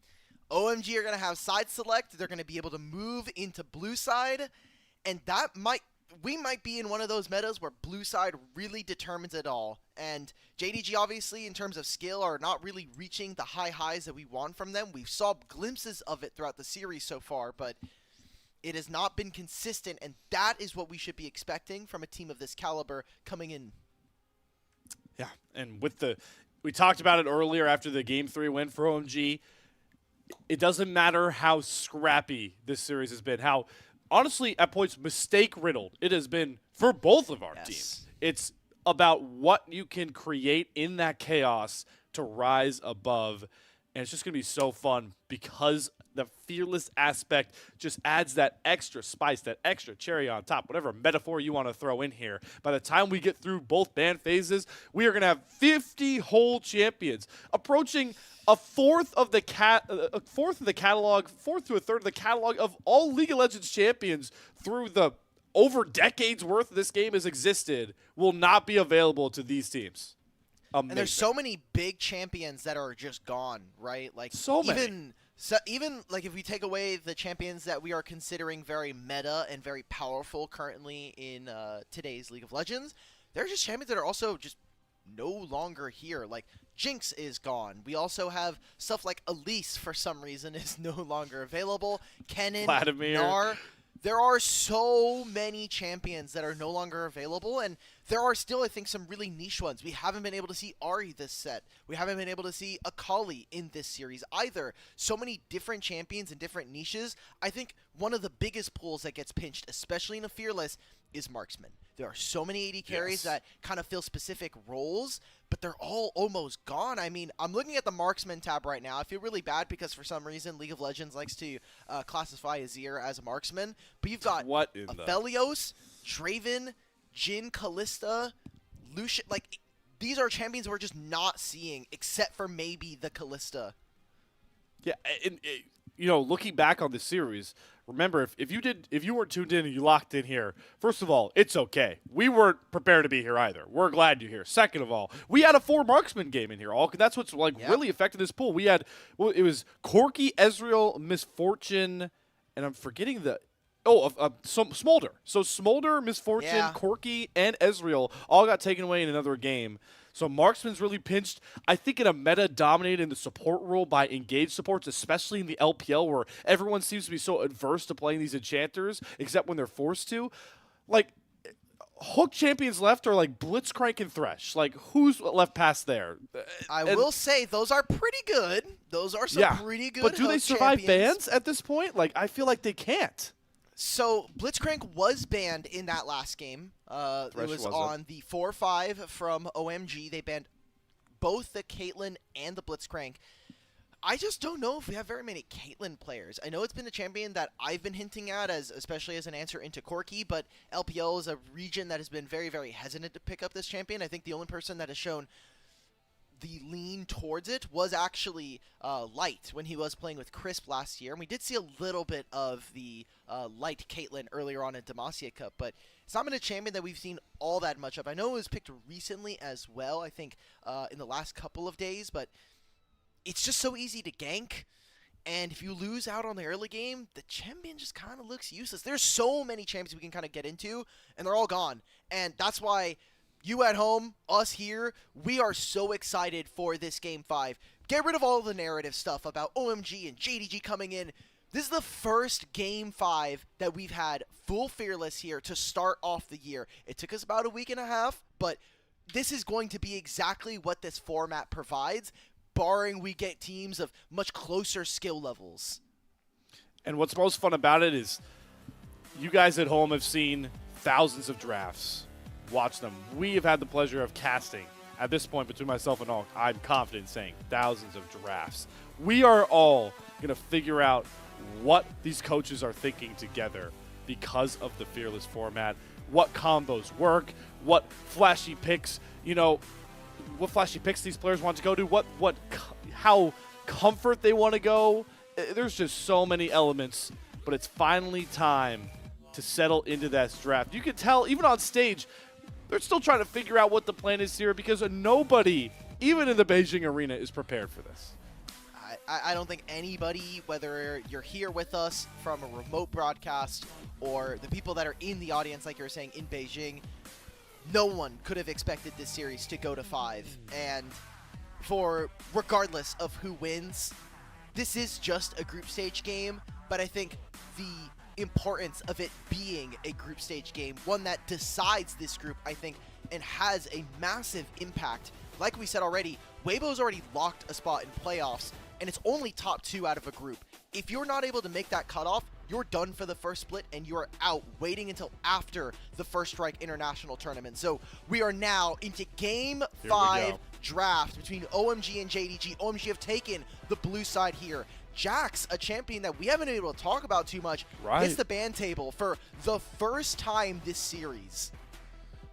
OMG are going to have side select. They're going to be able to move into blue side, and we might be in one of those metas where blue side really determines it all. And JDG, obviously, in terms of skill, are not really reaching the high highs that we want from them. We saw glimpses of it throughout the series so far, but it has not been consistent, and that is what we should be expecting from a team of this caliber coming in. Yeah, and we talked about it earlier after the Game 3 win for OMG. It doesn't matter how scrappy this series has been, how honestly, at points, mistake-riddled it has been for both of our teams. It's about what you can create in that chaos to rise above, and it's just going to be so fun because the fearless aspect just adds that extra spice, that extra cherry on top, whatever metaphor you want to throw in here. By the time we get through both ban phases, we are going to have 50 whole champions, approaching a fourth to a third of the catalog of all League of Legends champions through the over decades worth this game has existed will not be available to these teams. Amazing. And there's so many big champions that are just gone, right? Like so many. Even like if we take away the champions that we are considering very meta and very powerful currently in today's League of Legends, there's just champions that are also just no longer here. Like Jinx is gone. We also have stuff like Elise for some reason is no longer available. Kennen, Vladimir. Gnar. There are so many champions that are no longer available, and there are still, I think, some really niche ones. We haven't been able to see Ahri this set. We haven't been able to see Akali in this series either. So many different champions and different niches. I think one of the biggest pools that gets pinched, especially in a Fearless, is Marksman. There are so many AD carries that kind of fill specific roles, but they're all almost gone. I mean, I'm looking at the Marksman tab right now. I feel really bad because for some reason League of Legends likes to classify Azir as a Marksman. But you've got Aphelios, Draven, Jhin, Kalista, Lucian. Like, these are champions we're just not seeing except for maybe the Kalista. Yeah, and looking back on the series, remember, if you weren't tuned in and you locked in here, first of all, it's okay. We weren't prepared to be here either. We're glad you're here. Second of all, we had a 4 marksman game in here. That's what's really affected this pool. We had it was Corki, Ezreal, Misfortune, and I'm forgetting Smolder. So Smolder, Misfortune, Corki, and Ezreal all got taken away in another game. So Marksman's really pinched. I think in a meta dominated in the support role by engaged supports, especially in the LPL where everyone seems to be so adverse to playing these enchanters, except when they're forced to. Like, hook champions left are like Blitzcrank and Thresh. Like, who's left past there? I will say those are pretty good. Those are some pretty good. But do they survive bans at this point? Like, I feel like they can't. So, Blitzcrank was banned in that last game. It was on the 4-5 from OMG. They banned both the Caitlyn and the Blitzcrank. I just don't know if we have very many Caitlyn players. I know it's been a champion that I've been hinting at, especially as an answer into Corki, but LPL is a region that has been very, very hesitant to pick up this champion. I think the only person that has shown the lean towards it was actually Light when he was playing with Crisp last year. And we did see a little bit of the Light Caitlyn earlier on in Demacia Cup, but it's not been a champion that we've seen all that much of. I know it was picked recently as well, I think in the last couple of days, but it's just so easy to gank. And if you lose out on the early game, the champion just kind of looks useless. There's so many champions we can kind of get into, and they're all gone. And that's why you at home, us here, we are so excited for this Game 5. Get rid of all the narrative stuff about OMG and JDG coming in. This is the first Game 5 that we've had full Fearless here to start off the year. It took us about a week and a half, but this is going to be exactly what this format provides, barring we get teams of much closer skill levels. And what's most fun about it is You guys at home have seen thousands of drafts. Watch them. We have had the pleasure of casting. At this point, between myself and Hulk, I'm confident in saying thousands of drafts. We are all going to figure out what these coaches are thinking together because of the Fearless format, what combos work, what flashy picks, what flashy picks these players want to go to, how comfort they want to go. There's just so many elements, but it's finally time to settle into that draft. You can tell, even on stage, they're still trying to figure out what the plan is here because nobody, even in the Beijing arena, is prepared for this. I don't think anybody, whether you're here with us from a remote broadcast or the people that are in the audience, like you were saying, in Beijing, no one could have expected this series to go to 5. And regardless of who wins, this is just a group stage game, but I think the importance of it being a group stage game, one that decides this group, I think, and has a massive impact. Like we said already, Weibo's already locked a spot in playoffs, and it's only top 2 out of a group. If you're not able to make that cutoff, you're done for the first split, and you're out waiting until after the First Strike International Tournament. So we are now into Game 5 draft between OMG and JDG. OMG have taken the blue side here. Jax, a champion that we haven't been able to talk about too much, hits the ban table for the first time this series.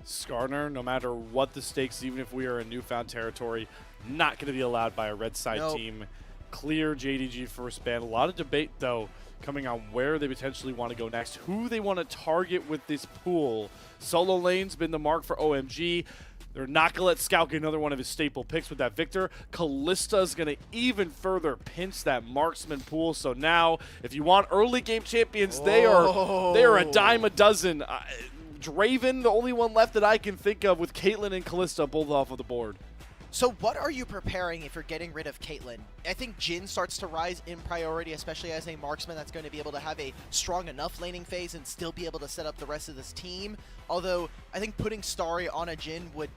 Skarner, no matter what the stakes, even if we are in newfound territory, not going to be allowed by a red side team. Clear JDG first ban. A lot of debate, though, coming on where they potentially want to go next, who they want to target with this pool. Solo lane's been the mark for OMG. They're not going to let Scout get another one of his staple picks with that Victor. Kallista's going to even further pinch that marksman pool. So now, if you want early game champions, they are a dime a dozen. Draven, the only one left that I can think of with Caitlyn and Kallista both off of the board. So what are you preparing if you're getting rid of Caitlyn? I think Jhin starts to rise in priority, especially as a marksman that's going to be able to have a strong enough laning phase and still be able to set up the rest of this team. Although I think putting Starry on a Jhin would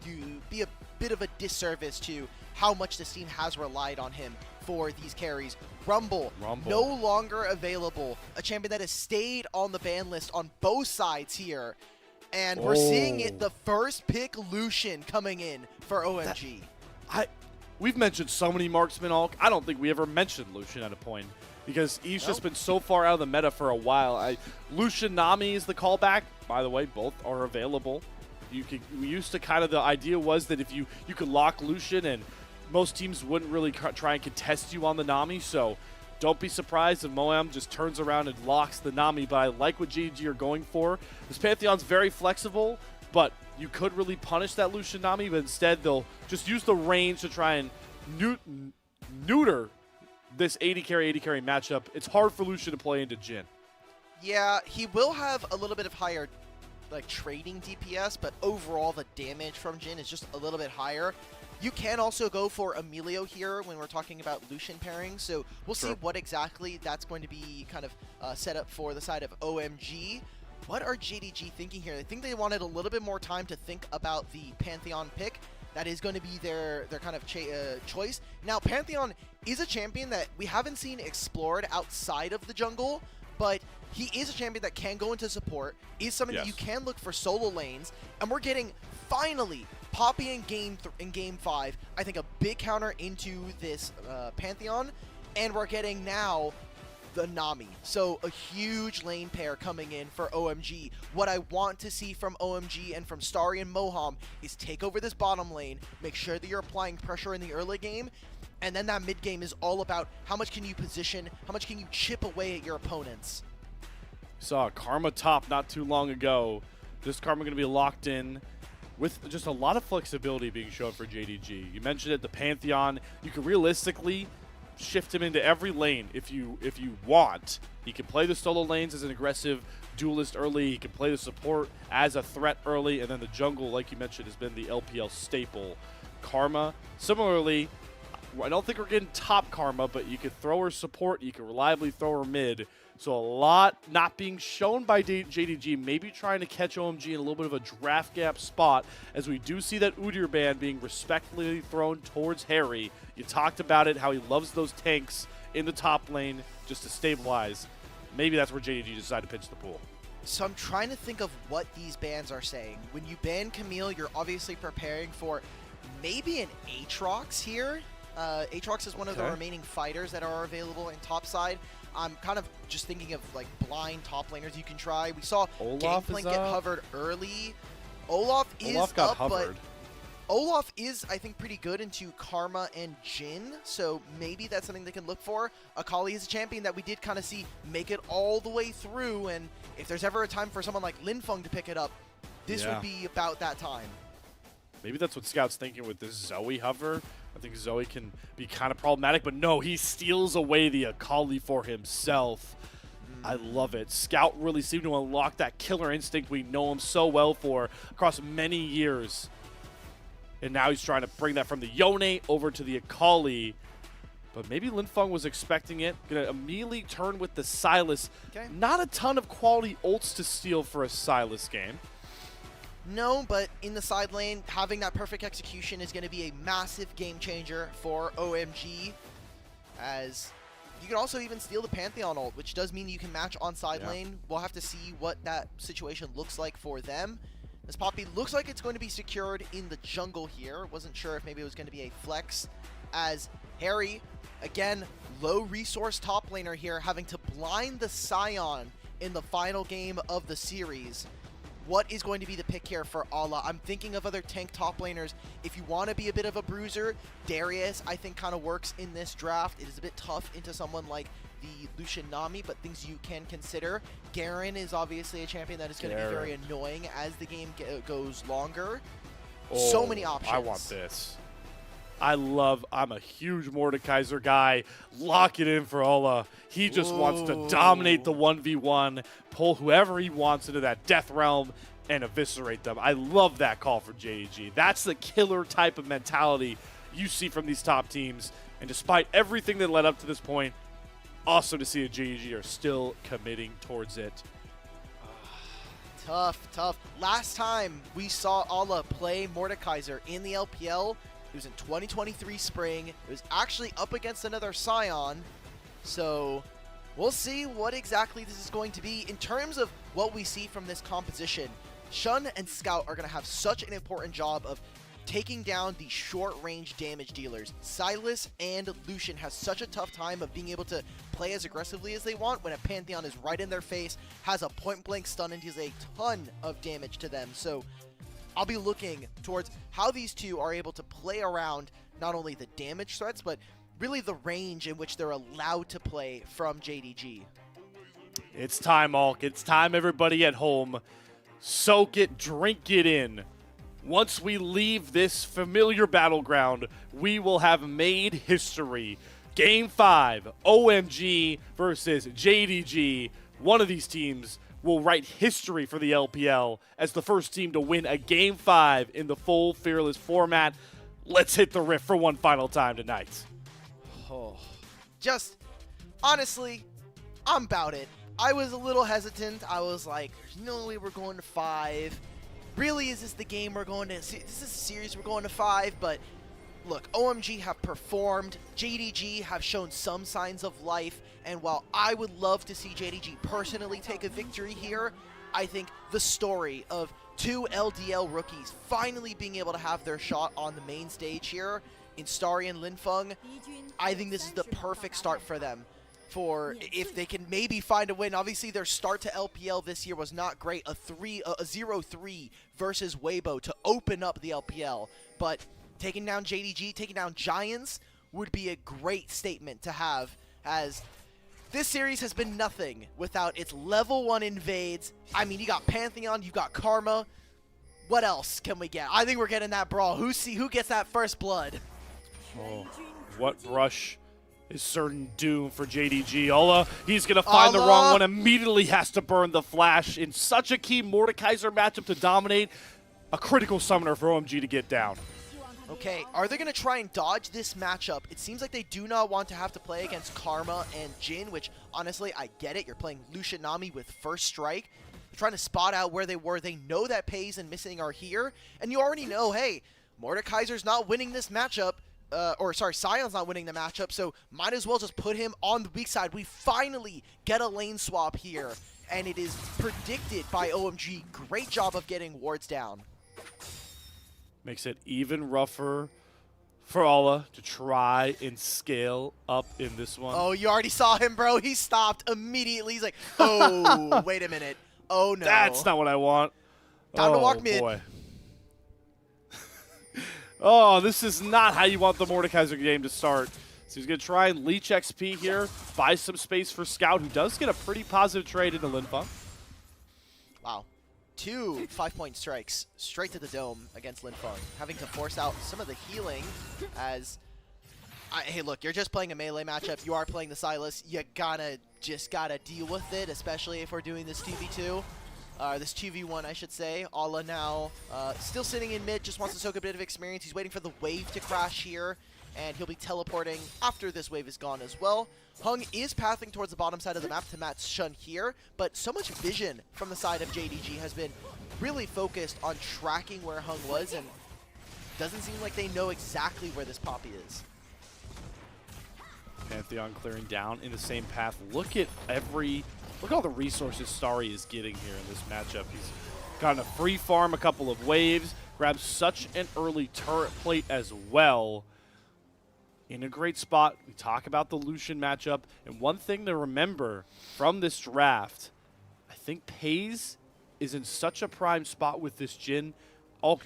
be a bit of a disservice to how much this team has relied on him for these carries. Rumble, no longer available. A champion that has stayed on the ban list on both sides here. And we're seeing it, the first pick Lucian coming in for OMG. We've mentioned so many marksmen, Hulk. I don't think we ever mentioned Lucian at a point because he's just been so far out of the meta for a while. Lucian Nami is the callback. By the way, both are available. We used to the idea was that if you could lock Lucian and most teams wouldn't really try and contest you on the Nami, so don't be surprised if Moam just turns around and locks the Nami, but I like what JDG are going for. This Pantheon's very flexible, but you could really punish that Lucian Nami, but instead they'll just use the range to try and neuter this 80 carry matchup. It's hard for Lucian to play into Jhin. Yeah, he will have a little bit of higher trading DPS, but overall the damage from Jhin is just a little bit higher. You can also go for Emilio here when we're talking about Lucian pairing, so we'll see what exactly that's going to be set up for the side of OMG. What are JDG thinking here? I think they wanted a little bit more time to think about the Pantheon pick. That is going to be their choice. Now, Pantheon is a champion that we haven't seen explored outside of the jungle, but he is a champion that can go into support, is something that you can look for solo lanes, and we're getting, finally, Poppy in game 5. I think a big counter into this Pantheon, and we're getting now the Nami. So a huge lane pair coming in for OMG. What I want to see from OMG and from Starry and Moham is take over this bottom lane, make sure that you're applying pressure in the early game, and then that mid game is all about how much can you position, how much can you chip away at your opponents. Saw Karma top not too long ago. This Karma going to be locked in with just a lot of flexibility being shown for JDG. You mentioned it, the Pantheon. You can realistically shift him into every lane if you want. He can play the solo lanes as an aggressive duelist early. He can play the support as a threat early, and then the jungle, like you mentioned, has been the LPL staple. Karma, similarly, I don't think we're getting top Karma, but you could throw her support, you can reliably throw her mid. So a lot not being shown by JDG, maybe trying to catch OMG in a little bit of a draft gap spot, as we do see that Udyr ban being respectfully thrown towards Harry. You talked about it, how he loves those tanks in the top lane just to stabilize. Maybe that's where JDG decided to pitch the pool. So I'm trying to think of what these bans are saying. When you ban Camille, you're obviously preparing for maybe an Aatrox here. Aatrox is one of the remaining fighters that are available in topside. I'm kind of just thinking of like blind top laners you can try. We saw Gangplank get hovered early. Olaf got hovered. But Olaf is, I think, pretty good into Karma and Jhin, so maybe that's something they can look for. Akali is a champion that we did kind of see make it all the way through, and if there's ever a time for someone like Linfeng to pick it up, this would be about that time. Maybe that's what Scout's thinking with this Zoe hover. I think Zoe can be kind of problematic, but no, he steals away the Akali for himself. I love it. Scout really seemed to unlock that killer instinct we know him so well for across many years. And now he's trying to bring that from the Yone over to the Akali. But maybe Linfeng was expecting it. Gonna immediately turn with the Sylas. Not a ton of quality ults to steal for a Sylas game. No, but in the side lane, having that perfect execution is going to be a massive game changer for OMG. As you can also even steal the Pantheon ult, which does mean you can match on side lane. We'll have to see what that situation looks like for them. This Poppy looks like it's going to be secured in the jungle here. Wasn't sure if maybe it was going to be a flex, as Harry, again, low resource top laner here, having to blind the Scion in the final game of the series. What is going to be the pick here for Ala? I'm thinking of other tank top laners. If you want to be a bit of a bruiser, Darius, I think, kind of works in this draft. It is a bit tough into someone like the Lucian Nami, but things you can consider. Garen is obviously a champion that is going to be very annoying as the game goes longer. So many options. I want this. I'm a huge Mordekaiser guy. Lock it in for Ola. He just wants to dominate the 1v1, pull whoever he wants into that death realm, and eviscerate them. I love that call for JDG. That's the killer type of mentality you see from these top teams. And despite everything that led up to this point, awesome to see that JDG are still committing towards it. Tough. Last time we saw Ala play Mordekaiser in the LPL, it was in 2023 spring. It was actually up against another Scion. So we'll see what exactly this is going to be. In terms of what we see from this composition, Shun and Scout are going to have such an important job of taking down the short-range damage dealers. Sylas and Lucian have such a tough time of being able to play as aggressively as they want when a Pantheon is right in their face, has a point-blank stun, and deals a ton of damage to them. So I'll be looking towards how these two are able to play around not only the damage threats, but really the range in which they're allowed to play from JDG. It's time, Alk. It's time, everybody at home. Soak it, drink it in. Once we leave this familiar battleground, we will have made history. Game 5, OMG versus JDG. One of these teams will write history for the LPL as the first team to win a Game 5 in the full Fearless format. Let's hit the riff for one final time tonight. Just, honestly, I'm about it. I was a little hesitant. I was like, there's no way we're going to 5. Really, is this the game we're going to... This is a series we're going to 5, but look, OMG have performed. JDG have shown some signs of life, and while I would love to see JDG personally take a victory here, I think the story of 2 LDL rookies finally being able to have their shot on the main stage here in Starry and Linfeng, I think this is the perfect start for them. For if they can maybe find a win. Obviously, their start to LPL this year was not great. A 0-3 versus Weibo to open up the LPL. But taking down JDG, taking down Giants would be a great statement to have, as this series has been nothing without its level 1 invades. I mean, you got Pantheon, you got Karma. What else can we get? I think we're getting that brawl. Who gets that first blood? What brush is certain doom for JDG. Ola, he's going to find the wrong one, immediately has to burn the flash in such a key Mordekaiser matchup to dominate. A critical summoner for OMG to get down. Okay, are they going to try and dodge this matchup? It seems like they do not want to have to play against Karma and Jhin, which, honestly, I get it. You're playing Lucian Nami with first strike. They're trying to spot out where they were. They know that Pays and Missing are here, and you already know, hey, Mordekaiser's not winning this matchup. Sion's not winning the matchup, so might as well just put him on the weak side. We finally get a lane swap here, and it is predicted by OMG. Great job of getting wards down. Makes it even rougher for Alla to try and scale up in this one. Oh, you already saw him, bro. He stopped immediately. He's like, oh, wait a minute. Oh, no. That's not what I want. Time to walk mid. Boy. Oh, this is not how you want the Mordekaiser game to start. So he's going to try and leech XP here, buy some space for Scout, who does get a pretty positive trade into Linfeng. Wow. 2 5-point strikes straight to the dome against Linfeng, having to force out some of the healing as... hey, look, you're just playing a melee matchup. You are playing the Sylas. You just gotta deal with it, especially if we're doing this 2v2. This 2v1, I should say. Alla now still sitting in mid, just wants to soak a bit of experience. He's waiting for the wave to crash here, and he'll be teleporting after this wave is gone as well. Hung is pathing towards the bottom side of the map to match Shun here, but so much vision from the side of JDG has been really focused on tracking where Hung was, and doesn't seem like they know exactly where this Poppy is. Pantheon clearing down in the same path. Look at all the resources Starry is getting here in this matchup. He's gotten a free farm, a couple of waves, grabs such an early turret plate as well. In a great spot. We talk about the Lucian matchup, and one thing to remember from this draft, I think Pays is in such a prime spot with this Jhin.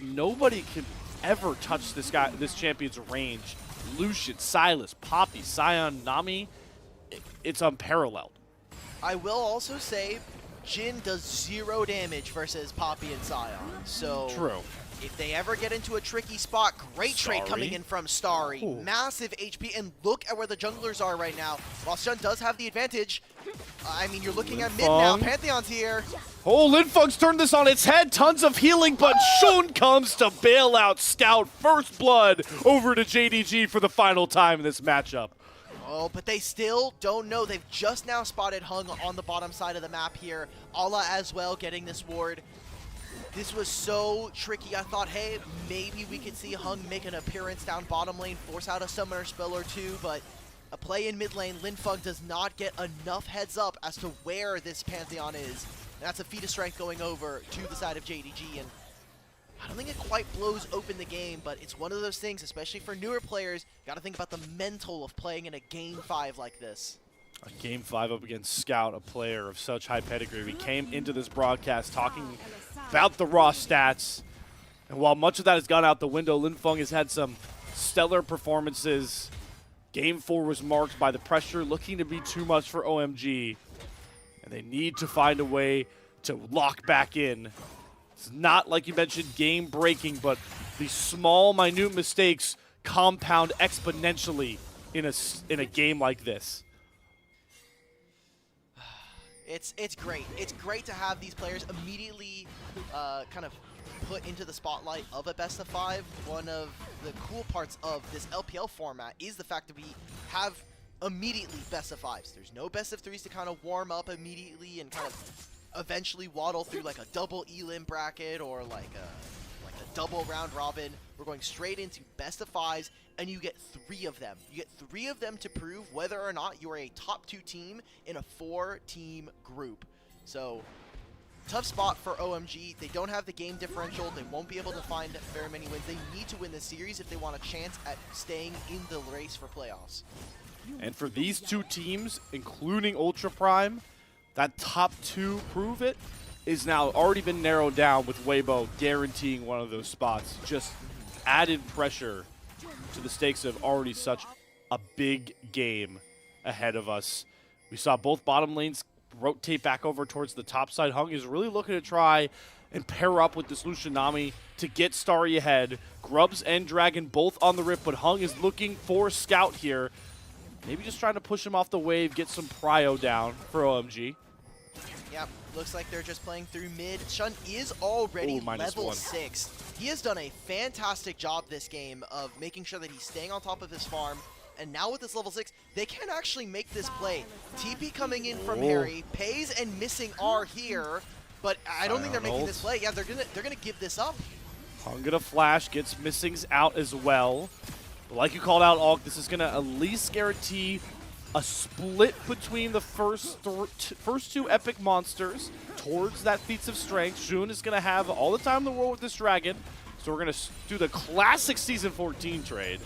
Nobody can ever touch this champion's range. Lucian, Sylas, Poppy, Sion, Nami, it's unparalleled. I will also say, Jhin does 0 damage versus Poppy and Sion. So true. If they ever get into a tricky spot, great trade coming in from Starry. Ooh. Massive HP, and look at where the junglers are right now. While Shun does have the advantage, I mean, you're looking at mid now. Pantheon's here. Oh, Linfeng's turned this on its head. Tons of healing, but Shun comes to bail out Scout. First blood over to JDG for the final time in this matchup. Oh, but they still don't know. They've just now spotted Hung on the bottom side of the map here. Alla as well getting this ward. This was so tricky. I thought, hey, maybe we could see Hung make an appearance down bottom lane, force out a summoner spell or two, but a play in mid lane, Linfeng does not get enough heads up as to where this Pantheon is. And that's a feat of strength going over to the side of JDG, and I don't think it quite blows open the game, but it's one of those things, especially for newer players, got to think about the mental of playing in a game 5 like this. A game 5 up against Scout, a player of such high pedigree. We came into this broadcast talking about the raw stats, and while much of that has gone out the window, Linfeng has had some stellar performances. Game 4 was marked by the pressure looking to be too much for OMG, and they need to find a way to lock back in. It's not, like you mentioned, game-breaking, but these small, minute mistakes compound exponentially in a game like this. It's great. It's great to have these players immediately kind of put into the spotlight of a best of 5. One of the cool parts of this LPL format is the fact that we have immediately best of 5s. There's no best of 3s to kind of warm up immediately and kind of eventually waddle through like a double elim bracket or like a double round robin. We're going straight into best of 5s, and you get 3 of them. You get 3 of them to prove whether or not you are a top 2 team in a 4-team group. So tough spot for OMG. They don't have the game differential. They won't be able to find very many wins. They need to win this series if they want a chance at staying in the race for playoffs. And for these 2 teams, including Ultra Prime, that top 2 prove it is now already been narrowed down with Weibo guaranteeing one of those spots. Just added pressure to the stakes of already such a big game ahead of us. We saw both bottom lanes rotate back over towards the top side. Hung is really looking to try and pair up with this Lucian Nami to get Starry ahead. Grubs and Dragon both on the rip, but Hung is looking for Scout here. Maybe just trying to push him off the wave, get some prio down for OMG. Yep, looks like they're just playing through mid. Shun is already level 6. He has done a fantastic job this game of making sure that he's staying on top of his farm. And now with this level 6, they can actually make this play. TP coming in from Harry, Pays and Missing are here, but I don't think they're making this play. Yeah, they're gonna give this up. Hung gonna flash, gets Missings out as well. But like you called out, Alk, this is gonna at least guarantee a split between the first two epic monsters towards that feats of strength. Shun is going to have all the time in the world with this dragon. So we're going to do the classic Season 14 trade.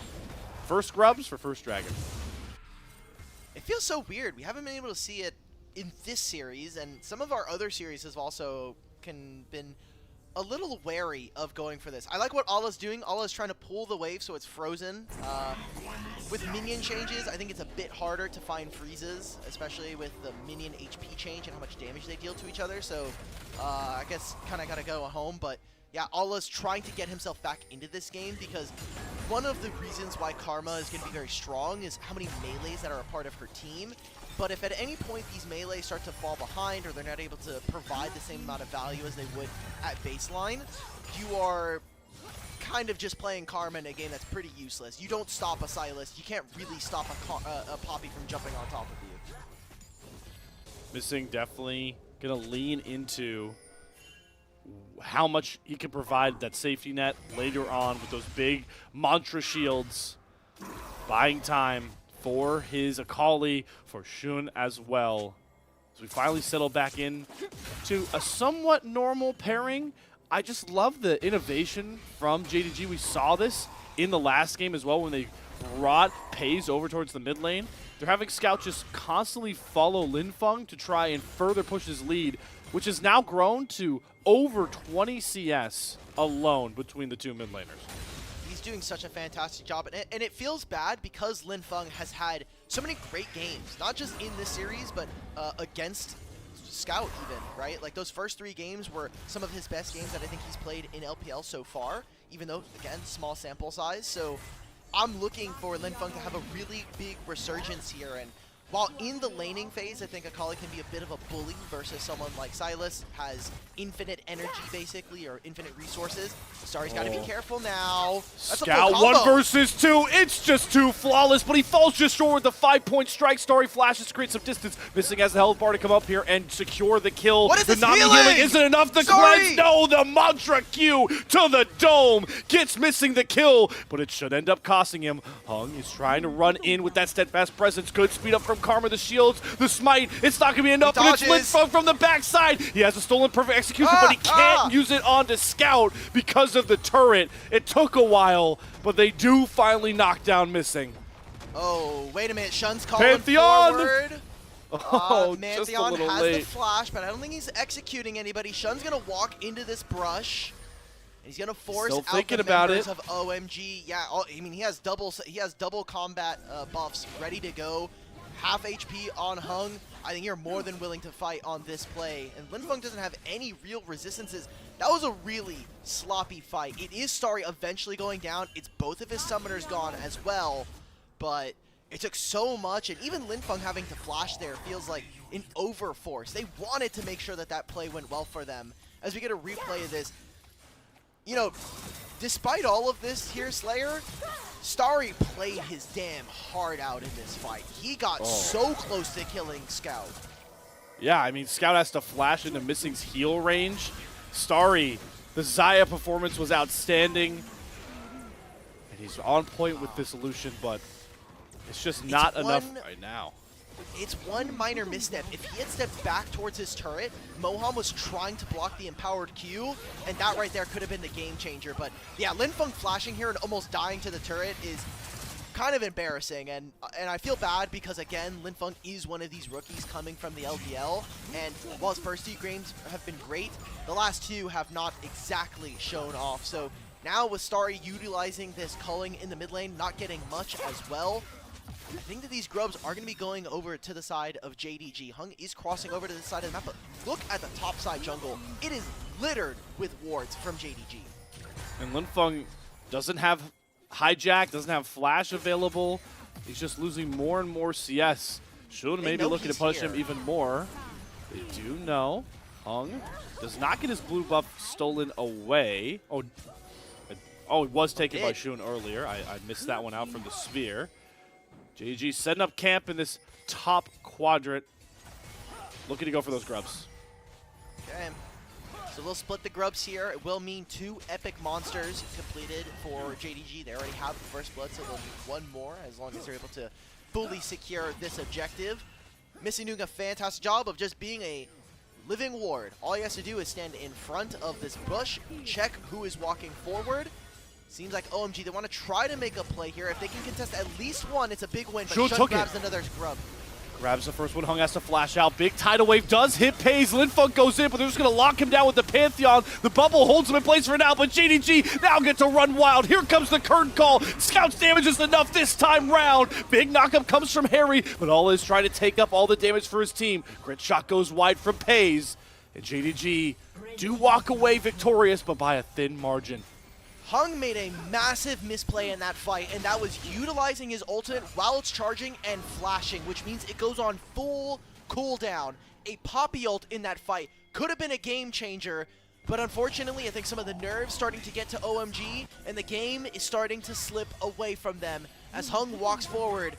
First grubs for first dragon. It feels so weird. We haven't been able to see it in this series, and some of our other series have also been a little wary of going for this. I like what Allah's doing. Allah's trying to pull the wave so it's frozen. With minion changes, I think it's a bit harder to find freezes, especially with the minion HP change and how much damage they deal to each other. So I guess kind of got to go home. But yeah, Allah's trying to get himself back into this game because one of the reasons why Karma is going to be very strong is how many melees that are a part of her team. But if at any point these melees start to fall behind or they're not able to provide the same amount of value as they would at baseline, you are kind of just playing Karma in a game that's pretty useless. You don't stop a Silas. You can't really stop a Poppy from jumping on top of you. Missing definitely going to lean into how much he can provide that safety net later on with those big mantra shields, buying time for his Akali, for Shun as well. As we finally settle back in to a somewhat normal pairing. I just love the innovation from JDG. We saw this in the last game as well when they brought Pays over towards the mid lane. They're having Scout just constantly follow Linfeng to try and further push his lead, which has now grown to over 20 CS alone between the two mid laners. He's doing such a fantastic job, and it feels bad because Linfeng has had so many great games, not just in this series, but against Scout even, right? Like those first 3 games were some of his best games that I think he's played in LPL so far, even though, again, small sample size. So I'm looking for Linfeng to have a really big resurgence here, and while in the laning phase, I think Akali can be a bit of a bully versus someone like Silas, has infinite energy basically, or infinite resources. Starry's got to be careful now. That's Scout 1 versus 2. It's just too flawless, but he falls just short with the 5-point strike. Starry flashes to create some distance. Missing has the health bar to come up here and secure the kill. What is this Nami healing? isn't enough to cleanse. No, the mantra Q to the dome gets Missing the kill, but it should end up costing him. Hung is trying to run in with that steadfast presence. Good speed up from Karma, the shields, the smite. It's not going to be enough, but it's Linfeng from the backside. He has a stolen perfect execution, but he can't use it onto Scout because of the turret. It took a while, but they do finally knock down Missing. Oh, wait a minute. Shun's calling Pantheon forward. Oh, Pantheon just a little has late. the flash, but I don't think he's executing anybody. Shun's going to walk into this brush. He's going to force Still out thinking the about members it. of OMG. Yeah, I mean, he has double combat buffs ready to go. Half HP on Hung. I think you're more than willing to fight on this play. And Linfeng doesn't have any real resistances. That was a really sloppy fight. It is Starry eventually going down. It's both of his summoners gone as well. But it took so much, and even Linfeng having to flash there feels like an overforce. They wanted to make sure that that play went well for them. As we get a replay of this, you know, despite all of this here, Slayer, Starry played his damn heart out in this fight. He got so close to killing Scout. Yeah, I mean, Scout has to flash into Missing's heal range. Starry, the Xayah performance was outstanding. And he's on point with this solution, but it's just not enough right now. It's one minor misstep. If he had stepped back towards his turret, Moham was trying to block the empowered Q, and that right there could have been the game changer. But yeah, Linfeng flashing here and almost dying to the turret is kind of embarrassing, and I feel bad because, again, Linfeng is one of these rookies coming from the LPL, and while his first 2 games have been great, the last 2 have not exactly shown off. So now with Starry utilizing this culling in the mid lane, not getting much as well, I think that these grubs are going to be going over to the side of JDG. Hung is crossing over to the side of the map, but look at the top side jungle. It is littered with wards from JDG. And Linfeng doesn't have hijack, doesn't have flash available. He's just losing more and more CS. Should maybe looking to punish him even more. They do know. Hung does not get his blue buff stolen away. Oh, it was taken by Shun earlier. I missed that one out from the Sphere. JG setting up camp in this top quadrant. Looking to go for those grubs. Okay. So we'll split the grubs here. It will mean 2 epic monsters completed for JDG. They already have the first blood, so they'll need 1 more as long as they're able to fully secure this objective. Missy doing a fantastic job of just being a living ward. All he has to do is stand in front of this bush, check who is walking forward. Seems like OMG, they want to try to make a play here. If they can contest at least one, it's a big win, but Shun grabs another grub. Grabs the first one, Hung has to flash out. Big tidal wave does hit Pays. Linfunk goes in, but they're just going to lock him down with the Pantheon. The bubble holds him in place for now, but JDG now gets to run wild. Here comes the curtain call. Scout's damage is enough this time round. Big knockup comes from Harry, but all is trying to take up all the damage for his team. Grit shot goes wide from Pays, and JDG do walk away victorious, but by a thin margin. Hung made a massive misplay in that fight, and that was utilizing his ultimate while it's charging and flashing, which means it goes on full cooldown. A Poppy ult in that fight could have been a game changer, but unfortunately I think some of the nerves starting to get to OMG, and the game is starting to slip away from them as Hung walks forward.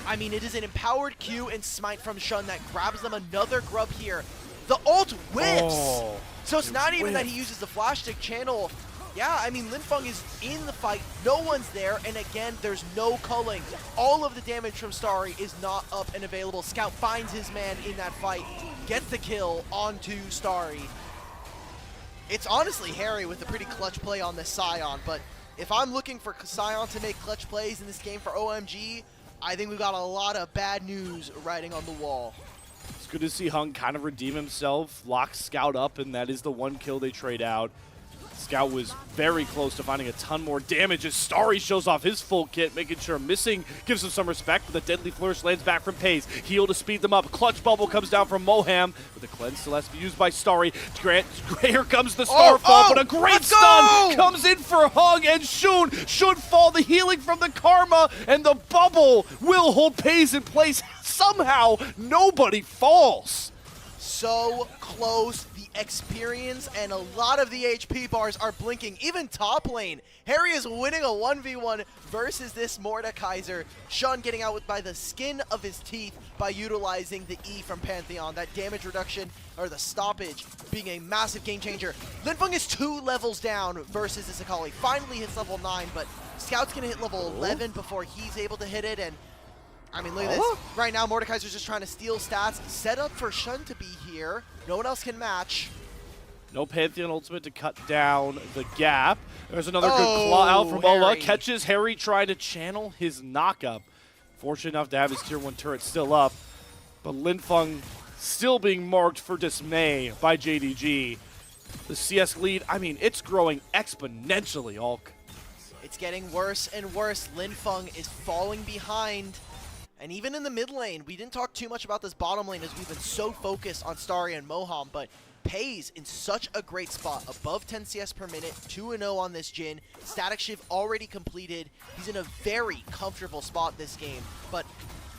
I mean, it is an empowered Q and smite from Shun that grabs them another grub here. The ult whiffs! So it's not even that he uses the flash stick channel. Yeah, I mean, Linfeng is in the fight, no one's there, and again, there's no culling. All of the damage from Starry is not up and available. Scout finds his man in that fight, gets the kill onto Starry. It's honestly Harry with a pretty clutch play on this Sion, but if I'm looking for Sion to make clutch plays in this game for OMG, I think we've got a lot of bad news writing on the wall. It's good to see Hung kind of redeem himself, lock Scout up, and that is the one kill they trade out. Scout was very close to finding a ton more damage as Starry shows off his full kit, making sure Missing gives him some respect, but the Deadly Flourish lands back from Pays. Heal to speed them up. Clutch Bubble comes down from Moham, but the cleanse still has to be used by Starry. Here comes the Starfall, but a great stun comes in for Hung, and Shun should fall. The healing from the Karma, and the bubble will hold Pays in place. Somehow, nobody falls. So close. Experience and a lot of the HP bars are blinking. Even top lane, Harry is winning a 1v1 versus this Mordekaiser. Shun getting out by the skin of his teeth by utilizing the E from Pantheon. That damage reduction, or the stoppage, being a massive game changer. Linfeng is 2 levels down versus this Akali. Finally hits level 9, but Scout's gonna hit level 11 before he's able to hit it, and I mean, look at this. Right now, Mordekaiser's just trying to steal stats. Set up for Shun to be here. No one else can match. No Pantheon ultimate to cut down the gap. There's another good claw out from Ola. Catches Harry trying to channel his knockup. Fortunate enough to have his tier 1 turret still up. But Linfeng still being marked for dismay by JDG. The CS lead, I mean, it's growing exponentially, Ulk. It's getting worse and worse. Linfeng is falling behind. And even in the mid lane, we didn't talk too much about this bottom lane as we've been so focused on Starry and Moham, but Pays in such a great spot, above 10 CS per minute, 2-0 on this Jhin, static shift already completed. He's in a very comfortable spot this game, but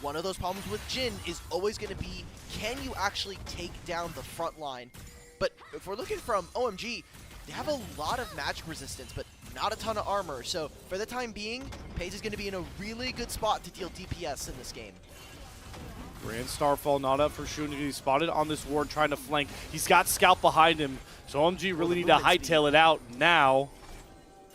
one of those problems with Jhin is always going to be, can you actually take down the front line? But if we're looking from OMG, they have a lot of magic resistance, but not a ton of armor. So for the time being, Pays is going to be in a really good spot to deal DPS in this game. Grand Starfall not up for Shun to be spotted on this ward trying to flank. He's got Scout behind him, so OMG really need to hightail it out now.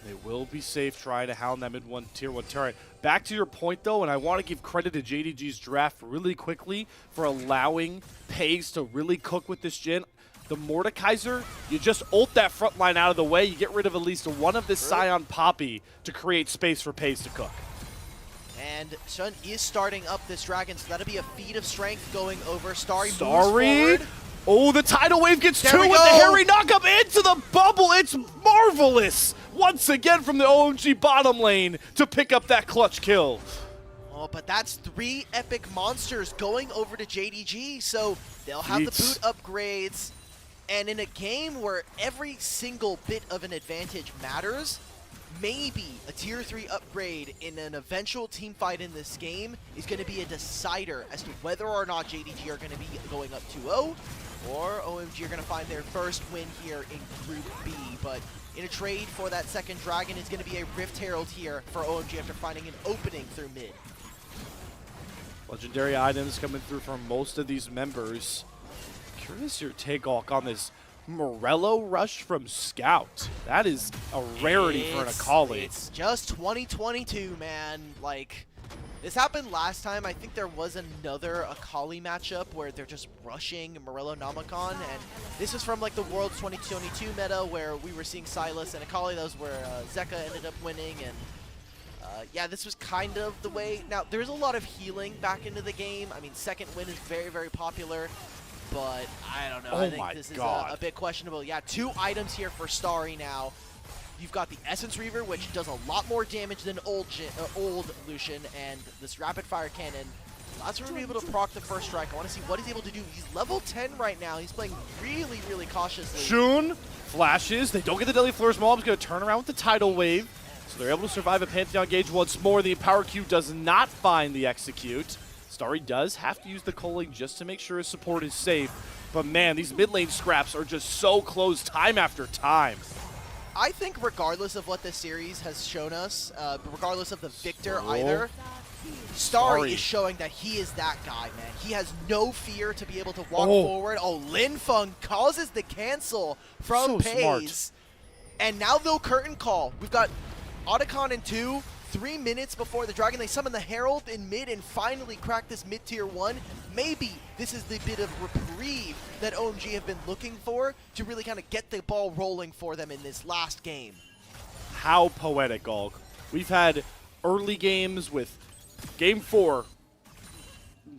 They will be safe trying to hound that tier 1 turret. Back to your point though, and I want to give credit to JDG's draft really quickly for allowing Pays to really cook with this Jhin. The Mordekaiser, you just ult that front line out of the way, you get rid of at least one of this Sion Poppy to create space for Pays to cook. And Shun is starting up this dragon, so that'll be a feat of strength going over. Starry moves forward. Oh, the tidal wave gets 2 with the Harry knockup into the bubble. It's marvelous once again from the OMG bottom lane to pick up that clutch kill. Oh, but that's 3 epic monsters going over to JDG, so they'll have the boot upgrades. And in a game where every single bit of an advantage matters, maybe a tier 3 upgrade in an eventual team fight in this game is going to be a decider as to whether or not JDG are going to be going up 2-0 or OMG are going to find their first win here in Group B. But in a trade for that second dragon is going to be a Rift Herald here for OMG after finding an opening through mid. Legendary items coming through from most of these members. Curious your take, Ulk, on this Morello rush from Scout. That is a rarity for an Akali. It's just 2022, man. Like, This happened last time. I think there was another Akali matchup where they're just rushing Morello Namacon, and this is from like the Worlds 2022 meta where we were seeing Silas and Akali. That was where Zeka ended up winning, and yeah, this was kind of the way. Now, there's a lot of healing back into the game. I mean, second win is very, very popular, but I don't know. I think this is a bit questionable. Yeah, 2 items here for Starry now. You've got the Essence Reaver, which does a lot more damage than old Lucian, and this Rapid Fire Cannon. That's going to be able to proc the first strike. I want to see what he's able to do. He's level 10 right now. He's playing really, really cautiously. Shun flashes. They don't get the Deadly Flourish. Mom's going to turn around with the Tidal Wave. So they're able to survive a Pantheon Gauge once more. The Power Q does not find the Execute. Starry does have to use the culling just to make sure his support is safe. But man, these mid lane scraps are just so close time after time. I think regardless of what this series has shown us, regardless of the victor either, Starry is showing that he is that guy, man. He has no fear to be able to walk forward. Oh, Linfeng causes the cancel from Pays. And now they'll curtain call. We've got Otacon in 2, 3 minutes before the Dragon. They summon the Herald in mid and finally crack this mid-tier 1. Maybe this is the bit of reprieve that OMG have been looking for to really kind of get the ball rolling for them in this last game. How poetic, Olg. We've had early games with Game 4,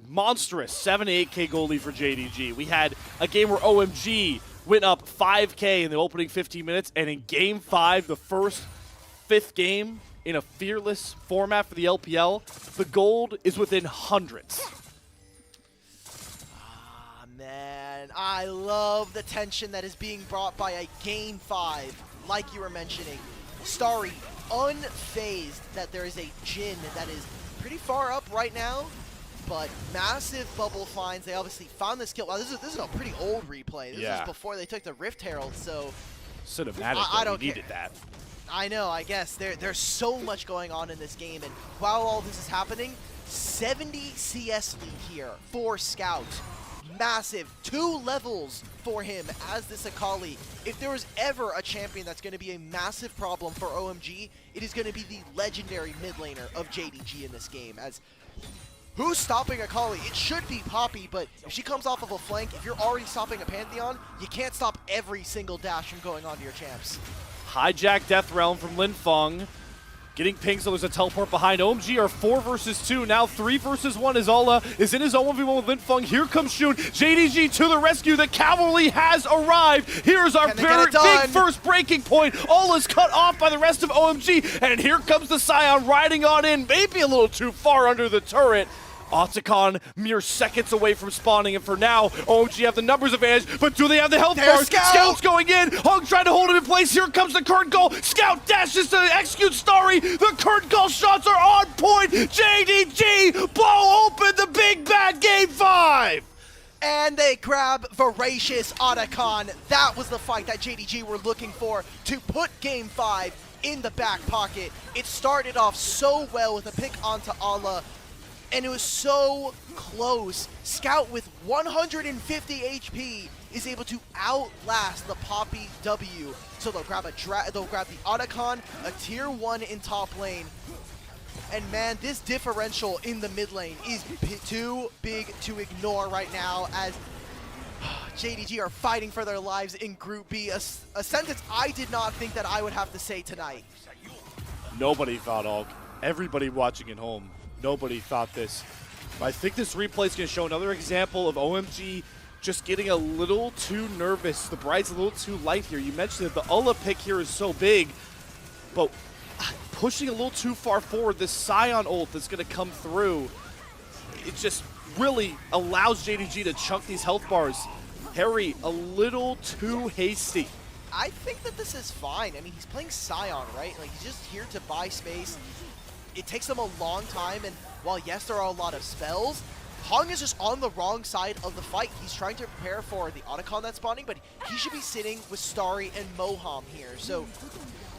monstrous 7-8K goal lead for JDG. We had a game where OMG went up 5K in the opening 15 minutes, and in Game 5, the first 5th game in a fearless format for the LPL, the gold is within hundreds. Ah, man, I love the tension that is being brought by a Game 5, like you were mentioning. Starry, unfazed that there is a Jhin that is pretty far up right now, but massive bubble finds. They obviously found this kill. Wow, this is a pretty old replay. This is before they took the Rift Herald, so cinematic. I don't needed that. I know, I guess. There's so much going on in this game, and while all this is happening, 70 CS lead here for Scout. Massive, 2 levels for him as this Akali. If there was ever a champion that's going to be a massive problem for OMG, it is going to be the legendary mid laner of JDG in this game. As who's stopping Akali? It should be Poppy, but if she comes off of a flank, if you're already stopping a Pantheon, you can't stop every single dash from going onto your champs. Hijack Death Realm from Linfeng. Getting pinged, so there's a teleport behind. OMG are 4 versus 2, now 3 versus 1 as Ola is in his own 1v1 with Linfeng. Here comes Shun. JDG to the rescue. The cavalry has arrived. Here's our big first breaking point. Ola's cut off by the rest of OMG, and here comes the Scion riding on in, maybe a little too far under the turret. Otacon mere seconds away from spawning, and for now, OMG have the numbers advantage, but do they have the health bars? Scout's going in, Hug trying to hold him in place, here comes the current goal, Scout dashes to execute Starry, the current goal shots are on point, JDG blow open the big bad Game 5! And they grab Voracious Otacon. That was the fight that JDG were looking for to put Game 5 in the back pocket. It started off so well with a pick onto Ala, and it was so close. Scout with 150 HP is able to outlast the Poppy W. So they'll grab the Otacon, a tier 1 in top lane. And man, this differential in the mid lane is too big to ignore right now as JDG are fighting for their lives in Group B. A sentence I did not think that I would have to say tonight. Nobody thought, Olg. Everybody watching at home. Nobody thought this. I think this replay is going to show another example of OMG just getting a little too nervous. The Bright's a little too light here. You mentioned that the Ula pick here is so big, but pushing a little too far forward, this Scion ult that's going to come through, it just really allows JDG to chunk these health bars. Harry, a little too hasty. I think that this is fine. I mean, he's playing Scion, right? Like, he's just here to buy space. It takes him a long time, and while yes, there are a lot of spells, Hong is just on the wrong side of the fight. He's trying to prepare for the Otacon that's spawning, but he should be sitting with Starry and Moham here. So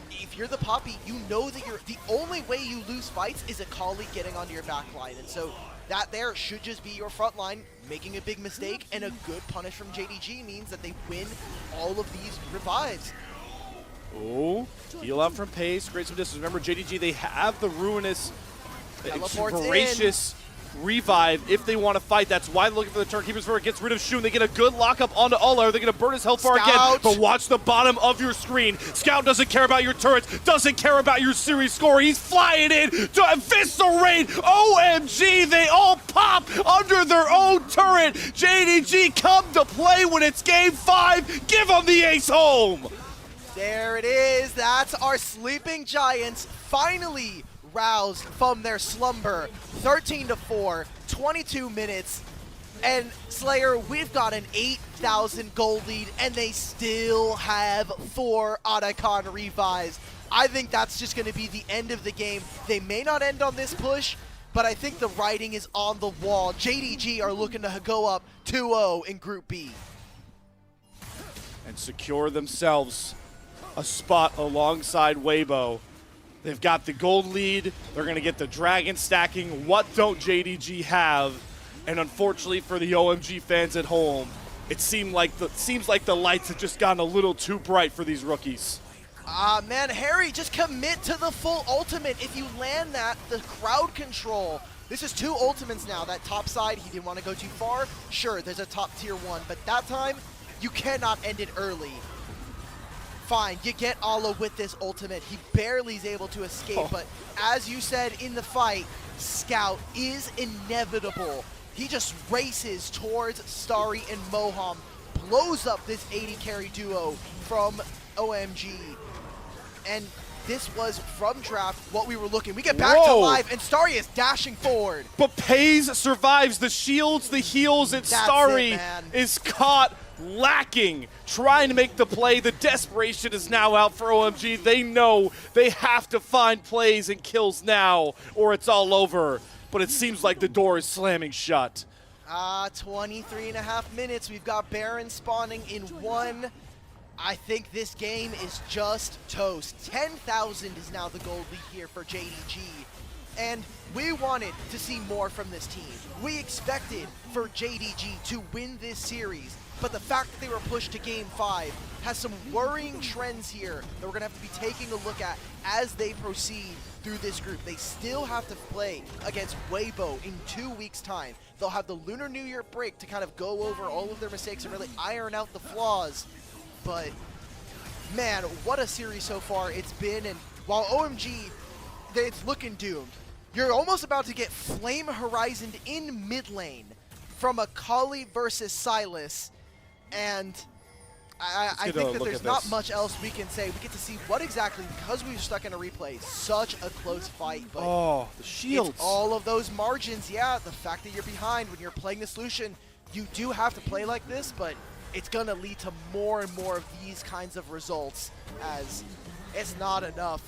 if you're the Poppy, you know that the only way you lose fights is Akali getting onto your back line. And so that there should just be your front line. Making a big mistake and a good punish from JDG means that they win all of these revives. Oh, heal out from Pace, create some distance. Remember, JDG, they have the Ruinous Teleports voracious revive if they want to fight. That's why they're looking for the Turnkeepers before it gets rid of Shun. They get a good lockup onto Ulla. Are they going to burn his health bar again? But watch the bottom of your screen. Scout doesn't care about your turrets, doesn't care about your series score. He's flying in to eviscerate. OMG, they all pop under their own turret. JDG come to play when it's game 5. Give them the ace home. There it is. That's our sleeping giants finally roused from their slumber. 13-4, 22 minutes, and Slayer, we've got an 8,000 gold lead, and they still have 4 Otacon revives. I think that's just going to be the end of the game. They may not end on this push, but I think the writing is on the wall. JDG are looking to go up 2-0 in Group B. And secure themselves a spot alongside Weibo. They've got the gold lead. They're going to get the dragon stacking. What don't JDG have? And unfortunately for the OMG fans at home, it seems like the lights have just gotten a little too bright for these rookies. Man, Harry, just commit to the full ultimate. If you land that, the crowd control. This is 2 ultimates now. That top side, he didn't want to go too far. Sure, there's a top tier 1, but that time, you cannot end it early. Fine, you get Ala with this ultimate. He barely is able to escape, but as you said in the fight, Scout is inevitable. He just races towards Starry and Moham, blows up this 80 carry duo from OMG. And this was from draft what we were looking. We get back to live, and Starry is dashing forward. But Pays survives the shields, the heals, and Starry is caught lacking, trying to make the play. The desperation is now out for OMG. They know they have to find plays and kills now, or it's all over. But it seems like the door is slamming shut. 23.5 minutes. We've got Baron spawning in 1. I think this game is just toast. 10,000 is now the gold lead here for JDG. And we wanted to see more from this team. We expected for JDG to win this series. But the fact that they were pushed to game 5 has some worrying trends here that we're going to have to be taking a look at as they proceed through this group. They still have to play against Weibo in 2 weeks' time. They'll have the Lunar New Year break to kind of go over all of their mistakes and really iron out the flaws. But, man, what a series so far it's been. And while OMG, it's looking doomed, you're almost about to get Flame Horizoned in mid lane from a Kali versus Silas. And I think that there's not much else we can say. We get to see what exactly, because we've stuck in a replay, such a close fight. But the shields. It's all of those margins, yeah, the fact that you're behind when you're playing the solution, you do have to play like this, but it's going to lead to more and more of these kinds of results, as it's not enough.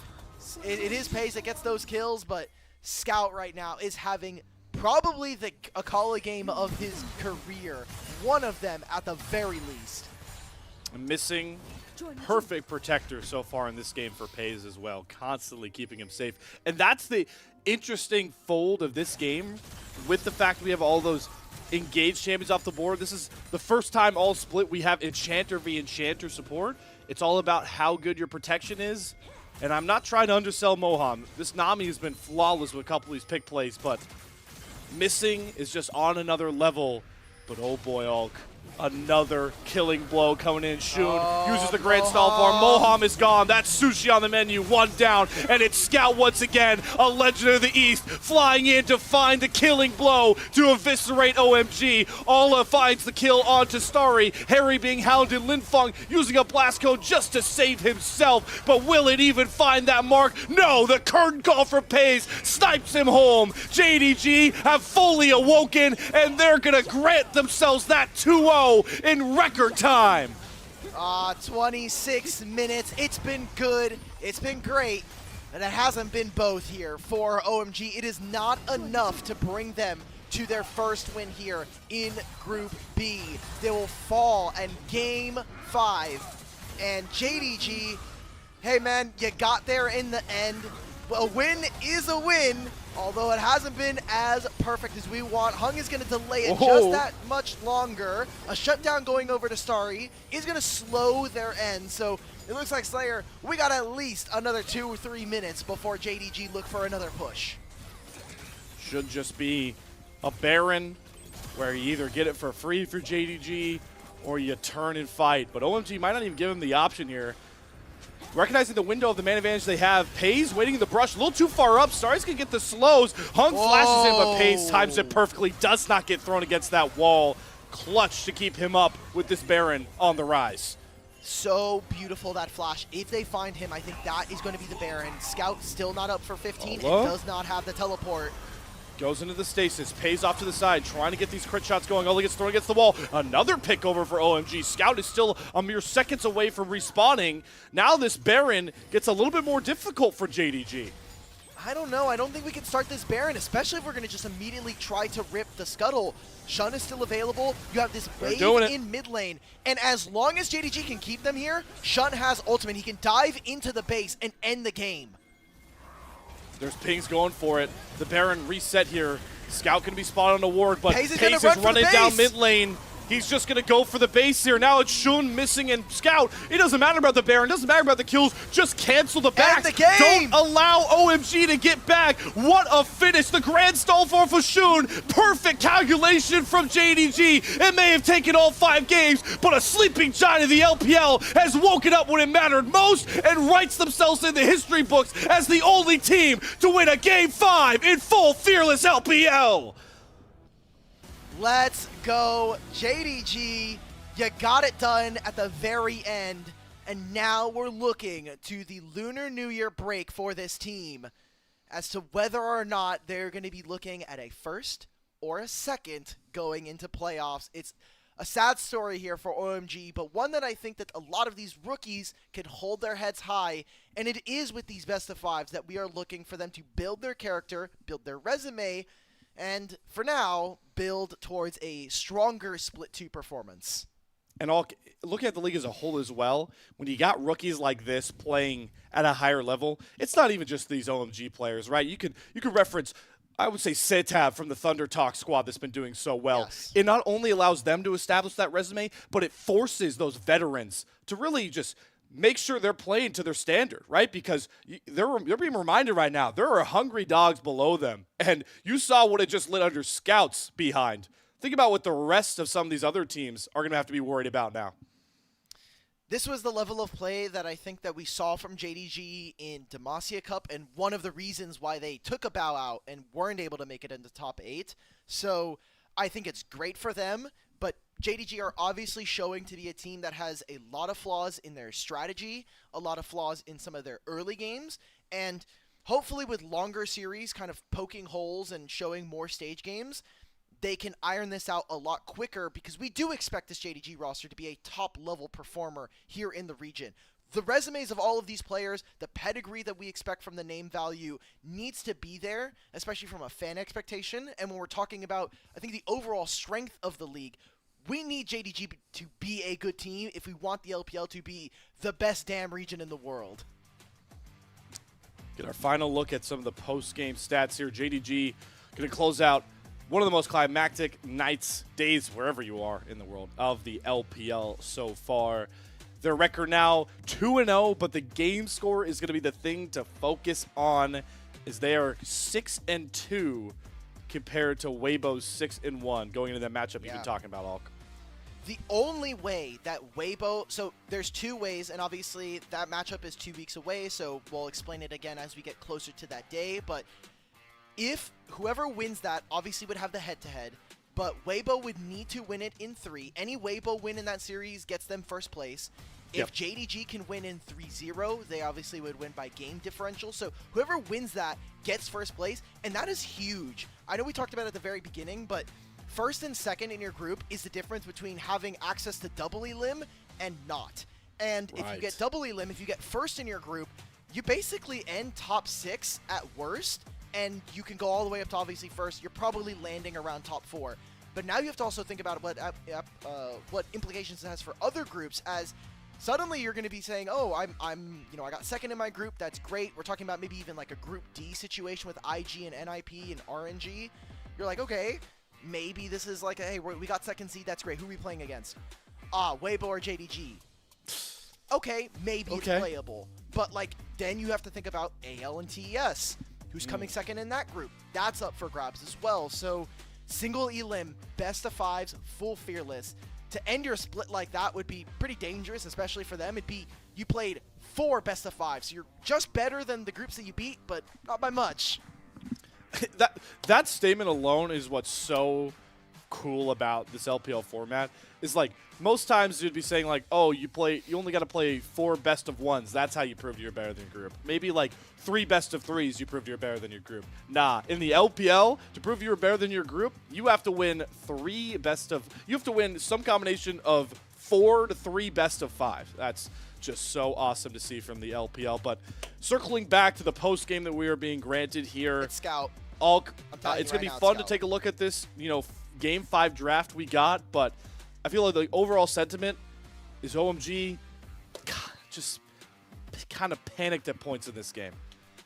It is Pays that gets those kills, but Scout right now is having probably the Akala game of his career. One of them at the very least. Missing perfect protector so far in this game for Pays as well, constantly keeping him safe. And that's the interesting fold of this game, with the fact we have all those engaged champions off the board. This is the first time all split we have Enchanter v Enchanter support. It's all about how good your protection is. And I'm not trying to undersell Moham. This Nami has been flawless with a couple of these pick plays, but missing is just on another level. But oh boy, Ulk, another killing blow coming in. Shun uses the Grand Stall Farm. Moham is gone. That's Sushi on the menu. 1 down, and it's Scout once again, a Legend of the East, flying in to find the killing blow to eviscerate OMG. Ala finds the kill onto Starry. Harry being hounded. Linfeng using a blast code just to save himself. But will it even find that mark? No, the curtain call for Pays snipes him home. JDG have fully awoken, and they're going to grant themselves that 2-0 in record time. 26 minutes. It's been good. It's been great. And it hasn't been both here for OMG. It is not enough to bring them to their first win here in Group B. They will fall in Game 5. And JDG, hey man, you got there in the end. A win is a win, although it hasn't been as perfect as we want. Hung is going to delay it just that much longer. A shutdown going over to Starry is going to slow their end. So it looks like, Slayer, we got at least another 2 or 3 minutes before JDG look for another push. should just be a Baron where you either get it for free for JDG or you turn and fight. But OMG might not even give him the option here. Recognizing the window of the man advantage they have, Pays waiting in the brush, a little too far up. Stars can get the slows. Hung flashes in, but Pays times it perfectly. Does not get thrown against that wall. Clutch to keep him up with this Baron on the rise. So beautiful, that flash. If they find him, I think that is going to be the Baron. Scout still not up for 15. It does not have the teleport. Goes into the stasis, Pays off to the side, trying to get these crit shots going. Only gets thrown against the wall. Another pick over for OMG. Scout is still a mere seconds away from respawning. Now this Baron gets a little bit more difficult for JDG. I don't know. I don't think we can start this Baron, especially if we're going to just immediately try to rip the scuttle. Shun is still available. You have this wave in mid lane. And as long as JDG can keep them here, Shun has ultimate. He can dive into the base and end the game. There's pings going for it. The Baron reset here. Scout can be spotted on the ward, but Pays is running down mid lane. He's just going to go for the base here. Now it's Shun missing and Scout. It doesn't matter about the Baron. It doesn't matter about the kills. Just cancel the back. End the game. Don't allow OMG to get back. What a finish. The grand stall for Shun. Perfect calculation from JDG. It may have taken all 5 games, but a sleeping giant of the LPL has woken up when it mattered most and writes themselves in the history books as the only team to win a Game 5 in full Fearless LPL. Let's go, JDG. You got it done at the very end, and now we're looking to the Lunar New Year break for this team as to whether or not they're going to be looking at a first or a second going into playoffs. It's a sad story here for OMG, but one that I think that a lot of these rookies can hold their heads high, and it is with these best of fives that we are looking for them to build their character, build their resume, and for now, build towards a stronger Split 2 performance. And looking at the league as a whole as well, when you got rookies like this playing at a higher level, it's not even just these OMG players, right? You could reference, I would say, Setab from the Thunder Talk squad that's been doing so well. Yes. It not only allows them to establish that resume, but it forces those veterans to really just make sure they're playing to their standard, right? Because they're being reminded right now, there are hungry dogs below them. And you saw what it just lit under Scouts behind. Think about what the rest of some of these other teams are going to have to be worried about now. This was the level of play that I think that we saw from JDG in Demacia Cup, and one of the reasons why they took a bow out and weren't able to make it into top 8. So I think it's great for them, but JDG are obviously showing to be a team that has a lot of flaws in their strategy, a lot of flaws in some of their early games, and hopefully with longer series kind of poking holes and showing more stage games, they can iron this out a lot quicker, because we do expect this JDG roster to be a top-level performer here in the region. The resumes of all of these players, the pedigree that we expect from the name value needs to be there, especially from a fan expectation. And when we're talking about, I think, the overall strength of the league, we need JDG to be a good team if we want the LPL to be the best damn region in the world. Get our final look at some of the post-game stats here. JDG going to close out one of the most climactic nights, days, wherever you are in the world, of the LPL so far. Their record now 2-0, but the game score is going to be the thing to focus on, as they are 6-2 compared to Weibo's 6-1 going into that matchup you've been talking about, Alk. The only way that Weibo, so there's 2 ways, and obviously that matchup is 2 weeks away, so we'll explain it again as we get closer to that day, but if whoever wins that obviously would have the head-to-head, but Weibo would need to win it in 3. Any Weibo win in that series gets them first place. If JDG can win in 3-0, they obviously would win by game differential. So whoever wins that gets first place, and that is huge. I know we talked about it at the very beginning, but first and second in your group is the difference between having access to double elim and not. And if you get double elim, if you get first in your group, you basically end top 6 at worst, and you can go all the way up to obviously first. You're probably landing around top 4. But now you have to also think about what implications it has for other groups, as suddenly you're going to be saying, oh, I got second in my group. That's great. We're talking about maybe even like a group D situation with IG and NIP and RNG. You're like, okay, maybe this is like, hey, we got second seed. That's great. Who are we playing against? Weibo or JDG. Okay, maybe it's playable. But like, then you have to think about AL and TES. Who's coming second in that group? That's up for grabs as well. So single elim, best of 5s, full fearless. To end your split like that would be pretty dangerous, especially for them. It'd be you played 4 best of 5s. So you're just better than the groups that you beat, but not by much. That statement alone is what's so cool about this LPL format. Is like most times you'd be saying like, oh, you only got to play 4 best of 1s. That's how you prove you're better than your group. Maybe like 3 best of 3s, you proved you're better than your group. Nah, in the LPL, to prove you're better than your group, you have to win you have to win some combination of 4 to 3 best of 5. That's just so awesome to see from the LPL. But circling back to the post game that we are being granted here, It's Scout. It's gonna be fun to take a look at this, Game 5 draft we got, but I feel like the overall sentiment is OMG just kind of panicked at points in this game.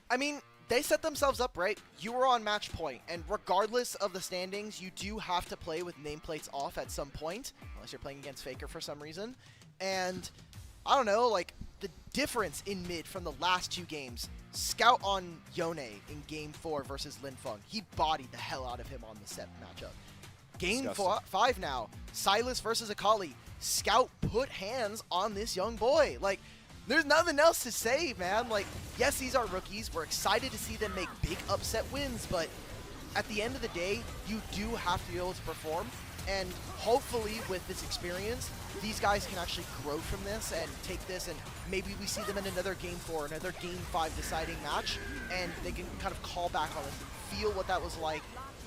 I mean, they set themselves up right. You were on match point, and regardless of the standings, you do have to play with nameplates off at some point, unless you're playing against Faker for some reason. And I don't know, like the difference in mid from the last 2 games. Scout on Yone in Game 4 versus Linfeng. He bodied the hell out of him on the set matchup. Game 5 now, Silas versus Akali. Scout put hands on this young boy. Like, there's nothing else to say, man. Like, yes, these are rookies. We're excited to see them make big upset wins, but at the end of the day, you do have to be able to perform. And hopefully, with this experience, these guys can actually grow from this and take this, and maybe we see them in another Game 4, another Game 5 deciding match, and they can kind of call back on this and feel what that was like.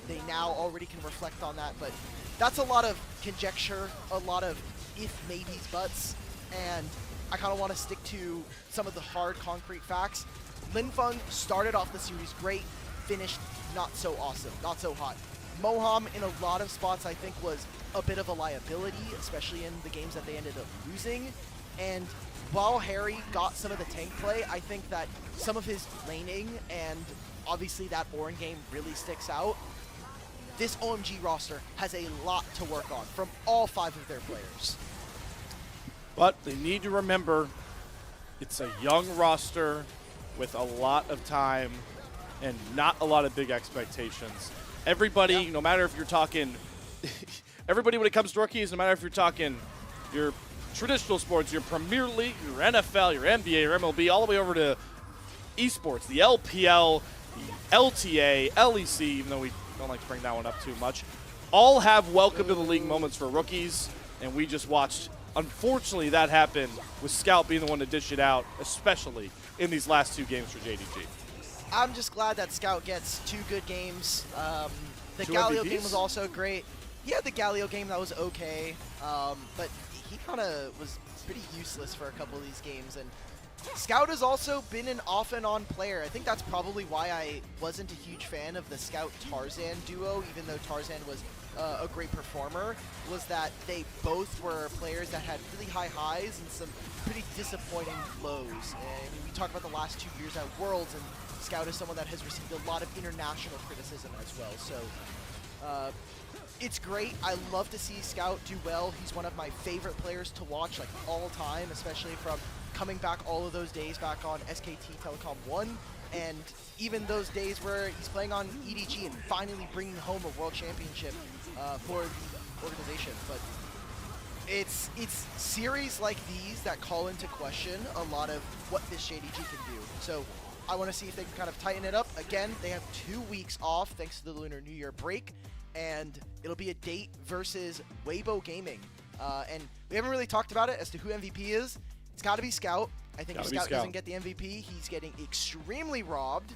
They now already can reflect on that, but that's a lot of conjecture, a lot of if, maybes, buts, and I kind of want to stick to some of the hard, concrete facts. Linfeng started off the series great, finished not so awesome, not so hot. Moham, in a lot of spots, I think was a bit of a liability, especially in the games that they ended up losing. And while Harry got some of the tank play, I think that some of his laning and obviously that Orin game really sticks out. This OMG roster has a lot to work on from all 5 of their players. But they need to remember it's a young roster with a lot of time and not a lot of big expectations. Everybody, no matter if you're talking, everybody when it comes to rookies, no matter if you're talking your traditional sports, your Premier League, your NFL, your NBA, your MLB, all the way over to esports, the LPL, the LTA, LEC, even though we don't like to bring that one up too much, all have welcome to the league moments for rookies, and we just watched, unfortunately, that happen with Scout being the one to dish it out, especially in these last 2 games for JDG. I'm just glad that Scout gets 2 good games. The 2 Galio MVPs? game was also great. He had the Galio game that was okay, but he kind of was pretty useless for a couple of these games. And Scout has also been an off and on player. I think that's probably why I wasn't a huge fan of the Scout-Tarzan duo, even though Tarzan was a great performer, was that they both were players that had really high highs and some pretty disappointing lows. And we talk about the last 2 years at Worlds, and Scout is someone that has received a lot of international criticism as well. So it's great. I love to see Scout do well. He's one of my favorite players to watch, like, all time, especially from coming back all of those days back on SKT Telecom 1, and even those days where he's playing on EDG and finally bringing home a world championship for the organization. But it's series like these that call into question a lot of what this JDG can do. So I want to see if they can kind of tighten it up. Again, they have 2 weeks off thanks to the Lunar New Year break, and it'll be a date versus Weibo Gaming. And we haven't really talked about it as to who MVP is. It's got to be Scout. I think if Scout doesn't get the MVP, he's getting extremely robbed.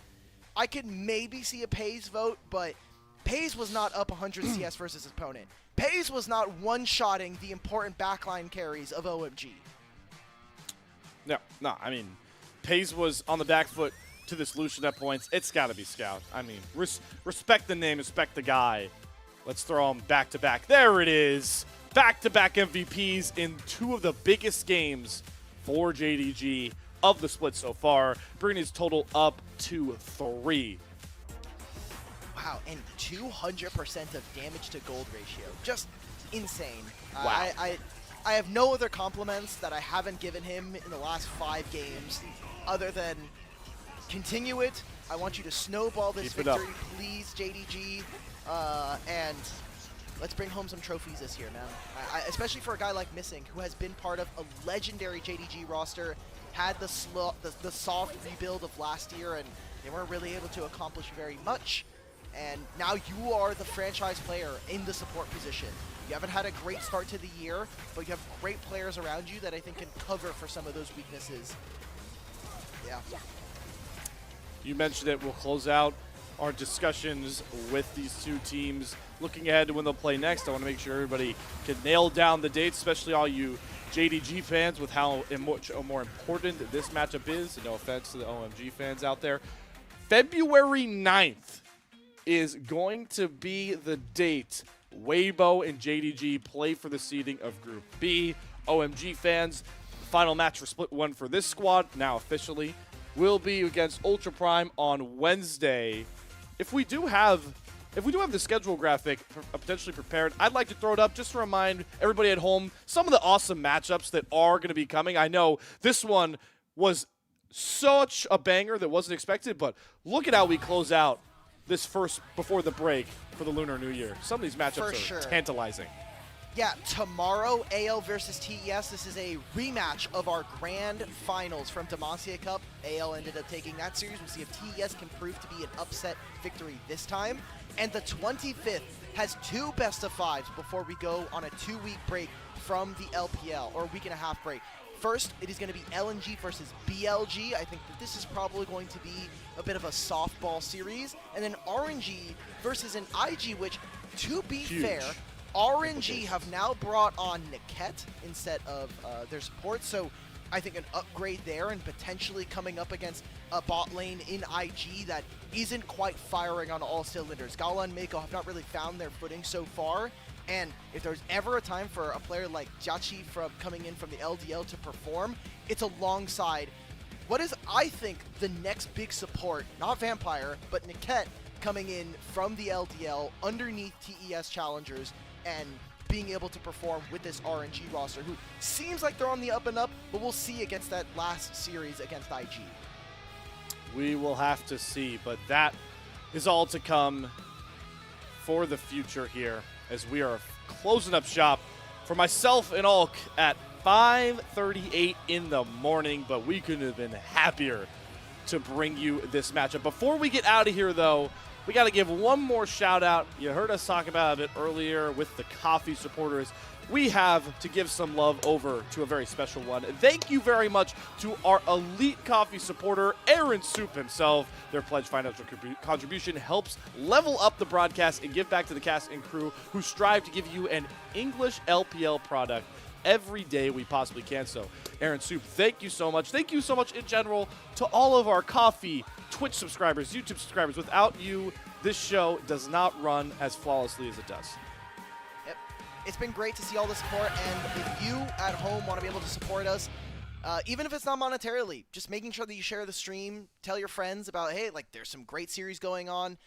I could maybe see a Pays vote, but Pays was not up 100 CS versus his opponent. Pays was not one-shotting the important backline carries of OMG. No, I mean, Pays was on the back foot to this Lucian at points. It's got to be Scout. I mean, respect the name, respect the guy. Let's throw him back-to-back. There it is. Back-to-back MVPs in 2 of the biggest games for JDG of the split so far, bringing his total up to 3. Wow, and 200% of damage to gold ratio. Just insane. Wow. I have no other compliments that I haven't given him in the last 5 games other than continue it, I want you to snowball this Keep it up. victory, please, JDG. And let's bring home some trophies this year, man. Especially for a guy like Missing, who has been part of a legendary JDG roster, had the soft rebuild of last year, and they weren't really able to accomplish very much. And now you are the franchise player in the support position. You haven't had a great start to the year, but you have great players around you that I think can cover for some of those weaknesses. Yeah. You mentioned it. We'll close out our discussions with these two teams. Looking ahead to when they'll play next, I want to make sure everybody can nail down the dates, especially all you JDG fans, with how much more important this matchup is. No offense to the OMG fans out there. February 9th is going to be the date Weibo and JDG play for the seeding of Group B. OMG fans, final match for Split 1 for this squad, now officially, will be against Ultra Prime on Wednesday. If we do have the schedule graphic potentially prepared, I'd like to throw it up just to remind everybody at home some of the awesome matchups that are going to be coming. I know this one was such a banger that wasn't expected, but look at how we close out this first before the break for the Lunar New Year. Some of these matchups are tantalizing. Yeah, tomorrow, AL versus TES. This is a rematch of our grand finals from Demacia Cup. AL ended up taking that series. We'll see if TES can prove to be an upset victory this time. And the 25th has 2 best-of-5s before we go on a 2-week break from the LPL, or a week-and-a-half break. First, it is going to be LNG versus BLG. I think that this is probably going to be a bit of a softball series. And then RNG versus an IG, which, to be fair, RNG have now brought on Niket instead of their support. So I think an upgrade there, and potentially coming up against a bot lane in IG that isn't quite firing on all cylinders. Gala and Mako have not really found their footing so far. And if there's ever a time for a player like Jachi coming in from the LDL to perform, it's alongside what is, I think, the next big support, not Vampire, but Niket coming in from the LDL underneath TES challengers and being able to perform with this RNG roster, who seems like they're on the up and up, but we'll see against that last series against IG. We will have to see, but that is all to come for the future here, as we are closing up shop for myself and Ulk at 5:38 in the morning, but we couldn't have been happier to bring you this matchup. Before we get out of here, though, we got to give one more shout out. You heard us talk about it earlier with the coffee supporters. We have to give some love over to a very special one. Thank you very much to our elite coffee supporter, Aaron Soup himself. Their pledged financial contribution helps level up the broadcast and give back to the cast and crew who strive to give you an English LPL product every day we possibly can. So, Aaron Soup, thank you so much. Thank you so much in general to all of our coffee Twitch subscribers, YouTube subscribers. Without you, this show does not run as flawlessly as it does. Yep. It's been great to see all the support, and if you at home want to be able to support us, even if it's not monetarily, just making sure that you share the stream, tell your friends about, hey, like, there's some great series going on.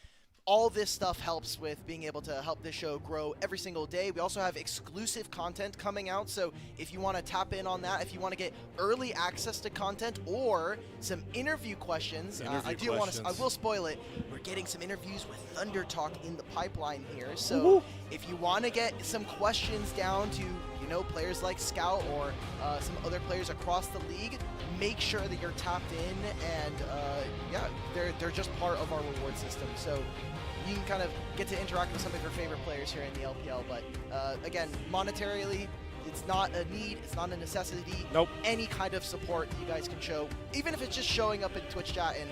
All this stuff helps with being able to help this show grow every single day. We also have exclusive content coming out, so if you want to tap in on that, if you want to get early access to content or some interview questions, I will spoil it. We're getting some interviews with Thunder Talk in the pipeline here, so if you want to get some questions down to, you know, players like Scout or some other players across the league, make sure that you're tapped in, and yeah, they're just part of our reward system. So you can kind of get to interact with some of your favorite players here in the LPL. But again, monetarily, it's not a need, it's not a necessity. Nope. Any kind of support you guys can show, even if it's just showing up in Twitch chat and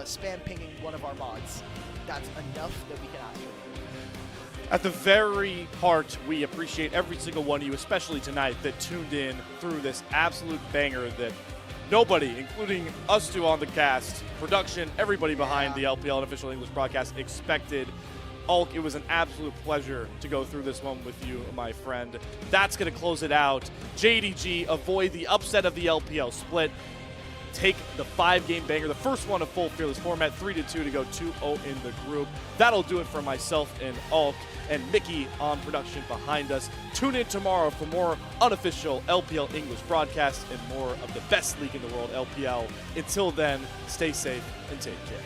spam pinging one of our mods, that's enough that we can ask for. At the very heart, we appreciate every single one of you, especially tonight, that tuned in through this absolute banger that nobody, including us two on the cast, production, everybody behind the LPL Official English broadcast, expected. Ulk, it was an absolute pleasure to go through this one with you, my friend. That's going to close it out. JDG avoid the upset of the LPL split. Take the 5-game banger, the first one of full Fearless format, 3-2 to go 2-0 in the group. That'll do it for myself and Ulk and Mickey on production behind us. Tune in tomorrow for more unofficial LPL English broadcasts and more of the best league in the world, LPL. Until then, stay safe and take care.